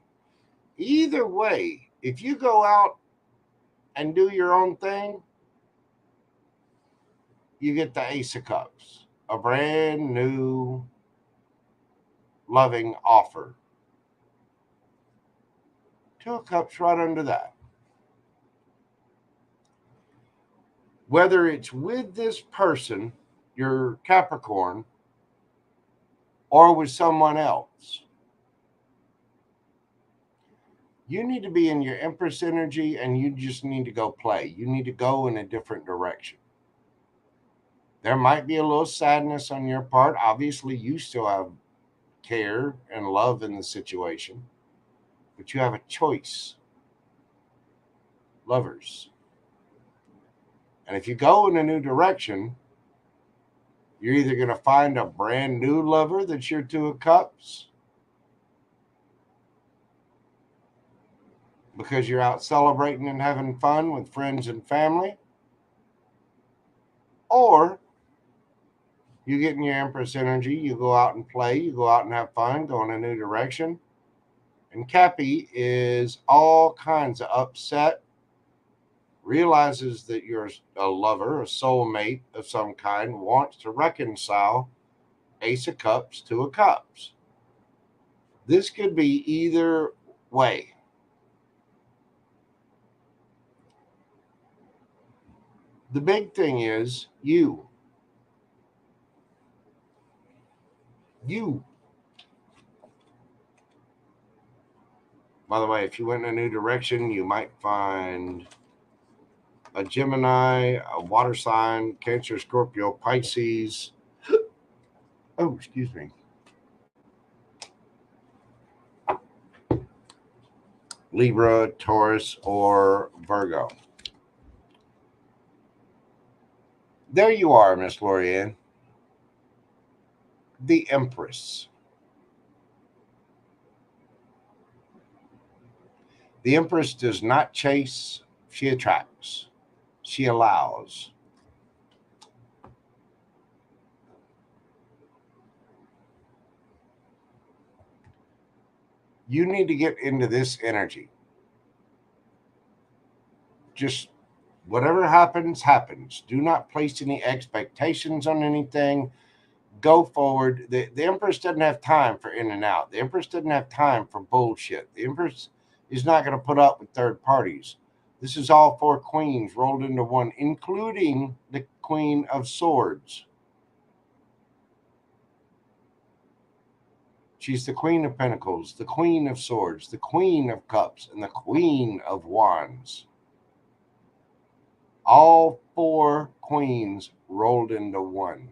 Either way, if you go out and do your own thing, you get the Ace of Cups, a brand new loving offer. Two of Cups right under that. whether it's with this person, your Capricorn, or with someone else, you need to be in your Empress energy and you just need to go play. You need to go in a different direction. There might be a little sadness on your part. Obviously, you still have care and love in the situation, but you have a choice. Lovers. And if you go in a new direction, you're either going to find a brand new lover that's your Two of Cups because you're out celebrating and having fun with friends and family, or you get in your Empress energy, you go out and play, you go out and have fun, go in a new direction. And Cappy is all kinds of upset, realizes that you're a lover, a soulmate of some kind, wants to reconcile Ace of Cups, Two of Cups. This could be either way. The big thing is you. You. By the way, if you went in a new direction, you might find a Gemini, a water sign, Cancer, Scorpio, Pisces. Oh, excuse me. Libra, Taurus, or Virgo. There you are, Miss Lorianne. The Empress. The Empress does not chase, she attracts. She allows. You need to get into this energy. Just whatever happens, happens. Do not place any expectations on anything. Go forward. The Empress doesn't have time for in and out. The Empress doesn't have time for bullshit. The Empress is not going to put up with third parties. This is all four queens rolled into one, including the Queen of Swords. She's the Queen of Pentacles, the Queen of Swords, the Queen of Cups, and the Queen of Wands. All four queens rolled into one.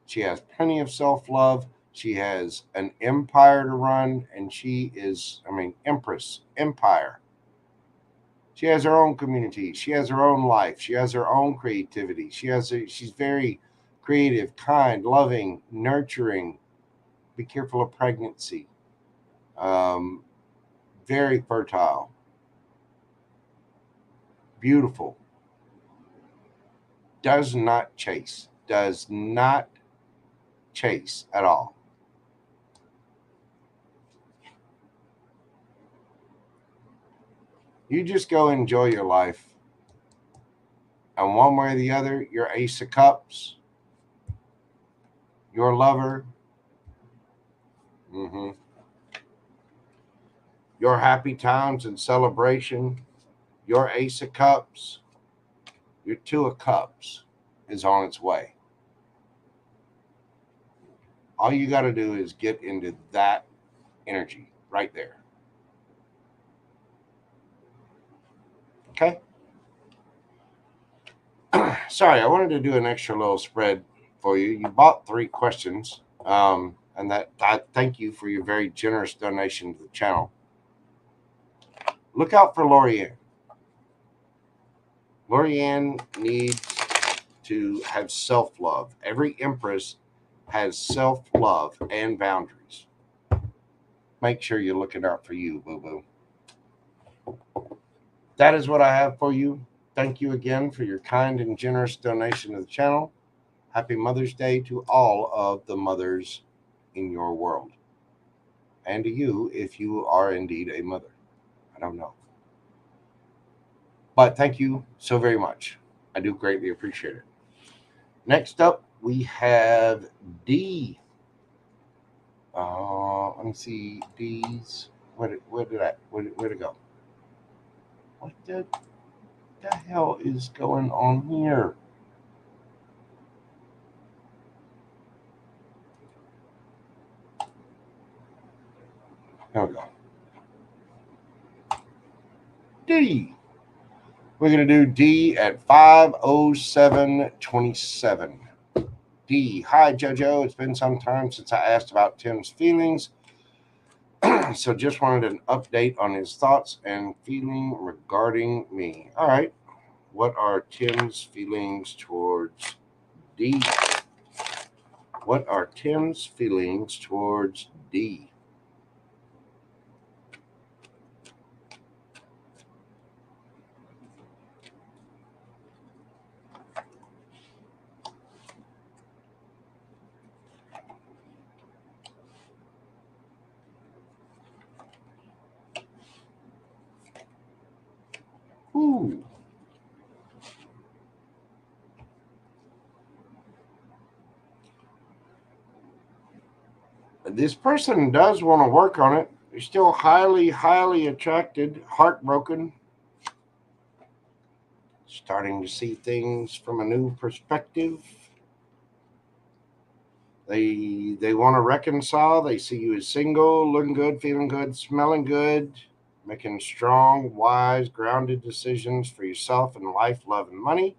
She has plenty of self-love. She has an empire to run, and she is, Empress, empire. She has her own community. She has her own life. She has her own creativity. She's very creative, kind, loving, nurturing. Be careful of pregnancy. Very fertile. Beautiful. Does not chase. Does not chase at all. You just go enjoy your life. And one way or the other, your Ace of Cups, your lover, your happy times and celebration, your Ace of Cups, your Two of Cups is on its way. All you got to do is get into that energy right there. Okay? Sorry, I wanted to do an extra little spread for you. You bought 3 questions, and that I thank you for your very generous donation to the channel. Look out for Lorianne. Lorianne needs to have self-love. Every Empress has self-love and boundaries. Make sure you're looking out for you, boo-boo. That is what I have for you. Thank you again for your kind and generous donation to the channel. Happy Mother's Day to all of the mothers in your world. And to you, if you are indeed a mother. I don't know. But thank you so very much. I do greatly appreciate it. Next up, we have D. Let me see. D's. Where'd it go? What did the hell is going on here? Here we go. D. We're going to do D at 5:07:27. D. Hi, JoJo. It's been some time since I asked about Tim's feelings. So just wanted an update on his thoughts and feeling regarding me. All right. What are Tim's feelings towards D? What are Tim's feelings towards D? Ooh. This person does want to work on it. They're still highly, highly attracted, heartbroken, starting to see things from a new perspective. They want to reconcile. They see you as single, looking good, feeling good, smelling good, making strong, wise, grounded decisions for yourself in life, love, and money.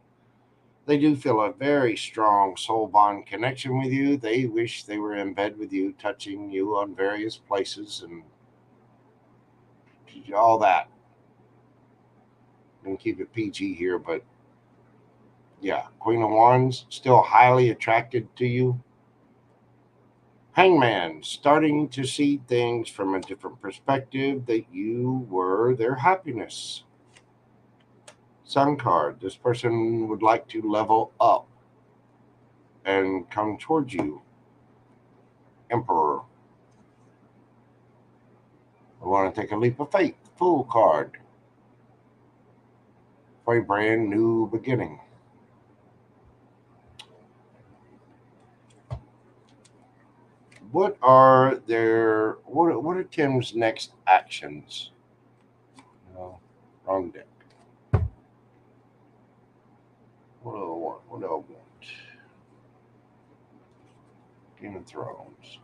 They do feel a very strong soul bond connection with you. They wish they were in bed with you, touching you on various places and all that. And keep it PG here, but yeah, Queen of Wands, still highly attracted to you. Hangman, starting to see things from a different perspective, that you were their happiness. Sun card, this person would like to level up and come towards you. Emperor, I want to take a leap of faith. Fool card, for a brand new beginning. What are Tim's next actions? No, wrong deck. What do I want? What do I want? Game of Thrones.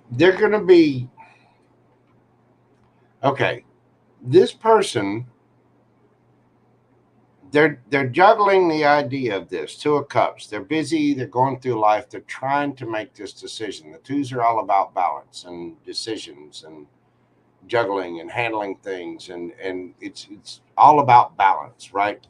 They're going to be okay. This person, they're juggling the idea of this. Two of Cups. They're busy. They're going through life. They're trying to make this decision. The twos are all about balance and decisions and juggling and handling things, and it's all about balance, right?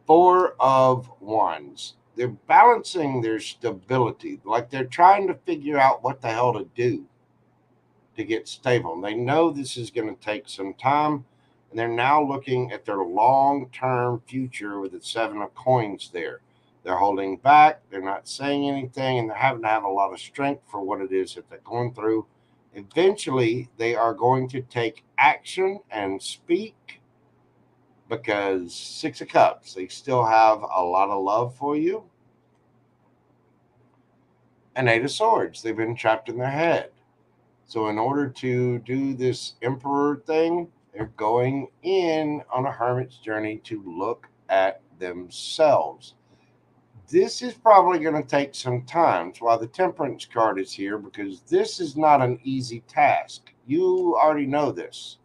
Four of Wands. They're balancing their stability, like they're trying to figure out what the hell to do to get stable. And they know this is going to take some time, and they're now looking at their long-term future with the Seven of Coins there. They're holding back, they're not saying anything, and they're having to have a lot of strength for what it is that they're going through. Eventually, they are going to take action and speak, because Six of Cups, they still have a lot of love for you. And Eight of Swords, they've been trapped in their head. So in order to do this Emperor thing, they're going in on a hermit's journey to look at themselves. This is probably going to take some time. That's why the Temperance card is here, because this is not an easy task. You already know this.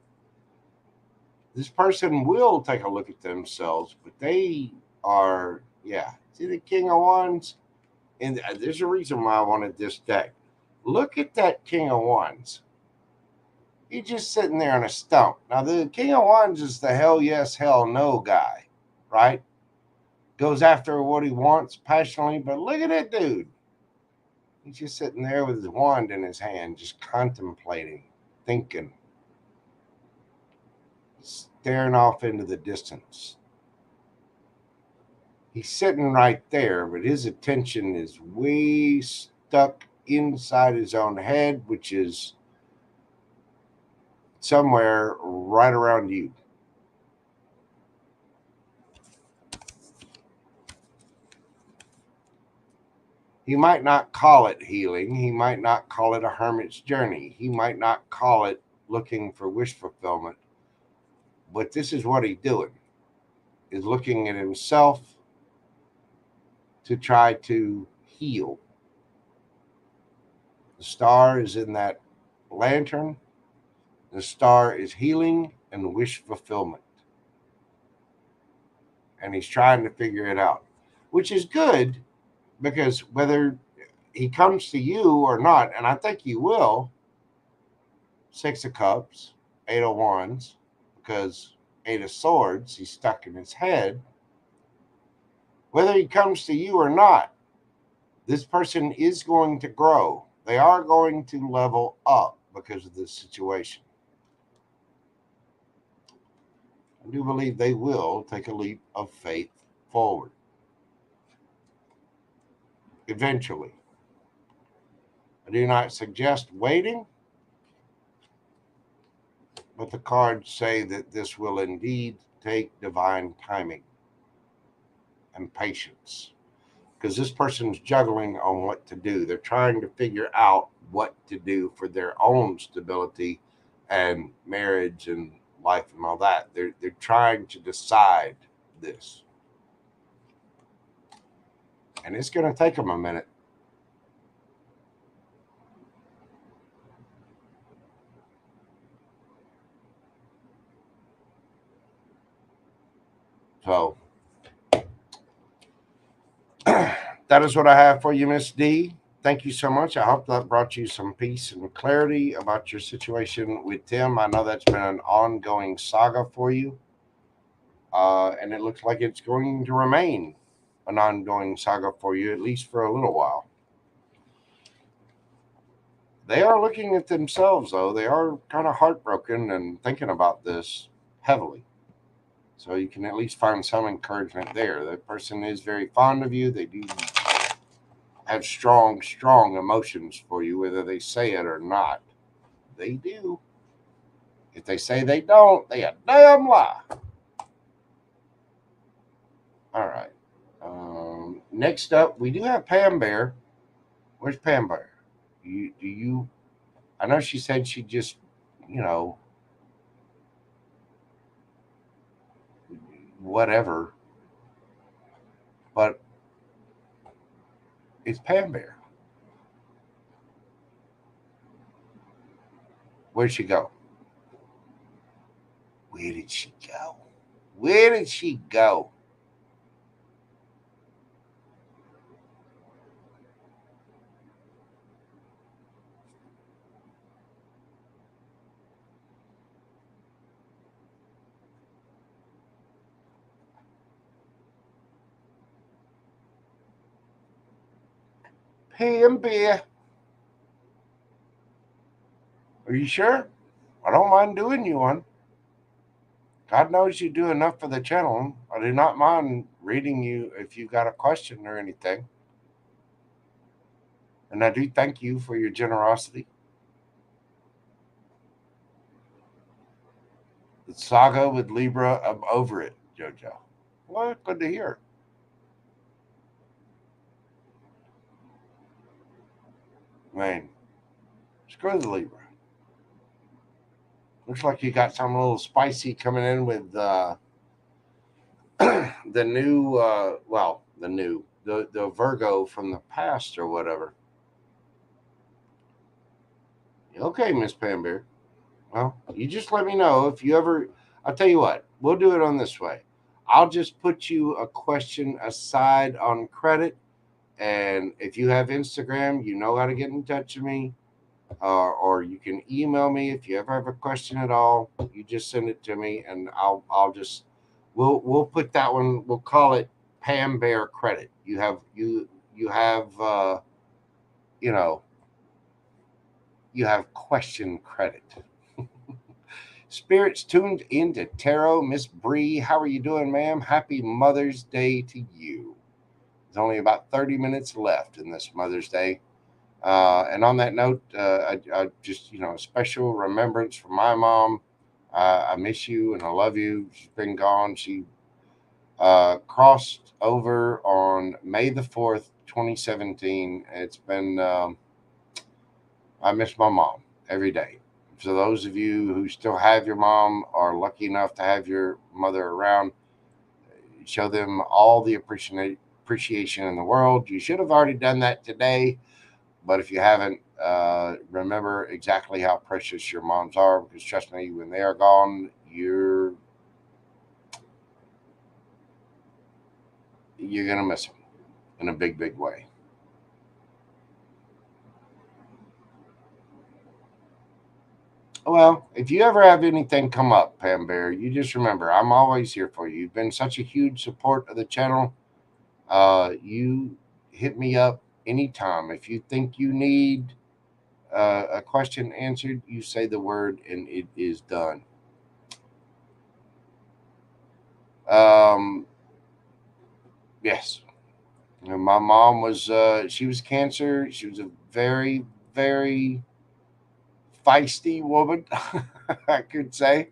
This person will take a look at themselves, but they are, yeah. See the King of Wands? And there's a reason why I wanted this deck. Look at that King of Wands. He's just sitting there on a stump. Now, the King of Wands is the hell yes, hell no guy. right? Goes after what he wants passionately, but look at that dude. He's just sitting there with his wand in his hand, just contemplating, thinking, staring off into the distance. He's sitting right there, but his attention is way stuck inside his own head, which is somewhere right around you. He might not call it healing. He might not call it a hermit's journey. He might not call it looking for wish fulfillment. But this is what he's doing, is looking at himself to try to heal. The star is in that lantern. The star is healing and wish fulfillment. And he's trying to figure it out, which is good, because whether he comes to you or not, and I think he will, 6 of Cups, 8 of Wands, because 8 of Swords, he's stuck in his head. Whether he comes to you or not, this person is going to grow. They are going to level up because of this situation. I do believe they will take a leap of faith forward. Eventually. I do not suggest waiting, but the cards say that this will indeed take divine timing and patience, because this person's juggling on what to do. They're trying to figure out what to do for their own stability and marriage and life and all that. They're trying to decide this. And it's going to take them a minute. So that is what I have for you, Miss D. Thank you so much. I hope that brought you some peace and clarity about your situation with Tim. I know that's been an ongoing saga for you. And it looks like it's going to remain an ongoing saga for you, at least for a little while. They are looking at themselves, though. They are kind of heartbroken and thinking about this heavily. So you can at least find some encouragement there. That person is very fond of you. They do have strong, strong emotions for you, whether they say it or not. They do. If they say they don't, they a damn lie. All right. Next up, we do have Pam Bear. Where's Pam Bear? Do you? I know she said she just, you know, whatever. But it's Pam Bear. Where'd she go? Where did she go? Where did she go? Pam Bear. Are you sure? I don't mind doing you one. God knows you do enough for the channel. I do not mind reading you if you got a question or anything. And I do thank you for your generosity. The saga with Libra, I'm over it, JoJo. Well, good to hear. I mean, screw the Libra. Looks like you got something a little spicy coming in with the new, the Virgo from the past or whatever. Okay, Miss Pam Bear. Well, you just let me know if you ever. I'll tell you what. We'll do it on this way. I'll just put you a question aside on credit, and if you have Instagram, you know how to get in touch with me, or you can email me if you ever have a question at all. You just send it to me, and I'll just we'll put that one. We'll call it Pam Bear credit. You have you know you have question credit. Spirits tuned into tarot. Miss Bree, how are you doing, ma'am? Happy Mother's Day to you. There's only about 30 minutes left in this Mother's Day. And on that note, I just, a special remembrance for my mom. I miss you and I love you. She's been gone. She crossed over on May the 4th, 2017. It's been, I miss my mom every day. So those of you who still have your mom are lucky enough to have your mother around. Show them all the appreciation in the world. You should have already done that today, but if you haven't, remember exactly how precious your moms are, because trust me, when they are gone, you're gonna miss them in a big, big way. Well, if you ever have anything come up, Pam Bear, you just remember I'm always here for you. You've been such a huge support of the channel. You hit me up anytime. If you think you need a question answered, you say the word and it is done. Um, yes. My mom was, she was cancer. She was a very, very feisty woman, I could say.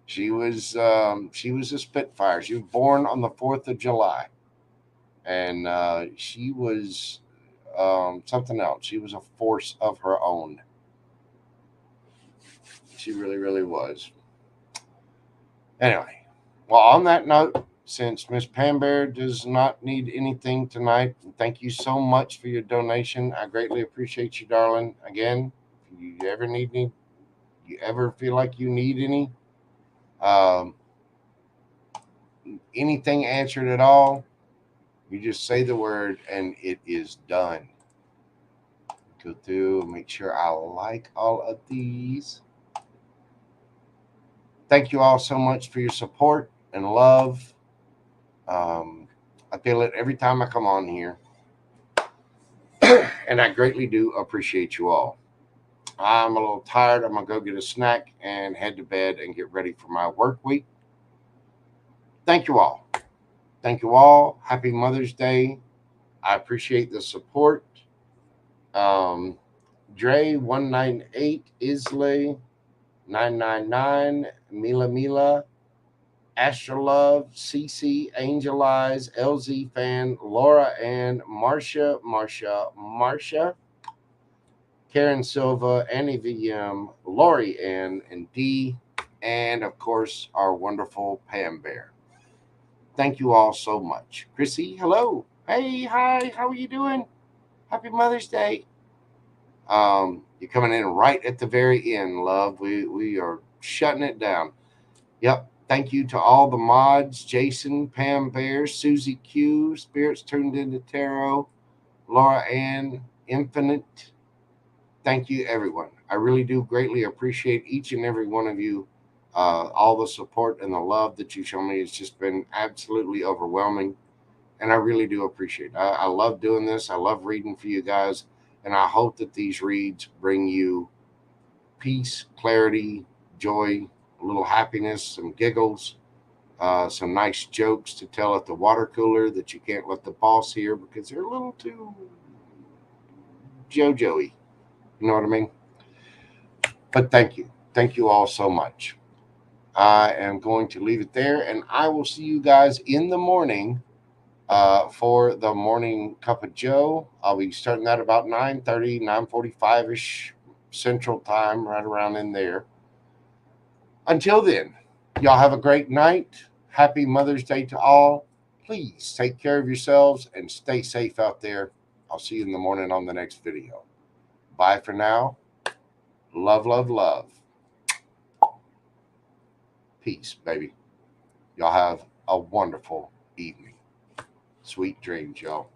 She was a Spitfire. She was born on the 4th of July. And she was something else. She was a force of her own. She really, really was. Anyway, well, on that note, since Miss Pam Bear does not need anything tonight, thank you so much for your donation. I greatly appreciate you, darling. Again, if you ever need any, you ever feel like you need um, anything answered at all, you just say the word and it is done. Go through and make sure I like all of these. Thank you all so much for your support and love. I feel it every time I come on here. And I greatly do appreciate you all. I'm a little tired. I'm going to go get a snack and head to bed and get ready for my work week. Thank you all. Thank you all. Happy Mother's Day. I appreciate the support. Dre 198, Isley 999, Mila, Astrolove, CC, Angel Eyes, LZ Fan, Laura Ann, Marsha, Karen Silva, Annie VM, Lori Ann, and D, and of course our wonderful Pam Bear. Thank you all so much. Chrissy, hello. Hey, hi, how are you doing? Happy Mother's Day. You're coming in right at the very end, love. We are shutting it down. Yep. Thank you to all the mods, Jason, Pam Bear, Susie Q, Spirits Turned into Tarot, Laura Ann, Infinite. Thank you, everyone. I really do greatly appreciate each and every one of you. All the support and the love that you show me has just been absolutely overwhelming. And I really do appreciate it. I love doing this. I love reading for you guys. And I hope that these reads bring you peace, clarity, joy, a little happiness, some giggles, some nice jokes to tell at the water cooler that you can't let the boss hear because they're a little too JoJo-y. You know what I mean? But thank you. Thank you all so much. I am going to leave it there, and I will see you guys in the morning for the morning cup of Joe. I'll be starting that about 9:30, 9:45-ish Central Time, right around in there. Until then, y'all have a great night. Happy Mother's Day to all. Please take care of yourselves and stay safe out there. I'll see you in the morning on the next video. Bye for now. Love, love, love. Peace, baby. Y'all have a wonderful evening. Sweet dreams, y'all.